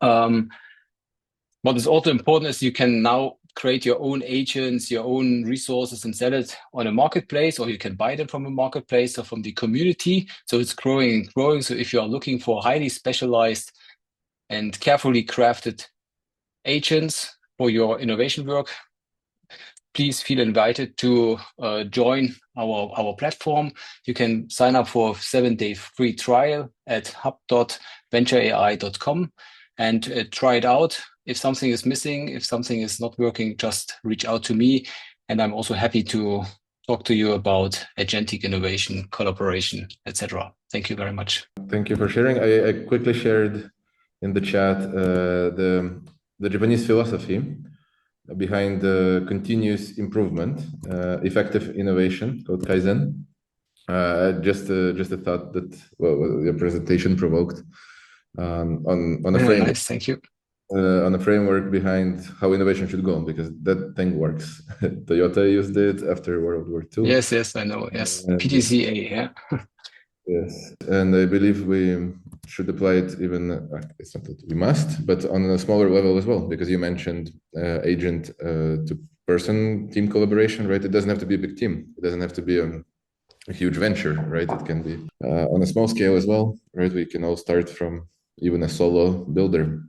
What is also important is you can now create your own agents, your own resources, and sell it on a marketplace, or you can buy them from a marketplace or from the community. So it's growing and growing. So if you are looking for highly specialized and carefully crafted agents for your innovation work, please feel invited to join our platform. You can sign up for a 7-day free trial at hub.ventureai.com and try it out. If something is missing, if something is not working, just reach out to me. And I'm also happy to talk to you about agentic innovation, collaboration, etc. Thank you very much. Thank you for sharing. I quickly shared in the chat the Japanese philosophy behind the continuous improvement, effective innovation called Kaizen. Just a thought that your presentation provoked on a framework. Nice, thank you. On a framework behind how innovation should go, because that thing works. Toyota used it after World War II. Yes, I know. Yes, PDCA. Yeah. Yes, and I believe we should apply it even, it's not that we must, but on a smaller level as well, because you mentioned agent to person team collaboration, right? It doesn't have to be a big team. It doesn't have to be a huge venture, right? It can be on a small scale as well, right? We can all start from even a solo builder,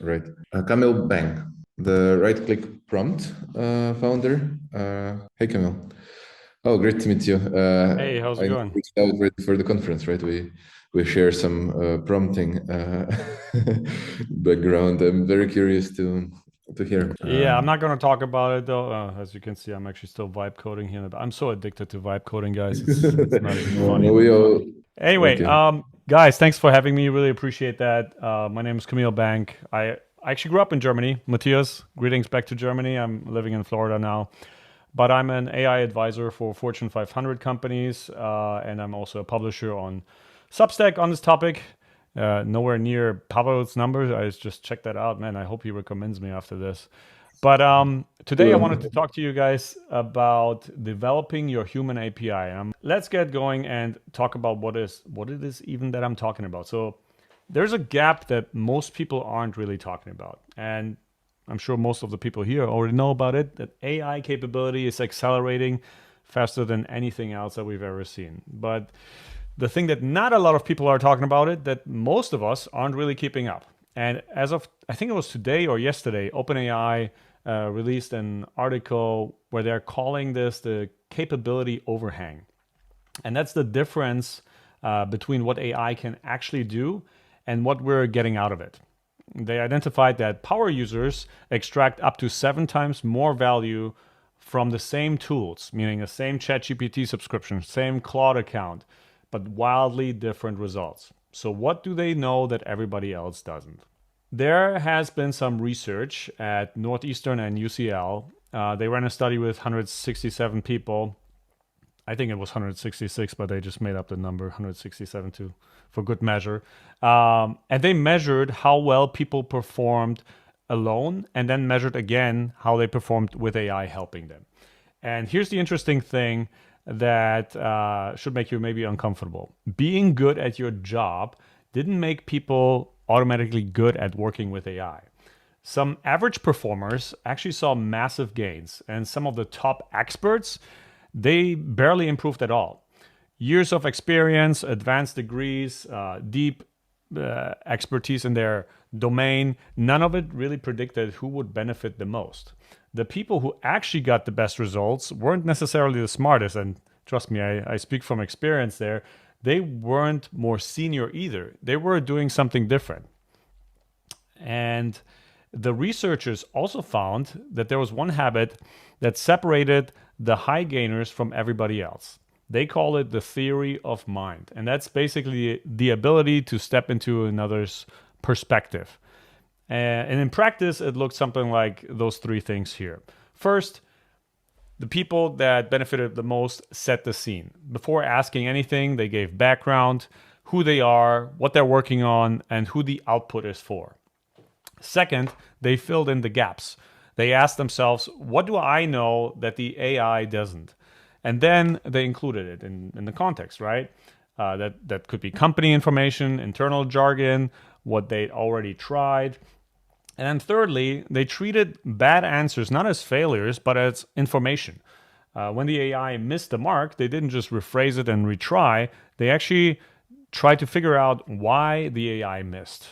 right? Kamil Bang, the right-click prompt founder. Hey, Kamil. Oh, great to meet you. Hey, how's it going? Reached out ready for the conference, right? We share some prompting background. I'm very curious to hear. Yeah, I'm not going to talk about it though. As you can see, I'm actually still vibe coding here. I'm so addicted to vibe coding, guys. It's not even funny. We all... Anyway, okay. Guys, thanks for having me. Really appreciate that. My name is Camille Bank. I actually grew up in Germany. Matthias, greetings back to Germany. I'm living in Florida now. But I'm an AI advisor for Fortune 500 companies, and I'm also a publisher on Substack on this topic. Nowhere near Pavel's numbers. I just checked that out. Man, I hope he recommends me after this. But today I wanted to talk to you guys about developing your human API. Let's get going and talk about what it is even that I'm talking about. So there's a gap that most people aren't really talking about. And I'm sure most of the people here already know about it, that AI capability is accelerating faster than anything else that we've ever seen. But the thing that not a lot of people are talking about it, that most of us aren't really keeping up. And as of, I think it was today or yesterday, OpenAI released an article where they're calling this the capability overhang. And that's the difference between what AI can actually do and what we're getting out of it. They identified that power users extract up to 7 times more value from the same tools, meaning the same ChatGPT subscription, same Claude account, but wildly different results. So what do they know that everybody else doesn't? There has been some research at Northeastern and UCL. They ran a study with 167 people. I think it was 166, but they just made up the number 167 for good measure. And they measured how well people performed alone and then measured again how they performed with AI helping them. And here's the interesting thing that should make you maybe uncomfortable. Being good at your job didn't make people automatically good at working with AI. Some average performers actually saw massive gains, and some of the top experts, they barely improved at all. Years of experience, advanced degrees, deep expertise in their domain, none of it really predicted who would benefit the most. The people who actually got the best results weren't necessarily the smartest, and trust me, I speak from experience there. They weren't more senior either. They were doing something different. And the researchers also found that there was one habit that separated the high gainers from everybody else. They call it the theory of mind. And that's basically the ability to step into another's perspective. And in practice, it looks something like those 3 things here. First, the people that benefited the most set the scene. Before asking anything, they gave background, who they are, what they're working on, and who the output is for. Second, they filled in the gaps. They asked themselves, what do I know that the AI doesn't? And then they included it in the context, right? That could be company information, internal jargon, what they'd already tried. And then thirdly, they treated bad answers not as failures, but as information. When the AI missed the mark, they didn't just rephrase it and retry. They actually tried to figure out why the AI missed.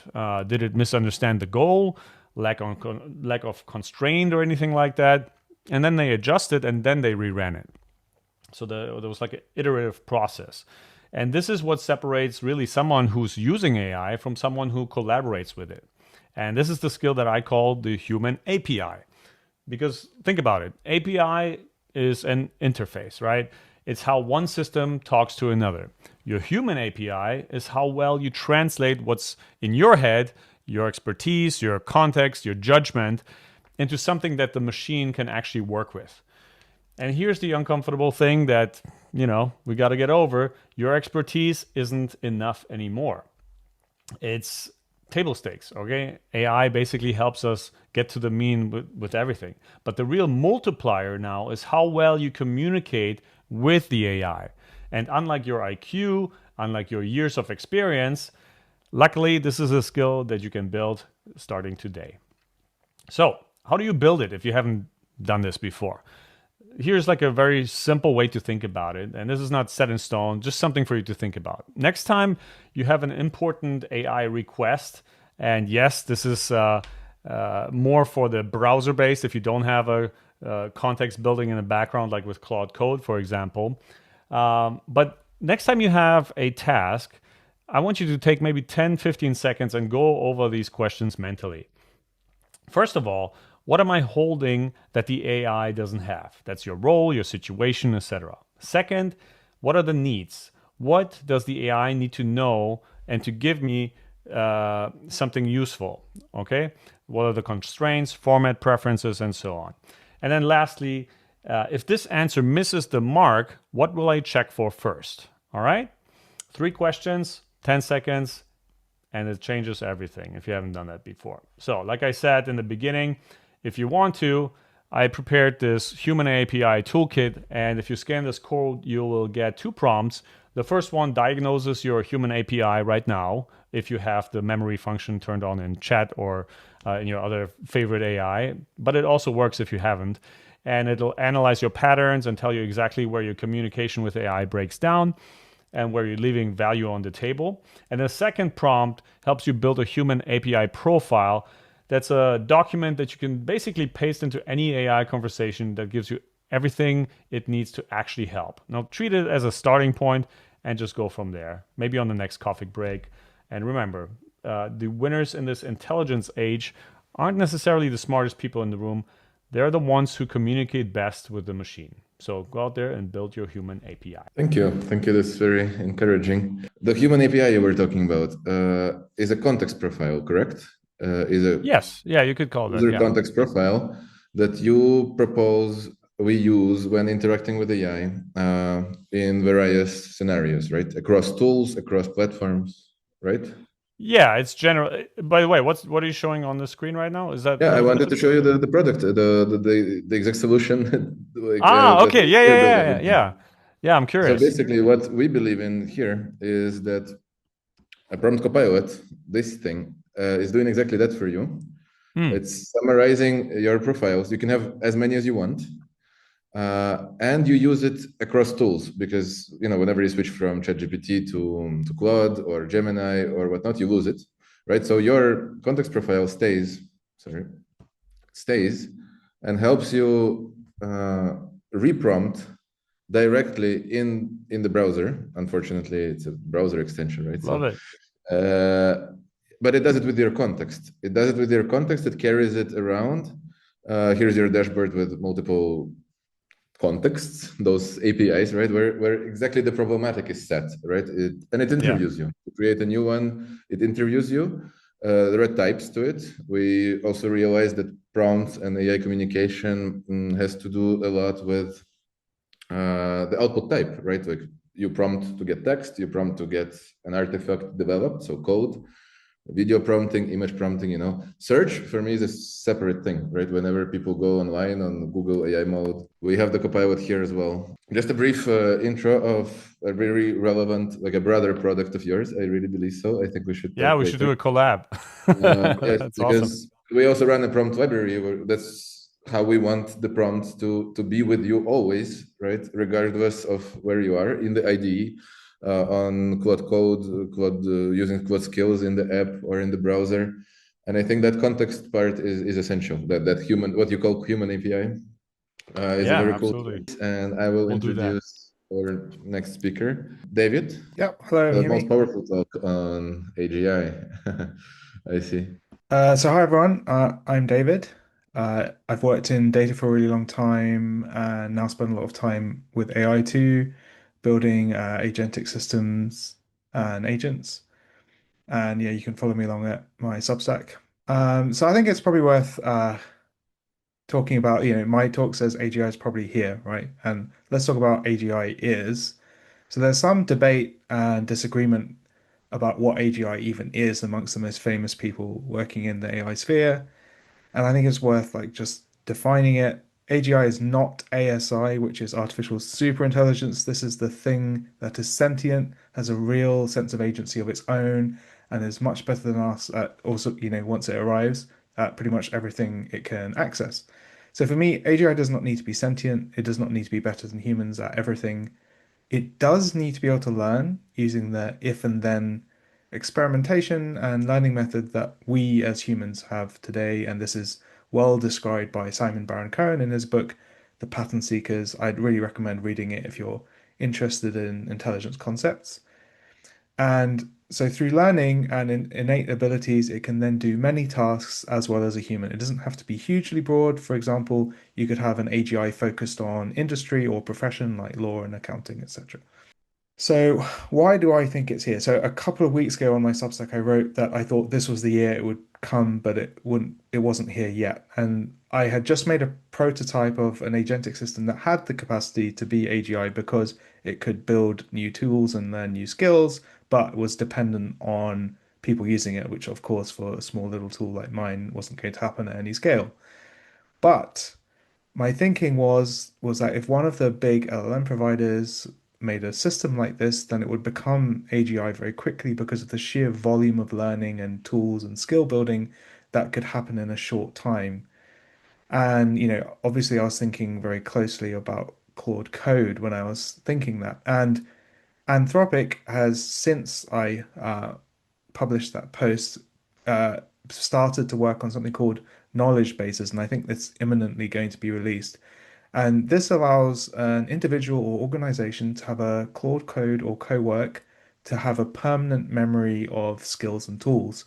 Did it misunderstand the goal, lack of constraint or anything like that? And then they adjusted and then they reran it. So there was like an iterative process. And this is what separates really someone who's using AI from someone who collaborates with it. And this is the skill that I call the human API. Because think about it, API is an interface, right? It's how one system talks to another. Your human API is how well you translate what's in your head, your expertise, your context, your judgment, into something that the machine can actually work with. And here's the uncomfortable thing that, we got to get over. Your expertise isn't enough anymore. It's table stakes, okay? AI basically helps us get to the mean with everything. But the real multiplier now is how well you communicate with the AI. And unlike your IQ, unlike your years of experience, luckily, this is a skill that you can build starting today. So how do you build it if you haven't done this before? Here's like a very simple way to think about it. And this is not set in stone, just something for you to think about. Next time you have an important AI request, and yes, this is more for the browser based if you don't have a context building in the background, like with Claude Code, for example. But next time you have a task, I want you to take maybe 10, 15 seconds and go over these questions mentally. First of all, what am I holding that the AI doesn't have? That's your role, your situation, etc. Second, what are the needs? what does the AI need to know and to give me something useful, okay? What are the constraints, format preferences, and so on. And then lastly, if this answer misses the mark, what will I check for first? All right? 3 questions, 10 seconds, and it changes everything if you haven't done that before. So like I said in the beginning, if you want to, I prepared this human API toolkit, and if you scan this code, you will get 2 prompts. The first one diagnoses your human API right now, if you have the memory function turned on in chat or in your other favorite AI, but it also works if you haven't. And it'll analyze your patterns and tell you exactly where your communication with AI breaks down and where you're leaving value on the table. And the second prompt helps you build a human API profile. That's a document that you can basically paste into any AI conversation that gives you everything it needs to actually help. Now treat it as a starting point and just go from there, maybe on the next coffee break. And remember, the winners in this intelligence age aren't necessarily the smartest people in the room. They're the ones who communicate best with the machine. So go out there and build your human API. Thank you. Thank you. That's very encouraging. The human API you were talking about is a context profile, correct? Yes. Yeah, you could call that. User context profile that you propose we use when interacting with AI in various scenarios, right? Across tools, across platforms, right? Yeah, it's general. By the way, what are you showing on the screen right now? Is that? Yeah, I wanted to show you the product, the exact solution. Okay. Yeah. I'm curious. So basically, what we believe in here is that a prompt copilot, this thing, is doing exactly that for you. It's summarizing your profiles. You can have as many as you want. And you use it across tools because whenever you switch from ChatGPT to Claude or Gemini or whatnot, you lose it, right? So your context profile stays and helps you reprompt directly in the browser. Unfortunately, it's a browser extension, right? Love it. But it does it with your context. It carries it around. Here's your dashboard with multiple contexts, those APIs, right, where exactly the problematic is set, right? And it interviews you. To create a new one, it interviews you. There are types to it. We also realize that prompts and AI communication has to do a lot with the output type, right? Like you prompt to get text, you prompt to get an artifact developed, so code. Video prompting, image prompting, Search for me is a separate thing, right? Whenever people go online on Google AI mode, we have the copilot here as well. Just a brief intro of a very relevant, like a brother product of yours. I really believe so. I think we should. Yeah, we should do a collab. Yes, That's because awesome. we also run a prompt library. That's how we want the prompt to be with you always, right? Regardless of where you are in the IDE. On Claude Code, using Claude Skills in the app or in the browser, and I think that context part is essential. That human, what you call human API, is a very absolutely. cool. And I will introduce our next speaker, David. Yeah, hello. The most powerful talk on AGI. I see. So hi everyone. I'm David. I've worked in data for a really long time and now spend a lot of time with AI too. Building agentic systems and agents. And yeah, you can follow me along at my Substack. So I think it's probably worth talking about, my talk says AGI is probably here, right? And let's talk about AGI is. So there's some debate and disagreement about what AGI even is amongst the most famous people working in the AI sphere. And I think it's worth just defining it. AGI is not ASI, which is artificial superintelligence. This is the thing that is sentient, has a real sense of agency of its own, and is much better than us at also, once it arrives, at pretty much everything it can access. So for me, AGI does not need to be sentient. It does not need to be better than humans at everything. It does need to be able to learn using the if and then experimentation and learning method that we as humans have today. And this is well described by Simon Baron-Cohen in his book, The Pattern Seekers. I'd really recommend reading it if you're interested in intelligence concepts. And so through learning and innate abilities, it can then do many tasks as well as a human. It doesn't have to be hugely broad. For example, you could have an AGI focused on industry or profession like law and accounting, etc. So why do I think it's here? So a couple of weeks ago on my Substack, I wrote that I thought this was the year it would come, but it wasn't here yet. And I had just made a prototype of an agentic system that had the capacity to be AGI because it could build new tools and learn new skills, but was dependent on people using it, which of course for a small little tool like mine wasn't going to happen at any scale. But my thinking was that if one of the big LLM providers made a system like this, then it would become AGI very quickly because of the sheer volume of learning and tools and skill building that could happen in a short time. And, obviously I was thinking very closely about Claude Code when I was thinking that. And Anthropic has, since I published that post, started to work on something called knowledge bases, and I think that's imminently going to be released. And this allows an individual or organization to have a Claude Code or co-work to have a permanent memory of skills and tools.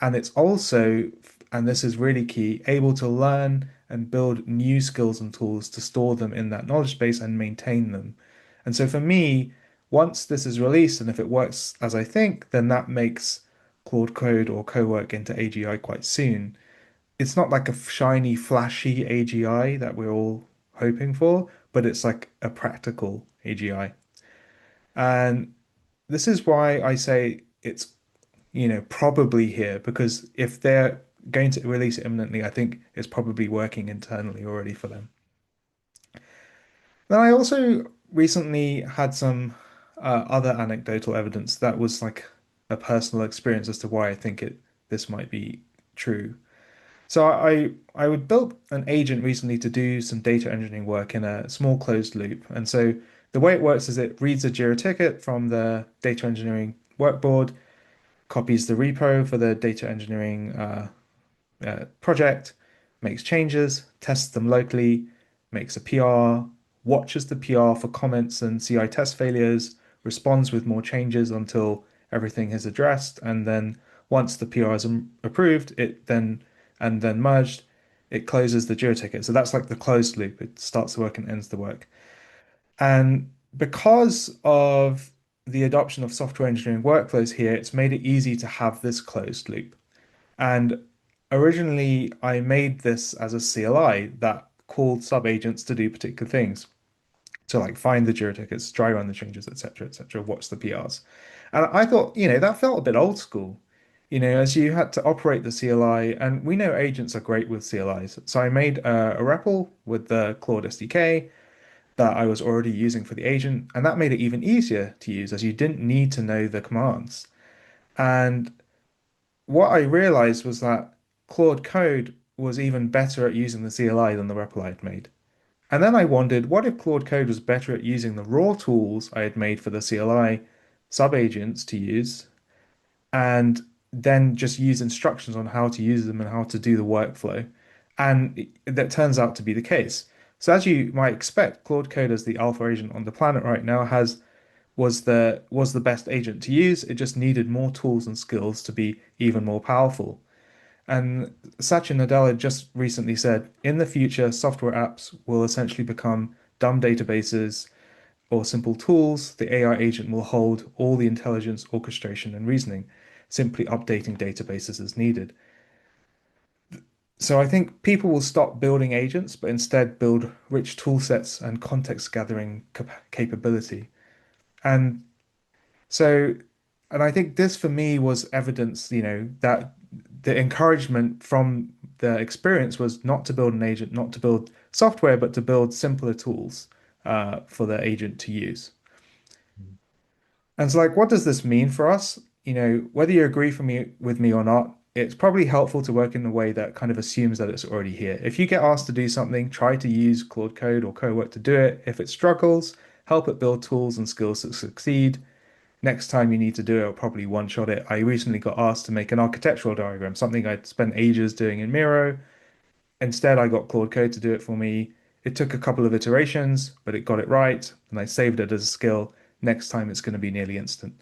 And it's also, and this is really key, able to learn and build new skills and tools to store them in that knowledge base and maintain them. And so for me, once this is released and if it works as I think, then that makes Claude Code or co-work into AGI quite soon. It's not like a shiny, flashy AGI that we're all hoping for, but it's like a practical AGI. And this is why I say it's, probably here, because if they're going to release it imminently, I think it's probably working internally already for them. Then I also recently had some other anecdotal evidence that was like a personal experience as to why I think this might be true. So I would build an agent recently to do some data engineering work in a small closed loop. And so the way it works is it reads a Jira ticket from the data engineering workboard, copies the repo for the data engineering project, makes changes, tests them locally, makes a PR, watches the PR for comments and CI test failures, responds with more changes until everything is addressed, and then once the PR is approved, and then merged, it closes the Jira ticket. So that's like the closed loop. It starts the work and ends the work. And because of the adoption of software engineering workflows here, it's made it easy to have this closed loop. And originally, I made this as a CLI that called sub-agents to do particular things. So like find the Jira tickets, dry run the changes, etc., watch the PRs. And I thought, that felt a bit old school, as you had to operate the CLI, and we know agents are great with CLIs. So I made a REPL with the Claude SDK that I was already using for the agent, and that made it even easier to use as you didn't need to know the commands. And what I realized was that Claude Code was even better at using the CLI than the REPL I had made. And then I wondered, what if Claude Code was better at using the raw tools I had made for the CLI sub-agents to use, and then just use instructions on how to use them and how to do the workflow? And that turns out to be the case. So as you might expect, Claude Code as the alpha agent on the planet right now was the best agent to use. It just needed more tools and skills to be even more powerful. And Satya Nadella just recently said, in the future, software apps will essentially become dumb databases or simple tools. The AI agent will hold all the intelligence, orchestration, and reasoning, simply updating databases as needed. So I think people will stop building agents, but instead build rich tool sets and context gathering capability. And so, and I think this for me was evidence, that the encouragement from the experience was not to build an agent, not to build software, but to build simpler tools for the agent to use. And so, like, what does this mean for us? Whether you agree with me or not, it's probably helpful to work in a way that kind of assumes that it's already here. If you get asked to do something, try to use Claude Code or Cowork to do it. If it struggles, help it build tools and skills to succeed. Next time you need to do it, I'll probably one-shot it. I recently got asked to make an architectural diagram, something I'd spent ages doing in Miro. Instead, I got Claude Code to do it for me. It took a couple of iterations, but it got it right, and I saved it as a skill. Next time, it's going to be nearly instant.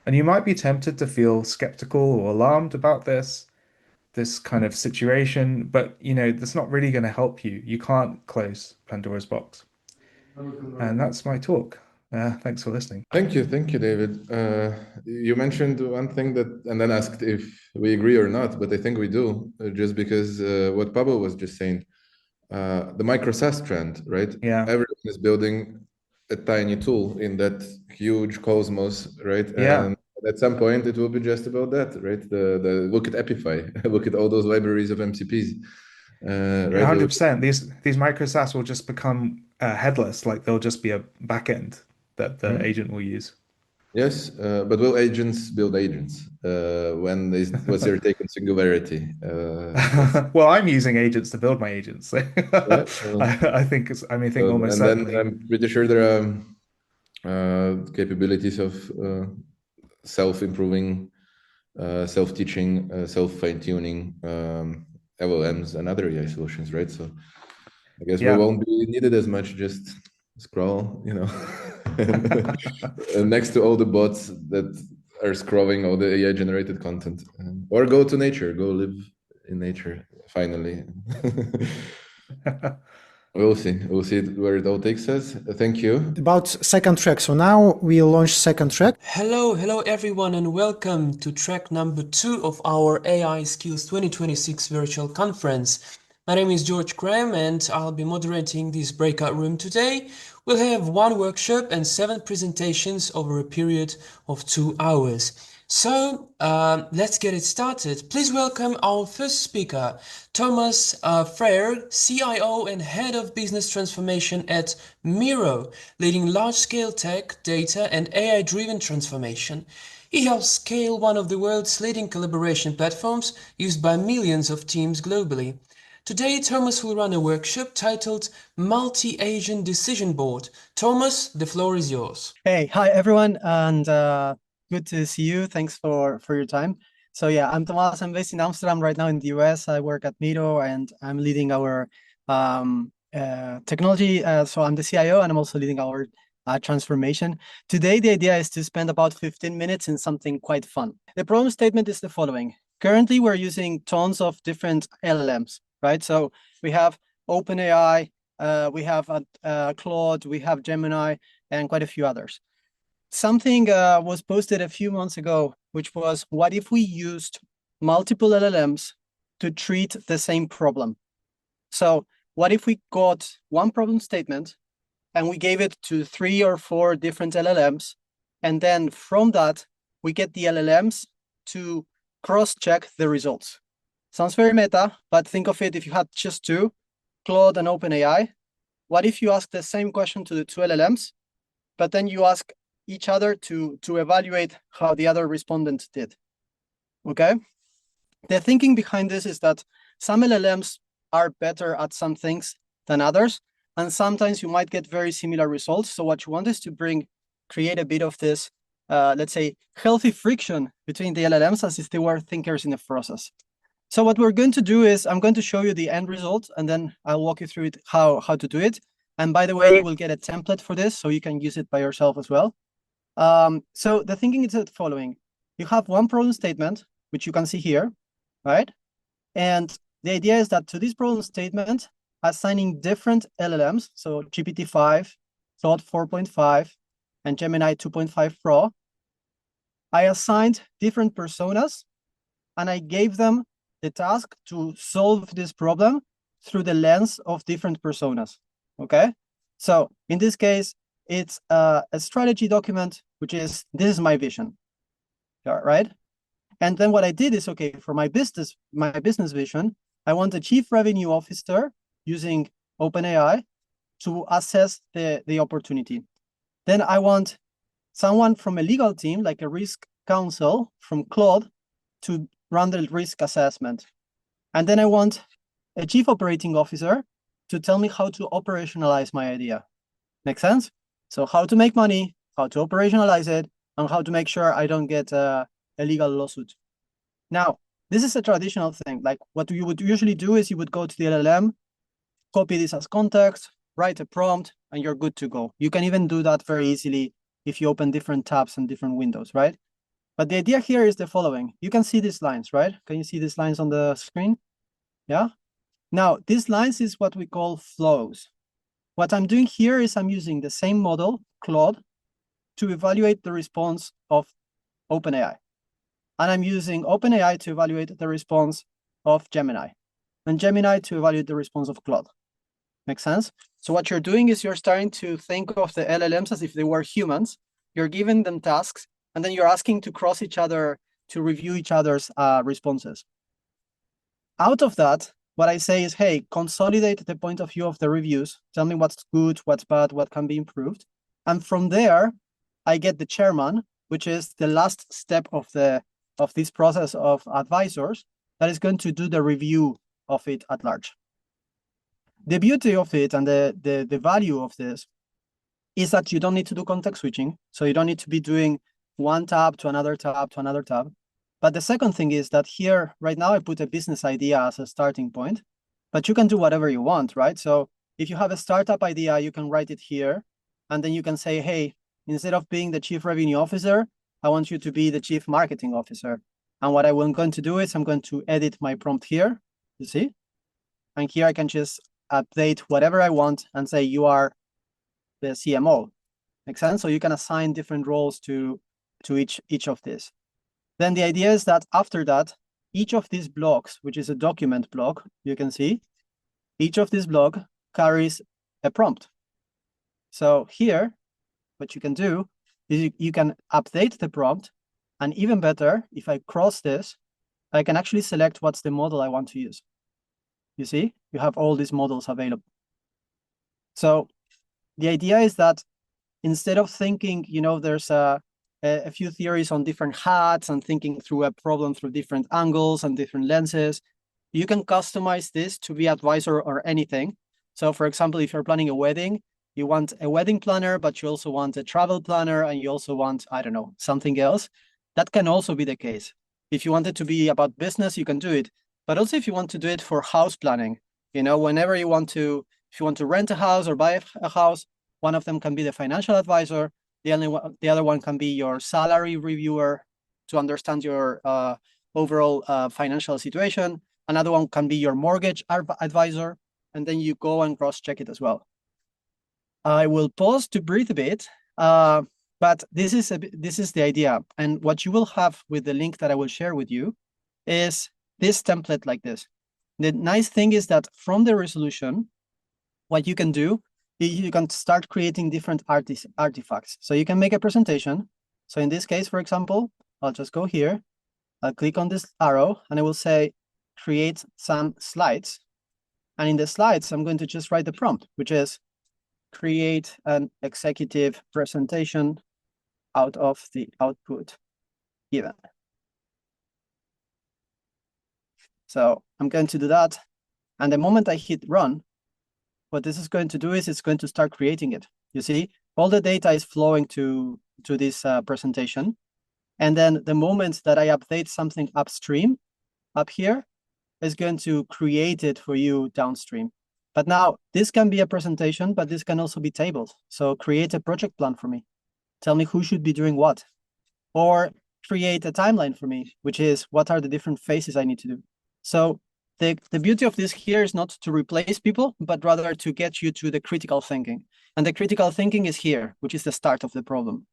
And you might be tempted to feel skeptical or alarmed about this kind of situation, but that's not really going to help you. You can't close Pandora's box. And that's my talk. Thanks for listening. Thank you, David. You mentioned one thing and then asked if we agree or not, but I think we do, just because what Pawel was just saying, the micro SaaS trend, right? Yeah. Everyone is building a tiny tool in that huge cosmos, right? Yeah. And at some point, it will be just about that, right? The look at Epify, look at all those libraries of MCPs. Right? 100%. These micro SaaS will just become headless, like they'll just be a backend that the agent will use. Yes, but will agents build agents what's their take on singularity? Well, I'm using agents to build my agents. So I think almost certainly. Then I'm pretty sure there are capabilities of self-improving, self-teaching, self-fine-tuning LLMs and other AI solutions, right? So I guess we won't be needed as much, just scroll, next to all the bots that are scrolling all the AI generated content, or go to nature, go live in nature finally. We'll see where it all takes us. Thank you. About second track. So now we launch second track. Hello everyone, and welcome to track number 2 of our AI Skills 2026 virtual conference. My name is George Graham and I'll be moderating this breakout room today. We'll have 1 workshop and 7 presentations over a period of 2 hours. So let's get it started. Please welcome our first speaker, Thomas Freire, CIO and Head of Business Transformation at Miro, leading large-scale tech, data and AI-driven transformation. He helps scale one of the world's leading collaboration platforms used by millions of teams globally. Today, Thomas will run a workshop titled Multi-Agent Decision Board. Thomas, the floor is yours. Hi everyone, and good to see you. Thanks for your time. So yeah, I'm Thomas. I'm based in Amsterdam right now in the US. I work at Miro and I'm leading our technology. So I'm the CIO and I'm also leading our transformation. Today, the idea is to spend about 15 minutes in something quite fun. The problem statement is the following. Currently, we're using tons of different LLMs. Right, so we have OpenAI, we have Claude, we have Gemini, and quite a few others. Something was posted a few months ago, which was, what if we used multiple LLMs to treat the same problem? So what if we got one problem statement and we gave it to 3 or 4 different LLMs, and then from that, we get the LLMs to cross-check the results? Sounds very meta, but think of it if you had just 2, Claude and OpenAI. What if you ask the same question to the 2 LLMs, but then you ask each other to evaluate how the other respondent did? Okay? The thinking behind this is that some LLMs are better at some things than others, and sometimes you might get very similar results. So what you want is to create a bit of this, let's say, healthy friction between the LLMs as if they were thinkers in the process. So what we're going to do is I'm going to show you the end result, and then I'll walk you through it, how to do it. And by the way, you will get a template for this, so you can use it by yourself as well. So the thinking is the following. You have one problem statement, which you can see here, right? And the idea is that to this problem statement, assigning different LLMs, so GPT-5, Claude 4.5, and Gemini 2.5 Pro, I assigned different personas, and I gave them the task to solve this problem through the lens of different personas, okay? So in this case, it's a strategy document, which is, this is my vision, right? And then what I did is, okay, for my business vision, I want a chief revenue officer using OpenAI to assess the opportunity. Then I want someone from a legal team, like a risk counsel from Claude, to run the risk assessment. And then I want a chief operating officer to tell me how to operationalize my idea. Make sense? So how to make money, how to operationalize it, and how to make sure I don't get a legal lawsuit. Now, this is a traditional thing. Like what you would usually do is you would go to the LLM, copy this as context, write a prompt, and you're good to go. You can even do that very easily if you open different tabs and different windows, right? But the idea here is the following. You can see these lines, right? Can you see these lines on the screen? Yeah? Now, these lines is what we call flows. What I'm doing here is I'm using the same model, Claude, to evaluate the response of OpenAI. And I'm using OpenAI to evaluate the response of Gemini, and Gemini to evaluate the response of Claude. Make sense? So what you're doing is you're starting to think of the LLMs as if they were humans. You're giving them tasks, and then you're asking to cross each other, to review each other's responses. Out of that, what I say is, hey, consolidate the point of view of the reviews. Tell me what's good, what's bad, what can be improved. And from there, I get the chairman, which is the last step of this process of advisors that is going to do the review of it at large. The beauty of it and the value of this is that you don't need to do context switching. So you don't need to be doing one tab to another tab to another tab. But the second thing is that here, right now, I put a business idea as a starting point, but you can do whatever you want, right? So if you have a startup idea, you can write it here, and then you can say, hey, instead of being the chief revenue officer, I want you to be the chief marketing officer. And what I'm going to do is I'm going to edit my prompt here, you see? And here I can just update whatever I want and say, you are the CMO. Make sense? So you can assign different roles to each of these. Then the idea is that after that, each of these blocks, which is a document block, you can see, each of these blocks carries a prompt. So here, what you can do is you can update the prompt. And even better, if I cross this, I can actually select what's the model I want to use. You see, you have all these models available. So the idea is that instead of thinking, there's a few theories on different hats and thinking through a problem through different angles and different lenses, you can customize this to be advisor or anything. So for example, if you're planning a wedding, you want a wedding planner, but you also want a travel planner, and you also want, I don't know, something else. That can also be the case. If you want it to be about business, you can do it. But also if you want to do it for house planning, whenever you want to, if you want to rent a house or buy a house, one of them can be the financial advisor. The other one can be your salary reviewer to understand your overall financial situation. Another one can be your mortgage advisor, and then you go and cross-check it as well. I will pause to breathe a bit, but this is the idea. And what you will have with the link that I will share with you is this template like this. The nice thing is that from the resolution, what you can do, you can start creating different artifacts. So you can make a presentation. So in this case, for example, I'll just go here. I'll click on this arrow and I will say, create some slides. And in the slides, I'm going to just write the prompt, which is create an executive presentation out of the output given. So I'm going to do that. And the moment I hit run, what this is going to do is it's going to start creating it. You see, all the data is flowing to this presentation. And then the moment that I update something upstream, up here, is going to create it for you downstream. But now this can be a presentation, but this can also be tables. So create a project plan for me. Tell me who should be doing what. Or create a timeline for me, which is what are the different phases I need to do. So the beauty of this here is not to replace people, but rather to get you to the critical thinking. And the critical thinking is here, which is the start of the problem.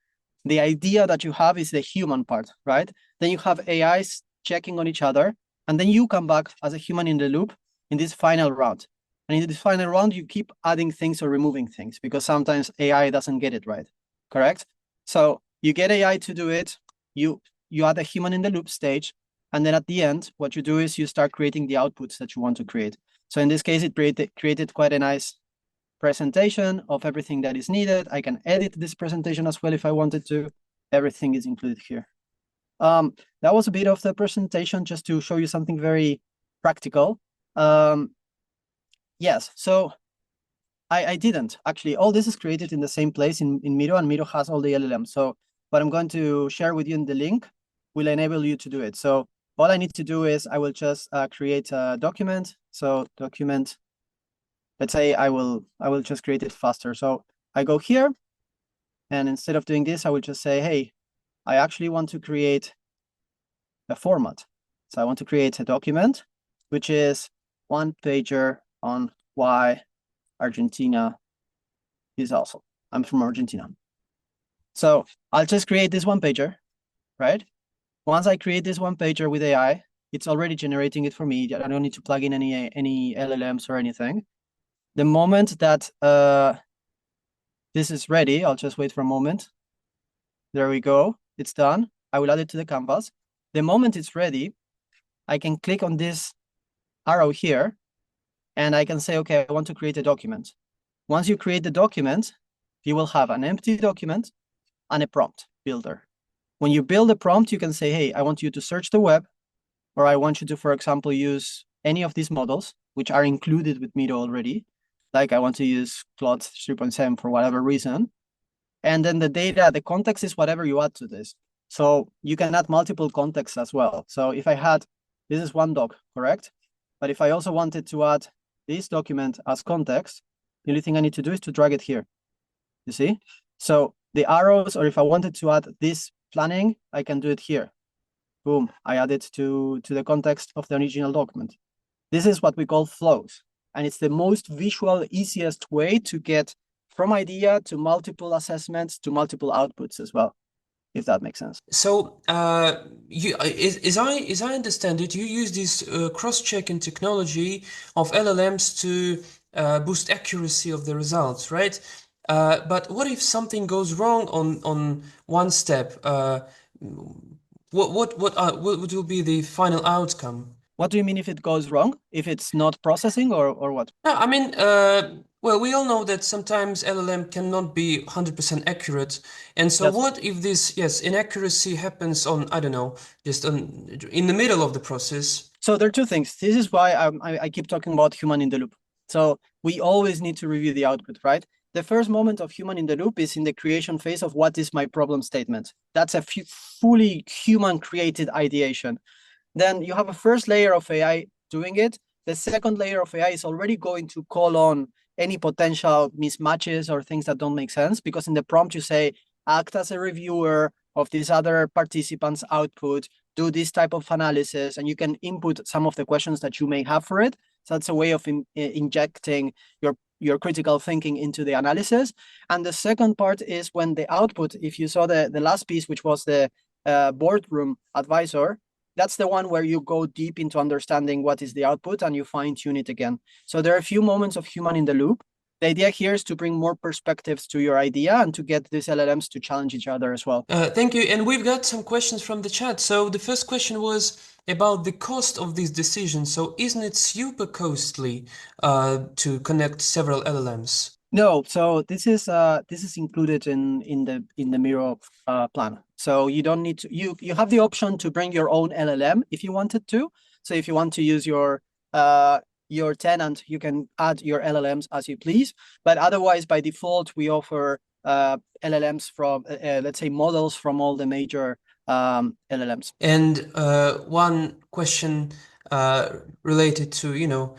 The idea that you have is the human part, right? Then you have AIs checking on each other, and then you come back as a human in the loop in this final round. And in this final round, you keep adding things or removing things because sometimes AI doesn't get it right, correct? So you get AI to do it, you add a human in the loop stage, and then at the end, what you do is you start creating the outputs that you want to create. So in this case, it created quite a nice presentation of everything that is needed. I can edit this presentation as well if I wanted to. Everything is included here. That was a bit of the presentation just to show you something very practical. Yes, so I didn't. Actually, all this is created in the same place in Miro, and Miro has all the LLMs. So what I'm going to share with you in the link will enable you to do it. So all I need to do is I will just create a document. So document, let's say I will just create it faster. So I go here, and instead of doing this, I will just say, hey, I actually want to create a format. So I want to create a document, which is one pager on why Argentina is awesome. I'm from Argentina. So I'll just create this one pager, right? Once I create this one pager with AI, it's already generating it for me. I don't need to plug in any LLMs or anything. The moment that this is ready, I'll just wait for a moment. There we go. It's done. I will add it to the canvas. The moment it's ready, I can click on this arrow here, and I can say, okay, I want to create a document. Once you create the document, you will have an empty document and a prompt builder. When you build a prompt, you can say, hey, I want you to search the web, or I want you to, for example, use any of these models, which are included with Miro already. Like I want to use Claude 3.7 for whatever reason. And then the data, the context is whatever you add to this. So you can add multiple contexts as well. So if I had, this is one doc, correct? But if I also wanted to add this document as context, the only thing I need to do is to drag it here. You see? So the arrows, or if I wanted to add this planning, I can do it here. Boom, I add it to the context of the original document. This is what we call flows. And it's the most visual, easiest way to get from idea to multiple assessments to multiple outputs as well, if that makes sense. So, as I understand it, you use this cross-checking technology of LLMs to boost accuracy of the results, right? But what if something goes wrong on one step? What will be the final outcome? What do you mean if it goes wrong? If it's not processing or what? No, I mean, well, we all know that sometimes LLM cannot be 100% accurate. And so what if this, inaccuracy happens on, I don't know, just in the middle of the process? So there are two things. This is why I keep talking about human in the loop. So we always need to review the output, right? The first moment of human in the loop is in the creation phase of what is my problem statement. That's a fully human created ideation. Then you have a first layer of AI doing it. The second layer of AI is already going to call on any potential mismatches or things that don't make sense, because in the prompt you say, act as a reviewer of these other participants' output, do this type of analysis, and you can input some of the questions that you may have for it. So that's a way of injecting your critical thinking into the analysis. And the second part is when the output, if you saw the last piece, which was the boardroom advisor, that's the one where you go deep into understanding what is the output and you fine tune it again. So there are a few moments of human in the loop. The idea here is to bring more perspectives to your idea and to get these LLMs to challenge each other as well. Thank you. And we've got some questions from the chat. So the first question was about the cost of these decisions. So isn't it super costly to connect several LLMs? No, so this is included in the Miro plan. So you don't need to, you have the option to bring your own LLM if you wanted to. So if you want to use your tenant, you can add your LLMs as you please. But otherwise, by default, we offer LLMs from, let's say, models from all the major LLMs. And one question related to,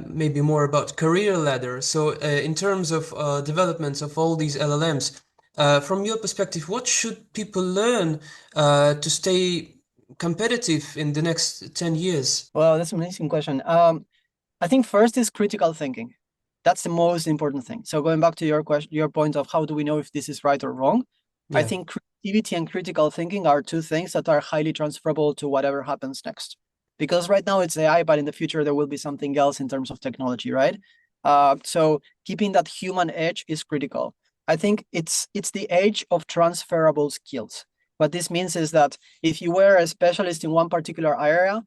maybe more about career ladder. So in terms of developments of all these LLMs, from your perspective, what should people learn to stay competitive in the next 10 years? Well, that's an amazing question. I think first is critical thinking. That's the most important thing. So going back to your question, your point of how do we know if this is right or wrong? Yeah. I think creativity and critical thinking are two things that are highly transferable to whatever happens next. Because right now it's AI, but in the future there will be something else in terms of technology, right? So keeping that human edge is critical. I think it's the age of transferable skills. What this means is that if you were a specialist in one particular area,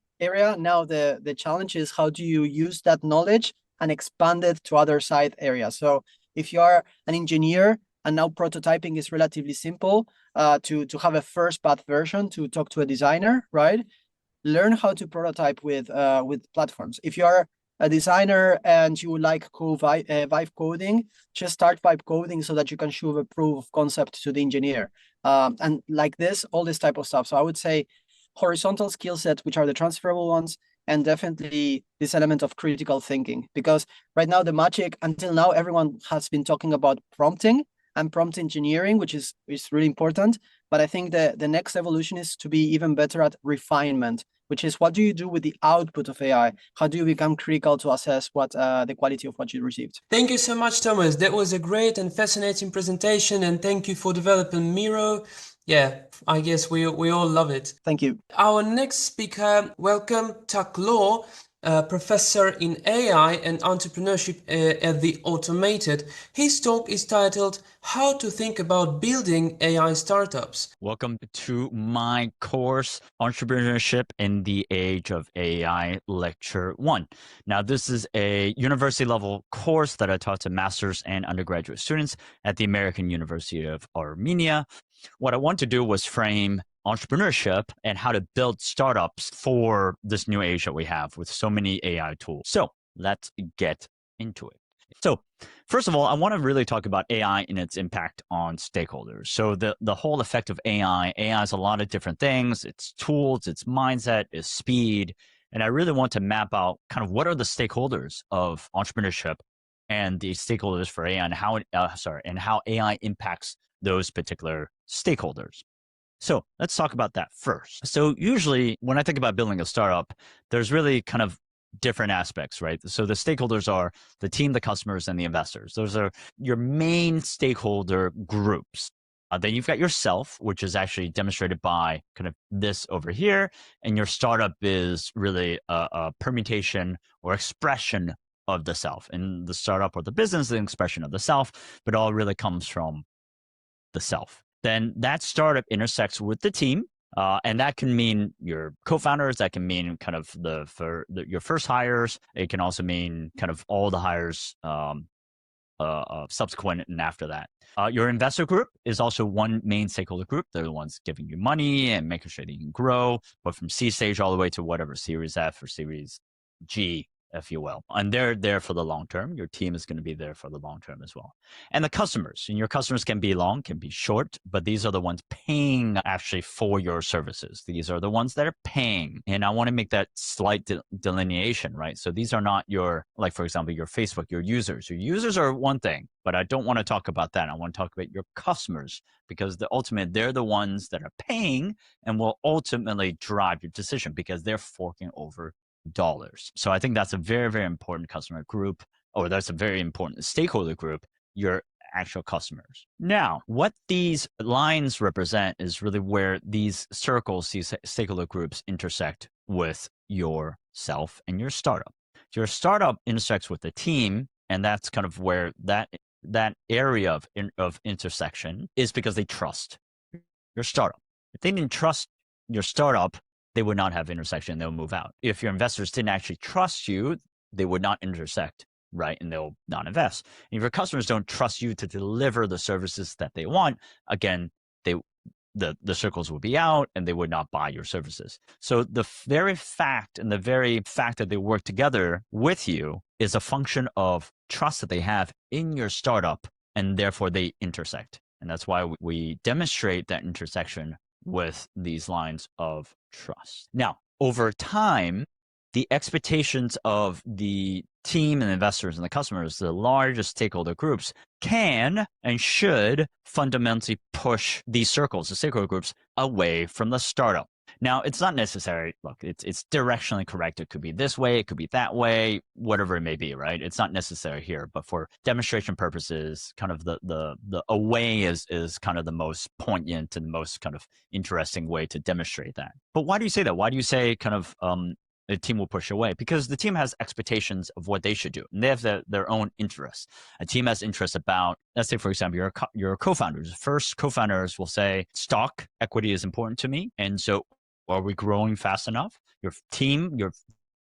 now the challenge is how do you use that knowledge and expand it to other side areas. So if you are an engineer and now prototyping is relatively simple, to have a first path version to talk to a designer, right? Learn how to prototype with platforms. If you are a designer and you like vibe coding, just start vibe coding so that you can show a proof of concept to the engineer. And like this, all this type of stuff. So I would say horizontal skill sets, which are the transferable ones, and definitely this element of critical thinking. Because right now, the magic, until now, everyone has been talking about prompting and prompt engineering, which is really important. But I think the next evolution is to be even better at refinement, which is what do you do with the output of AI? How do you become critical to assess what the quality of what you received? Thank you so much, Thomas. That was a great and fascinating presentation, and thank you for developing Miro. Yeah, I guess we all love it. Thank you. Our next speaker, welcome Tak Law, professor in AI and entrepreneurship at the Automated. His talk is titled How to Think About Building AI Startups. Welcome to my course, Entrepreneurship in the Age of AI, Lecture 1. Now, this is a university level course that I taught to master's and undergraduate students at the American University of Armenia. What I want to do was frame entrepreneurship and how to build startups for this new age that we have with so many AI tools. So let's get into it. So first of all, I want to really talk about AI and its impact on stakeholders. So the whole effect of AI is a lot of different things. It's tools, it's mindset, it's speed. And I really want to map out kind of what are the stakeholders of entrepreneurship and the stakeholders for AI and how AI impacts those particular stakeholders. So let's talk about that first. So usually when I think about building a startup, there's really kind of different aspects, right? So the stakeholders are the team, the customers, and the investors. Those are your main stakeholder groups. Then you've got yourself, which is actually demonstrated by kind of this over here. And your startup is really a permutation or expression of the self. And the startup or the business is an expression of the self, but it all really comes from the self. Then that startup intersects with the team, and that can mean your co-founders. That can mean kind of your first hires. It can also mean kind of all the hires subsequent and after that. Your investor group is also one main stakeholder group. They're the ones giving you money and making sure that you can grow, but from C stage all the way to whatever Series F or Series G, if you will. And they're there for the long term. Your team is going to be there for the long term as well. And the customers, and your customers can be long, can be short, but these are the ones paying actually for your services. These are the ones that are paying. And I want to make that slight delineation, right? So these are not your, like, for example, your Facebook, your users. Your users are one thing, but I don't want to talk about that. I want to talk about your customers, because they're the ones that are paying and will ultimately drive your decision because they're forking over dollars. So I think that's a very, very important customer group, or that's a very important stakeholder group, your actual customers. Now, what these lines represent is really where these circles, these stakeholder groups intersect with yourself and your startup. Your startup intersects with the team, and that's kind of where that area of intersection is, because they trust your startup. If they didn't trust your startup, they would not have intersection, they'll move out. If your investors didn't actually trust you, they would not intersect, right? And they'll not invest. And if your customers don't trust you to deliver the services that they want, again, the circles will be out and they would not buy your services. So the very fact that they work together with you is a function of trust that they have in your startup, and therefore they intersect. And that's why we demonstrate that intersection with these lines of trust. Now, over time, the expectations of the team and investors and the customers, the largest stakeholder groups, can and should fundamentally push these circles, the stakeholder groups, away from the startup. Now, it's not necessary. Look, it's directionally correct. It could be this way, it could be that way, whatever it may be, right? It's not necessary here, but for demonstration purposes, kind of the away is kind of the most poignant and the most kind of interesting way to demonstrate that. But why do you say that? Why do you say kind of the team will push away? Because the team has expectations of what they should do, and they have their own interests. A team has interests about, let's say, for example, your co-founders. First, co-founders will say, stock equity is important to me, and so are we growing fast enough? Your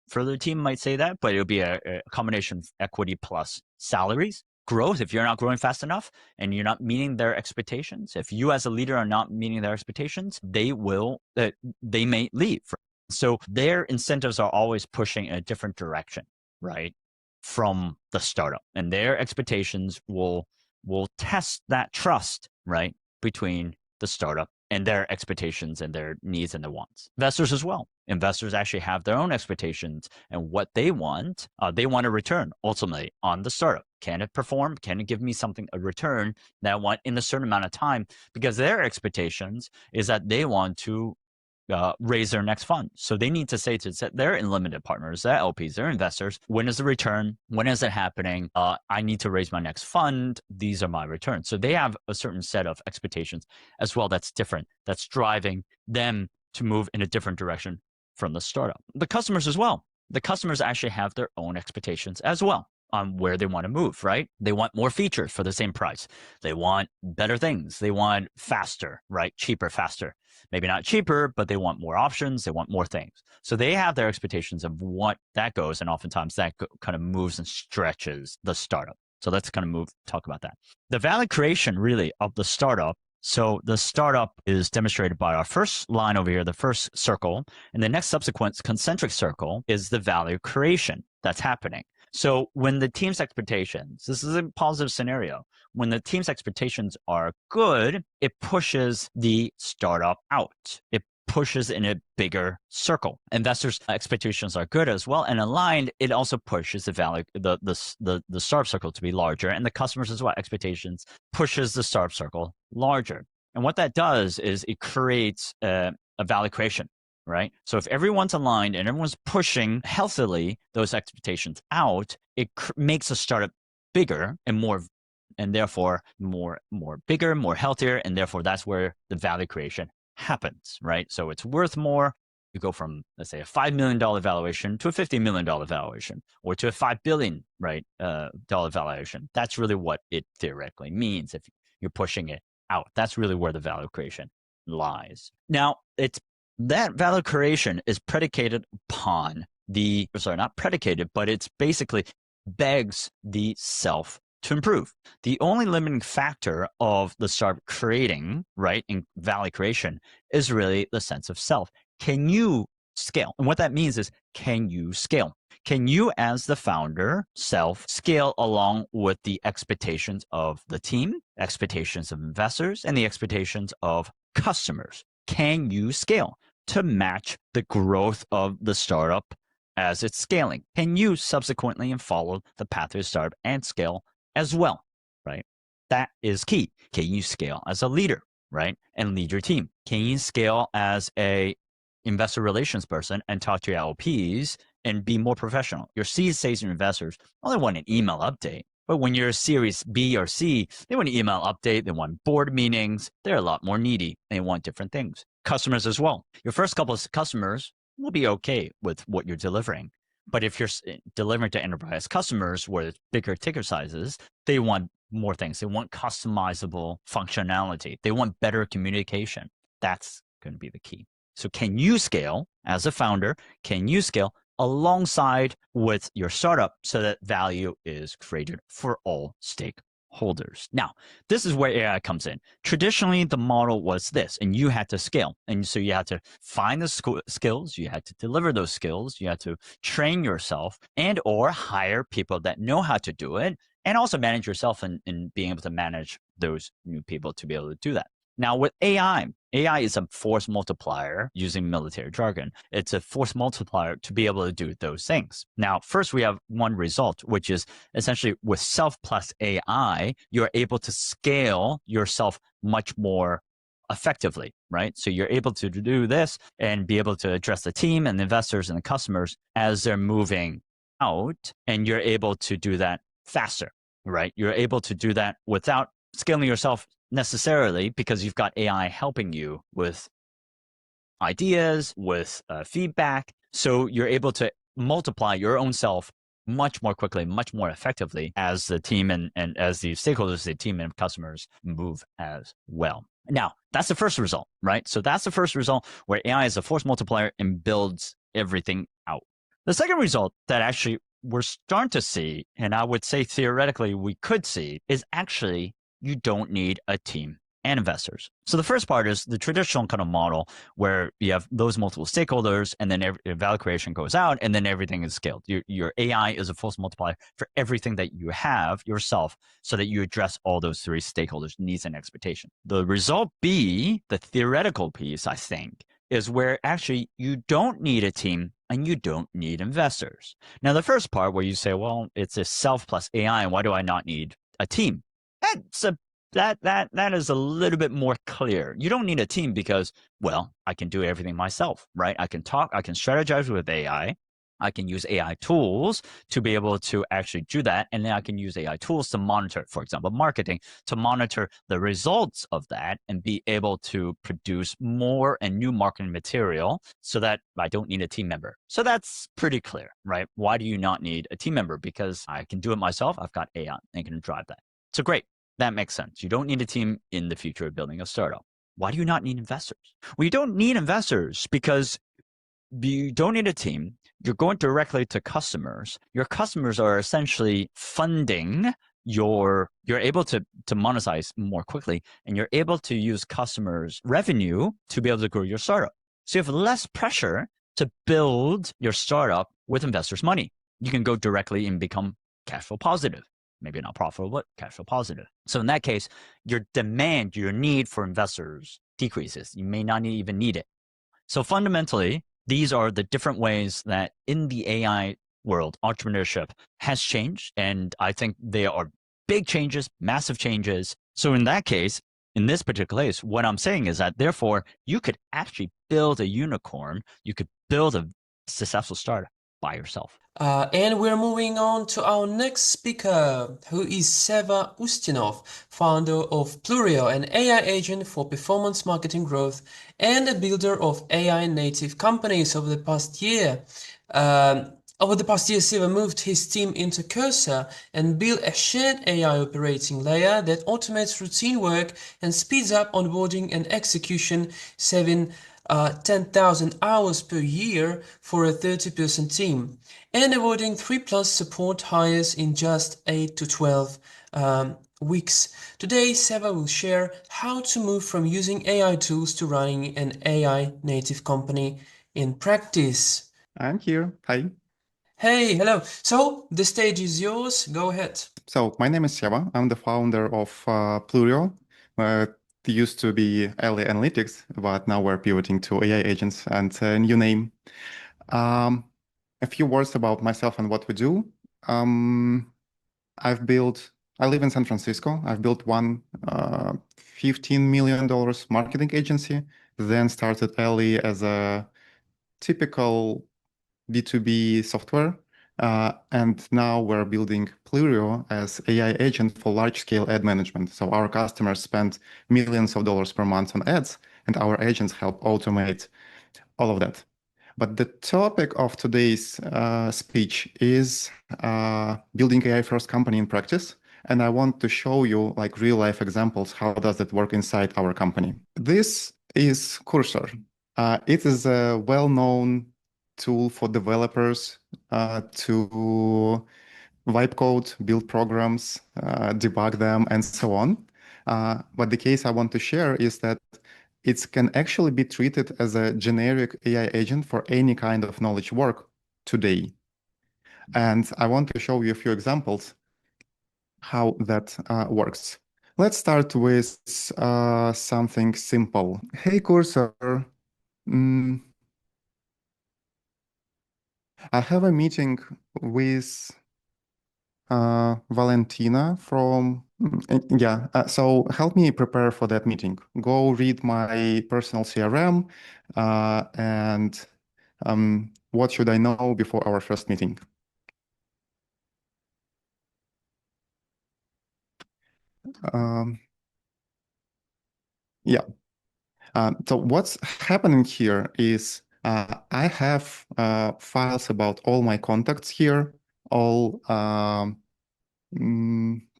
further team might say that, but it'll be a combination of equity plus salaries. Growth, if you're not growing fast enough and you're not meeting their expectations, if you as a leader are not meeting their expectations, they may leave. So their incentives are always pushing in a different direction, right, from the startup. And their expectations will test that trust, right, between the startup and their expectations and their needs and their wants. Investors as well. Investors actually have their own expectations and what they want. They want a return ultimately on the startup. Can it perform? Can it give me something, a return that I want in a certain amount of time? Because their expectations is that they want to raise their next fund. So they need to say to their limited partners, their LPs, their investors, when is the return? When is it happening? I need to raise my next fund. These are my returns. So they have a certain set of expectations as well that's different, that's driving them to move in a different direction from the startup. The customers as well. The customers actually have their own expectations as well on where they want to move, right? They want more features for the same price. They want better things. They want faster, right? Cheaper, faster. Maybe not cheaper, but they want more options. They want more things. So they have their expectations of what that goes. And oftentimes that kind of moves and stretches the startup. So let's kind of talk about that. The value creation really of the startup. So the startup is demonstrated by our first line over here, the first circle, and the next subsequent concentric circle is the value creation that's happening. So when the team's expectations, this is a positive scenario, when the team's expectations are good, it pushes the startup out. It pushes in a bigger circle. Investors' expectations are good as well and aligned. It also pushes the value, the startup circle to be larger, and the customers as well. Expectations pushes the startup circle larger. And what that does is it creates a value creation. Right? So if everyone's aligned and everyone's pushing healthily those expectations out, it makes a startup bigger and more, and therefore more bigger, more healthier, and therefore that's where the value creation happens, right? So it's worth more. You go from, let's say, a $5 million valuation to a $50 million valuation, or to a $5 billion dollar valuation. That's really what it theoretically means if you're pushing it out. That's really where the value creation lies. Now, that value creation is predicated upon not predicated, but it's basically begs the self to improve. The only limiting factor of the startup creating, right, in value creation is really the sense of self. Can you scale? And what that means is, can you scale? Can you, as the founder, self, scale along with the expectations of the team, expectations of investors, and the expectations of customers? Can you scale to match the growth of the startup as it's scaling? Can you subsequently follow the pathway of startup and scale as well, right? That is key. Can you scale as a leader, right? And lead your team? Can you scale as a investor relations person and talk to your LPs and be more professional? Your seed stage investors only want an email update. But when you're a Series B or C, they want an email update. They want board meetings. They're a lot more needy. They want different things. Customers as well. Your first couple of customers will be okay with what you're delivering. But if you're delivering to enterprise customers where it's bigger ticket sizes, they want more things. They want customizable functionality. They want better communication. That's going to be the key. So can you scale as a founder? Can you scale alongside with your startup so that value is created for all stakeholders? Now, this is where AI comes in. Traditionally, the model was this, and you had to scale. And so you had to find the skills, you had to deliver those skills, you had to train yourself and or hire people that know how to do it, and also manage yourself and being able to manage those new people to be able to do that. Now with AI is a force multiplier using military jargon. It's a force multiplier to be able to do those things. Now, first we have one result, which is essentially with self plus AI, you're able to scale yourself much more effectively, right? So you're able to do this and be able to address the team and the investors and the customers as they're moving out, and you're able to do that faster, right? You're able to do that without scaling yourself necessarily, because you've got AI helping you with ideas, with feedback. So you're able to multiply your own self much more quickly, much more effectively as the team and as the stakeholders, the team and customers move as well. Now, that's the first result, right? So that's the first result where AI is a force multiplier and builds everything out. The second result that actually we're starting to see, and I would say theoretically we could see, is actually you don't need a team and investors. So the first part is the traditional kind of model where you have those multiple stakeholders, and then value creation goes out, and then everything is scaled. Your AI is a force multiplier for everything that you have yourself, so that you address all those three stakeholders' needs and expectation. The result B, the theoretical piece, I think, is where actually you don't need a team and you don't need investors. Now, the first part where you say, well, it's a self plus AI, and why do I not need a team? That is a little bit more clear. You don't need a team because, well, I can do everything myself, right? I can talk, I can strategize with AI. I can use AI tools to be able to actually do that. And then I can use AI tools to monitor, for example, marketing, to monitor the results of that and be able to produce more and new marketing material so that I don't need a team member. So that's pretty clear, right? Why do you not need a team member? Because I can do it myself. I've got AI and can drive that. So great. That makes sense. You don't need a team in the future of building a startup. Why do you not need investors? Well, you don't need investors because you don't need a team. You're going directly to customers. Your customers are essentially funding you're able to monetize more quickly, and you're able to use customers' revenue to be able to grow your startup. So you have less pressure to build your startup with investors' money. You can go directly and become cash flow positive. Maybe not profitable, but cash flow positive. So in that case, your demand, your need for investors decreases. You may not even need it. So fundamentally, these are the different ways that in the AI world, entrepreneurship has changed. And I think they are big changes, massive changes. So in that case, in this particular case, what I'm saying is that therefore you could actually build a unicorn. You could build a successful startup by yourself. And we're moving on to our next speaker, who is Seva Ustinov, founder of Plurial, an AI agent for performance marketing growth and a builder of AI native companies. Over the past year, Seva moved his team into Cursor and built a shared AI operating layer that automates routine work and speeds up onboarding and execution, saving 10,000 hours per year for a 30-person team, and avoiding 3+ support hires in just 8 to 12 weeks. Today, Seva will share how to move from using AI tools to running an AI native company in practice. I'm here. Hi. Hey, hello. So the stage is yours. Go ahead. So my name is Seva. I'm the founder of Plurial. It used to be Elly Analytics, but now we're pivoting to AI agents and a new name. A few words about myself and what we do. I live in San Francisco. I've built one $15 million marketing agency, then started Elly as a typical B2B software. And now we're building Plurial as AI agent for large-scale ad management. So our customers spend millions of dollars per month on ads, and our agents help automate all of that. But the topic of today's speech is building AI-first company in practice. And I want to show you like real-life examples. How does that work inside our company? This is Cursor. It is a well-known tool for developers to wipe code, build programs, debug them, and so on. But the case I want to share is that it can actually be treated as a generic AI agent for any kind of knowledge work today. And I want to show you a few examples how that works. Let's start with something simple. Hey, Cursor. I have a meeting with Valentina from, so help me prepare for that meeting. Go read my personal CRM and what should I know before our first meeting? So what's happening here is I have files about all my contacts here, all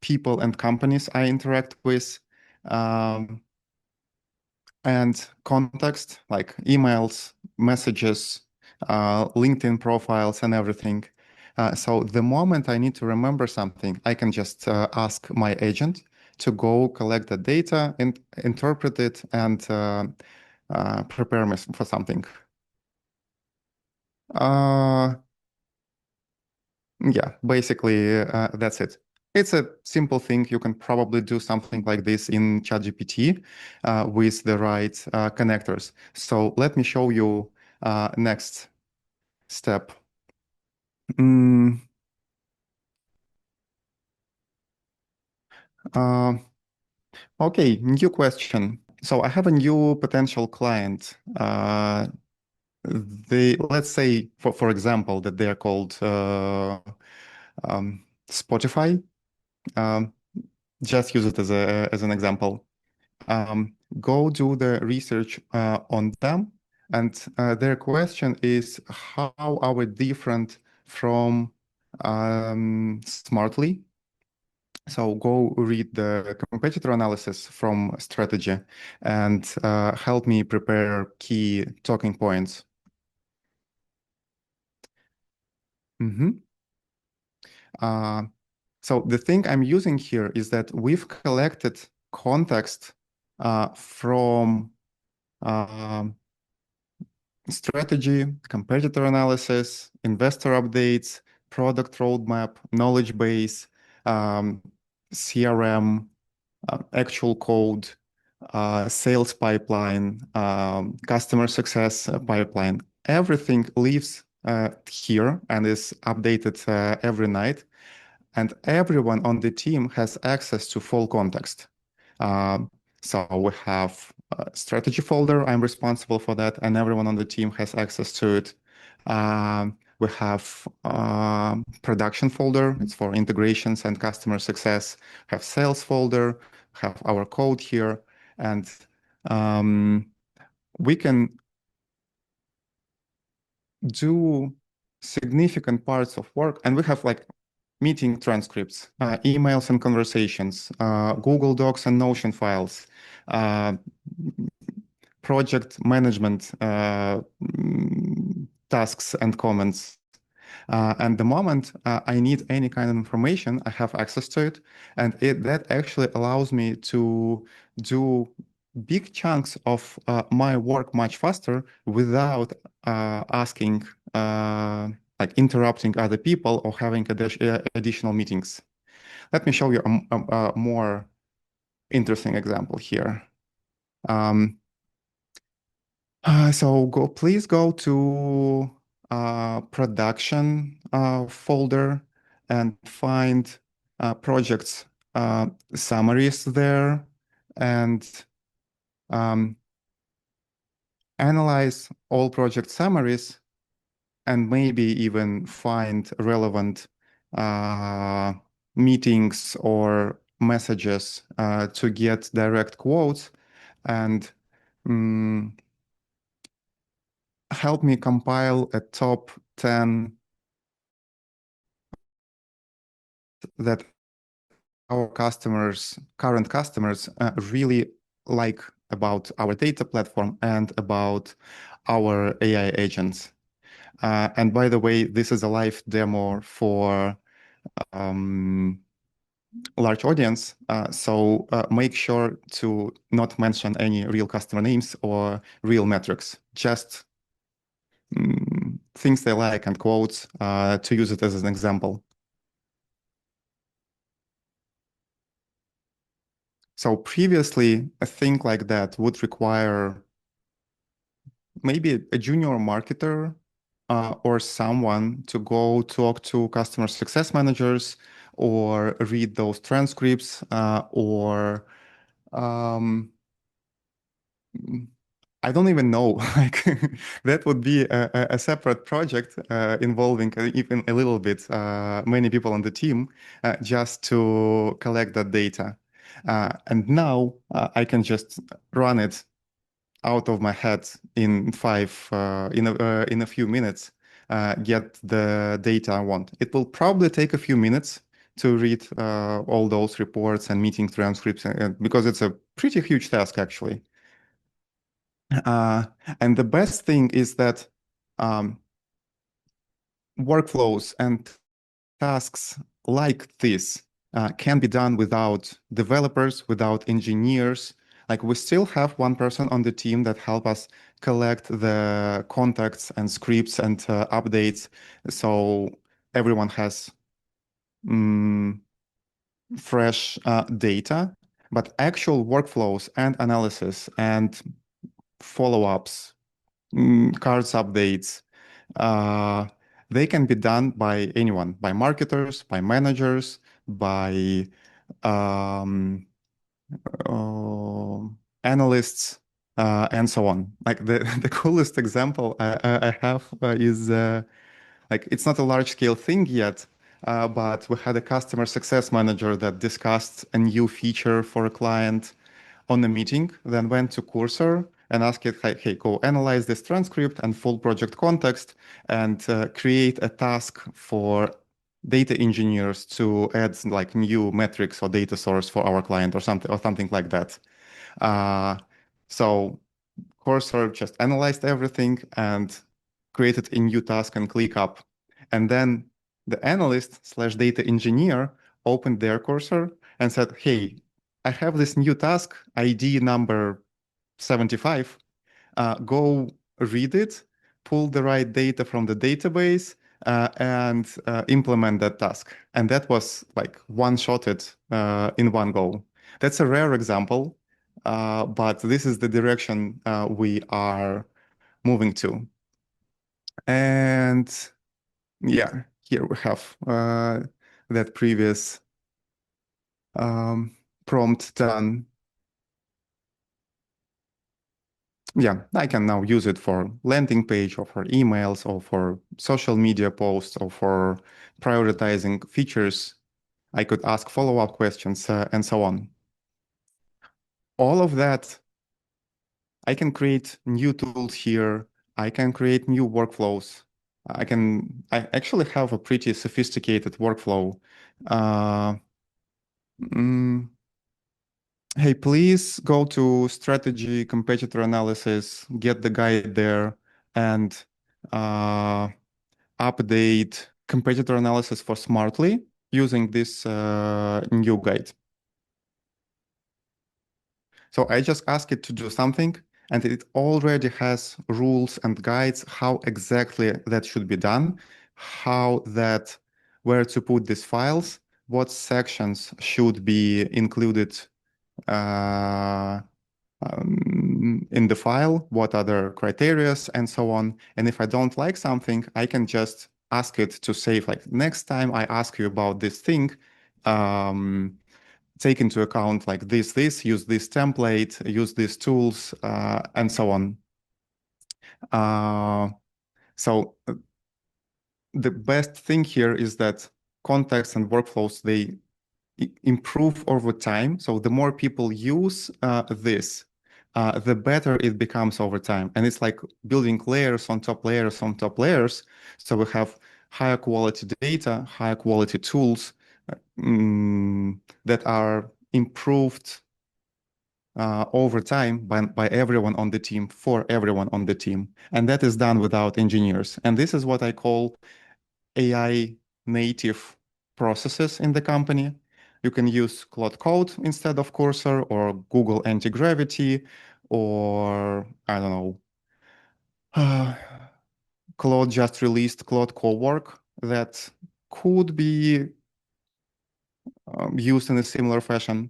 people and companies I interact with, and context like emails, messages, LinkedIn profiles, and everything. So the moment I need to remember something, I can just ask my agent to go collect the data and interpret it and prepare me for something. Yeah, basically that's it. It's a simple thing. You can probably do something like this in ChatGPT with the right connectors. So let me show you next step. Okay, new question. So I have a new potential client. Let's say, for example, that they are called Spotify. Just use it as an example. Go do the research on them, and their question is, how are we different from Smartly? So go read the competitor analysis from Strategy and help me prepare key talking points. So the thing I'm using here is that we've collected context from strategy, competitor analysis, investor updates, product roadmap, knowledge base, CRM, actual code, sales pipeline, customer success pipeline. Everything lives here and is updated every night. And everyone on the team has access to full context. So we have a strategy folder. I'm responsible for that. And everyone on the team has access to it. We have production folder. It's for integrations and customer success. Have sales folder. Have our code here. And we can do significant parts of work. And we have like meeting transcripts, emails and conversations, Google Docs and Notion files, project management tasks and comments. And the moment I need any kind of information, I have access to it. And that actually allows me to do big chunks of my work much faster without asking like interrupting other people or having additional meetings. Let me show you a more interesting example here. So please go to production folder and find projects summaries there and analyze all project summaries and maybe even find relevant meetings or messages to get direct quotes and help me compile a top 10 that our current customers really like about our data platform and about our AI agents. And by the way, this is a live demo for large audience. So make sure to not mention any real customer names or real metrics, just things they like and quotes to use it as an example. So previously, a thing like that would require maybe a junior marketer or someone to go talk to customer success managers or read those transcripts or I don't even know, like that would be a separate project involving even a little bit many people on the team just to collect that data. And now I can just run it out of my head in in a few minutes, get the data I want. It will probably take a few minutes to read all those reports and meeting transcripts because it's a pretty huge task actually. And the best thing is that workflows and tasks like this can be done without developers, without engineers. Like we still have one person on the team that help us collect the contacts and scripts and updates, so everyone has fresh data. But actual workflows and analysis and follow-ups, cards updates, they can be done by anyone, by marketers, by managers, by analysts, and so on. Like the coolest example I have is like it's not a large scale thing yet, but we had a customer success manager that discussed a new feature for a client on a meeting, then went to Cursor and asked it, hey, go analyze this transcript and full project context and create a task for data engineers to add like new metrics or data source for our client or something like that. So Cursor just analyzed everything and created a new task and click up. And then the analyst/data engineer opened their Cursor and said, hey, I have this new task, ID number 75. Go read it, pull the right data from the database, and implement that task. And that was like one-shotted in one go. That's a rare example, but this is the direction we are moving to. And yeah, here we have that previous prompt done. Yeah, I can now use it for landing page or for emails or for social media posts or for prioritizing features. I could ask follow-up questions and so on. All of that, I can create new tools here. I can create new workflows. I actually have a pretty sophisticated workflow. Hey, please go to strategy, competitor analysis, get the guide there, and update competitor analysis for Smartly using this new guide. So I just ask it to do something, and it already has rules and guides how exactly that should be done, where to put these files, what sections should be included in the file, what other criteria, and so on. And if I don't like something, I can just ask it to save, like, next time I ask you about this thing, take into account like this, use this template, use these tools, and so on. So the best thing here is that contexts and workflows, they improve over time. So the more people use this, the better it becomes over time. And it's like building layers on top layers on top layers. So we have higher quality data, higher quality tools that are improved over time by everyone on the team, for everyone on the team. And that is done without engineers. And this is what I call AI native processes in the company. You can use Claude Code instead of Cursor, or Google Anti-Gravity, or I don't know, Claude just released Claude Cowork that could be used in a similar fashion,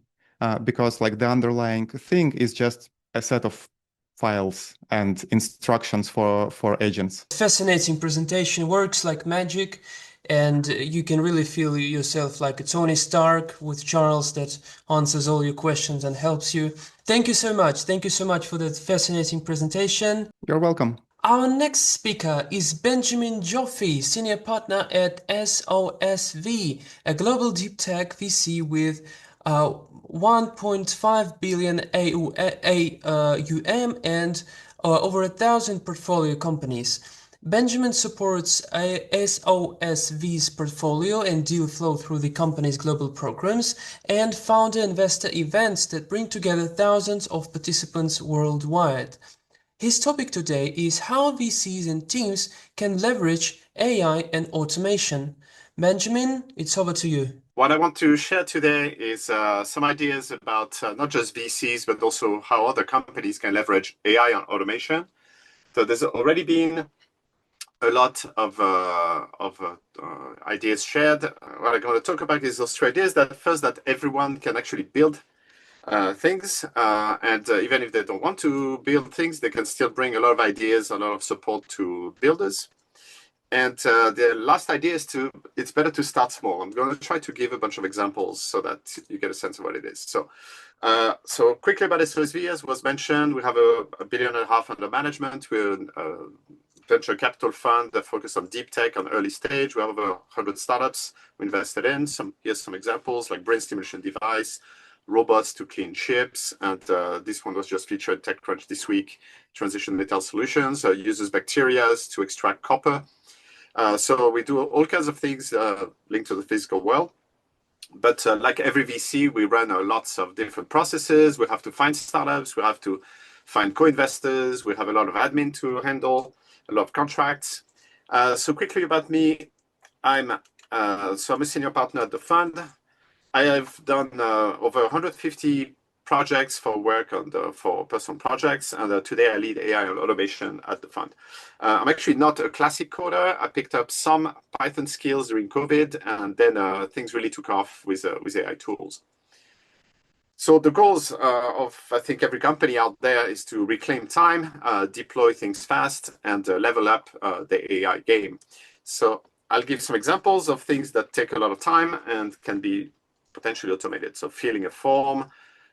because like the underlying thing is just a set of files and instructions for agents. Fascinating presentation, works like magic, and you can really feel yourself like a Tony Stark with Charles that answers all your questions and helps you. Thank you so much. Thank you so much for that fascinating presentation. You're welcome. Our next speaker is Benjamin Joffe, Senior Partner at SOSV, a global deep tech VC with 1.5 billion AUM and over 1,000 portfolio companies. Benjamin supports SOSV's portfolio and deal flow through the company's global programs and founder-investor events that bring together thousands of participants worldwide. His topic today is how VCs and teams can leverage AI and automation. Benjamin, it's over to you. what I want to share today is some ideas about not just VCs, but also how other companies can leverage AI on automation. So there's already been a lot of ideas shared. What I'm going to talk about is those three ideas. That first, that everyone can actually build things, and even if they don't want to build things, they can still bring a lot of ideas, a lot of support to builders. And the last idea is it's better to start small. I'm going to try to give a bunch of examples so that you get a sense of what it is. So quickly about SOSV, as was mentioned, we have $1.5 billion under management. We're a venture capital fund that focuses on deep tech on early stage. We have over 100 startups we invested in. Here's some examples like brain stimulation device, robots to clean chips, and this one was just featured TechCrunch this week. Transition metal solutions uses bacteria to extract copper. So we do all kinds of things linked to the physical world. But like every VC, we run lots of different processes. We have to find startups. We have to find co-investors. We have a lot of admin to handle, a lot of contracts. So quickly about me, I'm a senior partner at the fund. I have done over 150 projects for work for personal projects, and today I lead AI and automation at the fund. I'm actually not a classic coder. I picked up some Python skills during COVID, and then things really took off with AI tools. So the goals of, I think, every company out there is to reclaim time, deploy things fast, and level up the AI game. So I'll give some examples of things that take a lot of time and can be potentially automated. So filling a form,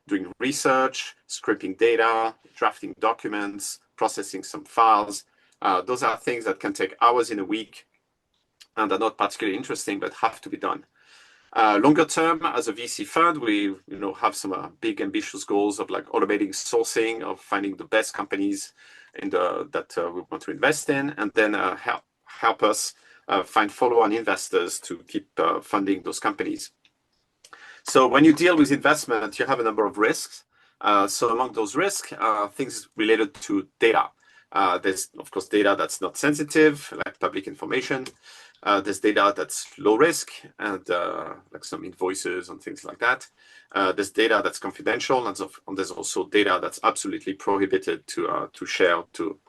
doing research, scraping data, drafting documents, processing some files. Those are things that can take hours in a week and are not particularly interesting, but have to be done. Longer term, as a VC fund, we have some big ambitious goals of like automating sourcing, of finding the best companies that we want to invest in, and then help us find follow-on investors to keep funding those companies. So when you deal with investment, you have a number of risks. So among those risks, things related to data. There's, of course, data that's not sensitive, like public information. There's data that's low risk, and like some invoices and things like that. There's data that's confidential, and there's also data that's absolutely prohibited to share, to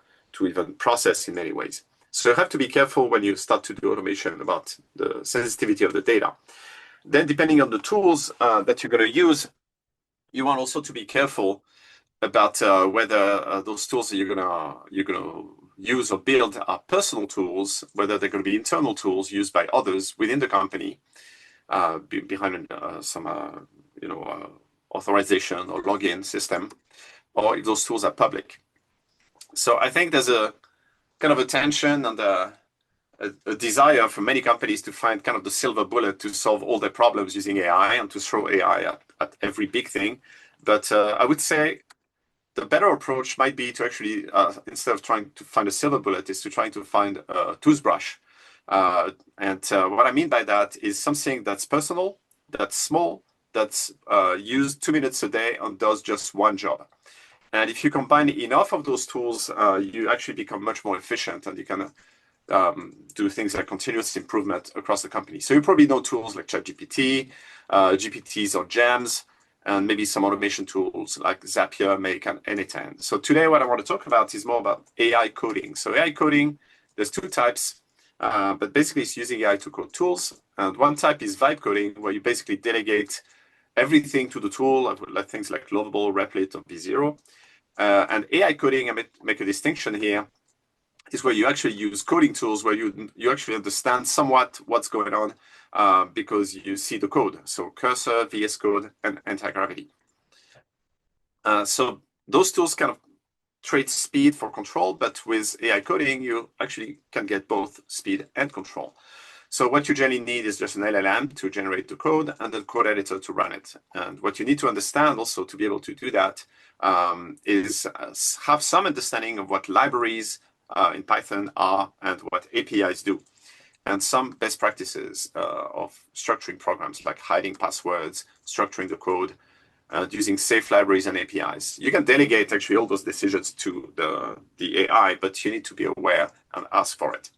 even process in many ways. So you have to be careful when you start to do automation about the sensitivity of the data. Then, depending on the tools that you're going to use, you want also to be careful about whether those tools that you're gonna use or build are personal tools, whether they're going to be internal tools used by others within the company behind some authorization or login system, or if those tools are public. So I think there's a kind of a tension and a desire for many companies to find kind of the silver bullet to solve all their problems using AI and to throw AI at every big thing. But I would say the better approach might be to actually, instead of trying to find a silver bullet, is to try to find a toothbrush. And what I mean by that is something that's personal, that's small, that's used 2 minutes a day and does just one job. And if you combine enough of those tools, you actually become much more efficient, and you can do things like continuous improvement across the company. So you probably know tools like ChatGPT, GPTs or GEMs, and maybe some automation tools like Zapier, Make, and Anytime. So today what I want to talk about is more about AI coding. So AI coding, there's two types, but basically it's using AI to code tools. And one type is vibe coding, where you basically delegate everything to the tool, like things like Lovable, Replit, or V0. And AI coding, I make a distinction here, is where you actually use coding tools where you actually understand somewhat what's going on because you see the code. So Cursor, VS Code, and Anti-Gravity. So those tools kind of trade speed for control, but with AI coding, you actually can get both speed and control. So what you generally need is just an LLM to generate the code and then code editor to run it. And what you need to understand also to be able to do that is have some understanding of what libraries in Python are and what APIs do, and some best practices of structuring programs like hiding passwords, structuring the code, using safe libraries and APIs. You can delegate actually all those decisions to the AI, but you need to be aware and ask for it.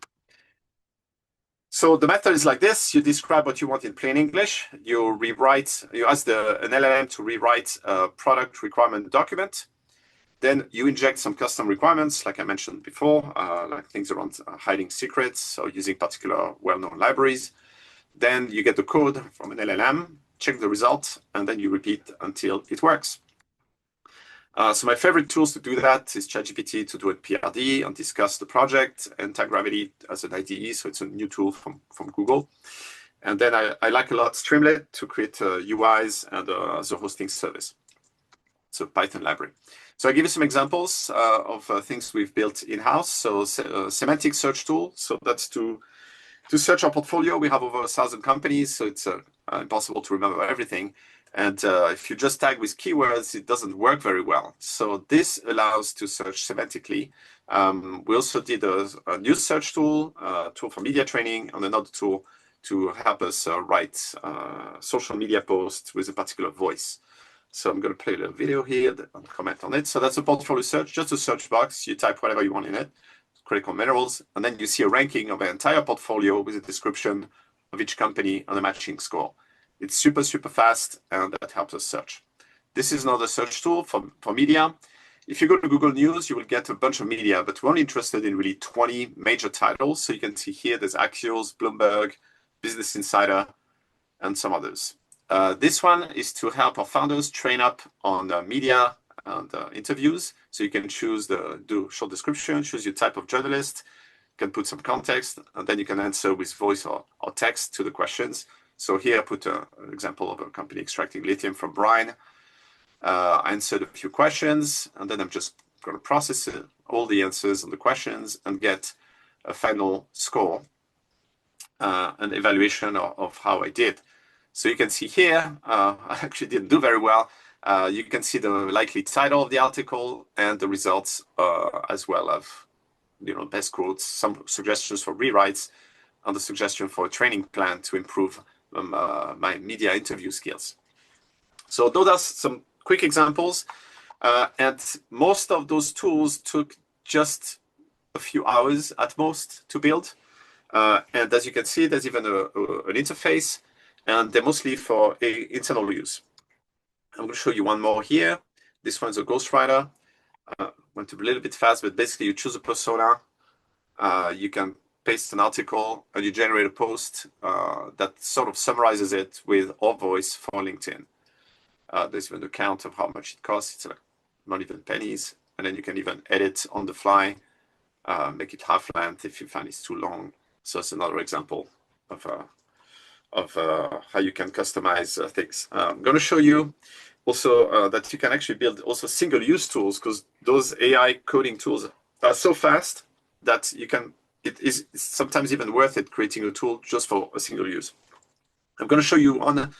So the method is like this. You describe what you want in plain English. You ask an LLM to rewrite a product requirement document. Then you inject some custom requirements, like I mentioned before, like things around hiding secrets or using particular well-known libraries. Then you get the code from an LLM, check the result, and then you repeat until it works. So my favorite tools to do that is ChatGPT to do a PRD and discuss the project, and TagGravity as an IDE, so it's a new tool from Google. And then I like a lot Streamlit to create UIs and as a hosting service. It's a Python library. So I give you some examples of things we've built in-house. So semantic search tool. So that's to search our portfolio. We have over 1,000 companies, so it's impossible to remember everything. And if you just tag with keywords, it doesn't work very well. So this allows to search semantically. We also did a new search tool, a tool for media training, and another tool to help us write social media posts with a particular voice. So I'm going to play a little video here and comment on it. So that's a portfolio search, just a search box. You type whatever you want in it, critical minerals, and then you see a ranking of the entire portfolio with a description of each company and a matching score. It's super, super fast, and that helps us search. This is another search tool for media. If you go to Google News, you will get a bunch of media, but we're only interested in really 20 major titles. So you can see here, there's Axios, Bloomberg, Business Insider, and some others. This one is to help our founders train up on media and interviews. So you can choose do short description, choose your type of journalist, you can put some context, and then you can answer with voice or text to the questions. So here I put an example of a company extracting lithium from brine. I answered a few questions, and then I'm just going to process all the answers and the questions and get a final score, an evaluation of how I did. So you can see here, I actually didn't do very well. You can see the likely title of the article and the results as well of, best quotes, some suggestions for rewrites, and the suggestion for a training plan to improve my media interview skills. So those are some quick examples. And most of those tools took just a few hours at most to build. And as you can see, there's even an interface, and they're mostly for internal use. I'm going to show you one more here. This one's a ghostwriter. Went a little bit fast, but basically you choose a persona. You can paste an article, and you generate a post that sort of summarizes it with our voice for LinkedIn. There's even a count of how much it costs. It's like not even pennies. And then you can even edit on the fly, make it half length if you find it's too long. So it's another example of how you can customize things. I'm going to show you also that you can actually build also single-use tools, because those AI coding tools are so fast that it is sometimes even worth it creating a tool just for a single use. I'm going to show you one that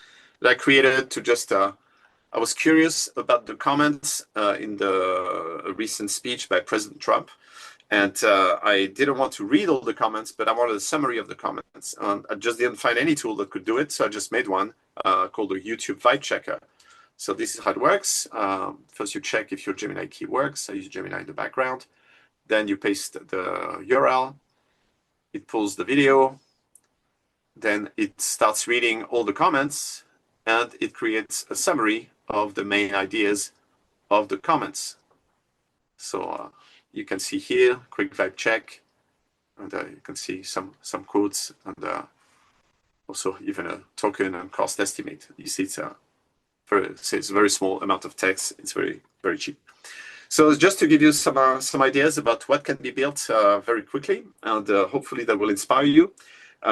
I created to just, I was curious about the comments in the recent speech by President Trump. And I didn't want to read all the comments, but I wanted a summary of the comments. I just didn't find any tool that could do it, so I just made one called the YouTube Vibe Checker. So this is how it works. First, you check if your Gemini key works. I use Gemini in the background. Then you paste the URL. It pulls the video. Then it starts reading all the comments, and it creates a summary of the main ideas of the comments. So you can see here, quick vibe check, and you can see some quotes, and also even a token and cost estimate. You see it's a very small amount of text. It's very, very cheap. So just to give you some ideas about what can be built very quickly, and hopefully that will inspire you.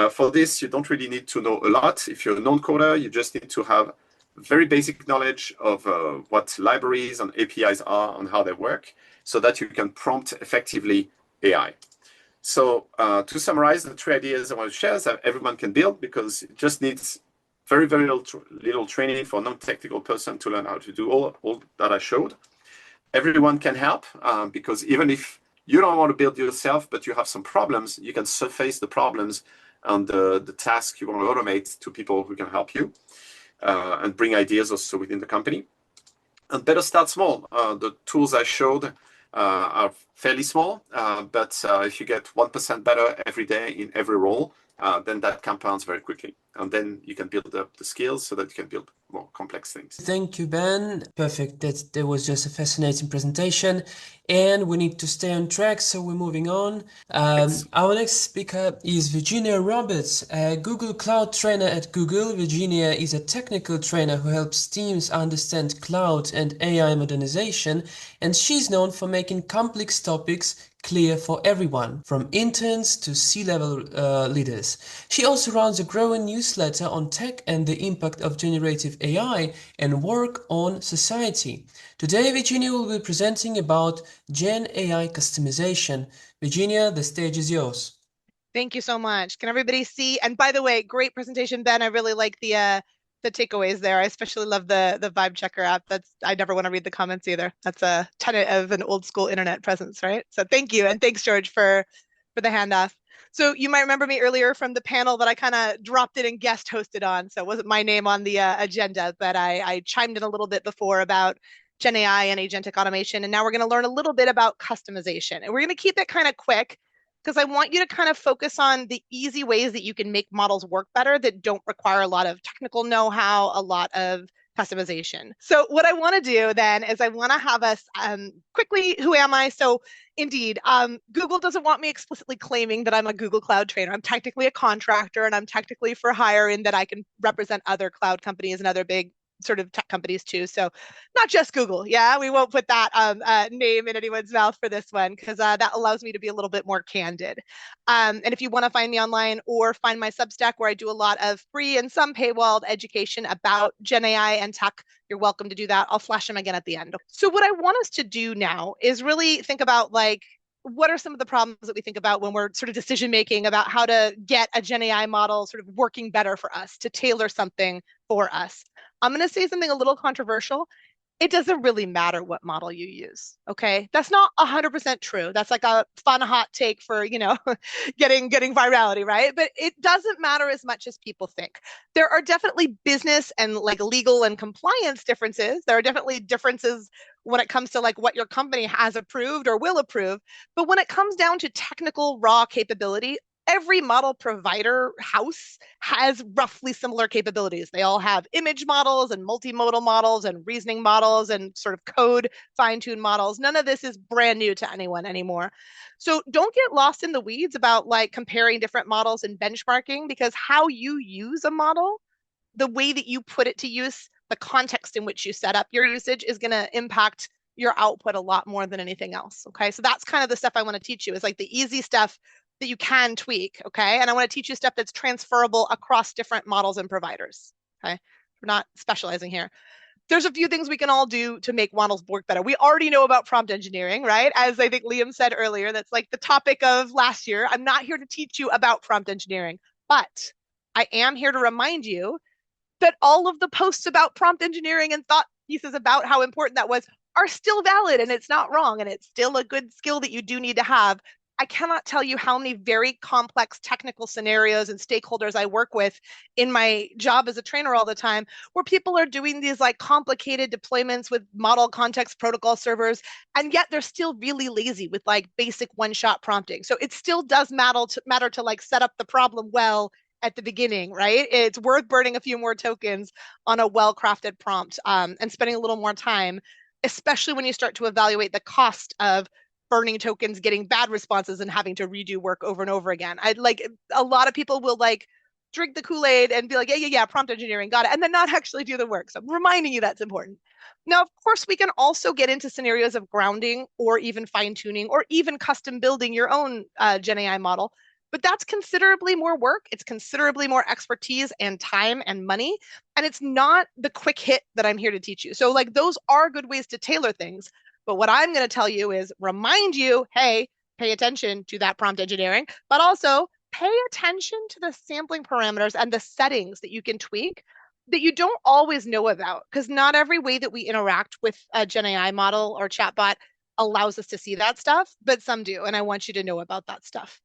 For this, you don't really need to know a lot. If you're a non-coder, you just need to have very basic knowledge of what libraries and APIs are and how they work, so that you can prompt effectively AI. So to summarize, the three ideas I want to share is that everyone can build, because it just needs very, very little training for a non-technical person to learn how to do all that I showed. Everyone can help, because even if you don't want to build yourself, but you have some problems, you can surface the problems and the task you want to automate to people who can help you, and bring ideas also within the company. And better start small. The tools I showed are fairly small, but if you get 1% better every day in every role, then that compounds very quickly. And then you can build up the skills so that you can build more complex things. Thank you, Ben. Perfect. That was just a fascinating presentation. And we need to stay on track, so we're moving on. Our next speaker is Virginia Roberts, a Google Cloud trainer at Google. Virginia is a technical trainer who helps teams understand cloud and AI modernization, and she's known for making complex topics clear for everyone, from interns to C-level leaders. She also runs a growing newsletter on tech and the impact of generative AI and work on society. Today, Virginia will be presenting about Gen AI customization. Virginia, the stage is yours. Thank you so much. Can everybody see? And by the way, great presentation, Ben. I really like the takeaways there. I especially love the vibe checker app. I never want to read the comments either. That's a tenet of an old school internet presence, right? So thank you. And thanks, George, for the handoff. So you might remember me earlier from the panel that I kind of dropped in and guest hosted on. So it wasn't my name on the agenda, but I chimed in a little bit before about Gen AI and agentic automation. And now we're going to learn a little bit about customization. And we're going to keep it kind of quick, because I want you to kind of focus on the easy ways that you can make models work better that don't require a lot of technical know-how, a lot of customization. So what I want to do then is I want to have us quickly, who am I? So indeed, Google doesn't want me explicitly claiming that I'm a Google Cloud trainer. I'm technically a contractor, and I'm technically for hire in that I can represent other cloud companies and other big sort of tech companies too. So not just Google. Yeah, we won't put that name in anyone's mouth for this one, because that allows me to be a little bit more candid. And if you want to find me online or find my Substack, where I do a lot of free and some paywalled education about Gen AI and tech, you're welcome to do that. I'll flash them again at the end. So what I want us to do now is really think about, like, what are some of the problems that we think about when we're sort of decision making about how to get a Gen AI model sort of working better for us, to tailor something for us. I'm going to say something a little controversial. It doesn't really matter what model you use, okay? That's not 100% true. That's like a fun hot take for, getting virality, right? But it doesn't matter as much as people think. There are definitely business and like legal and compliance differences. There are definitely differences when it comes to like what your company has approved or will approve. But when it comes down to technical raw capability, every model provider house has roughly similar capabilities. They all have image models and multimodal models and reasoning models and sort of code fine-tuned models. None of this is brand new to anyone anymore. So don't get lost in the weeds about like comparing different models and benchmarking, because how you use a model, the way that you put it to use, the context in which you set up your usage is going to impact your output a lot more than anything else. Okay, so that's kind of the stuff I want to teach you, is like the easy stuff that you can tweak, okay? And I want to teach you stuff that's transferable across different models and providers, okay? We're not specializing here. There's a few things we can all do to make models work better. We already know about prompt engineering, right? As I think Liam said earlier, that's like the topic of last year. I'm not here to teach you about prompt engineering, but I am here to remind you that all of the posts about prompt engineering and thought pieces about how important that was are still valid, and it's not wrong, and it's still a good skill that you do need to have. I cannot tell you how many very complex technical scenarios and stakeholders I work with in my job as a trainer all the time, where people are doing these like complicated deployments with model context protocol servers, and yet they're still really lazy with like basic one-shot prompting. So it still does matter to like set up the problem well at the beginning, right? It's worth burning a few more tokens on a well-crafted prompt and spending a little more time, especially when you start to evaluate the cost of burning tokens, getting bad responses, and having to redo work over and over again. I'd like a lot of people will like drink the Kool-Aid and be like, yeah, prompt engineering, got it, and then not actually do the work. So I'm reminding you that's important. Now, of course, we can also get into scenarios of grounding or even fine-tuning or even custom building your own Gen AI model. But that's considerably more work. It's considerably more expertise and time and money. And it's not the quick hit that I'm here to teach you. So like those are good ways to tailor things. But what I'm going to tell you is remind you, hey, pay attention to that prompt engineering, but also pay attention to the sampling parameters and the settings that you can tweak that you don't always know about, because not every way that we interact with a Gen AI model or chatbot allows us to see that stuff, but some do. And I want you to know about that stuff.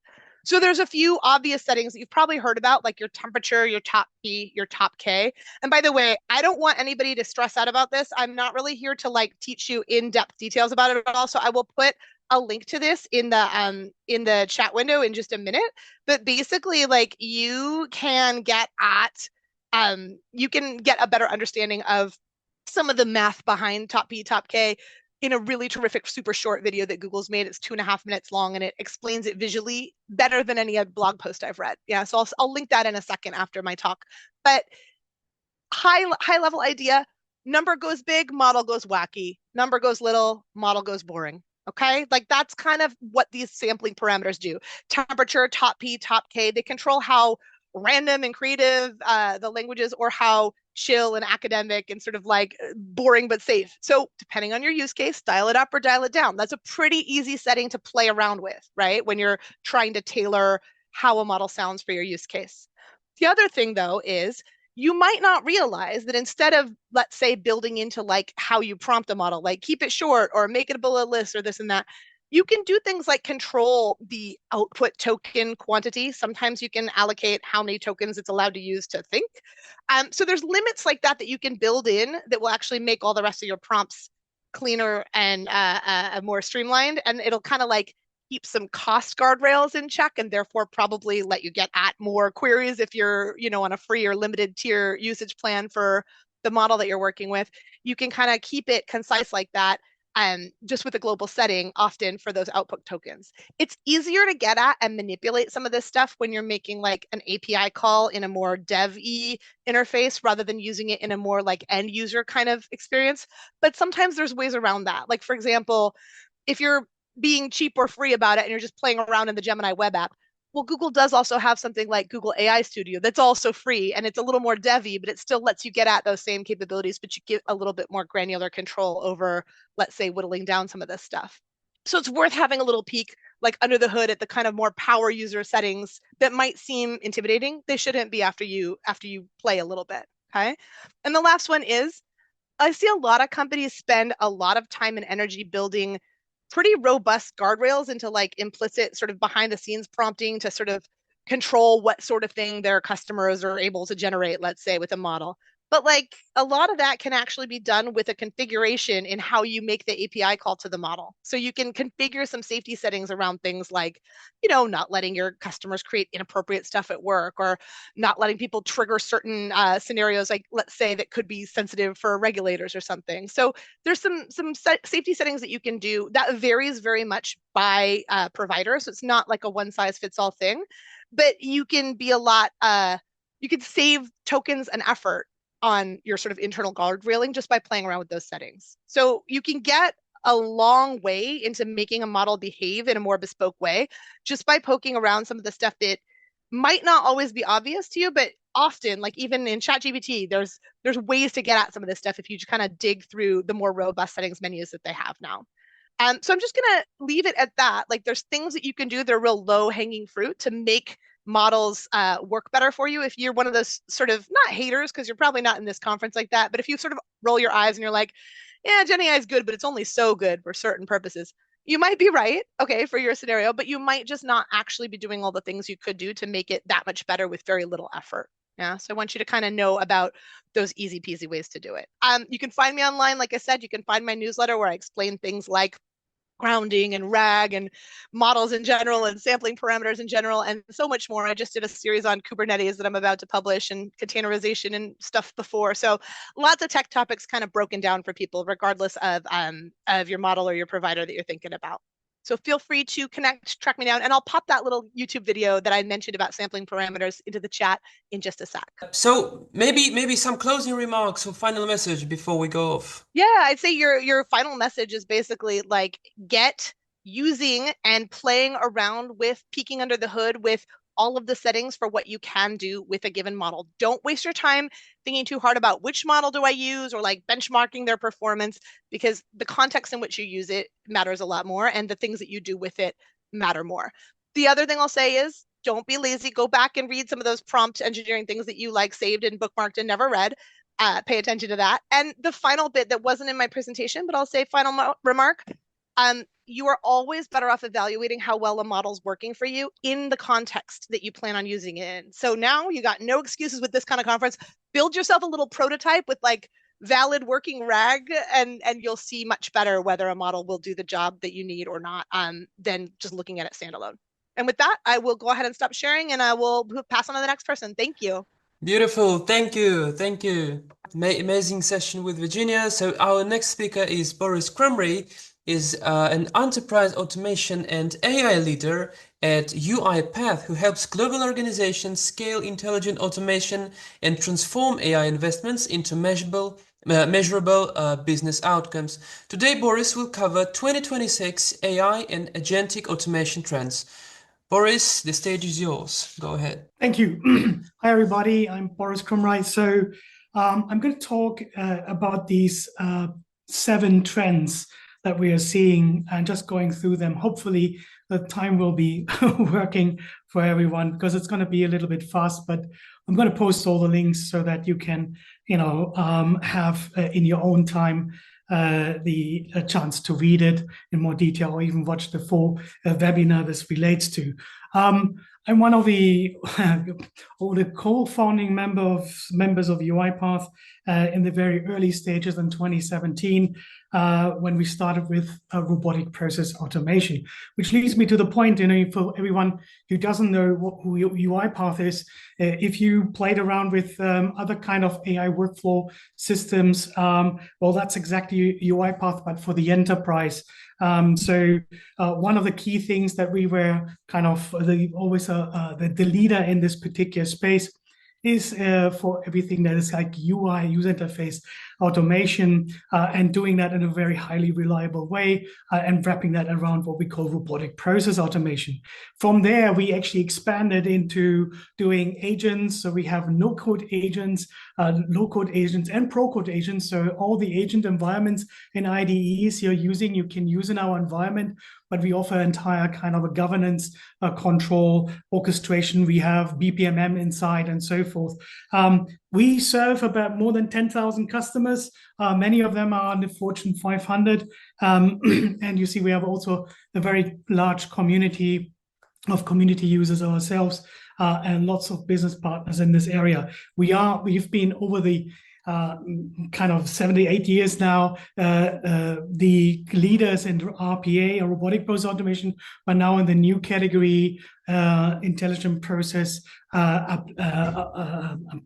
So there's a few obvious settings that you've probably heard about, like your temperature, your top P, your top K. And by the way, I don't want anybody to stress out about this. I'm not really here to like teach you in-depth details about it at all. So I will put a link to this in the chat window in just a minute. But basically, like you can get a better understanding of some of the math behind top P, top K in a really terrific, super short video that Google's made. It's 2.5 minutes long, and it explains it visually better than any blog post I've read. Yeah, so I'll link that in a second after my talk. But high level idea: number goes big, model goes wacky. Number goes little, model goes boring. Okay, like that's kind of what these sampling parameters do. Temperature, top P, top K, they control how random and creative the language is, or how chill and academic and sort of like boring but safe. So depending on your use case, dial it up or dial it down. That's a pretty easy setting to play around with, right? When you're trying to tailor how a model sounds for your use case. The other thing though is you might not realize that instead of, let's say, building into like how you prompt a model, like keep it short or make it a bullet list or this and that, you can do things like control the output token quantity. Sometimes you can allocate how many tokens it's allowed to use to think. So there's limits like that you can build in that will actually make all the rest of your prompts cleaner and more streamlined. And it'll kind of like keep some cost guardrails in check, and therefore probably let you get at more queries if you're, on a free or limited tier usage plan for the model that you're working with. You can kind of keep it concise like that. Just with a global setting, often for those output tokens. It's easier to get at and manipulate some of this stuff when you're making like an API call in a more dev-y interface rather than using it in a more like end user kind of experience. But sometimes there's ways around that. Like, for example, if you're being cheap or free about it and you're just playing around in the Gemini web app, well, Google does also have something like Google AI Studio that's also free, and it's a little more devy, but it still lets you get at those same capabilities, but you get a little bit more granular control over, let's say, whittling down some of this stuff. So it's worth having a little peek like under the hood at the kind of more power user settings that might seem intimidating. They shouldn't be after you play a little bit, okay? And the last one is, I see a lot of companies spend a lot of time and energy building pretty robust guardrails into like implicit sort of behind the scenes prompting to sort of control what sort of thing their customers are able to generate, let's say, with a model. But like a lot of that can actually be done with a configuration in how you make the API call to the model. So you can configure some safety settings around things like, not letting your customers create inappropriate stuff at work, or not letting people trigger certain scenarios, like let's say that could be sensitive for regulators or something. So there's some safety settings that you can do that varies very much by provider. So it's not like a one size fits all thing, but you can be you could save tokens and effort on your sort of internal guard railing just by playing around with those settings. So you can get a long way into making a model behave in a more bespoke way just by poking around some of the stuff that might not always be obvious to you, but often, like even in ChatGPT, there's ways to get at some of this stuff if you just kind of dig through the more robust settings menus that they have now. So I'm just gonna leave it at that. Like there's things that you can do that are real low hanging fruit to make models work better for you. If you're one of those sort of, not haters, because you're probably not in this conference like that, but if you sort of roll your eyes and you're like, yeah, GenAI is good, but it's only so good for certain purposes, you might be right, okay, for your scenario, but you might just not actually be doing all the things you could do to make it that much better with very little effort. Yeah, so I want you to kind of know about those easy peasy ways to do it. You can find me online. Like I said, you can find my newsletter where I explain things like grounding and RAG and models in general and sampling parameters in general and so much more. I just did a series on Kubernetes that I'm about to publish and containerization and stuff before. So lots of tech topics kind of broken down for people regardless of your model or your provider that you're thinking about. So feel free to connect, track me down, and I'll pop that little YouTube video that I mentioned about sampling parameters into the chat in just a sec. So maybe some closing remarks or final message before we go off. Yeah, I'd say your final message is basically like get using and playing around with peeking under the hood with all of the settings for what you can do with a given model. Don't waste your time thinking too hard about which model do I use or like benchmarking their performance, because the context in which you use it matters a lot more and the things that you do with it matter more. The other thing I'll say is don't be lazy. Go back and read some of those prompt engineering things that you like saved and bookmarked and never read. Pay attention to that. And the final bit that wasn't in my presentation, but I'll say final remark, you are always better off evaluating how well a model's working for you in the context that you plan on using it in. So now you got no excuses with this kind of conference. Build yourself a little prototype with like valid working RAG, and you'll see much better whether a model will do the job that you need or not, than just looking at it standalone. And with that, I will go ahead and stop sharing, and I will pass on to the next person. Thank you. Beautiful. Thank you. Thank you. Amazing session with Virginia. So our next speaker is Boris Krumrie, is an enterprise automation and AI leader at UiPath, who helps global organizations scale intelligent automation and transform AI investments into measurable business outcomes. Today, Boris will cover 2026 AI and agentic automation trends. Boris, the stage is yours. Go ahead. Thank you. Hi, everybody. I'm Boris Krumrie. So I'm going to talk about these 7 trends that we are seeing and just going through them. Hopefully, the time will be working for everyone because it's going to be a little bit fast, but I'm going to post all the links so that you can, have in your own time the chance to read it in more detail or even watch the full webinar this relates to. I'm one of the co-founding members of UiPath in the very early stages in 2017 when we started with robotic process automation, which leads me to the point, for everyone who doesn't know who UiPath is, if you played around with other kind of AI workflow systems, well, that's exactly UiPath, but for the enterprise. So one of the key things that we were kind of the leader in this particular space is for everything that is like UI, user interface automation, and doing that in a very highly reliable way, and wrapping that around what we call robotic process automation. From there, we actually expanded into doing agents. So we have no-code agents, low-code agents, and pro-code agents. So all the agent environments and IDEs you're using, you can use in our environment, but we offer entire kind of a governance, control, orchestration. We have BPMN inside and so forth. We serve about more than 10,000 customers. Many of them are on the Fortune 500. And you see, we have also a very large community of community users ourselves, and lots of business partners in this area. We've been over the kind of 78 years now, the leaders in RPA, or robotic process automation, but now in the new category, intelligent process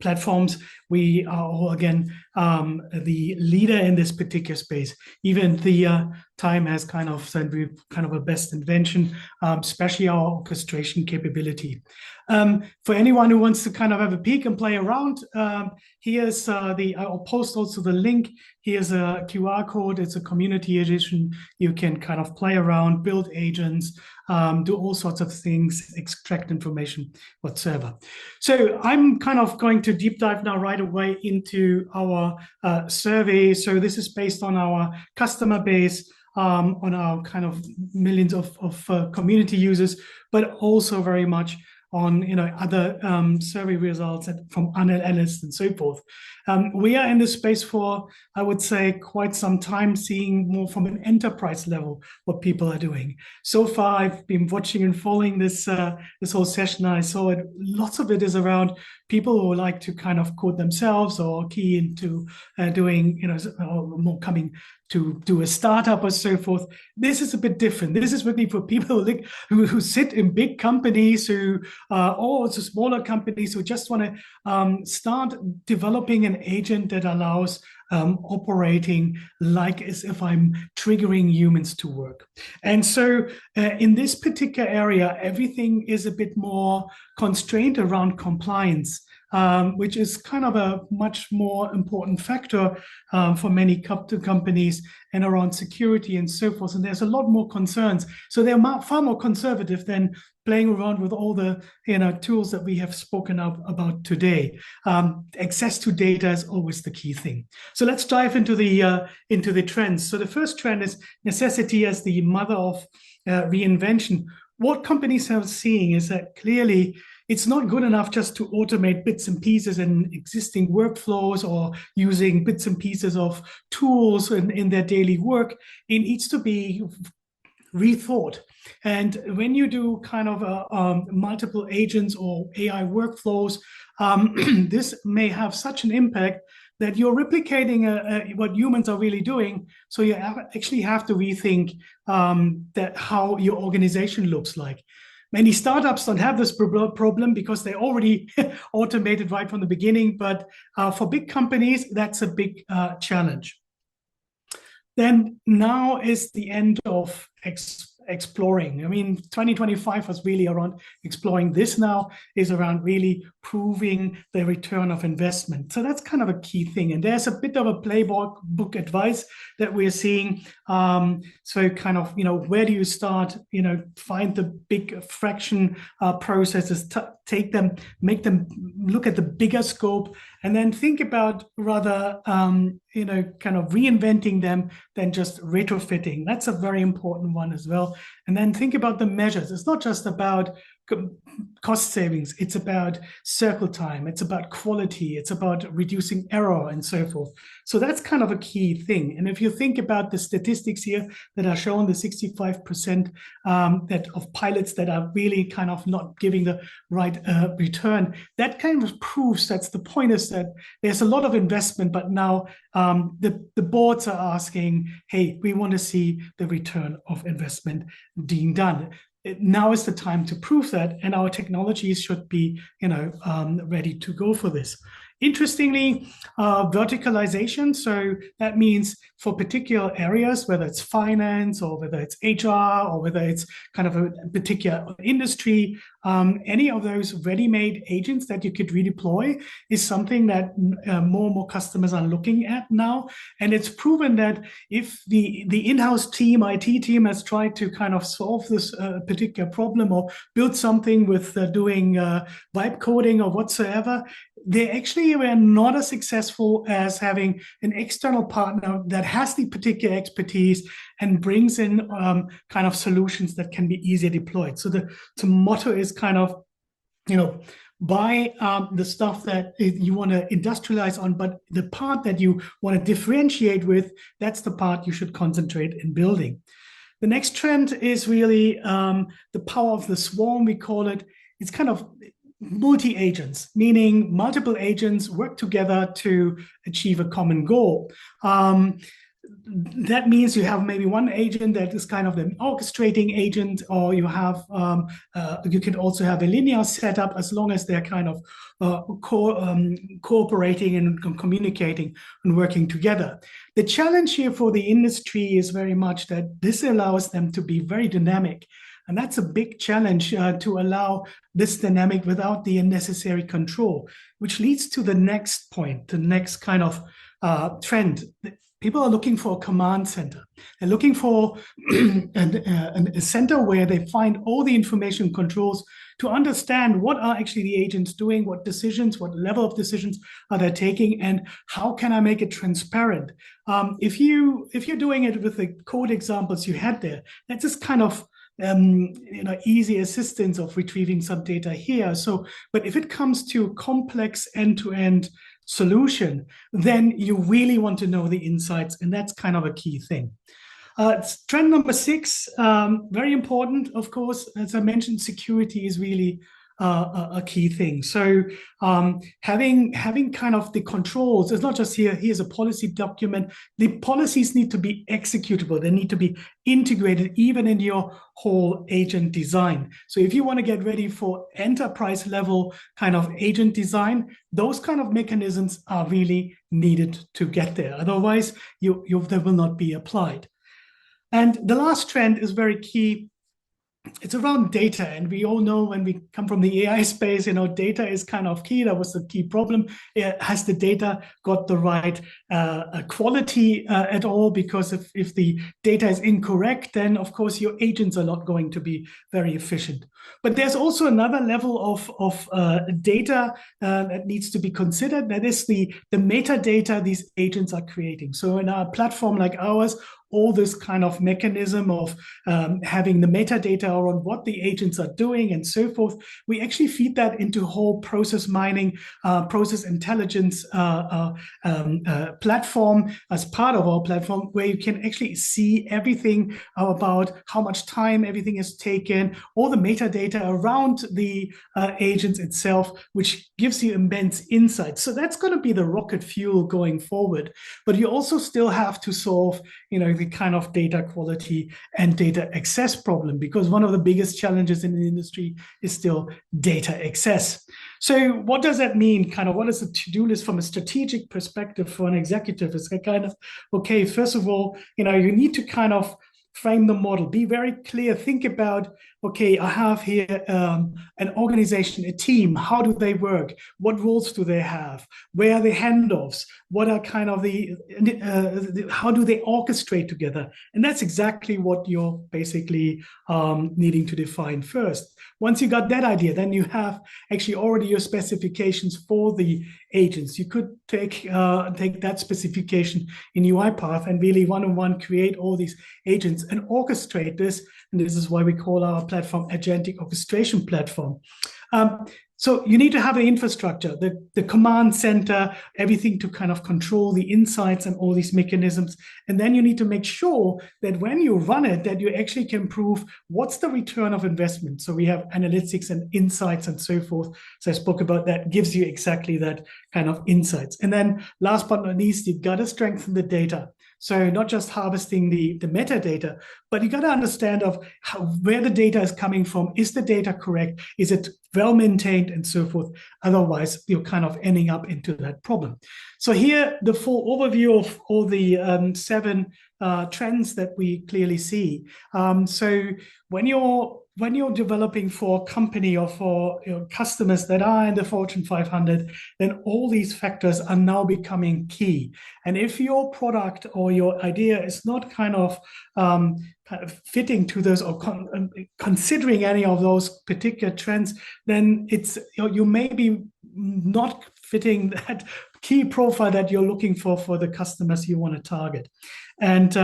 platforms. We are all, again, the leader in this particular space. Even the time has kind of said we're kind of a best invention, especially our orchestration capability. For anyone who wants to kind of have a peek and play around, here's I'll post also the link. Here's a QR code. It's a community edition. You can kind of play around, build agents, do all sorts of things, extract information whatsoever. So I'm kind of going to deep dive now right away into our survey. So this is based on our customer base, on our kind of millions of community users, but also very much on other survey results from analysts and so forth. We are in this space for, I would say, quite some time, seeing more from an enterprise level what people are doing. So far, I've been watching and following this whole session. I saw it. Lots of it is around people who like to kind of code themselves or key into doing, or more coming to do a startup or so forth. This is a bit different. This is really for people who sit in big companies, or also smaller companies who just want to start developing an agent that allows operating like as if I'm triggering humans to work. And so in this particular area, everything is a bit more constrained around compliance, which is kind of a much more important factor for many companies, and around security and so forth. And there's a lot more concerns. So they're far more conservative than playing around with all the tools that we have spoken about today. Access to data is always the key thing. So let's dive into the trends. So the first trend is necessity as the mother of reinvention. What companies are seeing is that clearly it's not good enough just to automate bits and pieces in existing workflows or using bits and pieces of tools in their daily work. It needs to be rethought. And when you do kind of multiple agents or AI workflows, this may have such an impact that you're replicating what humans are really doing. So you actually have to rethink that how your organization looks like. Many startups don't have this problem because they already automated right from the beginning. But for big companies, that's a big challenge. Then now is the end of exploring. I mean, 2025 was really around exploring. This now is around really proving the return of investment. So that's kind of a key thing. And there's a bit of a playbook advice that we're seeing. So kind of, where do you start? Find the big fraction processes, take them, make them look at the bigger scope, and then think about rather, kind of reinventing them than just retrofitting. That's a very important one as well. And then think about the measures. It's not just about cost savings. It's about circle time. It's about quality. It's about reducing error and so forth. So that's kind of a key thing. And if you think about the statistics here that are shown, the 65% that of pilots that are really kind of not giving the right return, that kind of proves that's the point, is that there's a lot of investment, but now the boards are asking, hey, we want to see the return of investment being done. Now is the time to prove that, and our technologies should be, ready to go for this. Interestingly, verticalization. So that means for particular areas, whether it's finance or whether it's HR or whether it's kind of a particular industry, any of those ready-made agents that you could redeploy is something that more and more customers are looking at now. And it's proven that if the in-house team, IT team, has tried to kind of solve this particular problem or build something with doing vibe coding or whatsoever, they actually were not as successful as having an external partner that has the particular expertise and brings in kind of solutions that can be easier deployed. So the motto is kind of, buy the stuff that you want to industrialize on, but the part that you want to differentiate with, that's the part you should concentrate in building. The next trend is really the power of the swarm, we call it. It's kind of multi-agents, meaning multiple agents work together to achieve a common goal. That means you have maybe one agent that is kind of an orchestrating agent, or you have you can also have a linear setup as long as they're kind of cooperating and communicating and working together. The challenge here for the industry is very much that this allows them to be very dynamic. And that's a big challenge to allow this dynamic without the unnecessary control, which leads to the next point, the next kind of trend. People are looking for a command center. They're looking for a center where they find all the information controls to understand what are actually the agents doing, what decisions, what level of decisions are they taking, and how can I make it transparent. If you're doing it with the code examples you had there, that's just kind of easy assistance of retrieving some data here. So, but if it comes to complex end-to-end solution, then you really want to know the insights, and that's kind of a key thing. Trend number 6, very important, of course, as I mentioned, security is really a key thing. So having kind of the controls, it's not just here's a policy document. The policies need to be executable. They need to be integrated even in your whole agent design. So if you want to get ready for enterprise level kind of agent design, those kind of mechanisms are really needed to get there. Otherwise, they will not be applied. And the last trend is very key. It's around data, and we all know when we come from the AI space, data is kind of key. That was the key problem. Has the data got the right quality at all? Because if the data is incorrect, then of course your agents are not going to be very efficient. But there's also another level of data that needs to be considered. That is the metadata these agents are creating. So in a platform like ours, all this kind of mechanism of having the metadata around what the agents are doing and so forth. We actually feed that into whole process mining, process intelligence platform as part of our platform, where you can actually see everything about how much time everything is taken, all the metadata around the agents itself, which gives you immense insight. So that's going to be the rocket fuel going forward. But you also still have to solve, the kind of data quality and data access problem, because one of the biggest challenges in the industry is still data access. So what does that mean? What is the to-do list from a strategic perspective for an executive? It's okay, first of all, you need to frame the model, be very clear, think about, okay, I have here an organization, a team, how do they work? What roles do they have? Where are the handoffs? What are how do they orchestrate together? And that's exactly what you're basically needing to define first. Once you got that idea, then you have actually already your specifications for the agents. You could take that specification in UiPath and really one-on-one create all these agents and orchestrate this. And this is why we call our platform Agentic Orchestration Platform. So you need to have an infrastructure, the command center, everything to control the insights and all these mechanisms. And then you need to make sure that when you run it, that you actually can prove what's the return of investment. So we have analytics and insights and so forth. So I spoke about that, gives you exactly that kind of insights. And then last but not least, you've got to strengthen the data. So not just harvesting the metadata, but you got to understand where the data is coming from. Is the data correct? Is it well maintained and so forth? Otherwise, you're ending up into that problem. So here, the full overview of all the 7 trends that we clearly see. So when you're developing for a company or for customers that are in the Fortune 500, then all these factors are now becoming key. And if your product or your idea is not fitting to those or considering any of those particular trends, then you may be not fitting that key profile that you're looking for the customers you want to target. And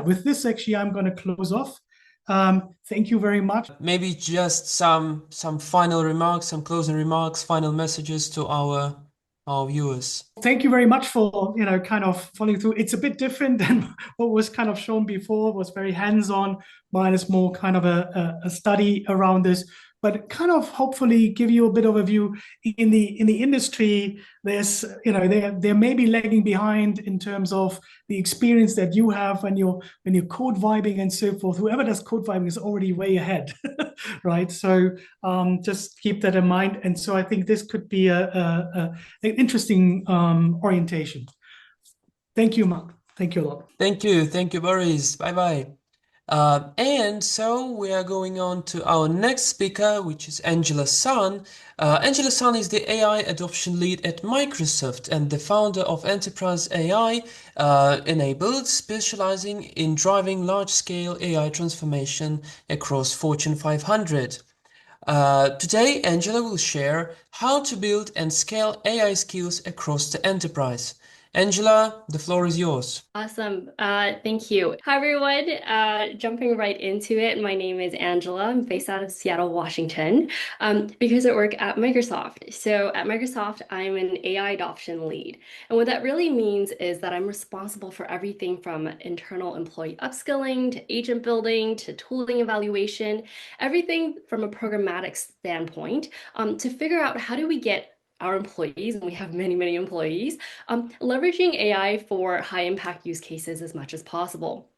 with this, actually, I'm going to close off. Thank you very much. Maybe just some final remarks, some closing remarks, final messages to our viewers. Thank you very much for following through. It's a bit different than what was shown before. It was very hands-on. Mine is more a study around this, but hopefully give you a bit of a view in the industry. There's they may be lagging behind in terms of the experience that you have when you're code vibing and so forth. Whoever does code vibing is already way ahead, right? So just keep that in mind. And so I think this could be an interesting orientation. Thank you, Mark. Thank you a lot. Thank you, Boris. Bye. And so we are going on to our next speaker, which is Angela Sun. Angela Sun is the AI adoption lead at Microsoft and the founder of Enterprise AI Enabled, specializing in driving large-scale AI transformation across Fortune 500. Today, Angela will share how to build and scale AI skills across the enterprise. Angela, the floor is yours. Awesome. Thank you. Hi, everyone. Jumping right into it, my name is Angela. I'm based out of Seattle, Washington, because I work at Microsoft. So at Microsoft, I'm an AI adoption lead. And what that really means is that I'm responsible for everything from internal employee upskilling to agent building to tooling evaluation, everything from a programmatic standpoint to figure out how do we get our employees, and we have many employees, leveraging AI for high impact use cases as much as possible.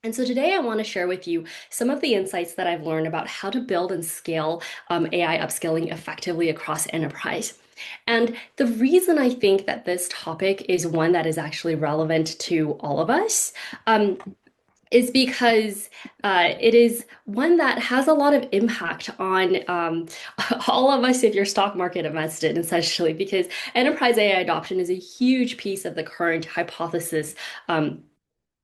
And so today I want to share with you some of the insights that I've learned about how to build and scale AI upskilling effectively across enterprise. And the reason I think that this topic is one that is actually relevant to all of us is because it is one that has a lot of impact on all of us if you're stock market invested, essentially, because enterprise AI adoption is a huge piece of the current hypothesis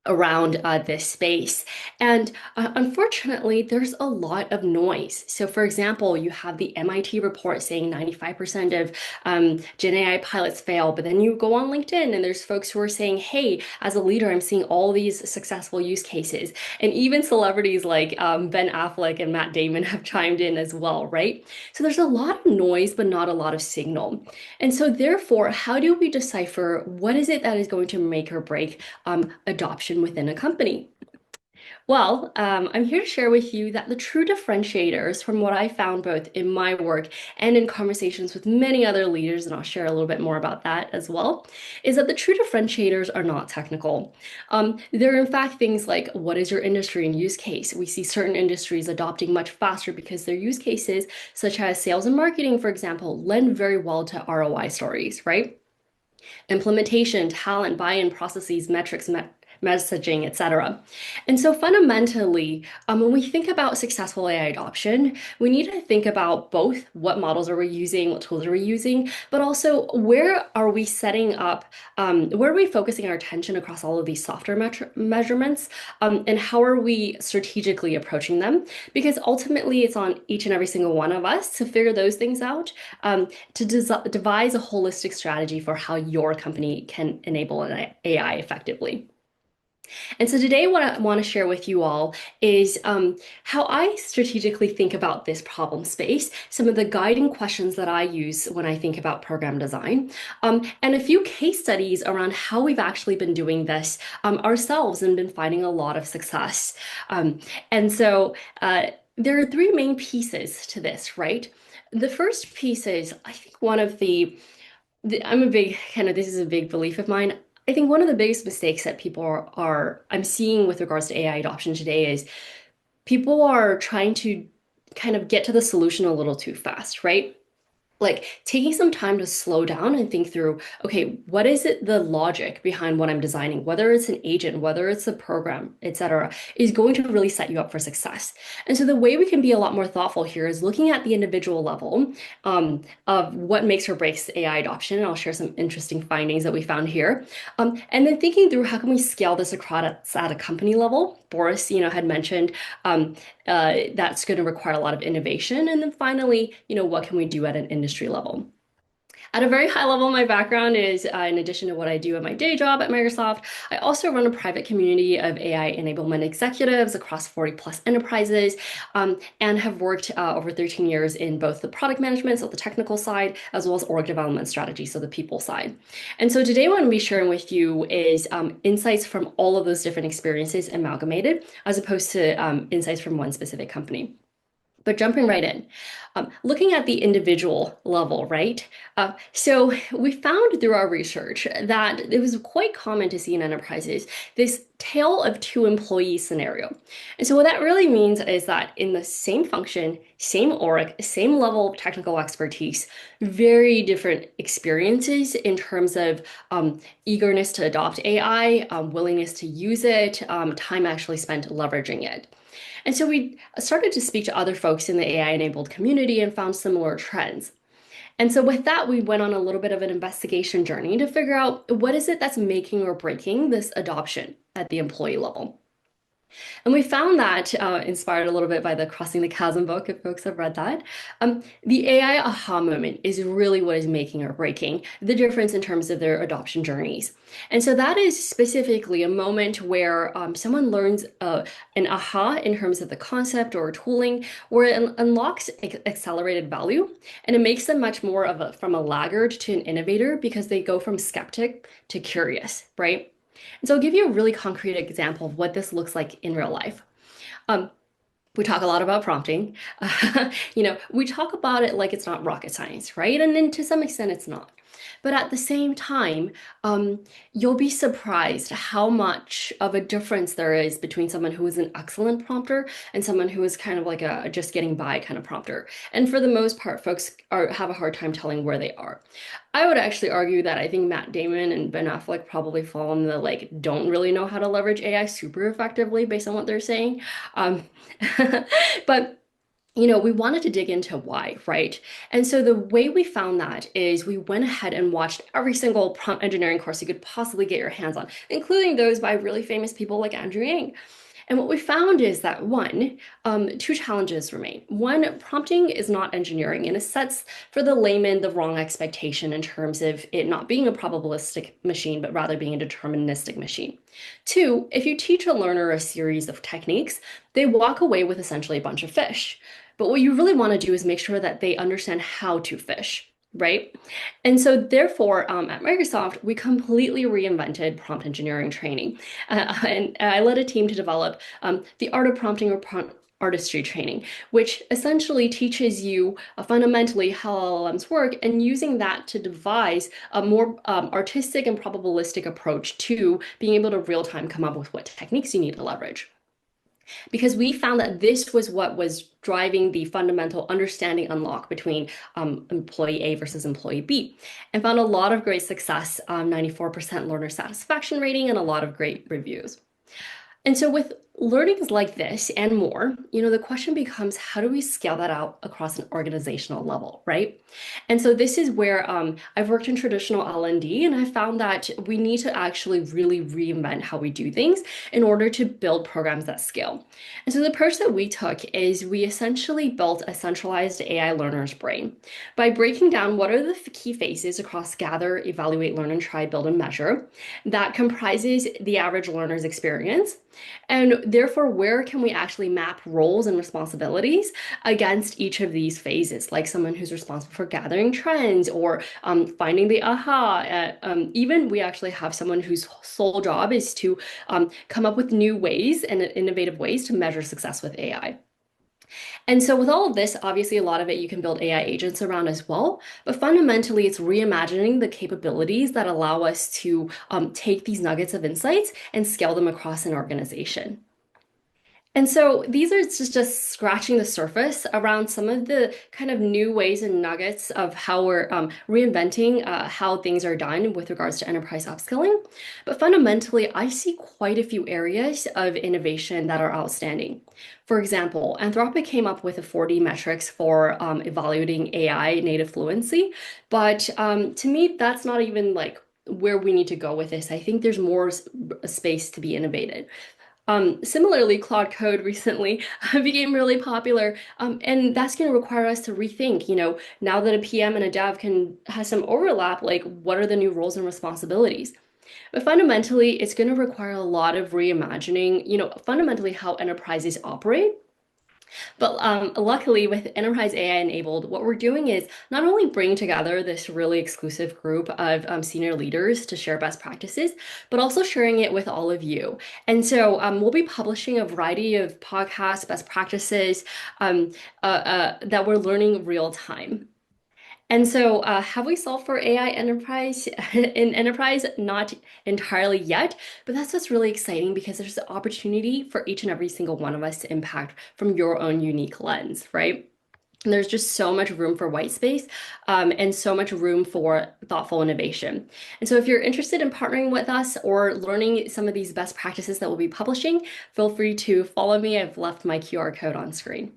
around this space. And unfortunately, there's a lot of noise. So for example, you have the MIT report saying 95% of Gen AI pilots fail, but then you go on LinkedIn and there's folks who are saying, hey, as a leader, I'm seeing all these successful use cases. And even celebrities like Ben Affleck and Matt Damon have chimed in as well, right? So there's a lot of noise, but not a lot of signal. And so therefore, how do we decipher what is it that is going to make or break adoption within a company? Well, I'm here to share with you that the true differentiators from what I found both in my work and in conversations with many other leaders, and I'll share a little bit more about that as well, is that the true differentiators are not technical. They're in fact things like, what is your industry and use case? We see certain industries adopting much faster because their use cases, such as sales and marketing, for example, lend very well to ROI stories, right? Implementation, talent, buy-in processes, metrics, messaging, etc. And so fundamentally, when we think about successful AI adoption, we need to think about both what models are we using, what tools are we using, but also where are we setting up, where are we focusing our attention across all of these software measurements, and how are we strategically approaching them? Because ultimately it's on each and every single one of us to figure those things out, to devise a holistic strategy for how your company can enable an AI effectively. And so today what I want to share with you all is how I strategically think about this problem space, some of the guiding questions that I use when I think about program design, and a few case studies around how we've actually been doing this ourselves and been finding a lot of success. And so there are three main pieces to this, right? The first piece is, I think one of I'm a big, this is a big belief of mine. I think one of the biggest mistakes that people I'm seeing with regards to AI adoption today is people are trying to kind of get to the solution a little too fast, right? Like taking some time to slow down and think through, okay, what is the logic behind what I'm designing, whether it's an agent, whether it's a program, etc., is going to really set you up for success. And so the way we can be a lot more thoughtful here is looking at the individual level of what makes or breaks AI adoption. And I'll share some interesting findings that we found here. And then thinking through how can we scale this across at a company level. Boris, had mentioned that's going to require a lot of innovation. And then finally, what can we do at an industry level? At a very high level, my background is, in addition to what I do at my day job at Microsoft, I also run a private community of AI enablement executives across 40 plus enterprises, and have worked over 13 years in both the product management, so the technical side, as well as org development strategy, so the people side. And so today what I'm going to be sharing with you is insights from all of those different experiences amalgamated, as opposed to insights from one specific company. But jumping right in, looking at the individual level, right? So we found through our research that it was quite common to see in enterprises this tale of two employees scenario. And so what that really means is that in the same function, same org, same level of technical expertise, very different experiences in terms of eagerness to adopt AI, willingness to use it, time actually spent leveraging it. And so we started to speak to other folks in the AI-enabled community and found similar trends. And so with that, we went on a little bit of an investigation journey to figure out what is it that's making or breaking this adoption at the employee level. And we found that, inspired a little bit by the Crossing the Chasm book, if folks have read that, the AI aha moment is really what is making or breaking the difference in terms of their adoption journeys. And so that is specifically a moment where someone learns an aha in terms of the concept or tooling, where it unlocks accelerated value, and it makes them much more from a laggard to an innovator because they go from skeptic to curious, right? And so I'll give you a really concrete example of what this looks like in real life. We talk a lot about prompting. We talk about it like it's not rocket science, right? And then to some extent it's not. But at the same time, you'll be surprised how much of a difference there is between someone who is an excellent prompter and someone who is kind of like a just getting by kind of prompter. And for the most part, folks have a hard time telling where they are. I would actually argue that I think Matt Damon and Ben Affleck probably fall in the don't really know how to leverage AI super effectively based on what they're saying. But we wanted to dig into why, right? And so the way we found that is we went ahead and watched every single prompt engineering course you could possibly get your hands on, including those by really famous people like Andrew Yang. And what we found is that two challenges remain. One, prompting is not engineering, and it sets for the layman the wrong expectation in terms of it not being a probabilistic machine, but rather being a deterministic machine. Two, if you teach a learner a series of techniques, they walk away with essentially a bunch of fish. But what you really want to do is make sure that they understand how to fish. Right? And so therefore, at Microsoft, we completely reinvented prompt engineering training. And I led a team to develop the art of prompting or prompt artistry training, which essentially teaches you fundamentally how LLMs work and using that to devise a more artistic and probabilistic approach to being able to real-time come up with what techniques you need to leverage. Because we found that this was what was driving the fundamental understanding unlock between employee A versus employee B, and found a lot of great success, 94% learner satisfaction rating, and a lot of great reviews. And so with learnings like this and more, the question becomes, how do we scale that out across an organizational level, right? And so this is where I've worked in traditional L&D, and I found that we need to actually really reinvent how we do things in order to build programs that scale. And so the approach that we took is we essentially built a centralized AI learner's brain by breaking down what are the key phases across gather, evaluate, learn, and try, build, and measure that comprises the average learner's experience. And therefore, where can we actually map roles and responsibilities against each of these phases, like someone who's responsible for gathering trends or finding the aha. Even we actually have someone whose sole job is to come up with new ways and innovative ways to measure success with AI. And so with all of this, obviously a lot of it you can build AI agents around as well, but fundamentally it's reimagining the capabilities that allow us to take these nuggets of insights and scale them across an organization. And so these are just scratching the surface around some of the kind of new ways and nuggets of how we're reinventing how things are done with regards to enterprise upskilling. But fundamentally, I see quite a few areas of innovation that are outstanding. For example, Anthropic came up with a 4D metrics for evaluating AI native fluency. But to me, that's not even like where we need to go with this. I think there's more space to be innovated. Similarly, Claude Code recently became really popular, and that's going to require us to rethink, now that a PM and a dev has some overlap, like what are the new roles and responsibilities? But fundamentally, it's going to require a lot of reimagining, fundamentally how enterprises operate. But luckily, with Enterprise AI enabled, what we're doing is not only bring together this really exclusive group of senior leaders to share best practices, but also sharing it with all of you. And so we'll be publishing a variety of podcasts, best practices that we're learning real time. And so have we solved for AI enterprise in enterprise? Not entirely yet, but that's what's really exciting because there's an opportunity for each and every single one of us to impact from your own unique lens, right? And there's just so much room for white space and so much room for thoughtful innovation. And so if you're interested in partnering with us or learning some of these best practices that we'll be publishing, feel free to follow me. I've left my QR code on screen.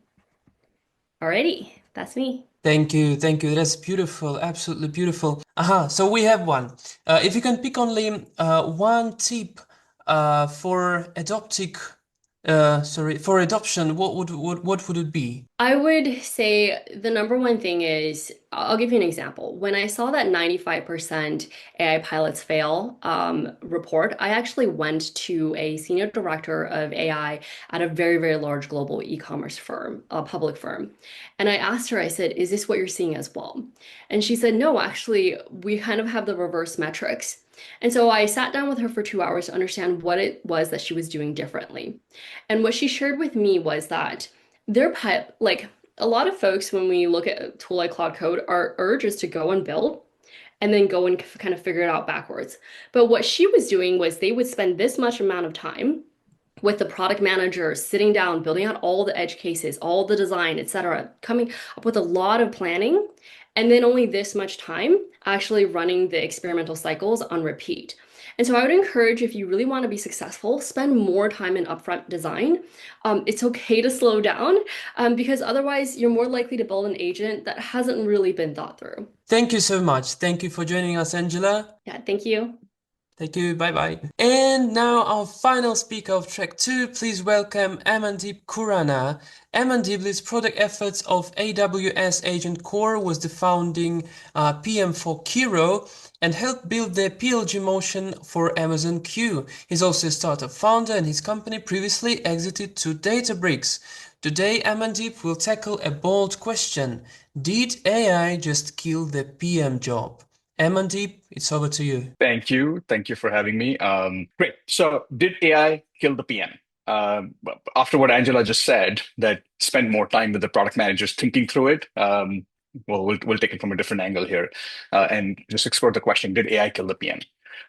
Alrighty, that's me. Thank you. That's beautiful, absolutely beautiful. So we have one. If you can pick only one tip for adoption, what would it be? I would say the number one thing is, I'll give you an example. When I saw that 95% AI pilots fail report, I actually went to a senior director of AI at a very, very large global e-commerce firm, a public firm. And I asked her, I said, is this what you're seeing as well? And she said, no, actually, we kind of have the reverse metrics. And so I sat down with her for 2 hours to understand what it was that she was doing differently. And what she shared with me was that like a lot of folks, when we look at a tool like Claude Code, our urge is to go and build and then go and kind of figure it out backwards. But what she was doing was they would spend this much amount of time with the product manager sitting down, building out all the edge cases, all the design, etc., coming up with a lot of planning, and then only this much time actually running the experimental cycles on repeat. And so I would encourage, if you really want to be successful, spend more time in upfront design. It's okay to slow down because otherwise you're more likely to build an agent that hasn't really been thought through. Thank you so much. Thank you for joining us, Angela. Yeah, thank you. Thank you. Bye-bye. And now our final speaker of track 2, please welcome Amandeep Khurana. Amandeep leads product efforts of AWS Agent Core, was the founding PM for Kiro, and helped build the PLG motion for Amazon Q. He's also a startup founder, and his company previously exited to Databricks. Today, Amandeep will tackle a bold question. Did AI just kill the PM job? Amandeep, it's over to you. Thank you. Thank you for having me. Great. So did AI kill the PM? After what Angela just said, that spend more time with the product managers thinking through it, we'll take it from a different angle here and just explore the question, did AI kill the PM?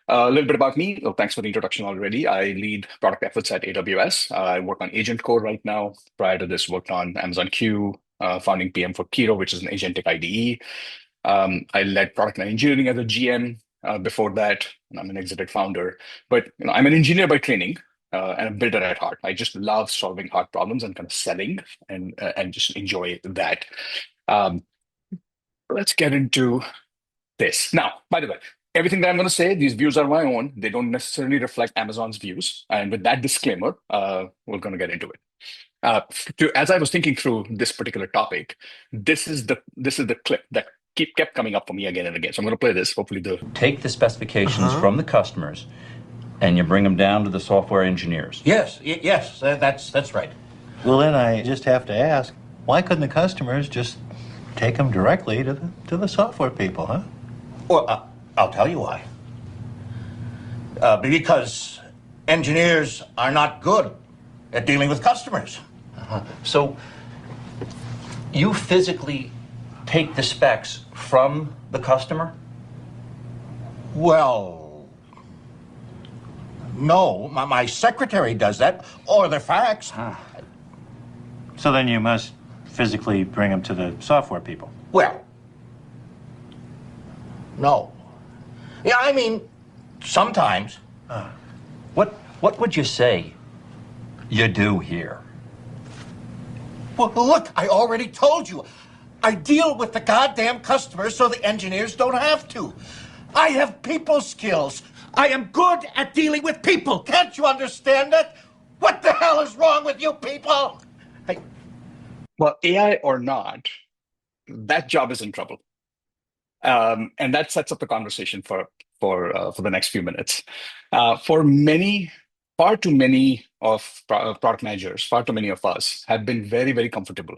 A little bit about me. Thanks for the introduction already. I lead product efforts at AWS. I work on Agent Core right now. Prior to this, worked on Amazon Q, founding PM for Kiro, which is an agentic IDE. I led product and engineering as a GM before that, and I'm an exited founder. But I'm an engineer by training and a builder at heart. I just love solving hard problems and kind of selling and just enjoy that. Let's get into this. Now, by the way, everything that I'm going to say, these views are my own. They don't necessarily reflect Amazon's views. And with that disclaimer, we're going to get into it. As I was thinking through this particular topic, this is the clip that kept coming up for me again and again. So I'm going to play this. Hopefully, take the specifications from the customers, and you bring them down to the software engineers. Yes, that's right. Well, then I just have to ask, why couldn't the customers just take them directly to the software people, huh? Well, I'll tell you why. Because engineers are not good at dealing with customers. So you physically take the specs from the customer? Well, no, my secretary does that, or the fax. So then you must physically bring them to the software people? Well, no. Yeah, I mean, sometimes. What would you say you do here? Well, look, I already told you. I deal with the goddamn customers so the engineers don't have to. I have people skills. I am good at dealing with people. Can't you understand that? What the hell is wrong with you people? Well, AI or not, that job is in trouble. And that sets up the conversation for the next few minutes. Far too many of product managers, far too many of us have been very, very comfortable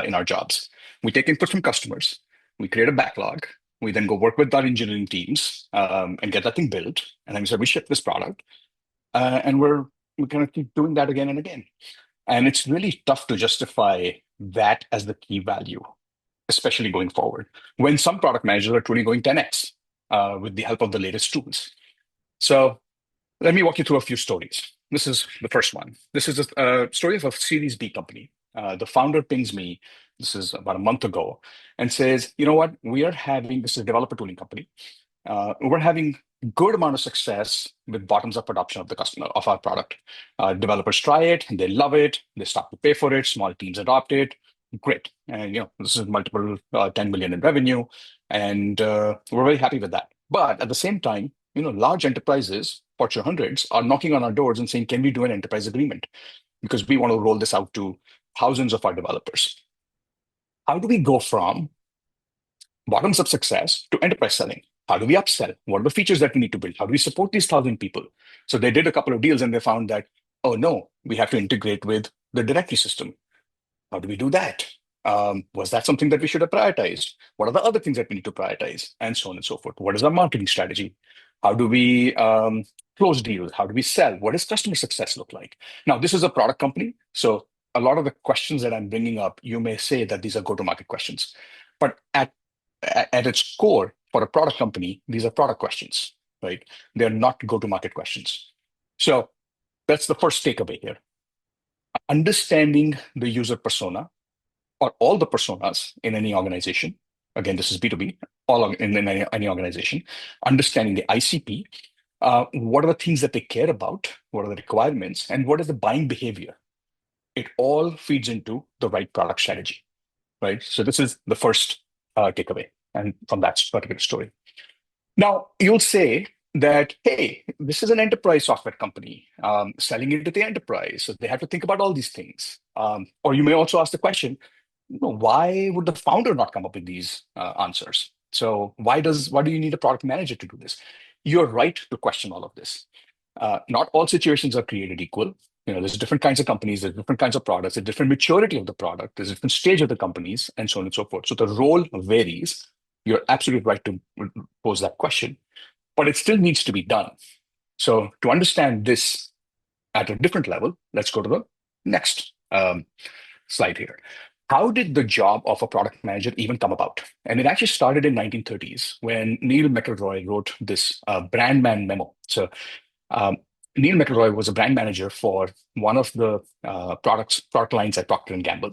in our jobs. We take input from customers, we create a backlog, we then go work with our engineering teams and get that thing built. And then we say, we ship this product. And we're kind of keep doing that again and again. And it's really tough to justify that as the key value, especially going forward, when some product managers are truly going 10x with the help of the latest tools. So let me walk you through a few stories. This is the first one. This is a story of a Series B company. The founder pings me, this is about a month ago, and says, you know what, this is a developer tooling company. We're having good amount of success with bottoms-up adoption of our product. Developers try it, and they love it. They start to pay for it. Small teams adopt it. Great. And this is multiple 10 million in revenue, and we're very happy with that. But at the same time, large enterprises, Fortune 100s, are knocking on our doors and saying, can we do an enterprise agreement? Because we want to roll this out to thousands of our developers. How do we go from bottoms-up success to enterprise selling? How do we upsell? What are the features that we need to build? How do we support these 1,000 people? So they did a couple of deals and they found that, oh no, we have to integrate with the directory system. How do we do that? Was that something that we should have prioritized? What are the other things that we need to prioritize? And so on and so forth. What is our marketing strategy? How do we close deals? How do we sell? What does customer success look like? Now, this is a product company. So a lot of the questions that I'm bringing up, you may say that these are go-to-market questions. But at its core, for a product company, these are product questions, right? They're not go-to-market questions. So that's the first takeaway here. Understanding the user persona, or all the personas in any organization. Again, this is B2B, in any organization. Understanding the ICP, what are the things that they care about, what are the requirements, and what is the buying behavior. It all feeds into the right product strategy, right? So this is the first takeaway, and from that particular story. Now, you'll say that, hey, this is an enterprise software company selling into the enterprise, so they have to think about all these things. Or you may also ask the question, why would the founder not come up with these answers? So why do you need a product manager to do this? You're right to question all of this. Not all situations are created equal. There's different kinds of companies, there's different kinds of products, a different maturity of the product, there's a different stage of the companies, and so on and so forth. So the role varies. You're absolutely right to pose that question, but it still needs to be done. So to understand this at a different level, let's go to the next slide here. How did the job of a product manager even come about? And it actually started in 1930s when Neil McElroy wrote this brand man memo. So Neil McElroy was a brand manager for one of the product lines at Procter & Gamble.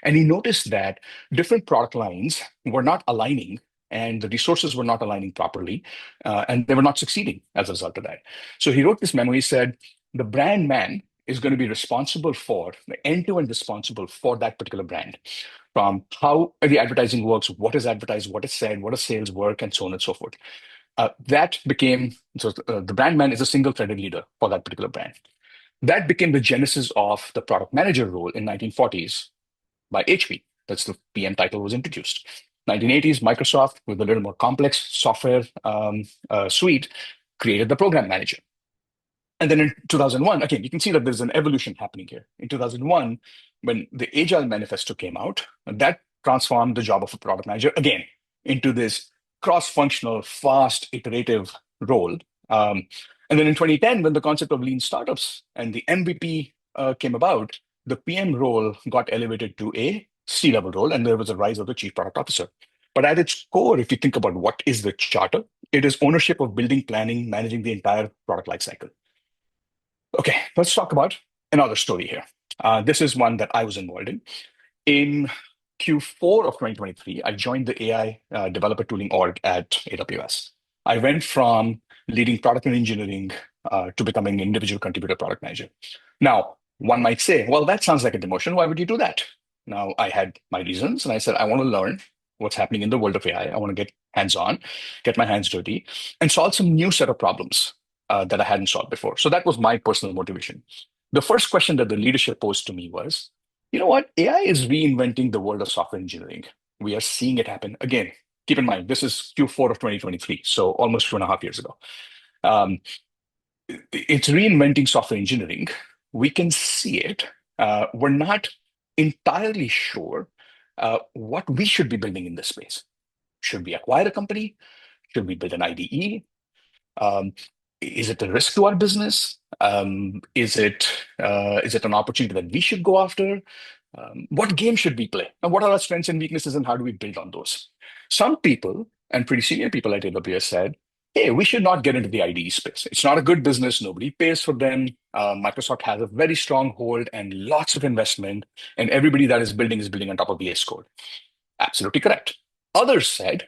And he noticed that different product lines were not aligning and the resources were not aligning properly, and they were not succeeding as a result of that. So he wrote this memo. He said, the brand man is going to be responsible for, the end-to-end responsible for that particular brand, from how the advertising works, what is advertised, what is said, what does sales work, and so on and so forth. The brand man is a single-threaded leader for that particular brand. That became the genesis of the product manager role in 1940s by HP. That's the PM title was introduced. 1980s, Microsoft, with a little more complex software suite, created the program manager. And then in 2001, again, you can see that there's an evolution happening here. In 2001, when the Agile Manifesto came out, that transformed the job of a product manager, again, into this cross-functional, fast, iterative role. And then in 2010, when the concept of lean startups and the MVP came about, the PM role got elevated to a C-level role, and there was a rise of the chief product officer. But at its core, if you think about what is the charter, it is ownership of building, planning, managing the entire product lifecycle. Okay, let's talk about another story here. This is one that I was involved in. In Q4 of 2023, I joined the AI developer tooling org at AWS. I went from leading product and engineering to becoming an individual contributor product manager. Now, one might say, well, that sounds like a demotion. Why would you do that? Now, I had my reasons, and I said, I want to learn what's happening in the world of AI. I want to get hands-on, get my hands dirty, and solve some new set of problems that I hadn't solved before. So that was my personal motivation. The first question that the leadership posed to me was, you know what? AI is reinventing the world of software engineering. We are seeing it happen. Again, keep in mind, this is Q4 of 2023, so almost 2.5 years ago. It's reinventing software engineering. We can see it. We're not entirely sure what we should be building in this space. Should we acquire a company? Should we build an IDE? Is it a risk to our business? Is it an opportunity that we should go after? What game should we play? And what are our strengths and weaknesses, and how do we build on those? Some people, and pretty senior people at AWS, said, hey, we should not get into the IDE space. It's not a good business. Nobody pays for them. Microsoft has a very strong hold and lots of investment, and everybody that is building on top of VS Code. Absolutely correct. Others said,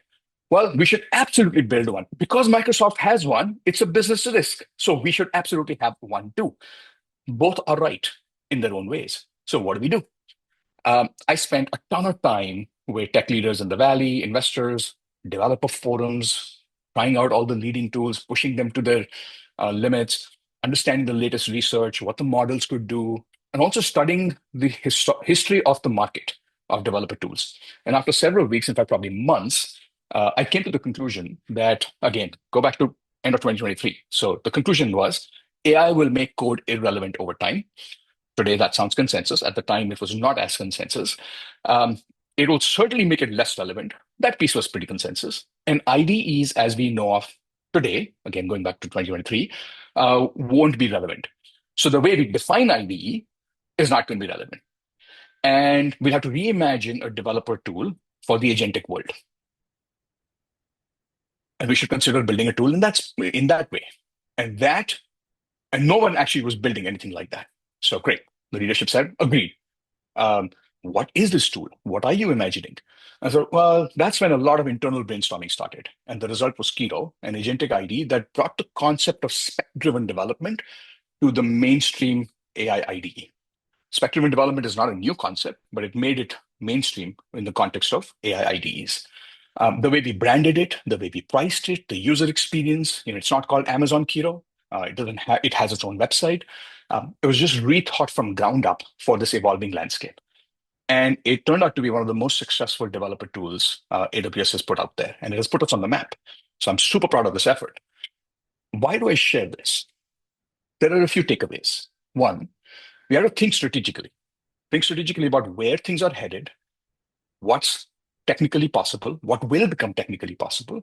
well, we should absolutely build one. Because Microsoft has one, it's a business risk. So we should absolutely have one too. Both are right in their own ways. So what do? I spent a ton of time with tech leaders in the Valley, investors, developer forums, trying out all the leading tools, pushing them to their limits, understanding the latest research, what the models could do, and also studying the history of the market of developer tools. And after several weeks, in fact, probably months, I came to the conclusion that, again, go back to end of 2023. So the conclusion was AI will make code irrelevant over time. Today, that sounds consensus. At the time, it was not as consensus. It will certainly make it less relevant. That piece was pretty consensus. And IDEs, as we know of today, again, going back to 2023, won't be relevant. So the way we define IDE is not going to be relevant. And we'll have to reimagine a developer tool for the agentic world. And we should consider building a tool in that way. And no one actually was building anything like that. So great. The leadership said, agreed. what is this tool? What are you imagining? I thought, well, that's when a lot of internal brainstorming started. And the result was Kiro, an agentic ID that brought the concept of spec-driven development to the mainstream AI IDE. Spec-driven development is not a new concept, but it made it mainstream in the context of AI IDEs. The way we branded it, the way we priced it, the user experience, it's not called Amazon Kiro. It has its own website. It was just rethought from ground up for this evolving landscape. And it turned out to be one of the most successful developer tools AWS has put out there, and it has put us on the map. So I'm super proud of this effort. Why do I share this? There are a few takeaways. One, we have to think strategically. Think strategically about where things are headed, what's technically possible, what will become technically possible.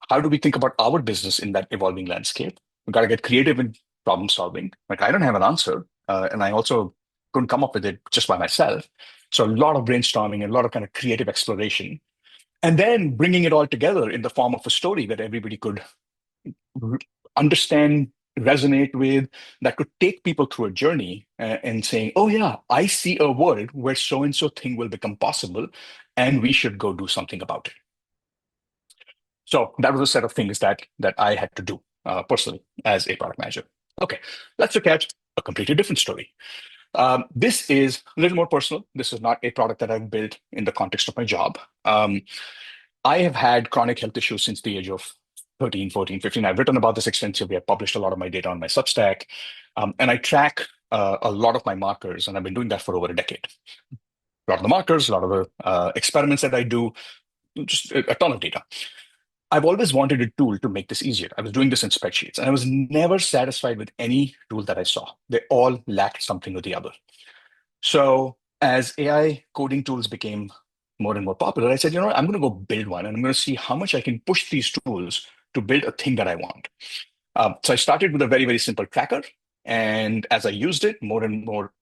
How do we think about our business in that evolving landscape? We've got to get creative in problem solving. Like, I don't have an answer, and I also couldn't come up with it just by myself. So a lot of brainstorming and a lot of kind of creative exploration. And then bringing it all together in the form of a story that everybody could understand, resonate with, that could take people through a journey and saying, oh yeah, I see a world where so-and-so thing will become possible, and we should go do something about it. So that was a set of things that I had to do personally as a product manager. Okay, let's look at a completely different story. This is a little more personal. This is not a product that I've built in the context of my job. I have had chronic health issues since the age of 13, 14, 15. I've written about this extensively. I've published a lot of my data on my Substack. And I track a lot of my markers, and I've been doing that for over a decade. A lot of the markers, a lot of the experiments that I do, just a ton of data. I've always wanted a tool to make this easier. I was doing this in spreadsheets, and I was never satisfied with any tool that I saw. They all lacked something or the other. So as AI coding tools became more and more popular, I said, I'm going to go build one, and I'm going to see how much I can push these tools to build a thing that I want. So I started with a very, very simple tracker. And as I used it, more and more,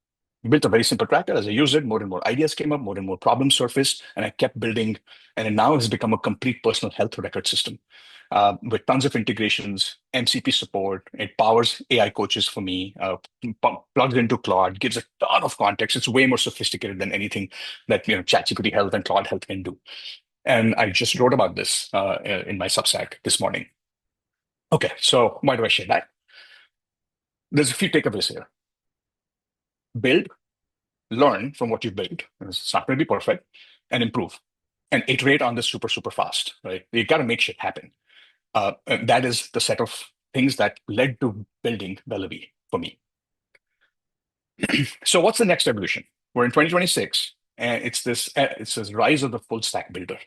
built a very simple tracker. As I used it, more and more ideas came up, more and more problems surfaced, and I kept building. And it now has become a complete personal health record system with tons of integrations, MCP support. It powers AI coaches for me, plugs into Claude, gives a ton of context. It's way more sophisticated than anything that ChatGPT Health and Claude Health can do. And I just wrote about this in my Substack this morning. Okay, so why do I share that? There's a few takeaways here. Build, learn from what you built. It's not going to be perfect, and improve. And iterate on this super, super fast, right? You got to make shit happen. And that is the set of things that led to building Bellevue for me. So what's the next evolution? We're in 2026, and it's this rise of the full stack builder.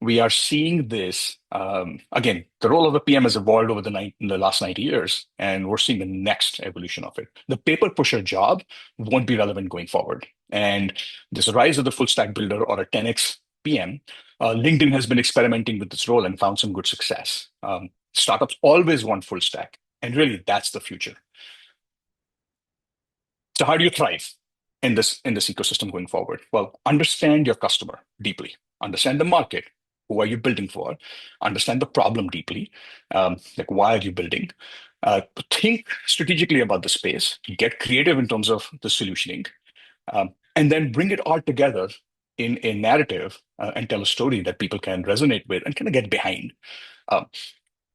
We are seeing this, again, the role of the PM has evolved over the last 90 years, and we're seeing the next evolution of it. The paper pusher job won't be relevant going forward. And this rise of the full stack builder, or a 10x PM, LinkedIn has been experimenting with this role and found some good success. Startups always want full stack, and really that's the future. So how do you thrive in this ecosystem going forward? Well, understand your customer deeply, understand the market. Who are you building for? Understand the problem deeply. Like, why are you building? Think strategically about the space. Get creative in terms of the solutioning. And then bring it all together in a narrative and tell a story that people can resonate with and kind of get behind.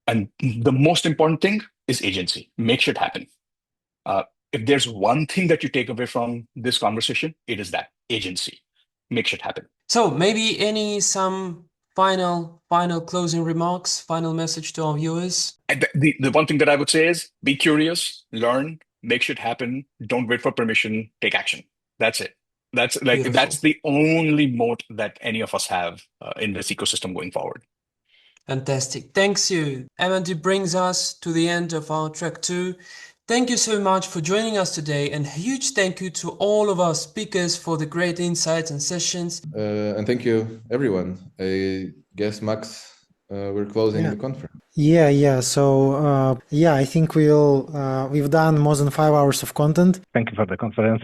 And the most important thing is agency. Make shit happen. If there's one thing that you take away from this conversation, it is that agency. Make shit happen. So maybe some final closing remarks, final message to our viewers? The one thing that I would say is be curious, learn, make shit happen, don't wait for permission, take action. That's it. That's the only moat that any of us have in this ecosystem going forward. Fantastic. Thanks you. Amandeep brings us to the end of our track 2. Thank you so much for joining us today, and a huge thank you to all of our speakers for the great insights and sessions. And thank you, everyone. I guess, Max, we're closing the conference. Yeah. So, I think we've done more than 5 hours of content. Thank you for the conference.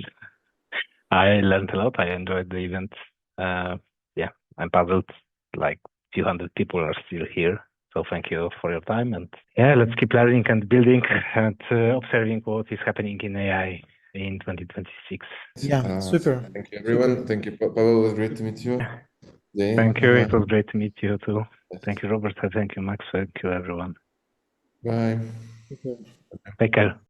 I learned a lot. I enjoyed the event. I'm puzzled. Like, few hundred people are still here. So thank you for your time, and let's keep learning and building and observing what is happening in AI in 2026. Yeah, super. Thank you, everyone. Thank you, Pawel. It was great to meet you. Jay, Thank you. bye-bye. It was great to meet you too. Thank you, Robert. Thank you, Max. Thank you, everyone. Bye. Take care.